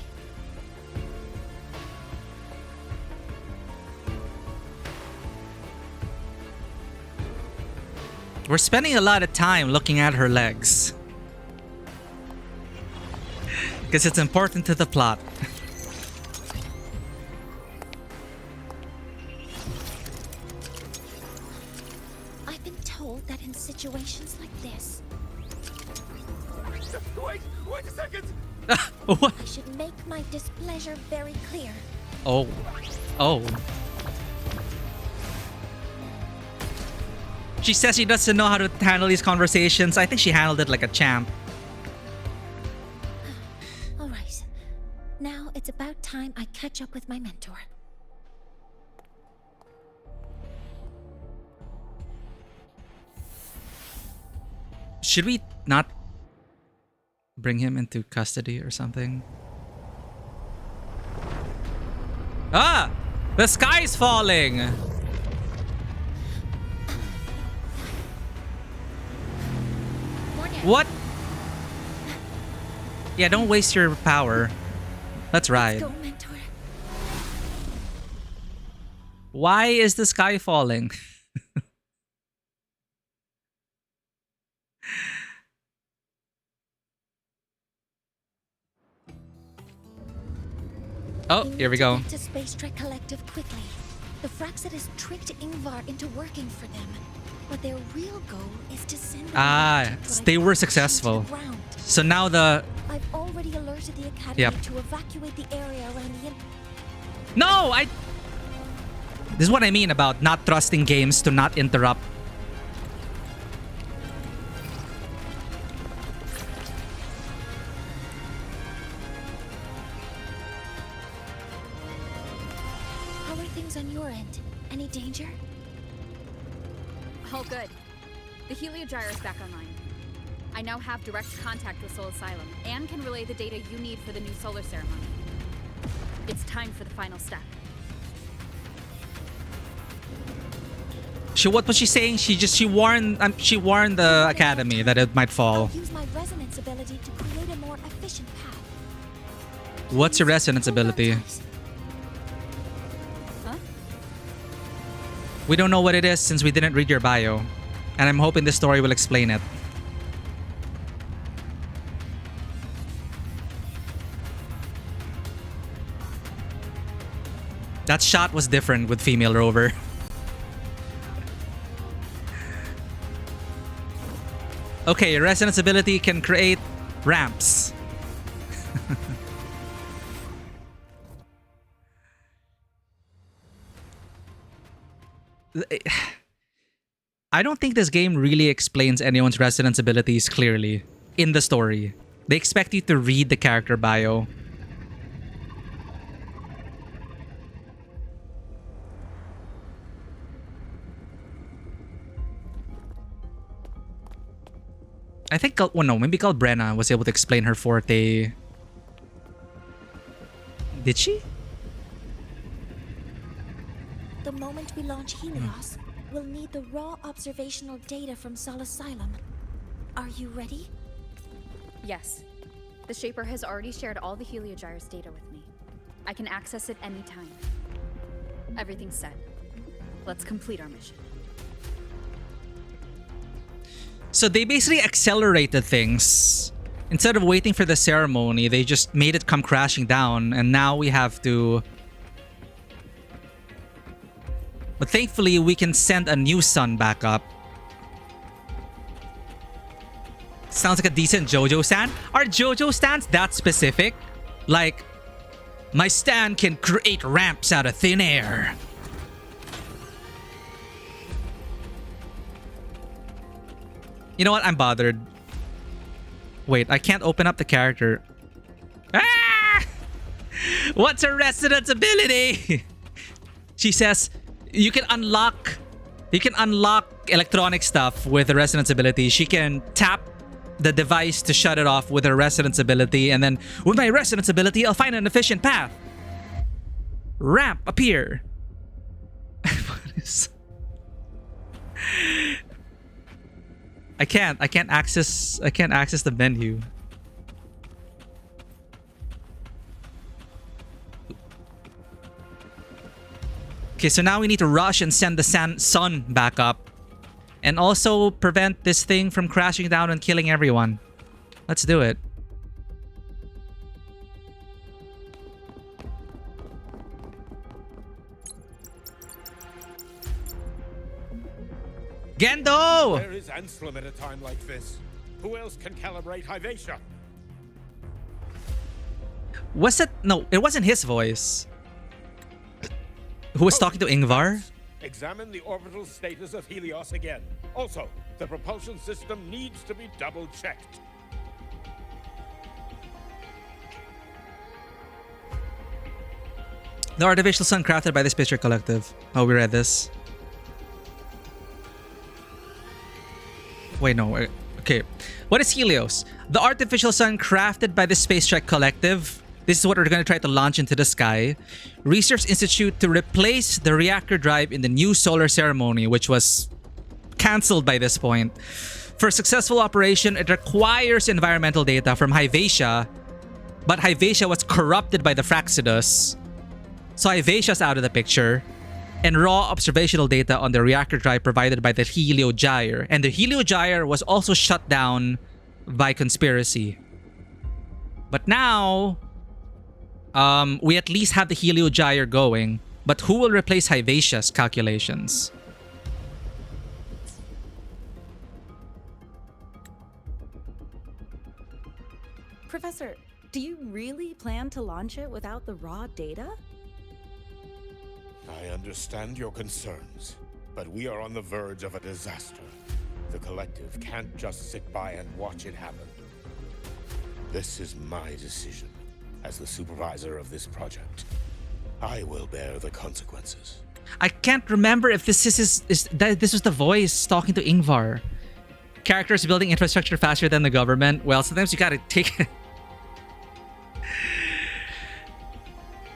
We're spending a lot of time looking at her legs. Because it's important to the plot. I've been told that in situations like this... Wait a second! What? I should make my displeasure very clear. Oh. Oh. She says she doesn't know how to handle these conversations. I think she handled it like a champ. All right. Now it's about time I catch up with my mentor. Should we not bring him into custody or something? Ah! The sky's falling! What? Yeah, don't waste your power. Let's ride. Let's go, Mentor. Why is the sky falling? Oh, here we go. Get to Space Trek Collective quickly. The Fraxit has tricked Ingvar into working for them, but their real goal is to send them back to they drive were the successful. machine to the ground. So now the... I've already alerted the Academy Yep. to evacuate the area around the... No, This is what I mean about not trusting games to not interrupt. How are things on your end? Any danger? All good. The Heliogyre is back online. I now have direct contact with Soul Asylum and can relay the data you need for the new solar ceremony. It's time for the final step. What was she saying? She warned the Academy that it might fall. Use my resonance ability to create a more efficient path. What's your resonance ability? Huh? We don't know what it is since we didn't read your bio. And I'm hoping this story will explain it. That shot was different with female rover. Okay, your resonance ability can create ramps. I don't think this game really explains anyone's resonance abilities clearly in the story. They expect you to read the character bio. I think, well, no, maybe Brenna was able to explain her forte. Did she? The moment we launch Helios, we'll need the raw observational data from Sol Asylum. Are you ready? Yes. The Shaper has already shared all the Heliogyre's data with me. I can access it anytime. Everything's set. Let's complete our mission. So they basically accelerated things. Instead of waiting for the ceremony, they just made it come crashing down, and now we have to... But thankfully, we can send a new sun back up. Sounds like a decent JoJo stand. Are JoJo stands that specific? Like, my stand can create ramps out of thin air. You know what? I'm bothered. Wait, I can't open up the character. Ah! What's her resonance ability? She says you can unlock electronic stuff with the resonance ability. She can tap the device to shut it off with her resonance ability, and then with my resonance ability, I'll find an efficient path. Ramp appear. What is... I can't access the menu. Okay, so now we need to rush and send the sun back up. And also prevent this thing from crashing down and killing everyone. Let's do it. Gendo! Where is Anselm at a time like this? Who else can calibrate Hyvatia? Was it? No, it wasn't his voice. Who was talking to Ingvar? Examine the orbital status of Helios again. Also, the propulsion system needs to be double-checked. The artificial sun crafted by the Space Trek Collective. Oh, we read this. Wait, no. Okay, Okay. What is Helios? The artificial sun crafted by the Space Trek Collective. This is what we're going to try to launch into the sky. Research Institute to replace the reactor drive in the new solar ceremony, which was cancelled by this point. For successful operation, it requires environmental data from Hyvatia, but Hyvatia was corrupted by the Fraxidus. So Hyvatia's out of the picture. And raw observational data on the reactor drive provided by the Heliogyre. And the Heliogyre was also shut down by conspiracy. But now, we at least have the Heliogyre going. But who will replace Hyvatia's calculations? Professor, do you really plan to launch it without the raw data? I understand your concerns, but we are on the verge of a disaster. The Collective can't just sit by and watch it happen. This is my decision as the supervisor of this project. I will bear the consequences. I can't remember if this this was the voice talking to Ingvar. Characters building infrastructure faster than the government. Well, sometimes you gotta take...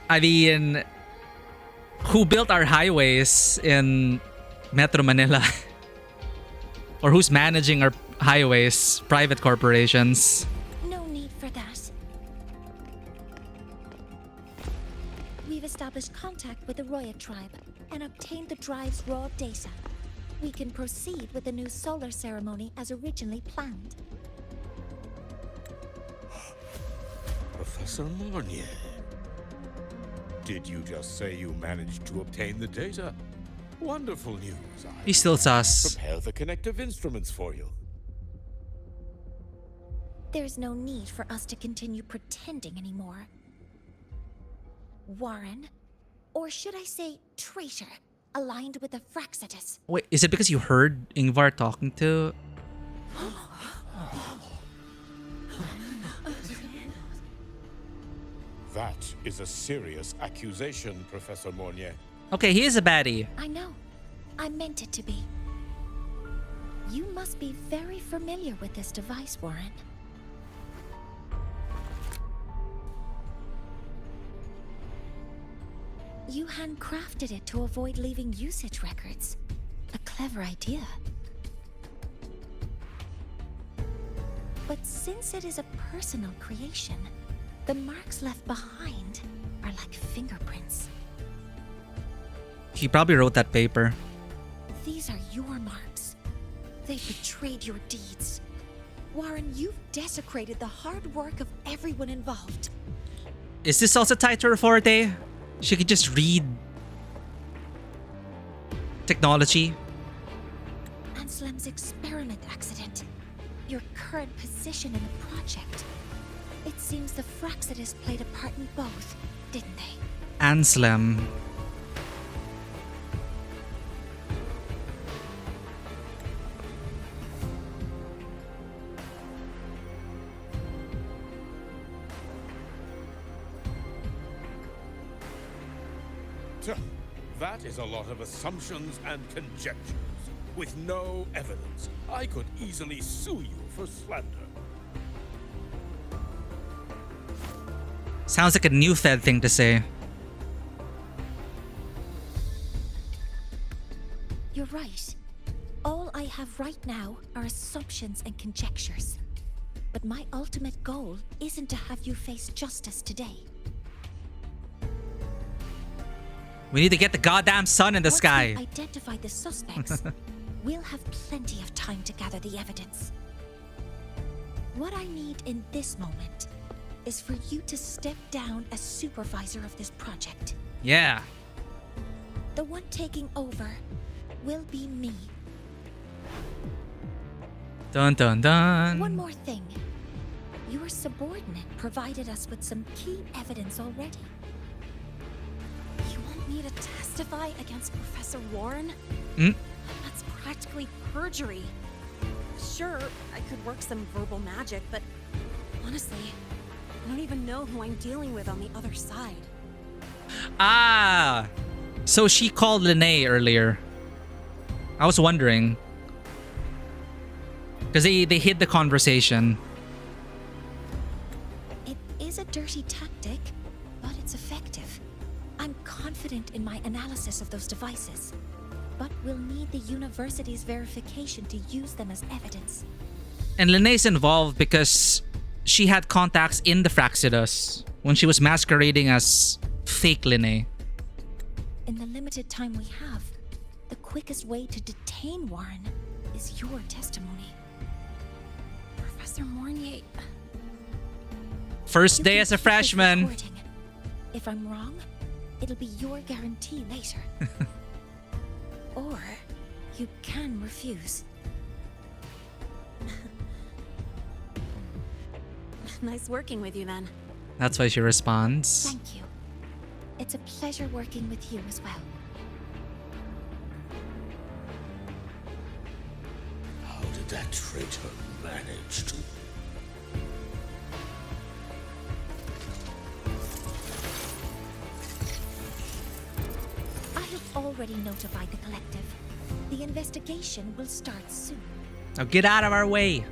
I mean... Who built our highways in Metro Manila? Or who's managing our highways? Private corporations. No need for that. We've established contact with the Roya tribe and obtained the drive's raw data. We can proceed with the new solar ceremony as originally planned. Professor Mornye. Did you just say you managed to obtain the data? Wonderful news. He's still sus. Prepare the connective instruments for you. There's no need for us to continue pretending anymore. Warren, or should I say traitor, aligned with the Fraxidus. Wait, is it because you heard Ingvar talking to... That is a serious accusation, Professor Mornye. Okay, he is a baddie. I know. I meant it to be. You must be very familiar with this device, Warren. You handcrafted it to avoid leaving usage records. A clever idea. But since it is a personal creation, the marks left behind are like fingerprints. He probably wrote that paper. These are your marks. They betrayed your deeds. Warren, you've desecrated the hard work of everyone involved. Is this also tied to her forte? She could just read technology. Anslem's experiment accident. Your current position in the project. It seems the Fraxidus played a part in both, didn't they? Anslem. That is a lot of assumptions and conjectures, with no evidence. I could easily sue you for slander. Sounds like a new Fed thing to say. You're right. All I have right now are assumptions and conjectures. But my ultimate goal isn't to have you face justice today. We need to get the goddamn sun in the sky. Once we identify the suspects, we'll have plenty of time to gather the evidence. What I need in this moment is for you to step down as supervisor of this project. Yeah. The one taking over will be me. Dun dun dun. One more thing. Your subordinate provided us with some key evidence already. You want me to testify against Professor Warren? That's practically perjury. Sure, I could work some verbal magic, but honestly, I don't even know who I'm dealing with on the other side. Ah! So she called Linnae earlier. I was wondering. Because they hid the conversation. It is a dirty tactic, but it's effective. I'm confident in my analysis of those devices, but we'll need the university's verification to use them as evidence. And Linnea's involved because she had contacts in the Fraxidus when she was masquerading as fake Linne. In the limited time we have, the quickest way to detain Warren is your testimony. Professor Mornye. First day as a freshman. If I'm wrong, it'll be your guarantee later. Or you can refuse. Nice working with you then. That's why she responds. Thank you. It's a pleasure working with you as well. How did that traitor manage to... I have already notified the collective. The investigation will start soon. Now get out of our way.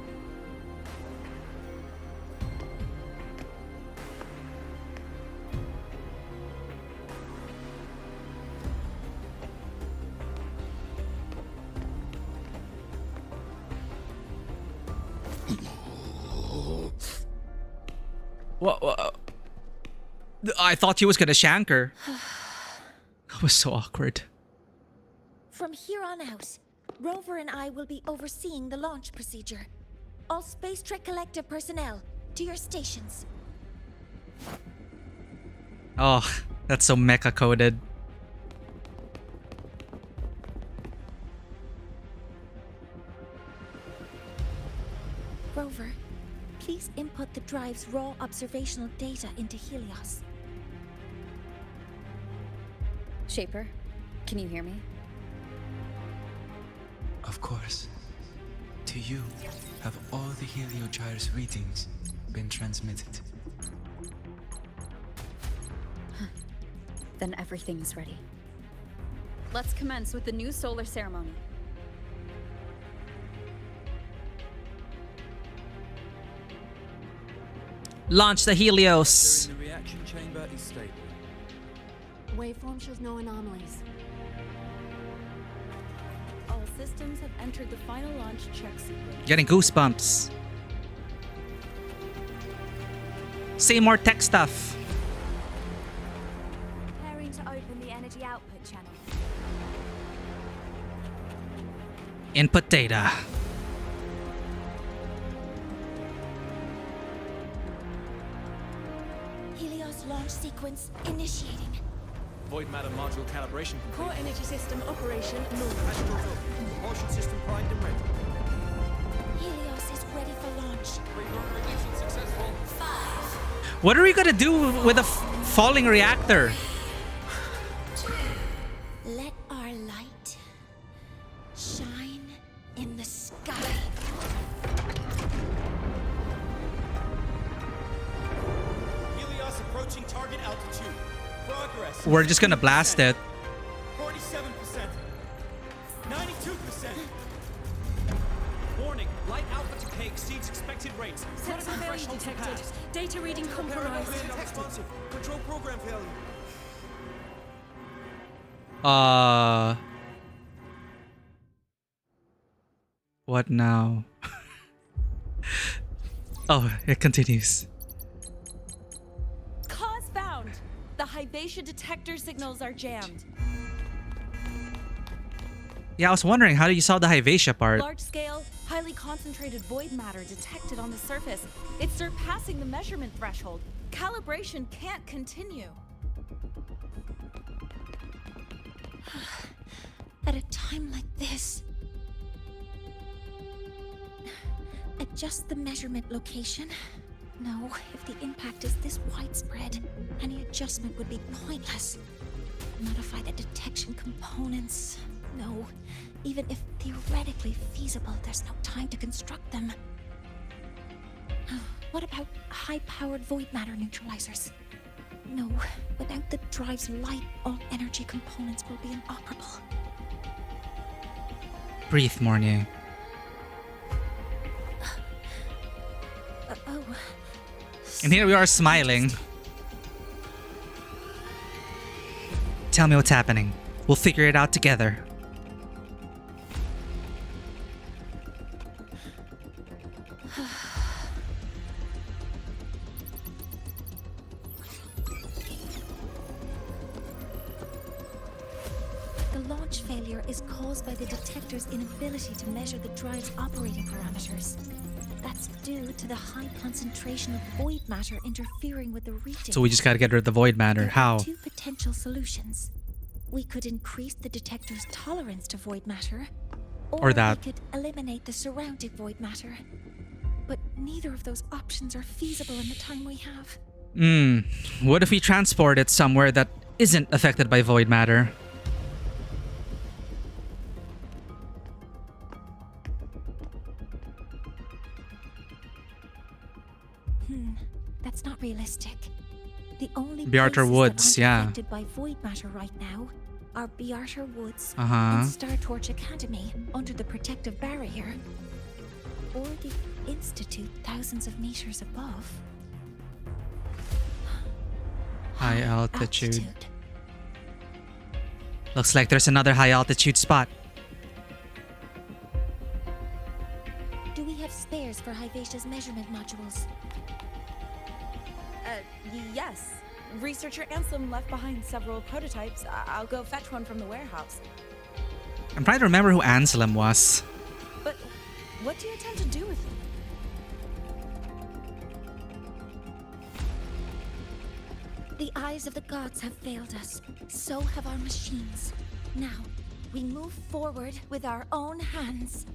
What? I thought he was gonna shank her. That was so awkward. From here on out, Rover and I will be overseeing the launch procedure. All Space Trek Collective personnel, to your stations. Oh, that's so mecha coded. Rover, please input the drive's raw observational data into Helios. Shaper, can you hear me? Of course. To you, have all the Heliogyre's readings been transmitted? Then everything is ready. Let's commence with the new solar ceremony. Launch the Helios. The reaction chamber is stable. Waveform shows no anomalies. All systems have entered the final launch check sequence. Getting goosebumps. Say more tech stuff. Preparing to open the energy output channel. Input data. Helios launch sequence initiating. Void matter module calibration complete. Core energy system operation normal. Astral up. Propulsion system primed and ready. Helios is ready for launch. Ignition successful. 5. What are we gonna do with a falling reactor? 2. Let our light shine in the sky. Helios approaching target altitude. Progress. We're just gonna blast it. 47%. 92%. Warning, light alpha decay exceeds expected rates. Sensor failure detected. Data reading compromised. Not responsive. Control program failure. What now? Oh, it continues. Cause found! The Hyvatia detector signals are jammed. Yeah, I was wondering, how do you solve the Hyvatia part? Large-scale, highly concentrated void matter detected on the surface. It's surpassing the measurement threshold. Calibration can't continue. At a time like this, adjust the measurement location. No, if the impact is this widespread, any adjustment would be pointless. Modify the detection components. No, even if theoretically feasible, there's no time to construct them. What about high-powered void matter neutralizers? No, without the drive's light, all energy components will be inoperable. Breathe, Mornye. And here we are smiling. Tell me what's happening. We'll figure it out together. The launch failure is caused by the detector's inability to measure the drive's operating parameters. That's due to the high concentration of void matter interfering with the reading. So we just gotta get rid of the void matter. There are How? two potential solutions. We could increase the detector's tolerance to void matter, Or that. we could eliminate the surrounding void matter. But neither of those options are feasible in the time we have. What if we transport it somewhere that isn't affected by void matter? That's not realistic. The only Bearter places Woods, that aren't yeah. affected by void matter right now are Bearter Woods Uh-huh. and Star Torch Academy under the protective barrier, or the Institute thousands of meters above. High altitude. Looks like there's another high altitude spot. Do we have spares for Hyvatia's measurement modules? Yes. Researcher Ansem left behind several prototypes. I'll go fetch one from the warehouse. I'm trying to remember who Anselm was. But what do you intend to do with them? The eyes of the gods have failed us. So have our machines. Now, we move forward with our own hands.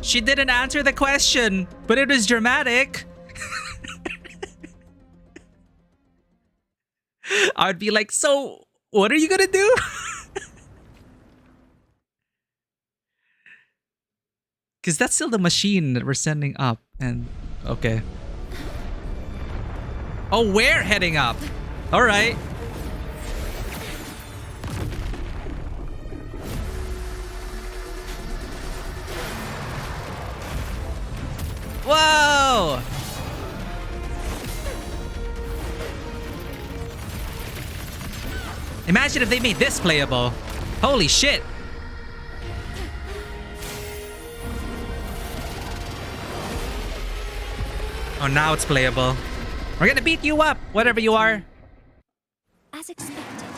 She didn't answer the question, but it was dramatic. I'd be like, so what are you gonna do? Because that's still the machine that we're sending up. And okay. Oh, we're heading up. All right. Whoa! Imagine if they made this playable. Holy shit. Oh, now it's playable. We're gonna beat you up, whatever you are. As expected,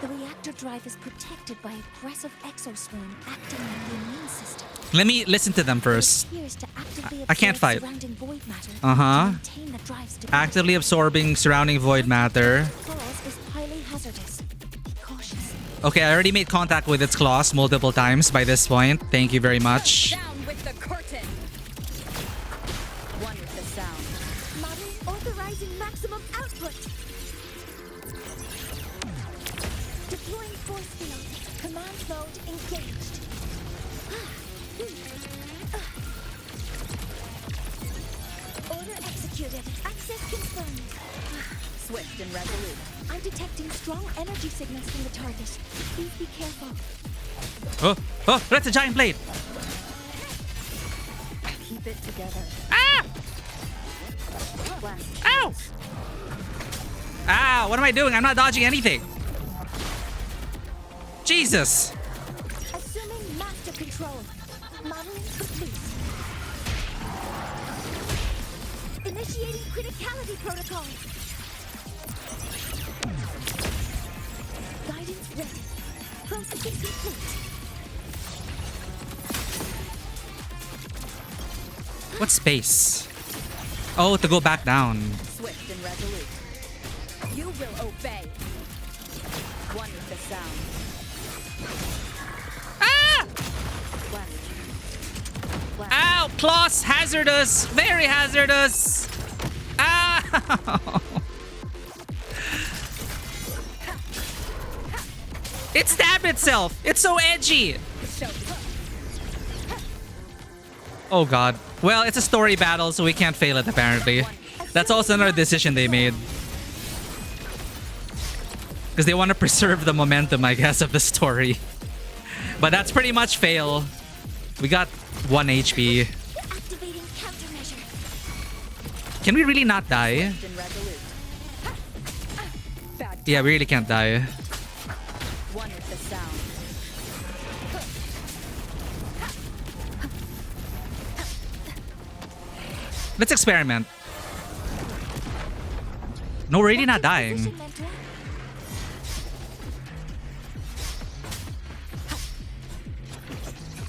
the reactor drive is protected by aggressive exoswarm acting on the immune system. Let me listen to them first. It appears to actively I can't absorb fight. surrounding void matter Uh-huh. to maintain the drive's stability. Actively absorbing surrounding void matter. Claws is highly hazardous. Be cautious. Okay, I already made contact with its claws multiple times by this point. Thank you very much. Down with the curtain. One with the sound. Model authorizing maximum output. Deploying force field. Command mode engaged. Order executed. Access confirmed. Swift and resolute. I'm detecting strong energy signals from the target. Please be careful. Oh, that's a giant blade. Keep it together. Ah! Ow! Ah, what am I doing? I'm not dodging anything. Jesus. Assuming master control. Modeling complete. Initiating criticality protocol. Guidance ready. Processing complete. What space? Oh, to go back down. Swift and resolute. You will obey. One with the sound. Ah! Ow! Claws! Hazardous! Very hazardous! Ow! It stabbed itself! It's so edgy! Oh god. Well, it's a story battle, so we can't fail it apparently. That's also another decision they made. Because they want to preserve the momentum, I guess, of the story. But that's pretty much fail. We got 1 HP. Activating countermeasure. Can we really not die? Yeah, we really can't die. One with the sound. Let's experiment. No, we're really not dying.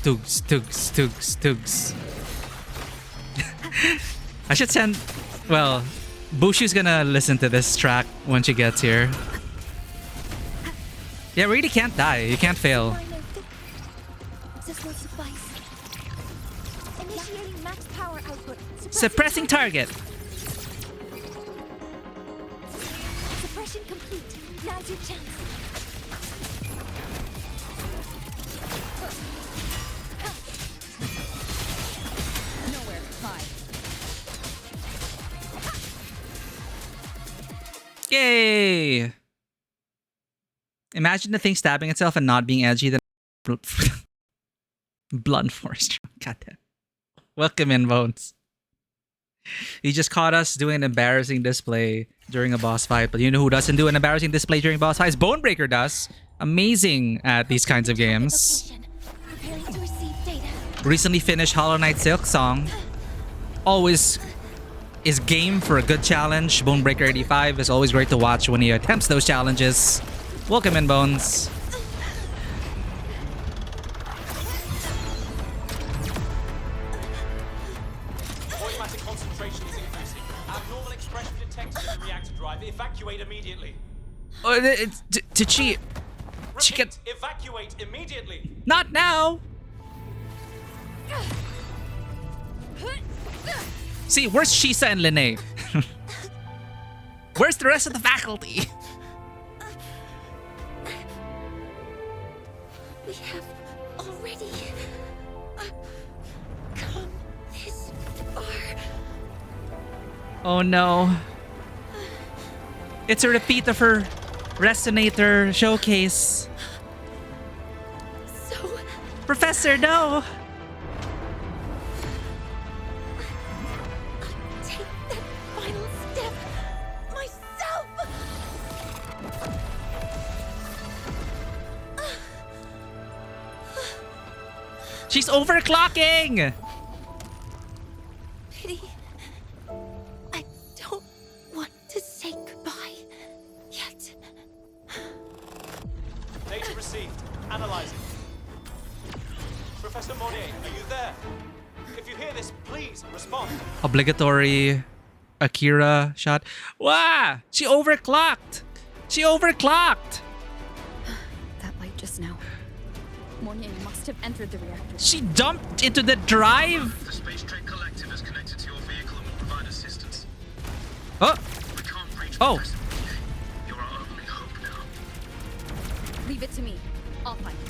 Tugs, tugs, tugs, tugs. I should send... Well, Bushu's gonna listen to this track when she gets here. Yeah, we really can't die. You can't fail. This will suffice. Initiating max power output. Suppressing target. Suppression complete. Now's your chance. Nowhere to hide. Yay! Imagine the thing stabbing itself and not being edgy. Then blunt force. Goddamn. Welcome in, Bones. You just caught us doing an embarrassing display during a boss fight, but you know who doesn't do an embarrassing display during boss fights? Bonebreaker does. Amazing at these kinds of games. Preparing to receive data. Recently finished Hollow Knight Silk Song. Always is game for a good challenge. Bonebreaker 85 is always great to watch when he attempts those challenges. Welcome in, Bones. Automatic concentration is increasing. Abnormal expression detected in the reactor drive. Evacuate immediately. To cheat. She can... Evacuate immediately. Not now. See, where's Shisa and Lene? Where's the rest of the faculty? We have already come this far. Oh no. It's a repeat of her Resonator showcase. So... Professor, no! Take that final step myself! She's overclocking! Pity. I don't want to say goodbye yet. Data received. Analyzing. Professor Mornye, are you there? If you hear this, please respond. Obligatory Akira shot. Wow! She overclocked! She overclocked! That light just now. Mornye must have entered the reactor. She dumped into the drive! The Space Trade Collective is connected to your vehicle and will provide assistance. Oh! We can't reach Oh! Professor Mornye. You're our only hope now. Leave it to me. I'll find it.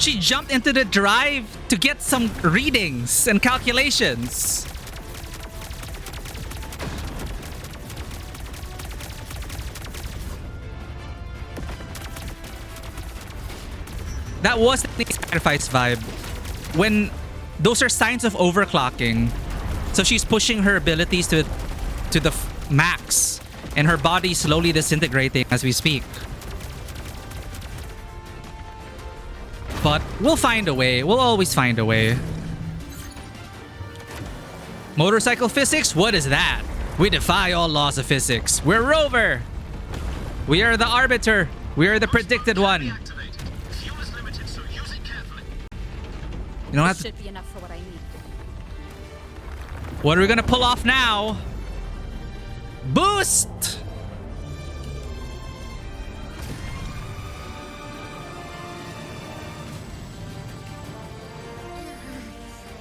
She jumped into the drive to get some readings and calculations. That was the sacrifice vibe. When those are signs of overclocking. So she's pushing her abilities to the max, and her body slowly disintegrating as we speak. But we'll find a way. We'll always find a way. Motorcycle physics? What is that? We defy all laws of physics. We're Rover. We are the arbiter. We are the predicted one. You don't have This to... should be enough for what I need. What are we gonna pull off now? Boost!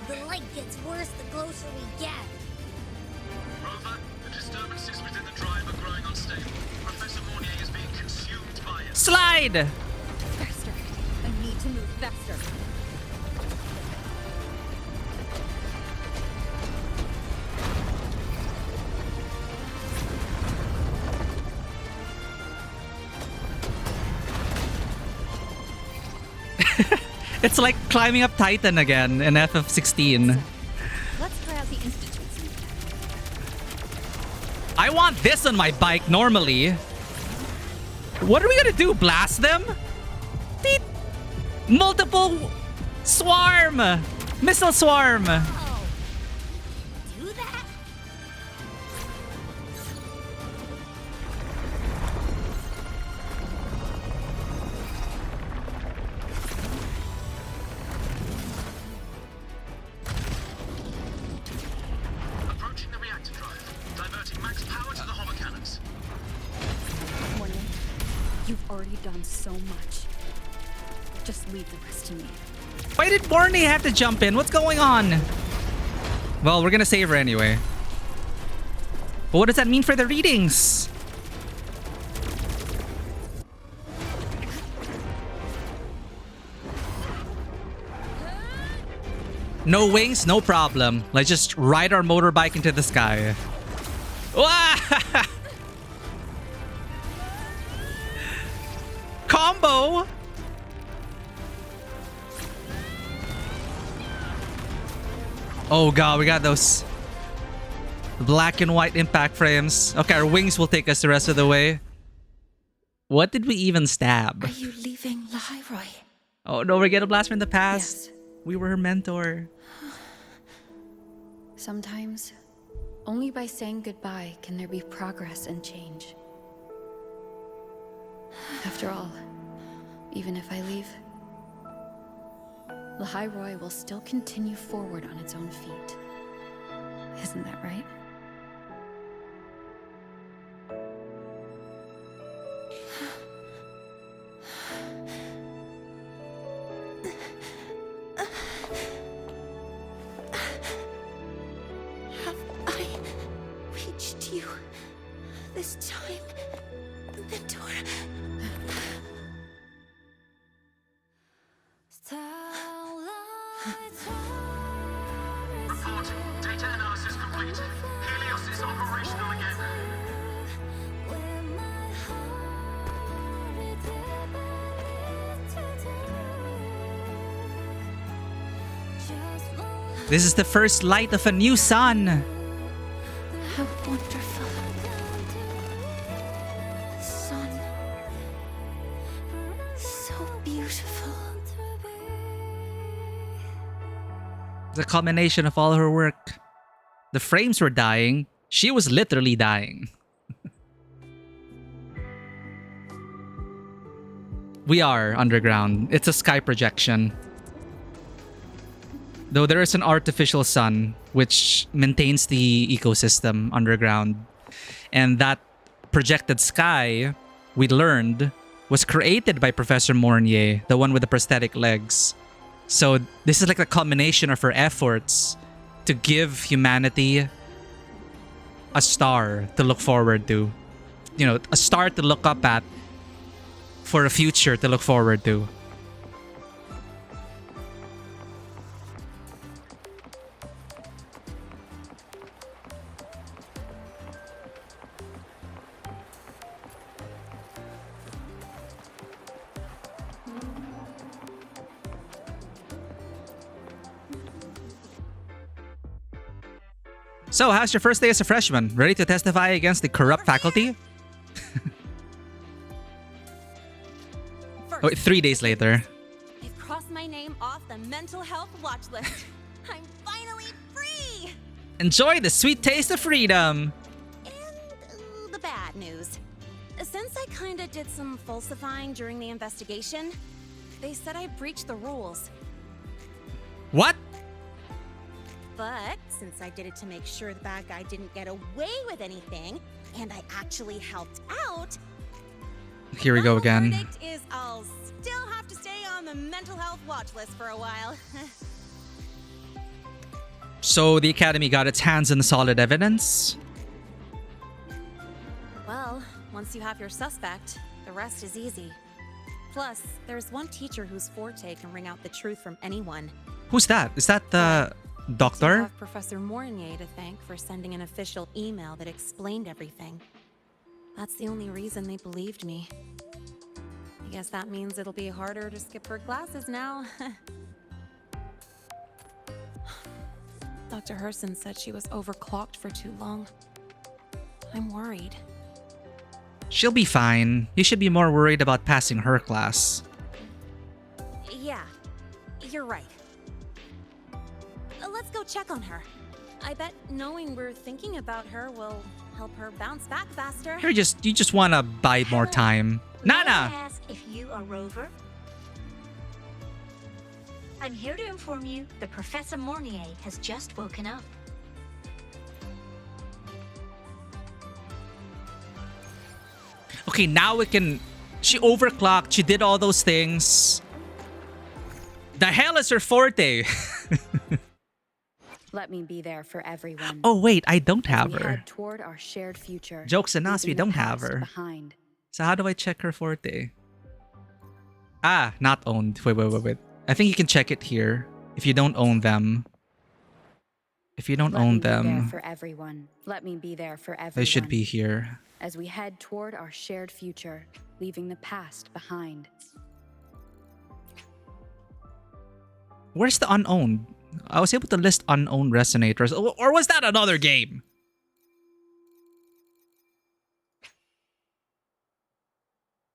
The light gets worse the closer we get. Rover, the disturbances within the drive are growing unstable. Professor Mornye is being consumed by it. Slide! Faster. I need to move faster. It's like climbing up Titan again in FF16. Let's try out the institutes. I want this on my bike normally. What are we gonna do? Blast them? Beep. Multiple swarm! Missile swarm! Approaching the reactor drive. Diverting max power to the hover cannons. Mornye, you've already done so much. Just leave the rest to me. Why did Mornye have to jump in? What's going on? Well, we're gonna save her anyway. But what does that mean for the readings? No wings, no problem. Let's just ride our motorbike into the sky. Wah! Combo! Oh god, we got those black and white impact frames. Okay, our wings will take us the rest of the way. What did we even stab? Are you leaving Lahairoi? Oh no, we're getting a blast from the past. Yes. We were her mentor. Sometimes, only by saying goodbye can there be progress and change. After all, even if I leave, Lahairoi will still continue forward on its own feet. Isn't that right? Have I reached you this time, Mentor? Reporting. Data analysis complete. Helios is operational again. This is the first light of a new sun. How wonderful. Sun. So beautiful. The culmination of all her work. The frames were dying. She was literally dying. We are underground. It's a sky projection. Though there is an artificial sun which maintains the ecosystem underground. And that projected sky, we learned, was created by Professor Mornye, the one with the prosthetic legs. So this is like a culmination of her efforts to give humanity a star to look forward to. You know, a star to look up at for a future to look forward to. So, how's your first day as a freshman? Ready to testify against the corrupt faculty? Oh, 3 days later. They've crossed my name off the mental health watch list. I'm finally free! Enjoy the sweet taste of freedom! And the bad news. Since I kinda did some falsifying during the investigation, they said I breached the rules. What? But since I did it to make sure the bad guy didn't get away with anything, and I actually helped out, Here we go again. the verdict is I'll still have to stay on the mental health watch list for a while. So the Academy got its hands on solid evidence? Well, once you have your suspect, the rest is easy. Plus, there's one teacher whose forte can wring out the truth from anyone. Who's that? Is that the You doctor? have Professor Mornye to thank for sending an official email that explained everything. That's the only reason they believed me. I guess that means it'll be harder to skip her classes now. Dr. Herson said she was overclocked for too long. I'm worried. She'll be fine. You should be more worried about passing her class. Yeah, you're right. Let's go check on her. I bet knowing we're thinking about her will help her bounce back faster. You just want to buy more time. May I Nana! ask if you are Rover? I'm here to inform you that Professor Mornye has just woken up. Okay, now we can... She overclocked. She did all those things. The hell is her forte? Let me be there for everyone. Oh, wait. I don't As have we her. head toward our shared future. Jokes on us. We leaving the don't have past her. behind. So how do I check her forte? Ah, not owned. Wait. I think you can check it here. If you don't own them. If you don't Let own me be there them, for everyone. Let me be there for everyone. they should be here. As we head toward our shared future, leaving the past behind. Where's the unowned? I was able to list unowned resonators. Or was that another game?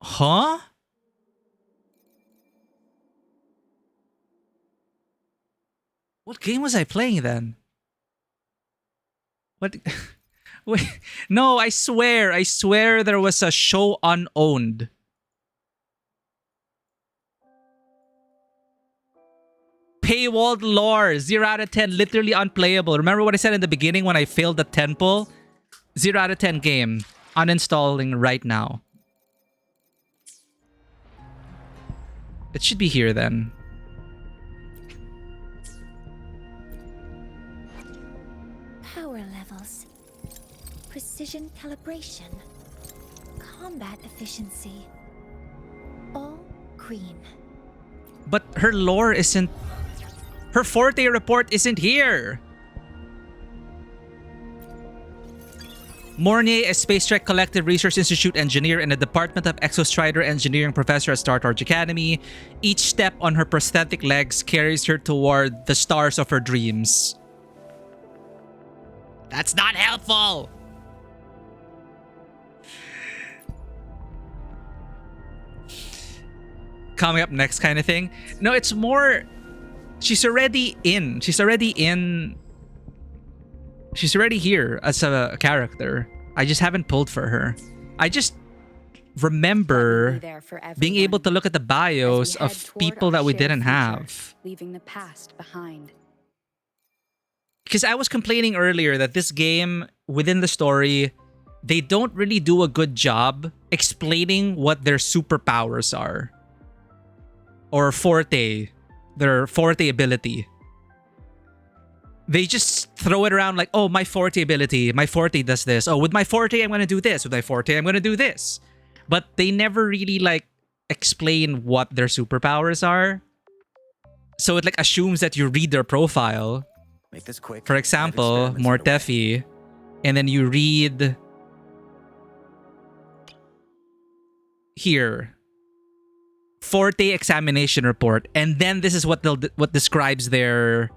Huh? What game was I playing then? What? Wait, no, I swear there was a show unowned. Paywalled lore, 0 out of 10, literally unplayable. Remember what I said in the beginning when I failed the temple? 0 out of 10 game. Uninstalling right now. It should be here then. Power levels. Precision calibration. Combat efficiency. All green. But her lore isn't... Her forte report isn't here. Mornye, a Space Trek Collective Research Institute engineer and a Department of Exostrider Engineering professor at Star Torch Academy. Each step on her prosthetic legs carries her toward the stars of her dreams. That's not helpful! Coming up next kind of thing. No, it's more... She's already in. She's already here as a character. I just haven't pulled for her. I just remember being able to look at the bios of people that we didn't have. Leaving the past behind. Because I was complaining earlier that this game, within the story, they don't really do a good job explaining what their superpowers are. Or forte. Their forte ability. They just throw it around like, oh, my forte ability. My forte does this. Oh, with my forte, I'm going to do this. With my forte, I'm going to do this. But they never really like explain what their superpowers are. So it like assumes that you read their profile. Make this quick. For example, Mortefi. And then you read here. Forte examination report, and then this is what what describes their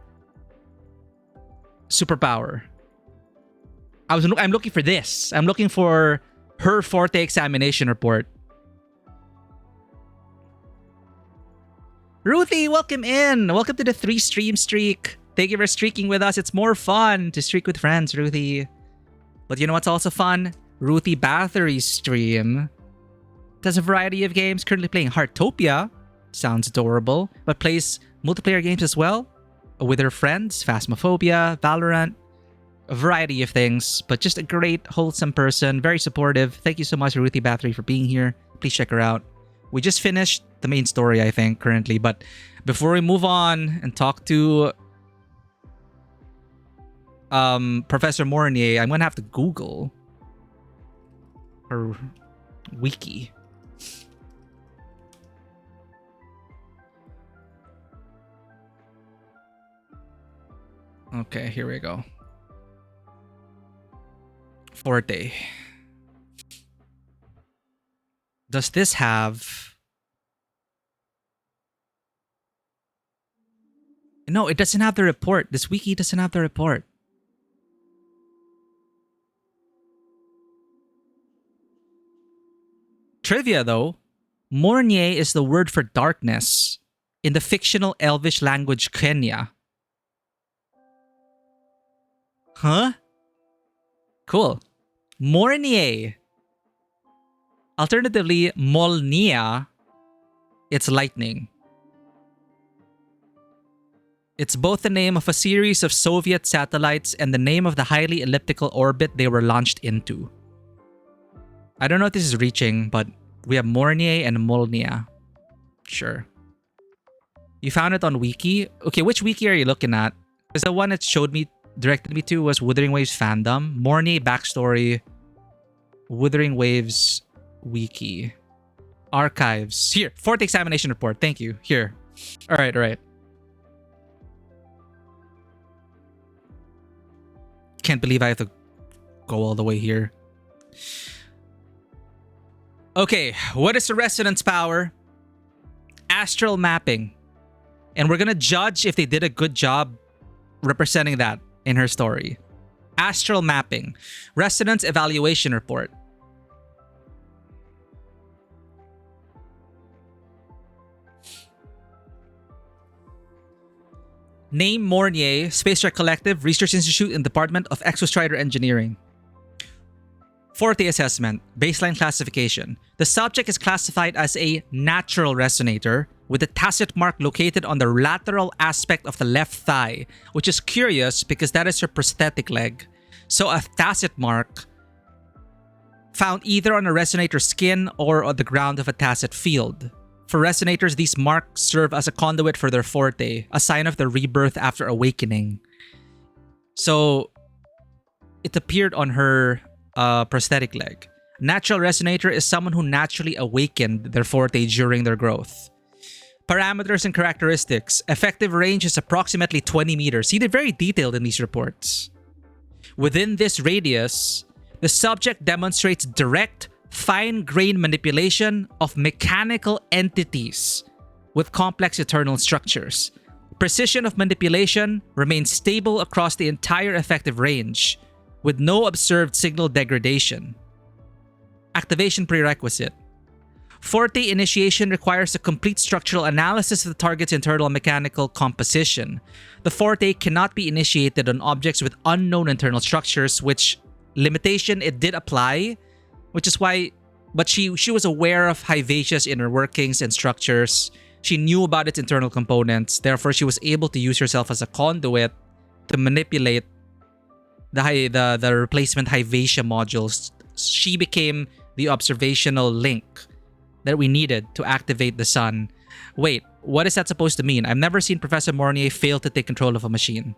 superpower. I'm looking for this. I'm looking for her forte examination report. Ruthie, welcome in. Welcome to the 3 stream streak. Thank you for streaking with us. It's more fun to streak with friends, Ruthie. But you know what's also fun? Ruthie Bathory's stream. Does a variety of games, currently playing Heartopia, sounds adorable, but plays multiplayer games as well with her friends, Phasmophobia, Valorant, a variety of things, but just a great, wholesome person, very supportive. Thank you so much, Ruthie Bathory, for being here. Please check her out. We just finished the main story, I think, currently, but before we move on and talk to Professor Mornye, I'm gonna have to Google her wiki. Okay, here we go. Forte. Does this have No, it doesn't have the report. This wiki doesn't have the report. Trivia though, Mornye is the word for darkness in the fictional Elvish language Kenya. Huh? Cool. Mornye. Alternatively, Molnia. It's lightning. It's both the name of a series of Soviet satellites and the name of the highly elliptical orbit they were launched into. I don't know if this is reaching, but we have Mornye and Molnia. Sure. You found it on Wiki? Okay, which Wiki are you looking at? Because the one it directed me to was Wuthering Waves fandom. Mornye backstory. Wuthering Waves Wiki. Archives. Here, fourth examination report. Thank you. Here. Alright. Can't believe I have to go all the way here. Okay, what is the resonance power? Astral mapping. And we're gonna judge if they did a good job representing that in her story. Astral mapping. Resonance evaluation report. Name Mornye, Space Trek Collective, Research Institute in Department of Exostrider Engineering. Forte assessment, baseline classification. The subject is classified as a natural resonator with a tacit mark located on the lateral aspect of the left thigh, which is curious because that is her prosthetic leg. So a tacit mark found either on a resonator's skin or on the ground of a tacit field. For resonators, these marks serve as a conduit for their forte, a sign of their rebirth after awakening. So it appeared on her prosthetic leg. Natural resonator is someone who naturally awakened their forte during their growth. Parameters and characteristics. Effective range is approximately 20 meters. See, they're very detailed in these reports. Within this radius, the subject demonstrates direct, fine-grained manipulation of mechanical entities with complex internal structures. Precision of manipulation remains stable across the entire effective range, with no observed signal degradation. Activation prerequisite. Forte initiation requires a complete structural analysis of the target's internal mechanical composition. The Forte cannot be initiated on objects with unknown internal structures, which limitation it did apply, which is why, but she was aware of Hivacia's inner workings and structures. She knew about its internal components, therefore she was able to use herself as a conduit to manipulate the replacement Hivacia modules. She became the observational link that we needed to activate the sun. Wait, what is that supposed to mean? I've never seen Professor Mornye fail to take control of a machine.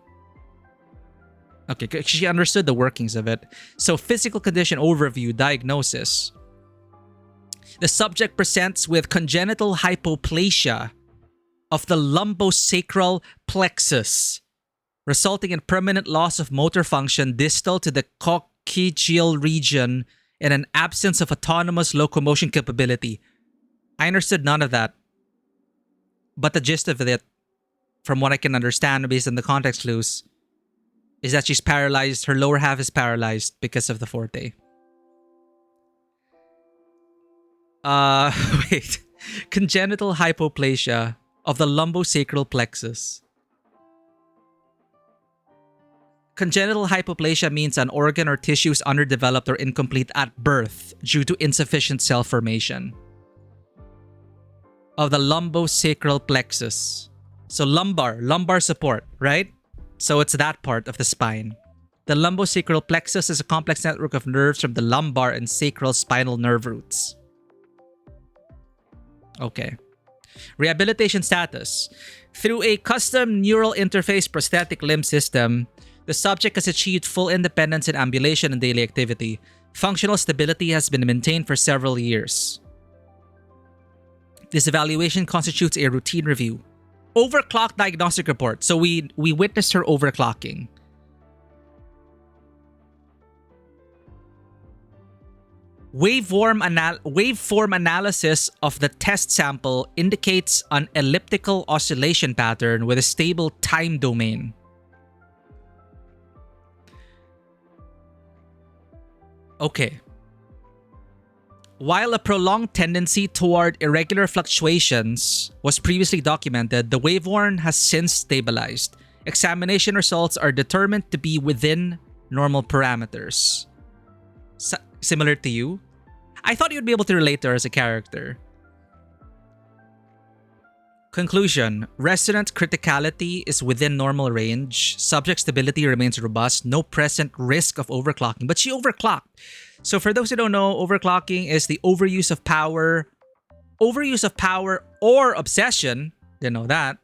Okay, she understood the workings of it. So physical condition overview, diagnosis. The subject presents with congenital hypoplasia of the lumbosacral plexus, resulting in permanent loss of motor function distal to the coccygeal region and an absence of autonomous locomotion capability. I understood none of that. But the gist of it, from what I can understand based on the context clues, is that she's paralyzed. Her lower half is paralyzed because of the Forte. Wait. Congenital hypoplasia of the lumbosacral plexus. Congenital hypoplasia means an organ or tissue is underdeveloped or incomplete at birth due to insufficient cell formation. Of the lumbosacral plexus. So lumbar support, right? So it's that part of the spine. The lumbosacral plexus is a complex network of nerves from the lumbar and sacral spinal nerve roots. Okay. Rehabilitation status. Through a custom neural interface prosthetic limb system, the subject has achieved full independence in ambulation and daily activity. Functional stability has been maintained for several years. This evaluation constitutes a routine review. Overclock diagnostic report. So we witnessed her overclocking. Waveform analysis of the test sample indicates an elliptical oscillation pattern with a stable time domain. Okay. While a prolonged tendency toward irregular fluctuations was previously documented, the waveform has since stabilized. Examination results are determined to be within normal parameters. Similar to you? I thought you'd be able to relate to her as a character. Conclusion. Resonant criticality is within normal range. Subject stability remains robust. No present risk of overclocking. But she overclocked. So for those who don't know, overclocking is the overuse of power. Overuse of power or obsession, didn't know that,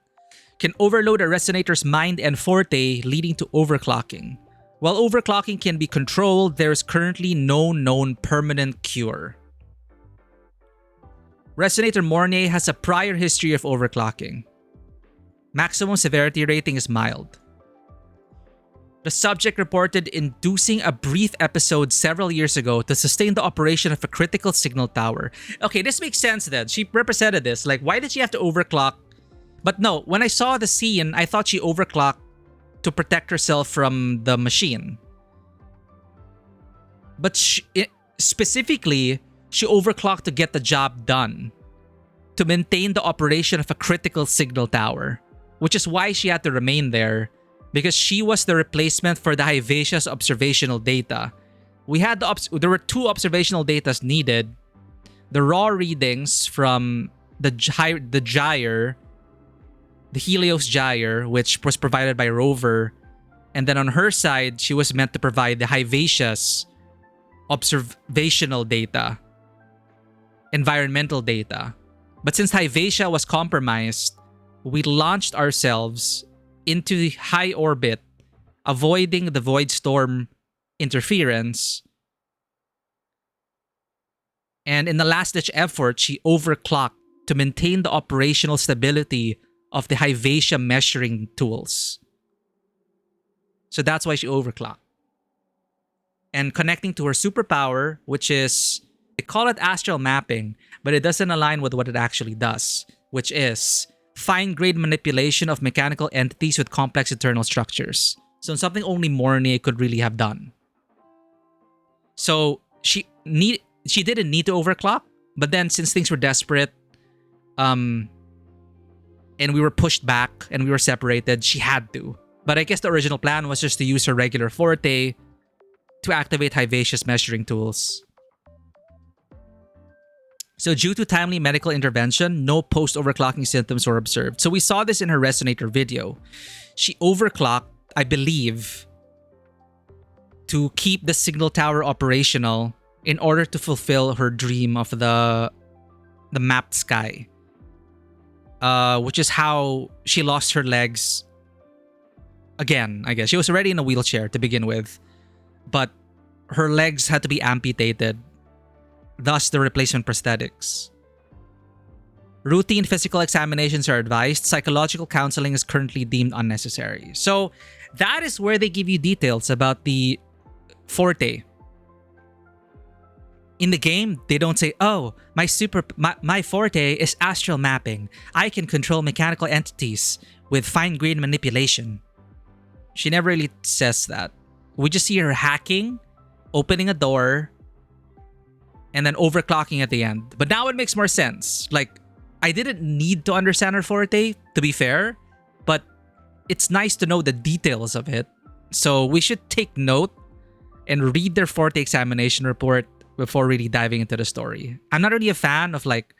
can overload a resonator's mind and forte, leading to overclocking. While overclocking can be controlled, there is currently no known permanent cure. Resonator Mornye has a prior history of overclocking. Maximum severity rating is mild. The subject reported inducing a brief episode several years ago to sustain the operation of a critical signal tower. Okay, this makes sense then. She represented this. Like, why did she have to overclock? But no, when I saw the scene, I thought she overclocked to protect herself from the machine. But specifically, she overclocked to get the job done, to maintain the operation of a critical signal tower, which is why she had to remain there, because she was the replacement for the Hivacia's observational data. There were two observational datas needed: the raw readings from the gyre, the Helios gyre, which was provided by Rover, and then on her side, she was meant to provide the Hivacia's observational data, environmental data. But since Hivacia was compromised, we launched ourselves into high orbit, avoiding the void storm interference. And in the last-ditch effort, she overclocked to maintain the operational stability of the Hivacia measuring tools. So that's why she overclocked. And connecting to her superpower, which is, they call it astral mapping, but it doesn't align with what it actually does, which is fine-grained manipulation of mechanical entities with complex internal structures. So something only Mornye could really have done. So she didn't need to overclock, but then since things were desperate, and we were pushed back and we were separated, she had to. But I guess the original plan was just to use her regular forte to activate Hivacia's measuring tools. So due to timely medical intervention, no post-overclocking symptoms were observed. So we saw this in her resonator video. She overclocked, I believe, to keep the signal tower operational in order to fulfill her dream of the mapped sky. Which is how she lost her legs again, I guess. She was already in a wheelchair to begin with, but her legs had to be amputated, thus the replacement prosthetics. Routine physical examinations are advised. Psychological counseling is currently deemed unnecessary. So that is where they give you details about the forte. In the game, they don't say, oh, my forte is astral mapping. I can control mechanical entities with fine-grained manipulation. She never really says that. We just see her hacking, opening a door, and then overclocking at the end. But now it makes more sense. Like, I didn't need to understand her forte, to be fair, but it's nice to know the details of it. So we should take note and read their forte examination report before really diving into the story. I'm not really a fan of like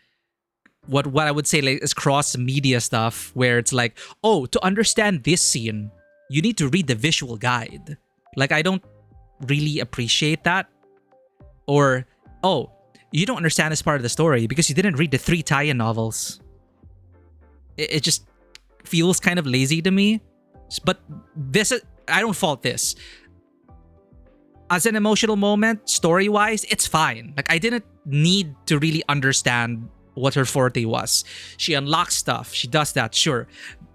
what I would say like is cross-media stuff where it's like, oh, to understand this scene, you need to read the visual guide. Like, I don't really appreciate that. Or, oh, you don't understand this part of the story because you didn't read the 3 tie-in novels. It just feels kind of lazy to me. But this, I don't fault this. As an emotional moment, story-wise, it's fine. Like, I didn't need to really understand what her forte was. She unlocks stuff. She does that, sure.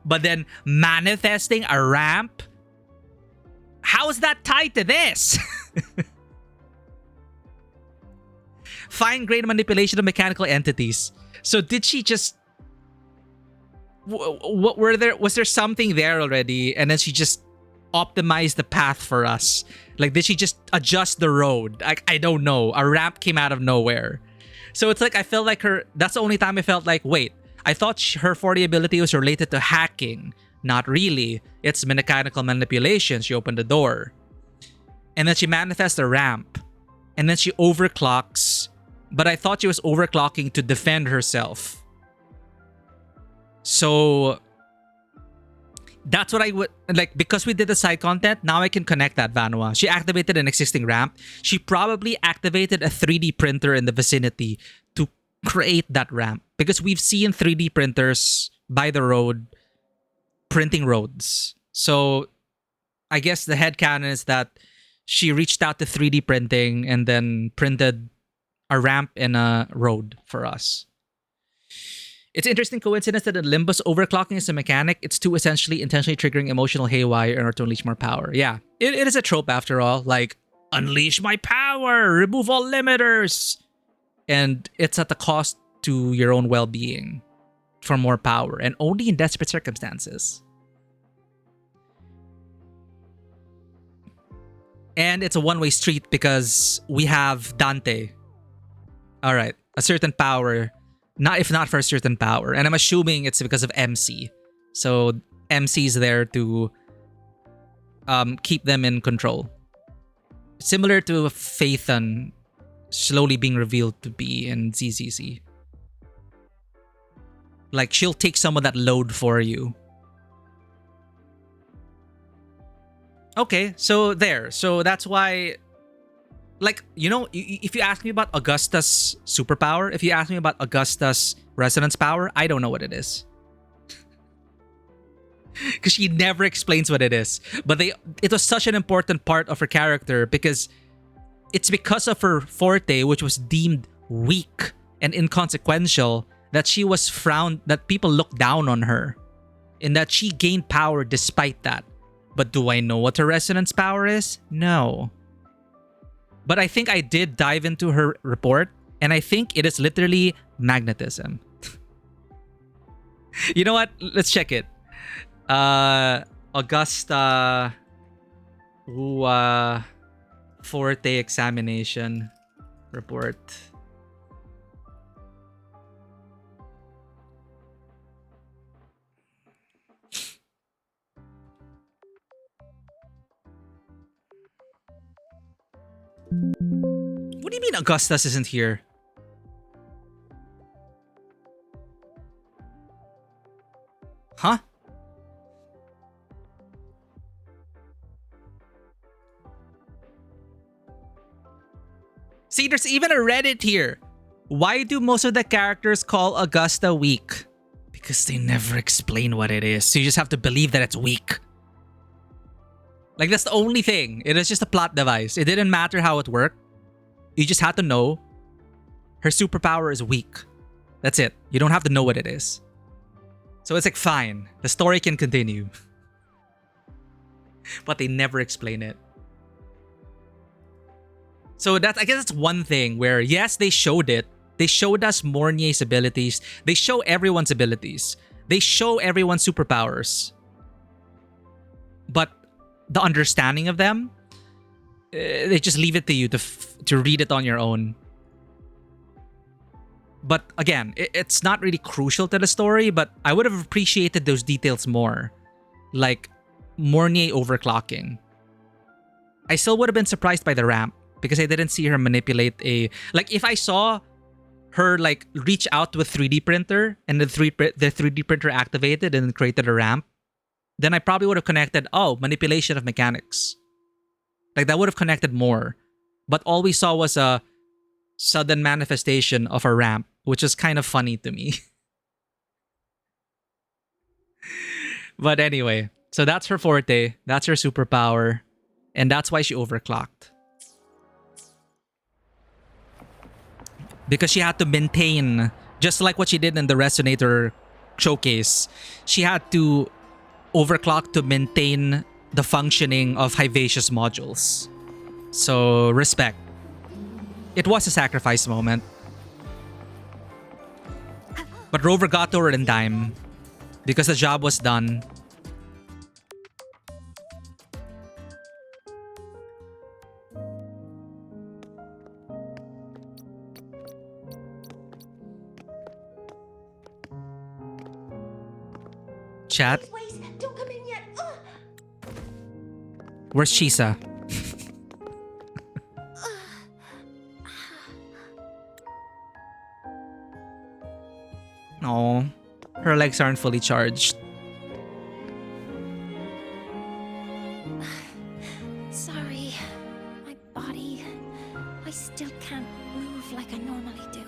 But then manifesting a ramp? How is that tied to this? Fine-grained manipulation of mechanical entities. So did she just... Was there something there already, and then she just optimized the path for us? Like, did she just adjust the road? I don't know. A ramp came out of nowhere. So it's like, I felt like that's the only time I felt like, wait, I thought her 40 ability was related to hacking. Not really. It's mechanical manipulation. She opened the door. And then she manifests a ramp. And then she overclocks. But I thought she was overclocking to defend herself. So that's what I would like, because we did the side content. Now I can connect that, Vanua. She activated an existing ramp. She probably activated a 3D printer in the vicinity to create that ramp, because we've seen 3D printers by the road printing roads. So I guess the headcanon is that she reached out to 3D printing and then printed a ramp in a road for us. It's an interesting coincidence that in Limbus, overclocking is a mechanic. It's to essentially intentionally triggering emotional haywire in order to unleash more power. Yeah, it is a trope after all. Like, unleash my power, remove all limiters. And it's at the cost to your own well-being for more power, and only in desperate circumstances. And it's a one-way street because we have Dante. All right, a certain power, if not for a certain power. And I'm assuming it's because of MC. So MC's there to keep them in control. Similar to Phaethon slowly being revealed to be in ZZZ. Like, she'll take some of that load for you. Okay, so there. So that's why, like, you know, if you ask me about Augusta's superpower, if you ask me about Augusta's resonance power, I don't know what it is. Because she never explains what it is. But it was such an important part of her character because it's because of her forte, which was deemed weak and inconsequential, that she was frowned, that people looked down on her, and that she gained power despite that. But do I know what her resonance power is? No. But I think I did dive into her report, and I think it is literally magnetism. You know what? Let's check it. Augusta Forte examination report. What do you mean Augustus isn't here? Huh? See, there's even a Reddit here. Why do most of the characters call Augusta weak? Because they never explain what it is. So you just have to believe that it's weak. Like, that's the only thing. It is just a plot device. It didn't matter how it worked. You just had to know her superpower is weak. That's it. You don't have to know what it is. So it's like, fine. The story can continue. But they never explain it. So I guess that's one thing where, yes, they showed it. They showed us Mornye's abilities. They show everyone's abilities. They show everyone's superpowers. But the understanding of them, they just leave it to you to read it on your own. But again, it's not really crucial to the story, but I would have appreciated those details more. Like Mornye overclocking. I still would have been surprised by the ramp because I didn't see her manipulate a... Like, if I saw her like reach out to a 3D printer and the 3D printer activated and created a ramp, then I probably would have connected, oh, manipulation of mechanics. Like, that would have connected more. But all we saw was a sudden manifestation of a ramp, which is kind of funny to me. But anyway, so that's her forte. That's her superpower. And that's why she overclocked. Because she had to maintain, just like what she did in the Resonator showcase, she had to overclock to maintain the functioning of Hivacious modules. So, respect. It was a sacrifice moment. But Rover got to her in time because the job was done. Chat. Don't come in yet. Where's Chisa? Oh, her legs aren't fully charged. Sorry. My body. I still can't move like I normally do.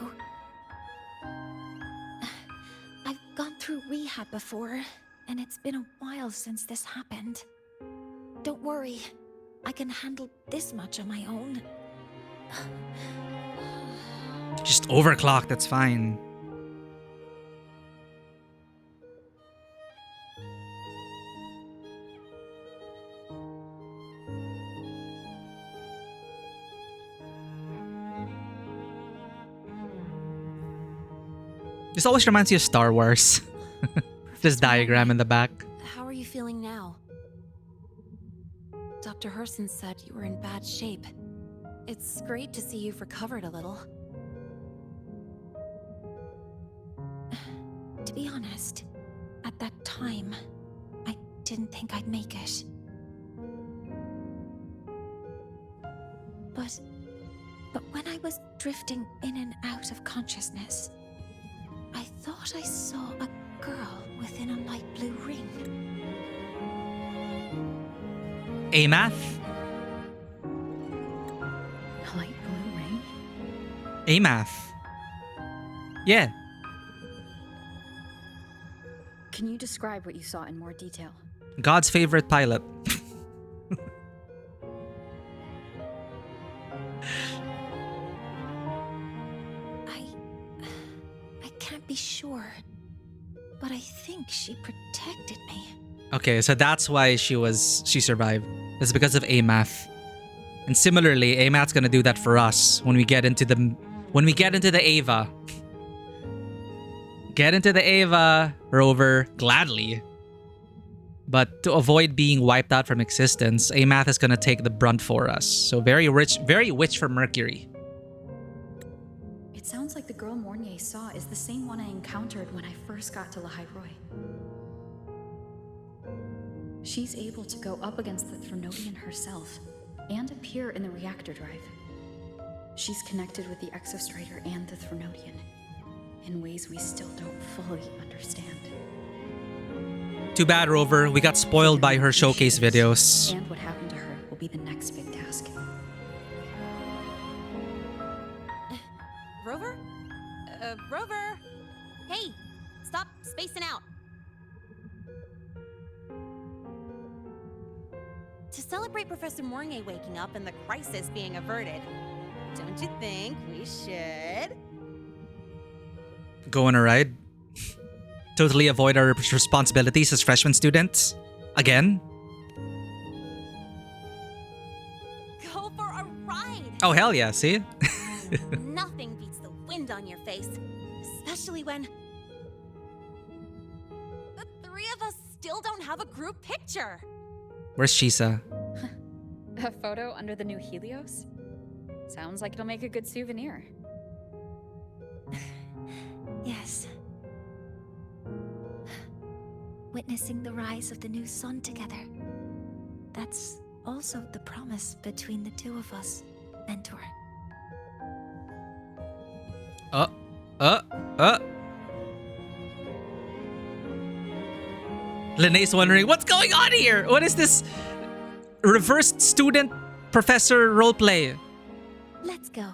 I've gone through rehab before, and it's been a while since this happened. Don't worry. I can handle this much on my own. Just overclock, that's fine. This always reminds you of Star Wars. This diagram in the back. How are you feeling now? Dr. Herson said you were in bad shape. It's great to see you've recovered a little. To be honest, at that time, I didn't think I'd make it. But when I was drifting in and out of consciousness, I thought I saw a girl within a light blue ring. Amath? A light blue ring? Amath. Yeah. Can you describe what you saw in more detail? God's favorite pilot. I can't be sure, but I think she protected me. Okay, so that's why she survived. It's because of Amath. And similarly, Amath's gonna do that for us when we get into the Ava. Get into the Ava, Rover, gladly. But to avoid being wiped out from existence, Amath is gonna take the brunt for us. So very witch for Mercury. It sounds like the girl Mornye saw is the same one I encountered when I first got to Lahai-Roi. She's able to go up against the Threnodian herself and appear in the reactor drive. She's connected with the Exostrider and the Threnodian in ways we still don't fully understand. Too bad, Rover. We got spoiled by her showcase videos. And what happened to her will be the next big task. Rover? Rover! Hey! Stop spacing out! To celebrate Professor Mornye waking up and the crisis being averted, don't you think we should? Go on a ride. Totally avoid our responsibilities as freshman students. Again. Go for a ride! Oh, hell yeah, see? Nothing beats the wind on your face, especially when the three of us still don't have a group picture. Where's Chisa? A photo under the new Helios? Sounds like it'll make a good souvenir. Yes. Witnessing the rise of the new sun together. That's also the promise between the two of us, Mentor. Linnaeus wondering, what's going on here? What is this reversed student professor roleplay? Let's go.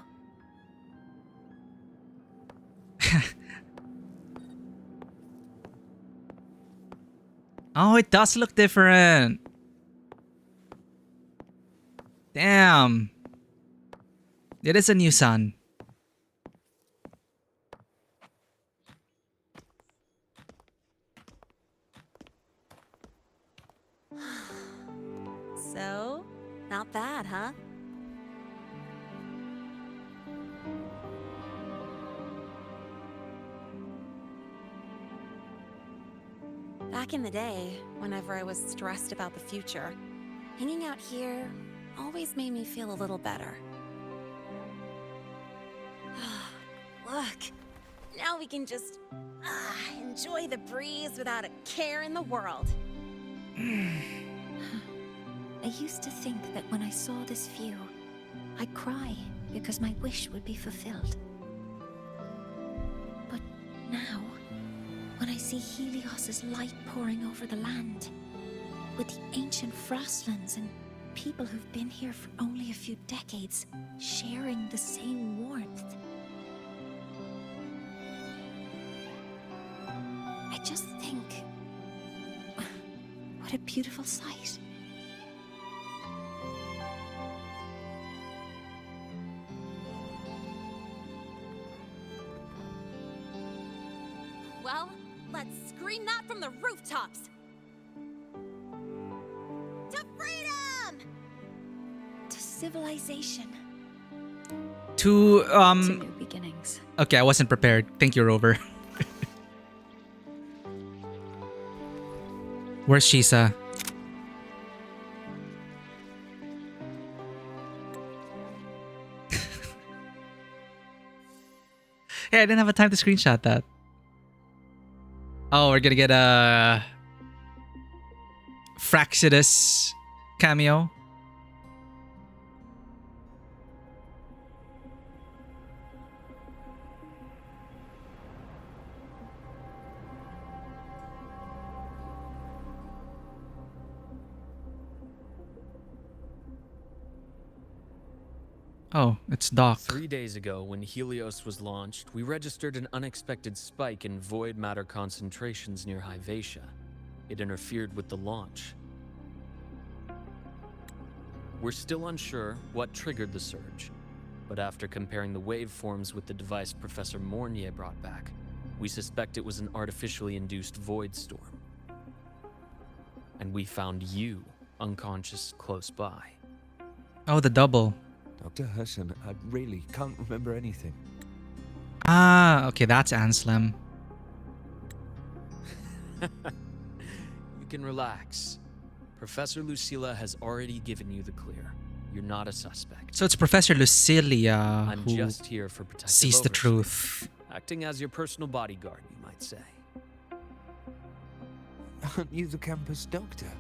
Oh, it does look different. Damn. It is a new sun. So, not bad, huh? Back in the day, whenever I was stressed about the future, hanging out here always made me feel a little better. Look, now we can just enjoy the breeze without a care in the world. I used to think that when I saw this view, I'd cry because my wish would be fulfilled. But now, when I see Helios's light pouring over the land, with the ancient frostlands and people who've been here for only a few decades sharing the same warmth, I just think, what a beautiful sight. Well, let's scream that from the rooftops! To freedom! To civilization. To new beginnings. Okay, I wasn't prepared. Thank you, Rover. Where's Shisa? Hey, I didn't have a time to screenshot that. Oh, we're gonna get a Fraxidus cameo. Oh, it's Doc. 3 days ago, when Helios was launched, we registered an unexpected spike in void matter concentrations near Hyvatia. It interfered with the launch. We're still unsure what triggered the surge, but after comparing the waveforms with the device Professor Mornye brought back, we suspect it was an artificially induced void storm. And we found you unconscious close by. Oh, the double. Dr. Herson, I really can't remember anything. Ah, okay, that's Anselm. You can relax. Professor Lucilla has already given you the clear. You're not a suspect. So it's Professor Lucilia I'm who just here for protective sees the oversight. truth. Acting as your personal bodyguard, you might say. Aren't you the campus doctor?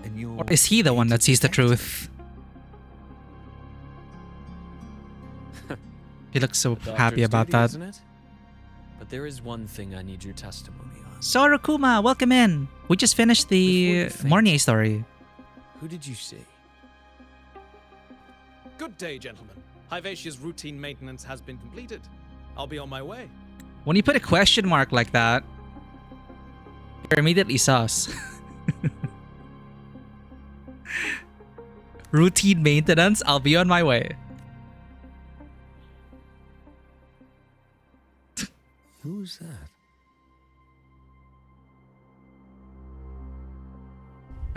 And you're... Or is he the one that sees the truth? He looks so The happy doctor's about duty, that. Isn't it? But there is one thing I need your testimony on. Sorokuma, welcome in. We just finished the Mornye story. Who did you see? Good day, gentlemen. Hyvatia's routine maintenance has been completed. I'll be on my way. When you put a question mark like that, you're immediately sus. Routine maintenance, I'll be on my way. Who's that?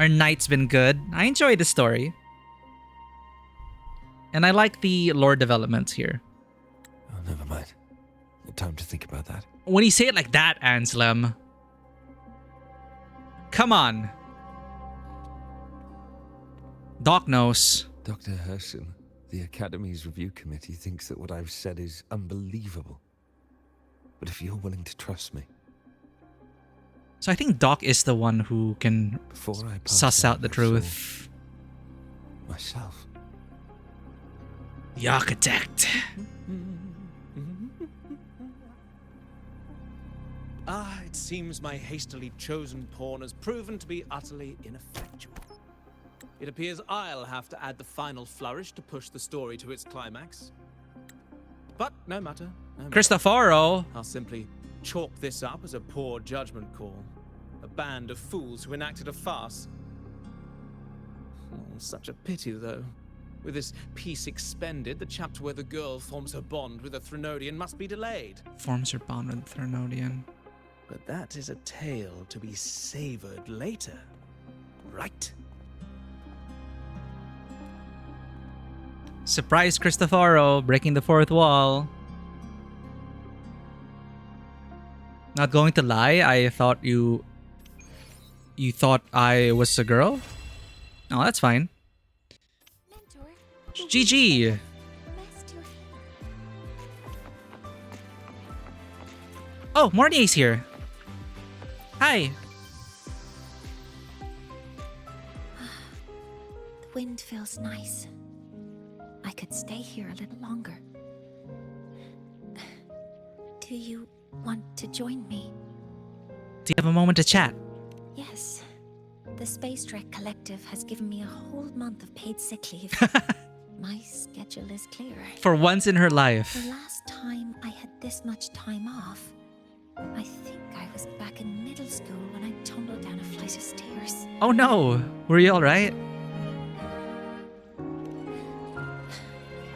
Our night's been good. I enjoy the story. And I like the lore developments here. Oh, never mind. No time to think about that. When you say it like that, Anselm. Come on. Doc knows. Dr. Herson, the Academy's review committee thinks that what I've said is unbelievable. But if you're willing to trust me... So I think Doc is the one who can suss out the truth. Myself. The architect. It seems my hastily chosen pawn has proven to be utterly ineffectual. It appears I'll have to add the final flourish to push the story to its climax. But no matter. No matter. Cristoforo. I'll simply chalk this up as a poor judgment call. A band of fools who enacted a farce. Oh, such a pity, though. With this piece expended, the chapter where the girl forms her bond with a Threnodian must be delayed. Forms her bond with the Threnodian. But that is a tale to be savored later. Right? Surprise Cristoforo, breaking the fourth wall. Not going to lie, I thought you You thought I was a girl? Oh, that's fine. GG. Oh, Mornye's here. Hi. The wind feels nice. I could stay here a little longer. Do you want to join me? Do you have a moment to chat? Yes. The Space Trek Collective has given me a whole month of paid sick leave. My schedule is clear. For once in her life. The last time I had this much time off, I think I was back in middle school when I tumbled down a flight of stairs. Oh no. Were you alright?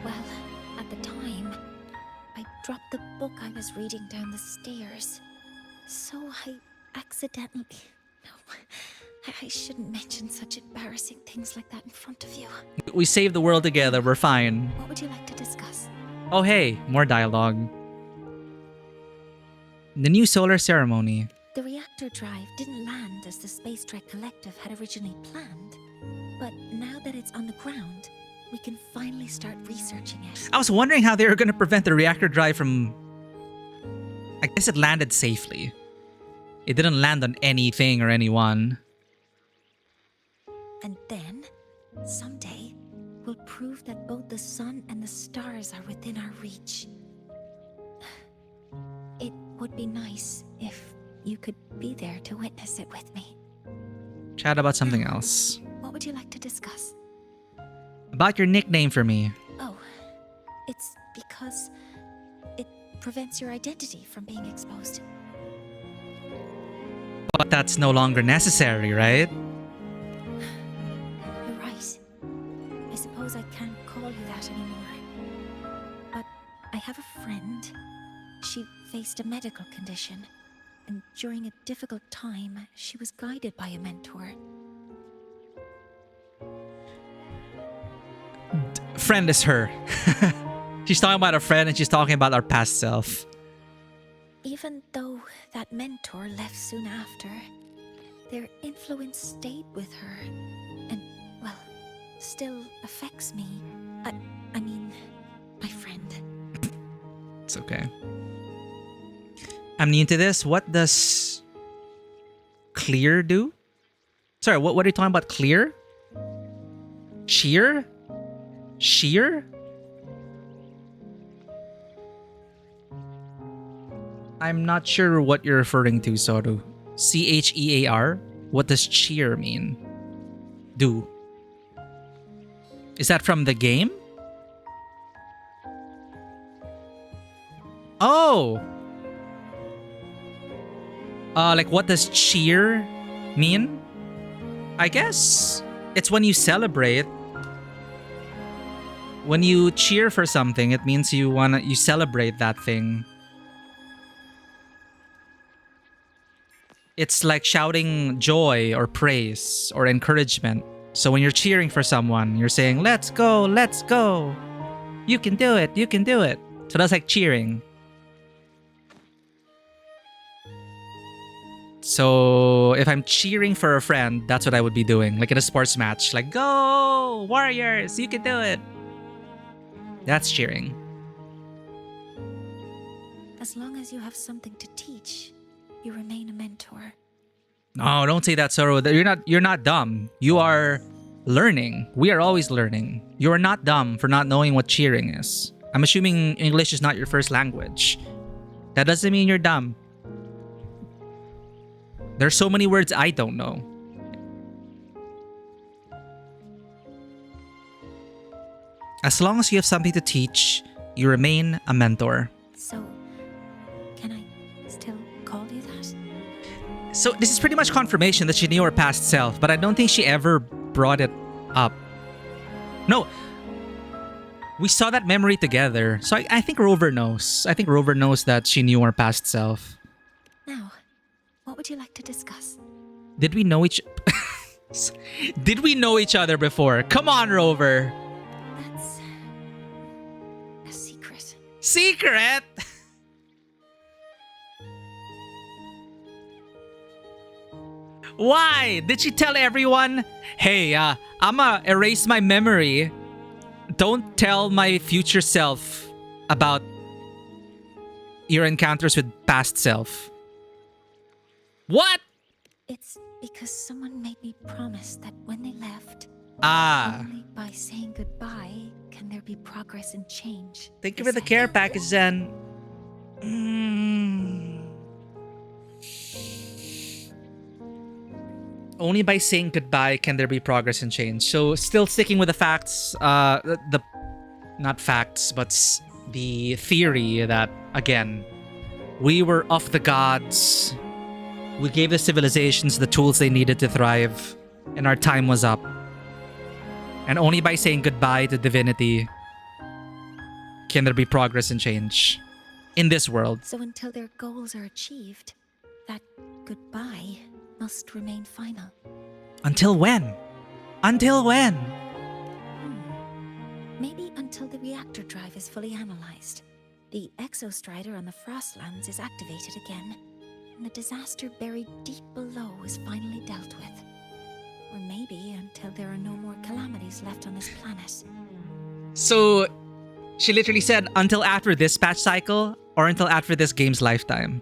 Well, at the time, I dropped the book I was reading down the stairs. So I accidentally... No, I shouldn't mention such embarrassing things like that in front of you. We saved the world together. We're fine. What would you like to discuss? Oh hey, more dialogue. The new solar ceremony. The reactor drive didn't land as the Space Trek Collective had originally planned. But now that it's on the ground, we can finally start researching it. I was wondering how they were going to prevent the reactor drive from... I guess it landed safely. It didn't land on anything or anyone. And then, someday, we'll prove that both the sun and the stars are within our reach. It would be nice if you could be there to witness it with me. Chat about something else. What would you like to discuss? About your nickname for me. Oh, it's because it prevents your identity from being exposed. But that's no longer necessary, right? You're right. I suppose I can't call you that anymore. But I have a friend. She faced a medical condition, and during a difficult time, she was guided by a mentor. Friend is her. She's talking about a friend and she's talking about our past self. Even though that mentor left soon after, their influence stayed with her and, well, still affects me. I mean, my friend. It's okay. I'm new to this. What does clear do? Sorry, what are you talking about? Clear? Cheer? Sheer? I'm not sure what you're referring to, Soru. CHEAR? What does cheer mean? Do. Is that from the game? Oh! Like what does cheer mean? I guess it's when you celebrate. When you cheer for something, it means you celebrate that thing. It's like shouting joy or praise or encouragement. So when you're cheering for someone, you're saying, let's go, let's go. You can do it, you can do it. So that's like cheering. So if I'm cheering for a friend, that's what I would be doing. Like in a sports match. Like, go, Warriors, you can do it. That's cheering. As long as you have something to teach, you remain a mentor. No, don't say that, Soro. You're not dumb. You are learning. We are always learning. You are not dumb for not knowing what cheering is. I'm assuming English is not your first language. That doesn't mean you're dumb. There's so many words I don't know. As long as you have something to teach, you remain a mentor. So, can I still call you that? So this is pretty much confirmation that she knew her past self, but I don't think she ever brought it up. No. We saw that memory together. So I think Rover knows. I think Rover knows that she knew her past self. Now, what would you like to discuss? Did we know each... Did we know each other before? Come on, Rover. That's... a secret. Secret? Why? Did she tell everyone, hey, I'ma erase my memory. Don't tell my future self about your encounters with past self. What? It's because someone made me promise that when they left, only by saying goodbye can there be progress and change. Thank you for the care package, Zen. Only by saying goodbye can there be progress and change. So still sticking with the facts, the not facts, but the theory that, again, we were of the gods. We gave the civilizations the tools they needed to thrive, and our time was up. And only by saying goodbye to divinity can there be progress and change in this world. So until their goals are achieved, that goodbye must remain final. Until when? Until when? Maybe until the reactor drive is fully analyzed. The exostrider on the Frostlands is activated again, and the disaster buried deep below is finally dealt with. Or maybe until there are no more calamities left on this planet. So, she literally said until after this patch cycle or until after this game's lifetime.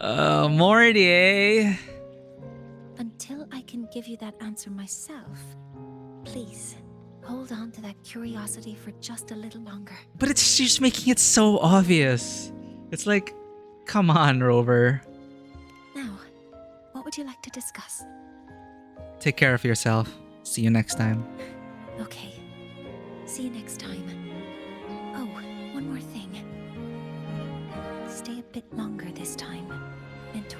Mornye. Until I can give you that answer myself, please hold on to that curiosity for just a little longer. But it's just making it so obvious. It's like, come on, Rover. Now, what would you like to discuss? Take care of yourself. See you next time. Okay. See you next time. Oh, one more thing. Stay a bit longer this time, Mentor.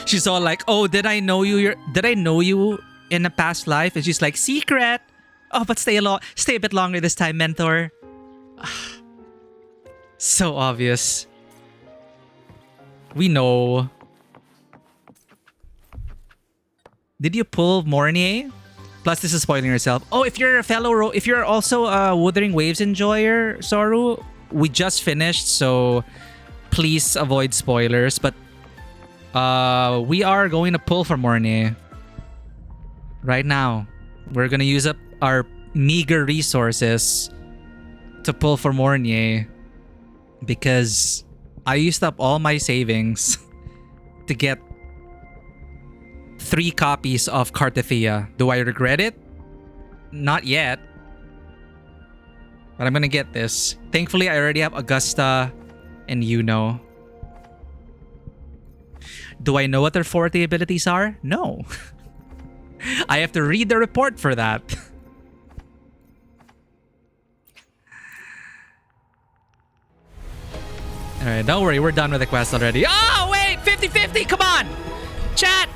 She's all like, "Oh, did I know you? Did I know you in a past life?" And she's like, "Secret. Oh, but stay a bit longer this time, Mentor." So obvious. We know. Did you pull Mornye? Plus, this is spoiling yourself. Oh, if you're also a Wuthering Waves enjoyer, Soru, we just finished, so please avoid spoilers. But we are going to pull for Mornye right now. We're gonna use up our meager resources to pull for Mornye because I used up all my savings to get 3 copies of Cartithia. Do I regret it? Not yet. But I'm gonna get this. Thankfully, I already have Augusta and Yuno. Do I know what their forte abilities are? No. I have to read the report for that. Alright, don't worry. We're done with the quest already. Oh, wait! 50-50! Come on! Chat!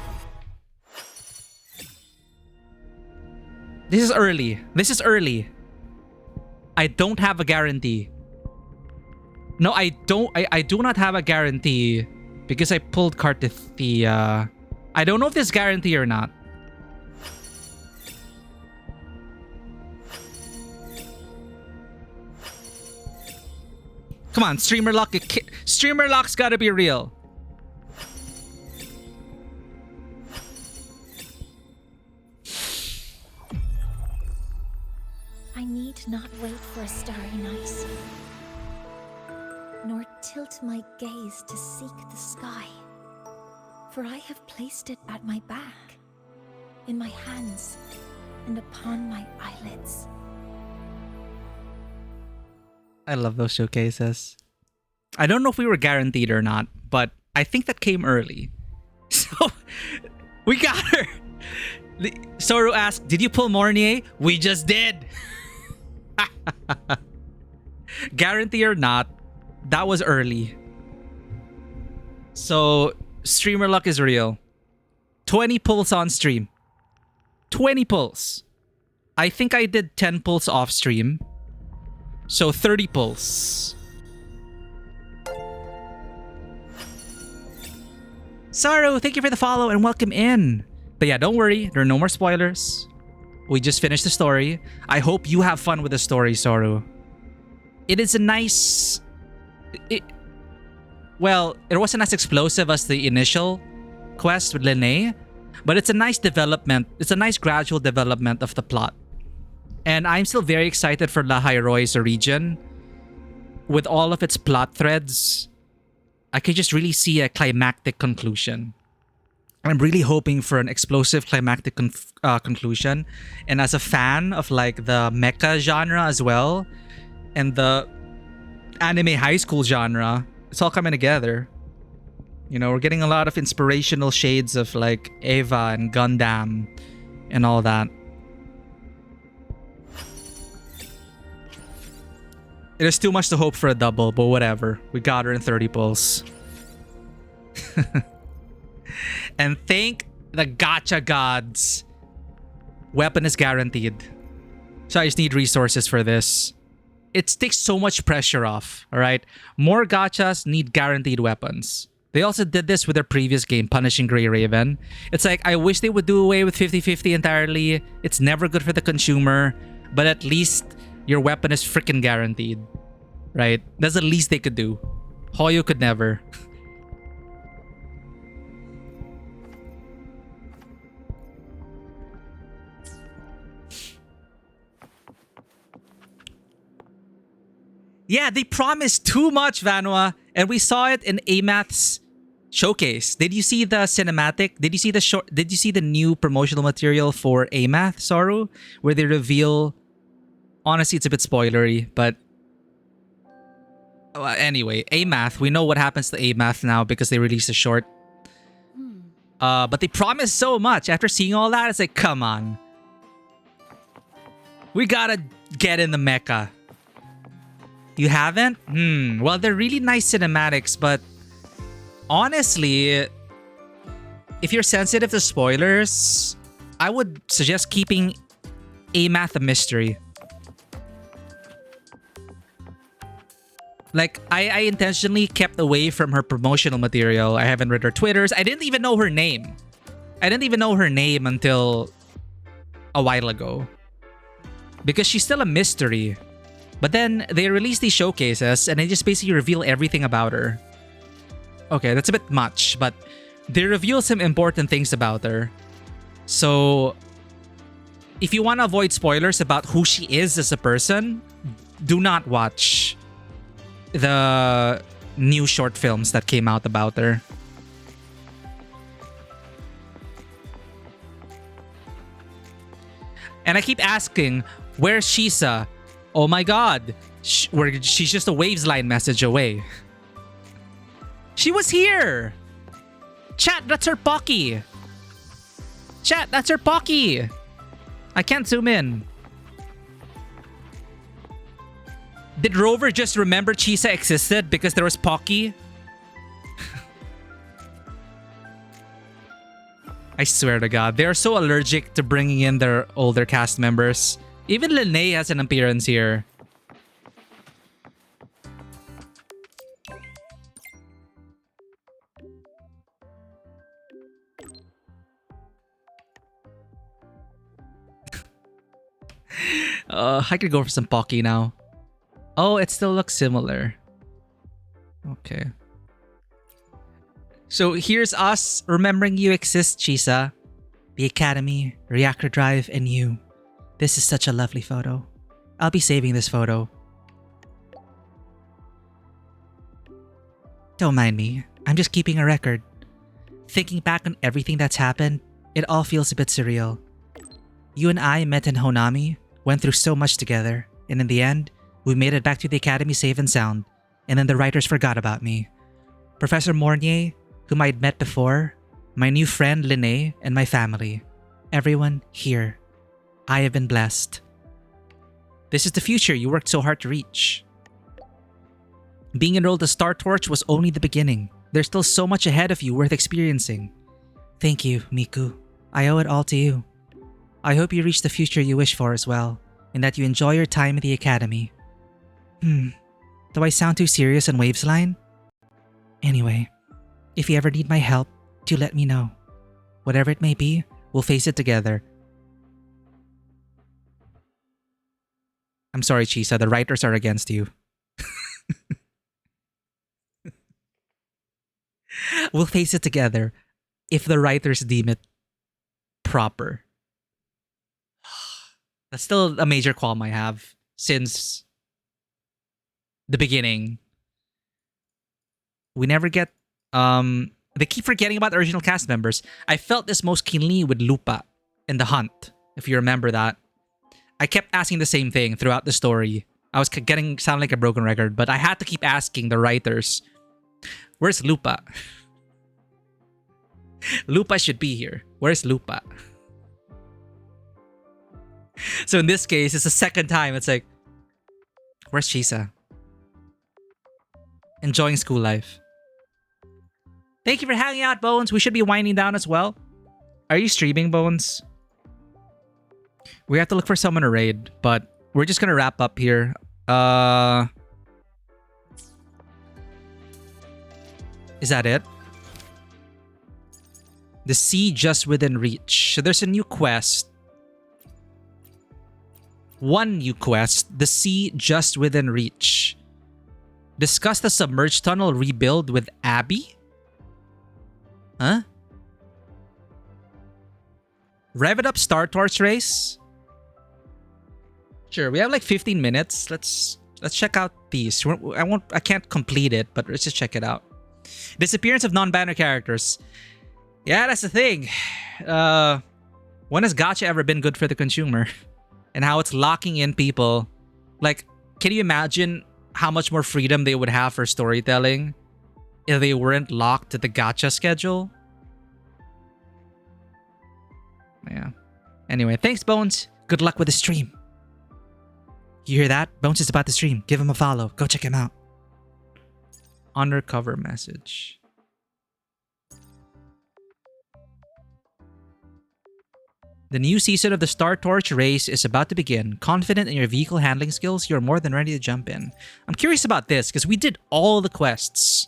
This is early. This is early. I don't have a guarantee. No, I don't. I do not have a guarantee because I pulled Cartithia. I don't know if this is guarantee or not. Come on, streamer lock. Streamer lock's gotta be real. I need not wait for a starry night, nor tilt my gaze to seek the sky, for I have placed it at my back, in my hands, and upon my eyelids. I love those showcases. I don't know if we were guaranteed or not, but I think that came early. So, we got her! Soru asked, did you pull Mornye? We just did! Guarantee or not, that was early. So, streamer luck is real. 20 pulls on stream. 20 pulls. I think I did 10 pulls off stream. So 30 pulls. Saru, thank you for the follow and welcome in. But yeah, don't worry. There are no more spoilers. We just finished the story. I hope you have fun with the story, Saru. It is a nice Well, it wasn't as explosive as the initial quest with Linnae, but it's a nice development. It's a nice gradual development of the plot. And I'm still very excited for La Roy's region. With all of its plot threads, I could just really see a climactic conclusion. I'm really hoping for an explosive climactic conclusion. And as a fan of like the mecha genre as well, and the anime high school genre, it's all coming together. You know, we're getting a lot of inspirational shades of like Eva and Gundam and all that. It is too much to hope for a double, but whatever. We got her in 30 pulls. And thank the gacha gods. Weapon is guaranteed. So I just need resources for this. It takes so much pressure off, alright? More gachas need guaranteed weapons. They also did this with their previous game, Punishing Grey Raven. It's like, I wish they would do away with 50-50 entirely. It's never good for the consumer. But at least your weapon is freaking guaranteed. Right? That's the least they could do. Hoyo could never. Yeah, they promised too much, Vanwa. And we saw it in Amath's showcase. Did you see the cinematic? Did you see the short? Did you see the new promotional material for Amath, Soru? Where they reveal... Honestly, it's a bit spoilery, but... Anyway, Amath. We know what happens to Amath now because they released a short. But they promised so much. After seeing all that, it's like, come on. We gotta get in the mecha. You haven't? Well, they're really nice cinematics, but honestly, if you're sensitive to spoilers, I would suggest keeping Amath a mystery. Like, I intentionally kept away from her promotional material. I haven't read her Twitters. I didn't even know her name. I didn't even know her name until a while ago. Because she's still a mystery. But then they release these showcases and they just basically reveal everything about her. Okay, that's a bit much, but they reveal some important things about her. So, if you want to avoid spoilers about who she is as a person, do not watch the new short films that came out about her. And I keep asking, where's Shisa? Oh my god, she's just a waves line message away. She was here! Chat, that's her Pocky! Chat, that's her Pocky! I can't zoom in. Did Rover just remember Chisa existed because there was Pocky? I swear to god, they're so allergic to bringing in their older cast members. Even Linnae has an appearance here. I could go for some Pocky now. Oh, it still looks similar. Okay. So here's us remembering you exist, Chisa. The Academy, Reactor Drive, and you. This is such a lovely photo. I'll be saving this photo. Don't mind me. I'm just keeping a record. Thinking back on everything that's happened, it all feels a bit surreal. You and I met in Honami, went through so much together, and in the end, we made it back to the Academy safe and sound, and then the writers forgot about me. Professor Mornye, whom I'd met before, my new friend Linnae, and my family. Everyone here. I have been blessed. This is the future you worked so hard to reach. Being enrolled as Star Torch was only the beginning. There's still so much ahead of you worth experiencing. Thank you, Miku. I owe it all to you. I hope you reach the future you wish for as well, and that you enjoy your time at the Academy. Do I sound too serious on Waves Line? Anyway, if you ever need my help, do let me know. Whatever it may be, we'll face it together. I'm sorry, Chisa, the writers are against you. We'll face it together if the writers deem it proper. That's still a major qualm I have since the beginning. We never get they keep forgetting about the original cast members. I felt this most keenly with Lupa in The Hunt, if you remember that. I kept asking the same thing throughout the story. I was getting sound like a broken record, but I had to keep asking the writers, where's Lupa? Lupa should be here. Where's Lupa? So in this case, it's the second time. It's like, where's Chisa? Enjoying school life. Thank you for hanging out, Bones. We should be winding down as well. Are you streaming, Bones? We have to look for someone to raid, but we're just gonna wrap up here. Is that it? The sea just within reach. So there's a new quest. One new quest. The sea just within reach. Discuss the submerged tunnel rebuild with Abby? Huh? Rev it up Star Torch race? Sure, we have like 15 minutes. Let's check out these. I can't complete it, but let's just check it out. Disappearance of non-banner characters. Yeah, that's the thing. When has gacha ever been good for the consumer? And how it's locking in people. Like, can you imagine how much more freedom they would have for storytelling if they weren't locked to the gacha schedule? Yeah. Anyway, thanks, Bones. Good luck with the stream. You hear that? Bones is about to stream. Give him a follow. Go check him out. Undercover message. The new season of the Star Torch race is about to begin. Confident in your vehicle handling skills, you're more than ready to jump in. I'm curious about this because we did all the quests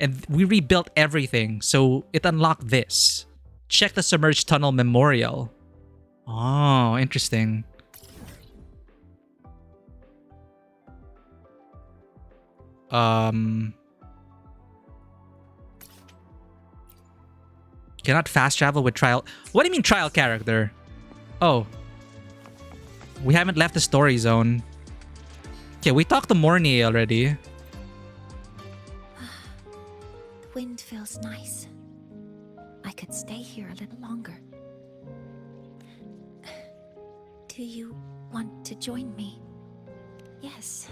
and we rebuilt everything, so it unlocked this. Check the submerged tunnel memorial. Oh, interesting. Cannot fast travel with trial. What do you mean trial character? Oh. We haven't left the story zone. Okay, we talked to Mornye already. The wind feels nice. I could stay here a little longer. Do you want to join me? Yes.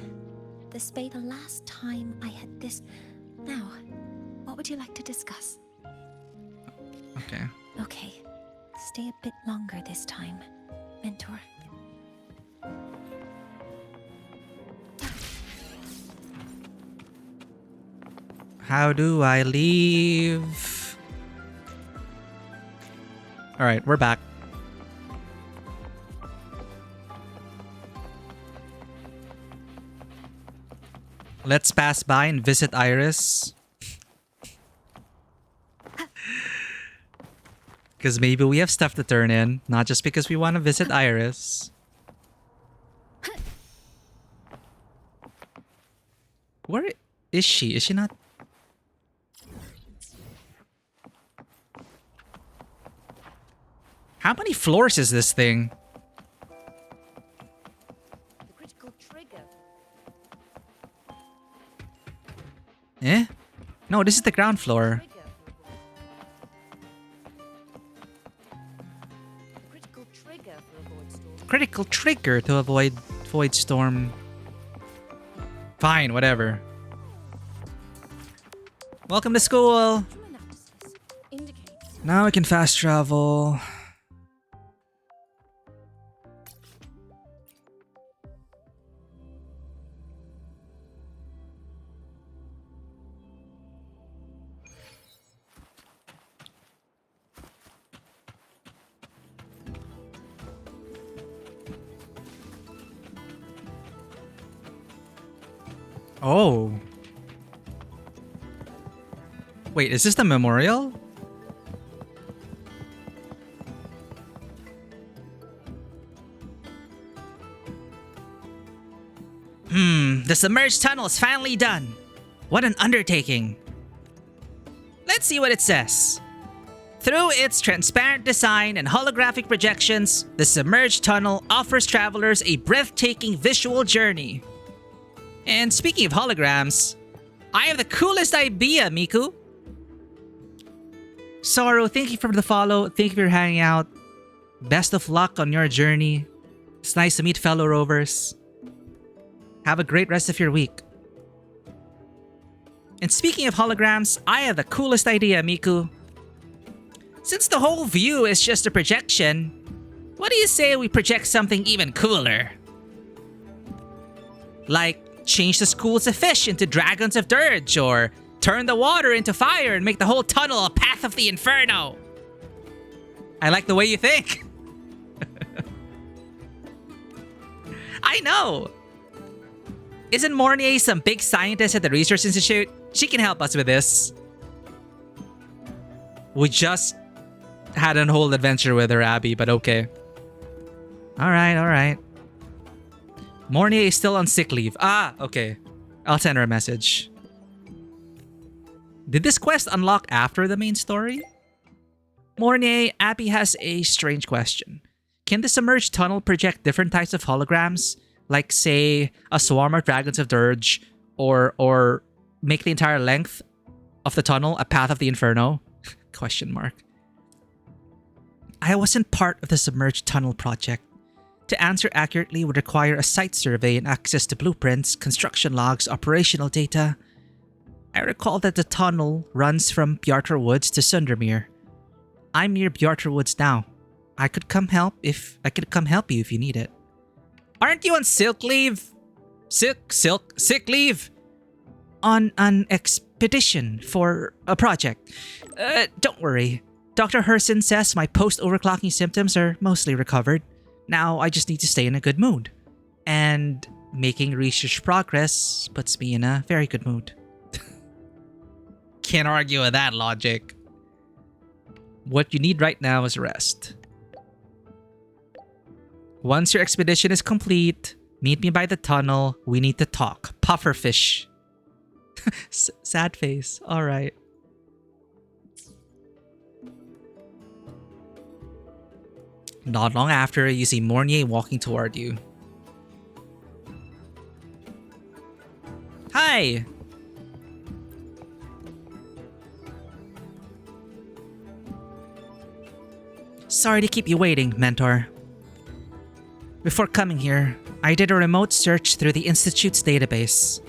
This be the last time I had this. Now, what would you like to discuss? Okay. Okay. Stay a bit longer this time, Mentor. How do I leave? Alright, we're back. Let's pass by and visit Iris. Because maybe we have stuff to turn in, not just because we want to visit Iris. Where is she? Is she not? How many floors is this thing? The critical trigger. Eh? No, this is the ground floor. Critical trigger to avoid void storm. Fine, whatever. Welcome to school. Now I can fast travel. Oh. Wait, is this the memorial? The submerged tunnel is finally done. What an undertaking. Let's see what it says. Through its transparent design and holographic projections, the submerged tunnel offers travelers a breathtaking visual journey. And speaking of holograms, I have the coolest idea, Miku. Sorrow, thank you for the follow. Thank you for hanging out. Best of luck on your journey. It's nice to meet fellow rovers. Have a great rest of your week. And speaking of holograms, I have the coolest idea, Miku. Since the whole view is just a projection, what do you say we project something even cooler? Like, change the schools of fish into dragons of dirge, or turn the water into fire and make the whole tunnel a path of the inferno. I like the way you think. I know. Isn't Mornye some big scientist at the Research Institute? She can help us with this. We just had a whole adventure with her, Abby, but okay. Alright. Mornye is still on sick leave. Ah, okay. I'll send her a message. Did this quest unlock after the main story? Mornye, Abby has a strange question. Can the submerged tunnel project different types of holograms? Like, say, a swarm of dragons of dirge, or make the entire length of the tunnel a path of the inferno? Question mark. I wasn't part of the submerged tunnel project. To answer accurately would require a site survey and access to blueprints, construction logs, operational data. I recall that the tunnel runs from Bjartar Woods to Sundermere. I'm near Bjartar Woods now. I could come help you if you need it. Aren't you on silk leave? Sick leave? On an expedition for a project. Don't worry. Dr. Herson says my post-overclocking symptoms are mostly recovered. Now I just need to stay in a good mood. And making research progress puts me in a very good mood. Can't argue with that logic. What you need right now is rest. Once your expedition is complete, meet me by the tunnel. We need to talk. Pufferfish. Sad face. Alright. Not long after, you see Mornye walking toward you. Hi! Sorry to keep you waiting, Mentor. Before coming here, I did a remote search through the Institute's database.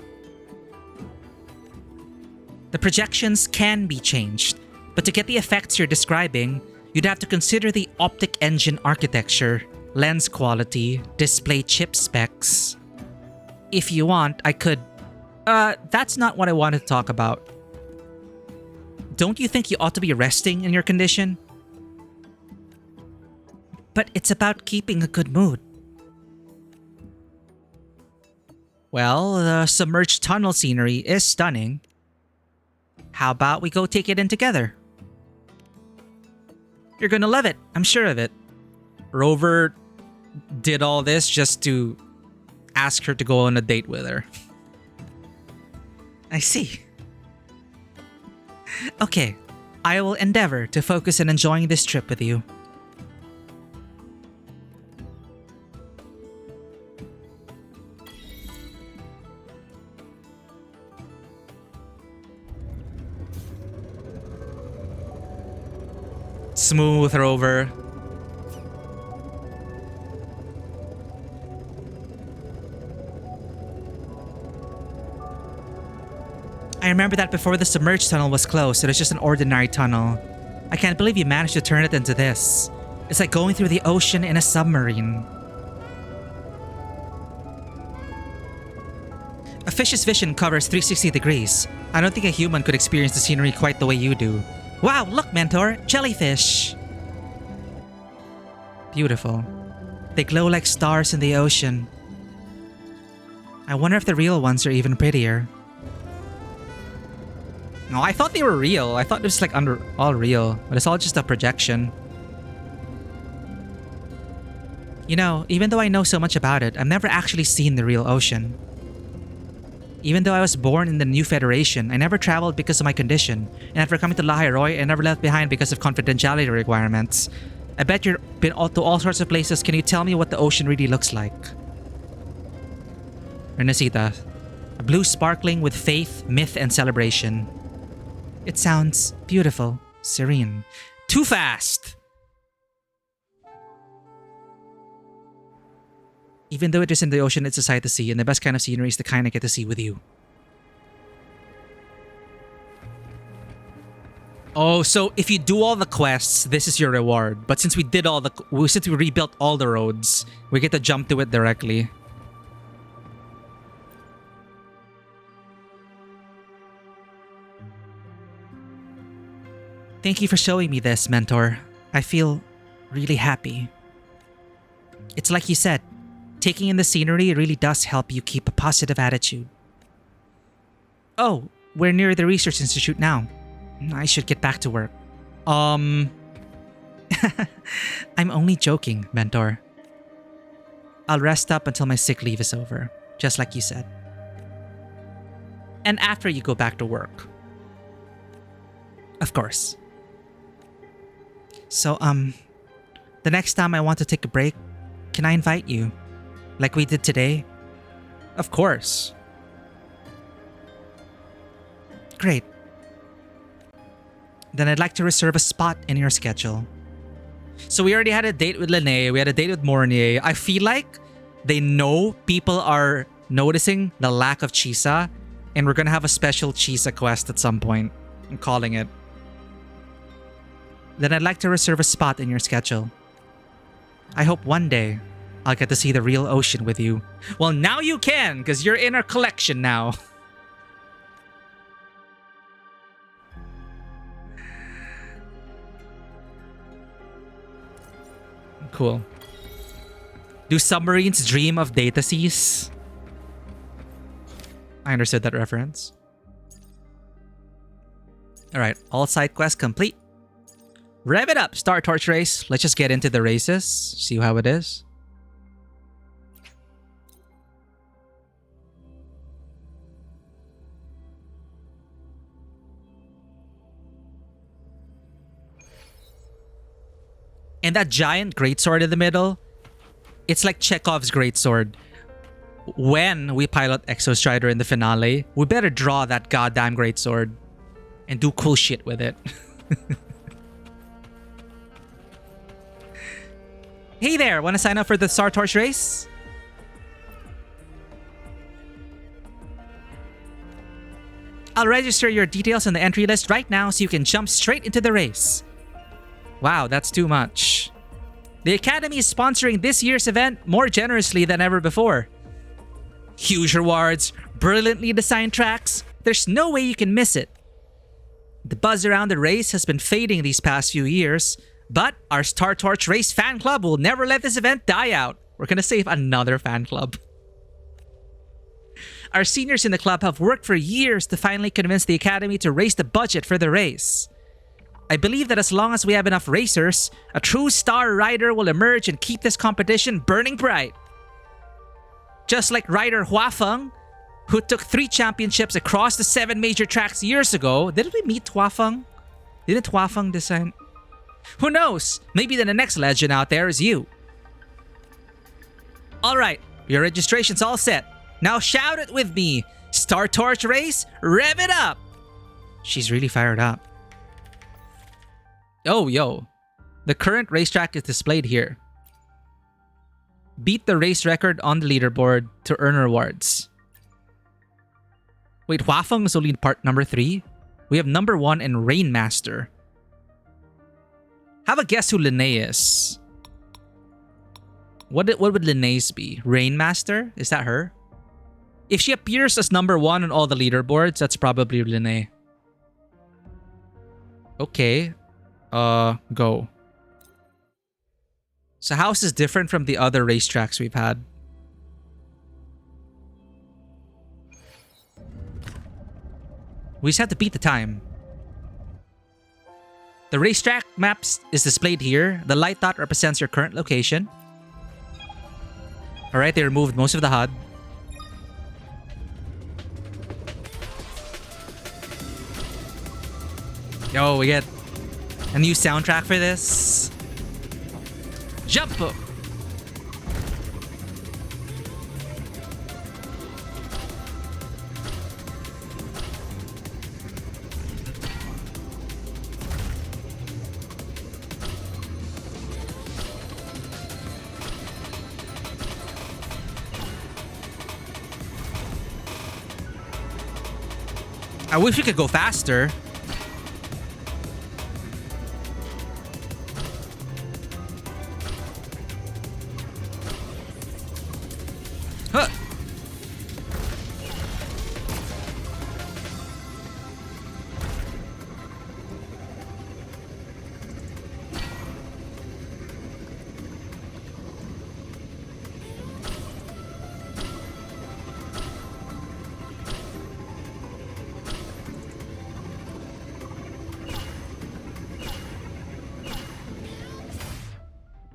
The projections can be changed, but to get the effects you're describing, you'd have to consider the optic engine architecture, lens quality, display chip specs. If you want, I could... that's not what I wanted to talk about. Don't you think you ought to be resting in your condition? But it's about keeping a good mood. Well, the submerged tunnel scenery is stunning. How about we go take it in together? You're gonna love it, I'm sure of it. Rover did all this just to ask her to go on a date with her. I see. Okay, I will endeavor to focus on enjoying this trip with you. Smooth Rover. I remember that before the submerged tunnel was closed, it was just an ordinary tunnel. I can't believe you managed to turn it into this. It's like going through the ocean in a submarine. A fish's vision covers 360 degrees. I don't think a human could experience the scenery quite the way you do. Wow, look, Mentor! Jellyfish! Beautiful. They glow like stars in the ocean. I wonder if the real ones are even prettier. No, I thought they were real. I thought it was like all real, but it's all just a projection. You know, even though I know so much about it, I've never actually seen the real ocean. Even though I was born in the New Federation, I never traveled because of my condition, and after coming to Lahairoi, I never left behind because of confidentiality requirements. I bet you've been to all sorts of places. Can you tell me what the ocean really looks like? Renacita. A blue sparkling with faith, myth, and celebration. It sounds beautiful, serene. Too fast! Even though it is in the ocean, it's a sight to see, and the best kind of scenery is the kind I get to see with you. Oh, so if you do all the quests, this is your reward. But since we rebuilt all the roads, we get to jump to it directly. Thank you for showing me this, Mentor. I feel really happy. It's like you said, taking in the scenery really does help you keep a positive attitude. Oh, we're near the research institute now. I should get back to work. I'm only joking, Mentor. I'll rest up until my sick leave is over, just like you said. And after you go back to work. Of course. So, the next time I want to take a break, can I invite you? Like we did today? Of course. Great. Then I'd like to reserve a spot in your schedule. So we already had a date with Lene, we had a date with Mornye. I feel like they know people are noticing the lack of Chisa, and we're gonna have a special Chisa quest at some point. I'm calling it. Then I'd like to reserve a spot in your schedule. I hope one day I'll get to see the real ocean with you. Well, now you can, because you're in our collection now. Cool. Do submarines dream of data seas? I understood that reference. Alright, all side quests complete. Rev it up, Star Torch race. Let's just get into the races. See how it is. And that giant greatsword in the middle, it's like Chekhov's greatsword. When we pilot Exostrider in the finale, we better draw that goddamn greatsword and do cool shit with it. Hey there, want to sign up for the Star Torch race? I'll register your details on the entry list right now so you can jump straight into the race. Wow, that's too much. The Academy is sponsoring this year's event more generously than ever before. Huge rewards, brilliantly designed tracks. There's no way you can miss it. The buzz around the race has been fading these past few years, but our Star Torch Race fan club will never let this event die out. We're gonna save another fan club. Our seniors in the club have worked for years to finally convince the Academy to raise the budget for the race. I believe that as long as we have enough racers, a true star rider will emerge and keep this competition burning bright. Just like rider Huafeng, who took 3 championships across the 7 major tracks years ago. Didn't we meet Huafeng? Didn't Huafeng design? Who knows? Maybe then the next legend out there is you. Alright, your registration's all set. Now shout it with me. Star Torch race, rev it up! She's really fired up. Oh, yo. The current racetrack is displayed here. Beat the race record on the leaderboard to earn rewards. Wait, Huafeng is only in part number 3? We have number 1 and Rainmaster. Have a guess who Lene is. What would Lene's be? Rainmaster? Is that her? If she appears as number 1 on all the leaderboards, that's probably Lene. Okay. Go. So how is this different from the other racetracks we've had? We just have to beat the time. The racetrack maps is displayed here. The light dot represents your current location. Alright, they removed most of the HUD. Yo, we get a new soundtrack for this. Jump! I wish we could go faster. Huh.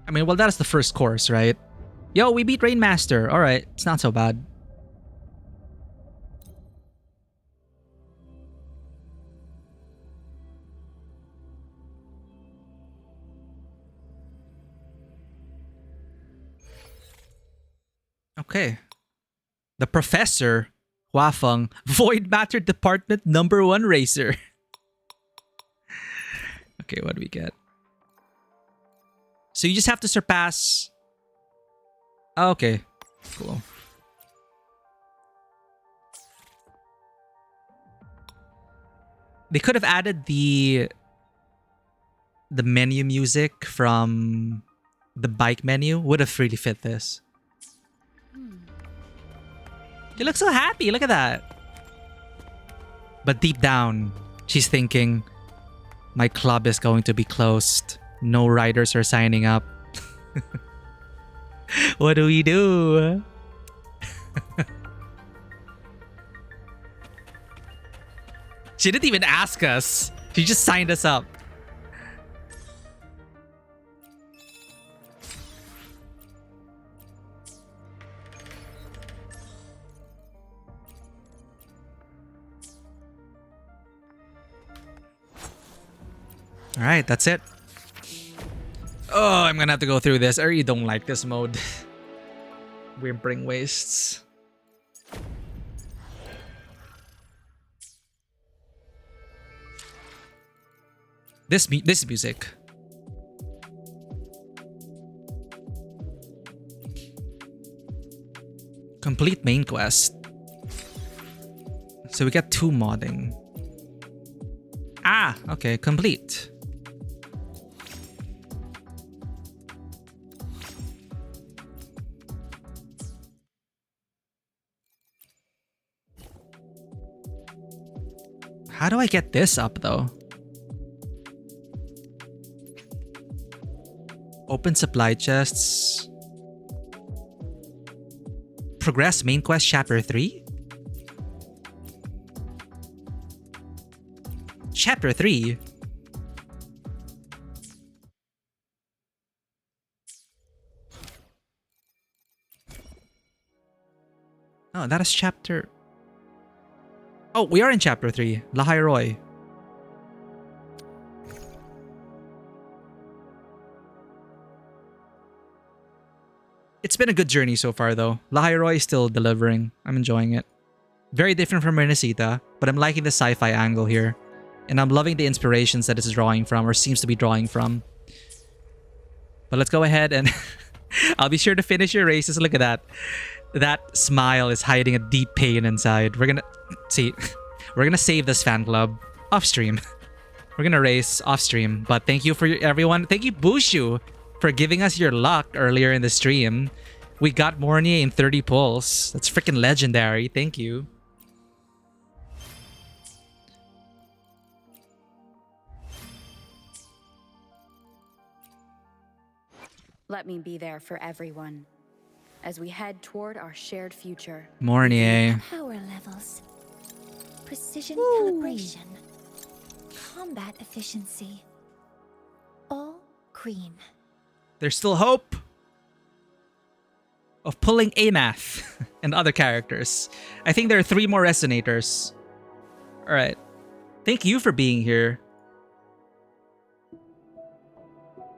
I mean, well, that's the first course, right? Yo, we beat Rainmaster. All right, it's not so bad. Okay. The Professor, Huafeng, Void Matter Department #1 racer. Okay, what do we get? So you just have to surpass... Oh, okay, cool. They could have added the menu music from the bike menu. Would have really fit this. You look so happy. Look at that. But deep down, she's thinking, my club is going to be closed. No riders are signing up. What do we do? She didn't even ask us. She just signed us up. All right, that's it. Oh, I'm gonna have to go through this. I really don't like this mode. Whimpering wastes. This music. Complete main quest. So we get 2 modding. Ah, okay, complete. How do I get this up though? Open supply chests. Progress main quest chapter 3? Chapter 3? Oh, that is chapter... Oh, we are in chapter 3. Lahai Roy. It's been a good journey so far though. Lahai Roy is still delivering. I'm enjoying it. Very different from Renesita, but I'm liking the sci-fi angle here. And I'm loving the inspirations that it's drawing from, or seems to be drawing from. But let's go ahead and... I'll be sure to finish your races. Look at that. That smile is hiding a deep pain inside. We're gonna... See, we're gonna save this fan club off stream. We're gonna race off stream. But thank you for everyone. Thank you, Bushu, for giving us your luck earlier in the stream. We got Mornye in 30 pulls. That's freaking legendary. Thank you. Let me be there for everyone as we head toward our shared future. Mornye. Power levels, precision calibration, combat efficiency, all green. There's still hope of pulling Amath and other characters. I think there are 3 more resonators. All right. Thank you for being here.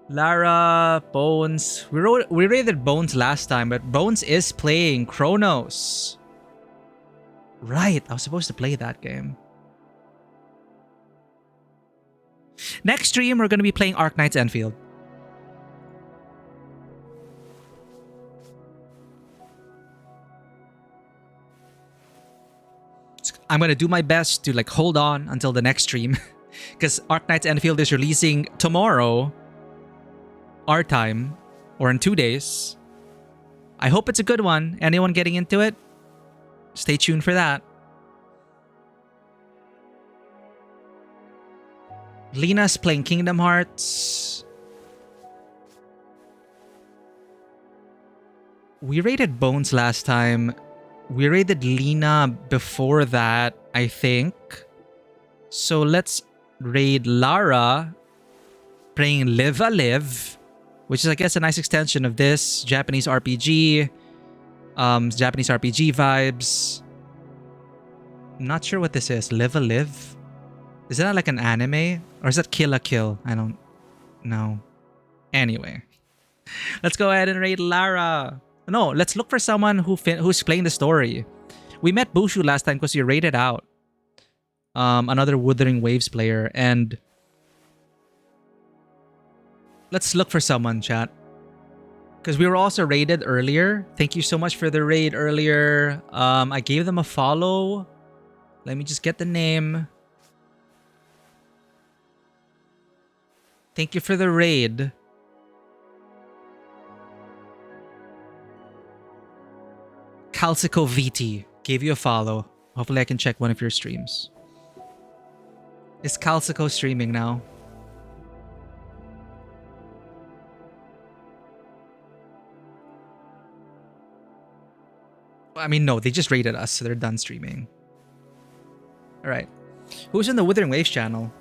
Lara, Bones. We rated Bones last time, but Bones is playing Chronos. Right, I was supposed to play that game. Next stream, we're going to be playing Arknights Enfield. I'm going to do my best to like hold on until the next stream. Because Arknights Enfield is releasing tomorrow, our time, or in 2 days. I hope it's a good one. Anyone getting into it? Stay tuned for that. Lena's playing Kingdom Hearts. We rated Bones last time. We rated Lena before that, I think. So let's raid Lara playing Live a Live, which is, I guess, a nice extension of this Japanese RPG. Japanese RPG vibes. I'm not sure what this is. Live a Live? Is that like an anime? Or is that Kill a Kill? I don't know. Anyway. Let's go ahead and raid Lara. No, let's look for someone who's playing the story. We met Bushu last time because you raided out. Another Wuthering Waves player. And let's look for someone, chat. Because we were also raided earlier. Thank you so much for the raid earlier. I gave them a follow. Let me just get the name. Thank you for the raid. Calcico VT gave you a follow. Hopefully I can check one of your streams. Is Calcico streaming now? I mean, no, they just raided us, so they're done streaming. Alright. Who's in the Wuthering Waves channel?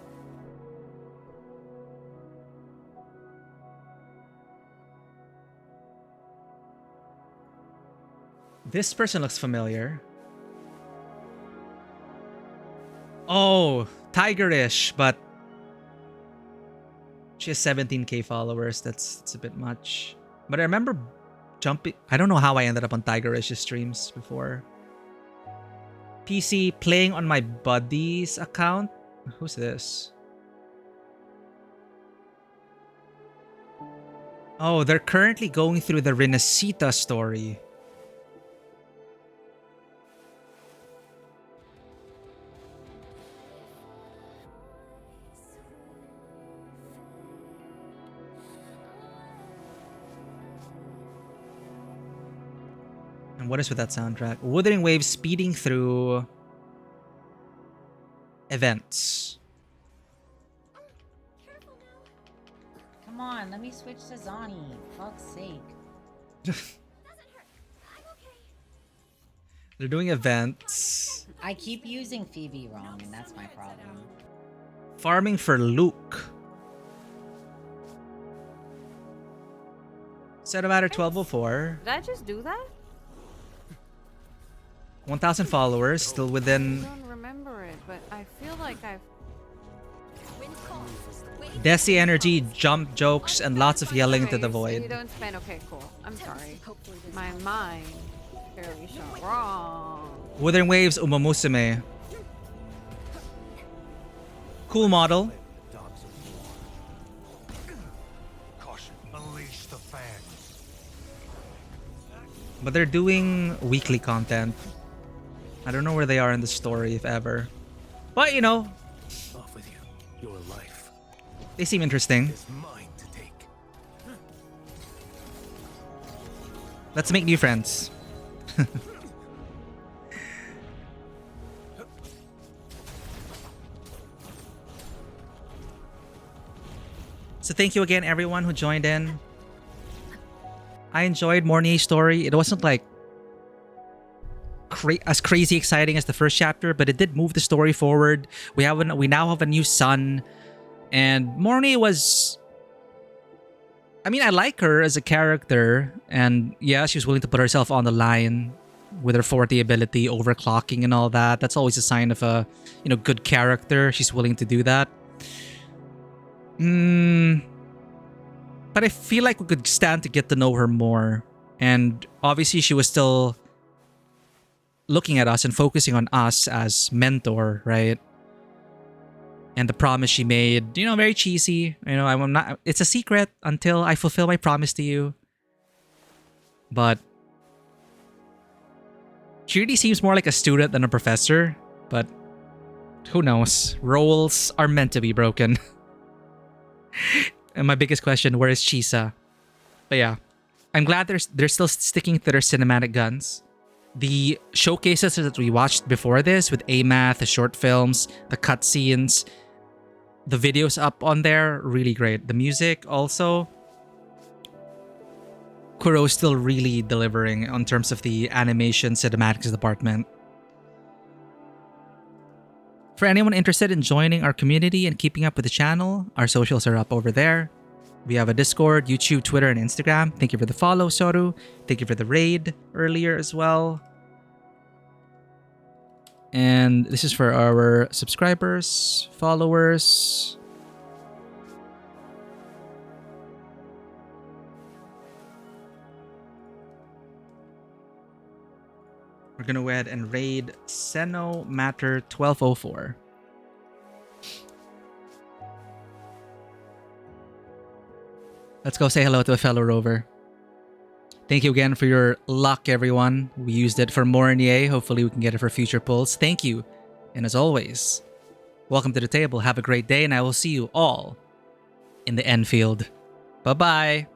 This person looks familiar. Oh, Tigerish, but she has 17k followers. That's a bit much. But I remember jumping. I don't know how I ended up on Tigerish's streams before. PC playing on my buddy's account. Who's this? Oh, they're currently going through the Renacita story. And what is with that soundtrack? Wuthering Waves speeding through events. Come on, let me switch to Zani. Fuck's sake. They're doing events. I keep using Phoebe wrong, and that's my problem. Farming for Luke. Set matter 1204. Did I just do that? 1,000 followers, still within. I don't remember it, but I feel like I've... Desi energy, jump jokes, and lots of yelling into the You void. don't spend... Okay, cool. I'm sorry. My mind fairly shot wrong. Wuthering Waves, Umamusume. Cool model. But they're doing weekly content. I don't know where they are in the story, if ever. But, you know, Off with you. Your life they seem interesting. is mine to take. Let's make new friends. So thank you again, everyone who joined in. I enjoyed Mornye's story. It wasn't like as crazy exciting as the first chapter, but it did move the story forward. We now have a new son, and Mornye was. I mean, I like her as a character, and yeah, she was willing to put herself on the line with her 40 ability, overclocking, and all that. That's always a sign of a good character. She's willing to do that. But I feel like we could stand to get to know her more. And obviously she was still looking at us and focusing on us as mentor, right? And the promise she made, you know, very cheesy. You know, I'm not, it's a secret until I fulfill my promise to you. But she really seems more like a student than a professor. But who knows? Roles are meant to be broken. And my biggest question, where is Chisa? But yeah, I'm glad they're still sticking to their cinematic guns. The showcases that we watched before this with AMATH, the short films, the cutscenes, the videos up on there, really great. The music also. Kuro's still really delivering in terms of the animation cinematics department. For anyone interested in joining our community and keeping up with the channel, our socials are up over there. We have a Discord, YouTube, Twitter, and Instagram. Thank you for the follow, Soru. Thank you for the raid earlier as well. And this is for our subscribers, followers. We're going to go ahead and raid Seno Matter 1204. Let's go say hello to a fellow rover. Thank you again for your luck, everyone. We used it for Mornye. Hopefully we can get it for future pulls. Thank you. And as always, welcome to the table. Have a great day, and I will see you all in the Enfield. Bye-bye.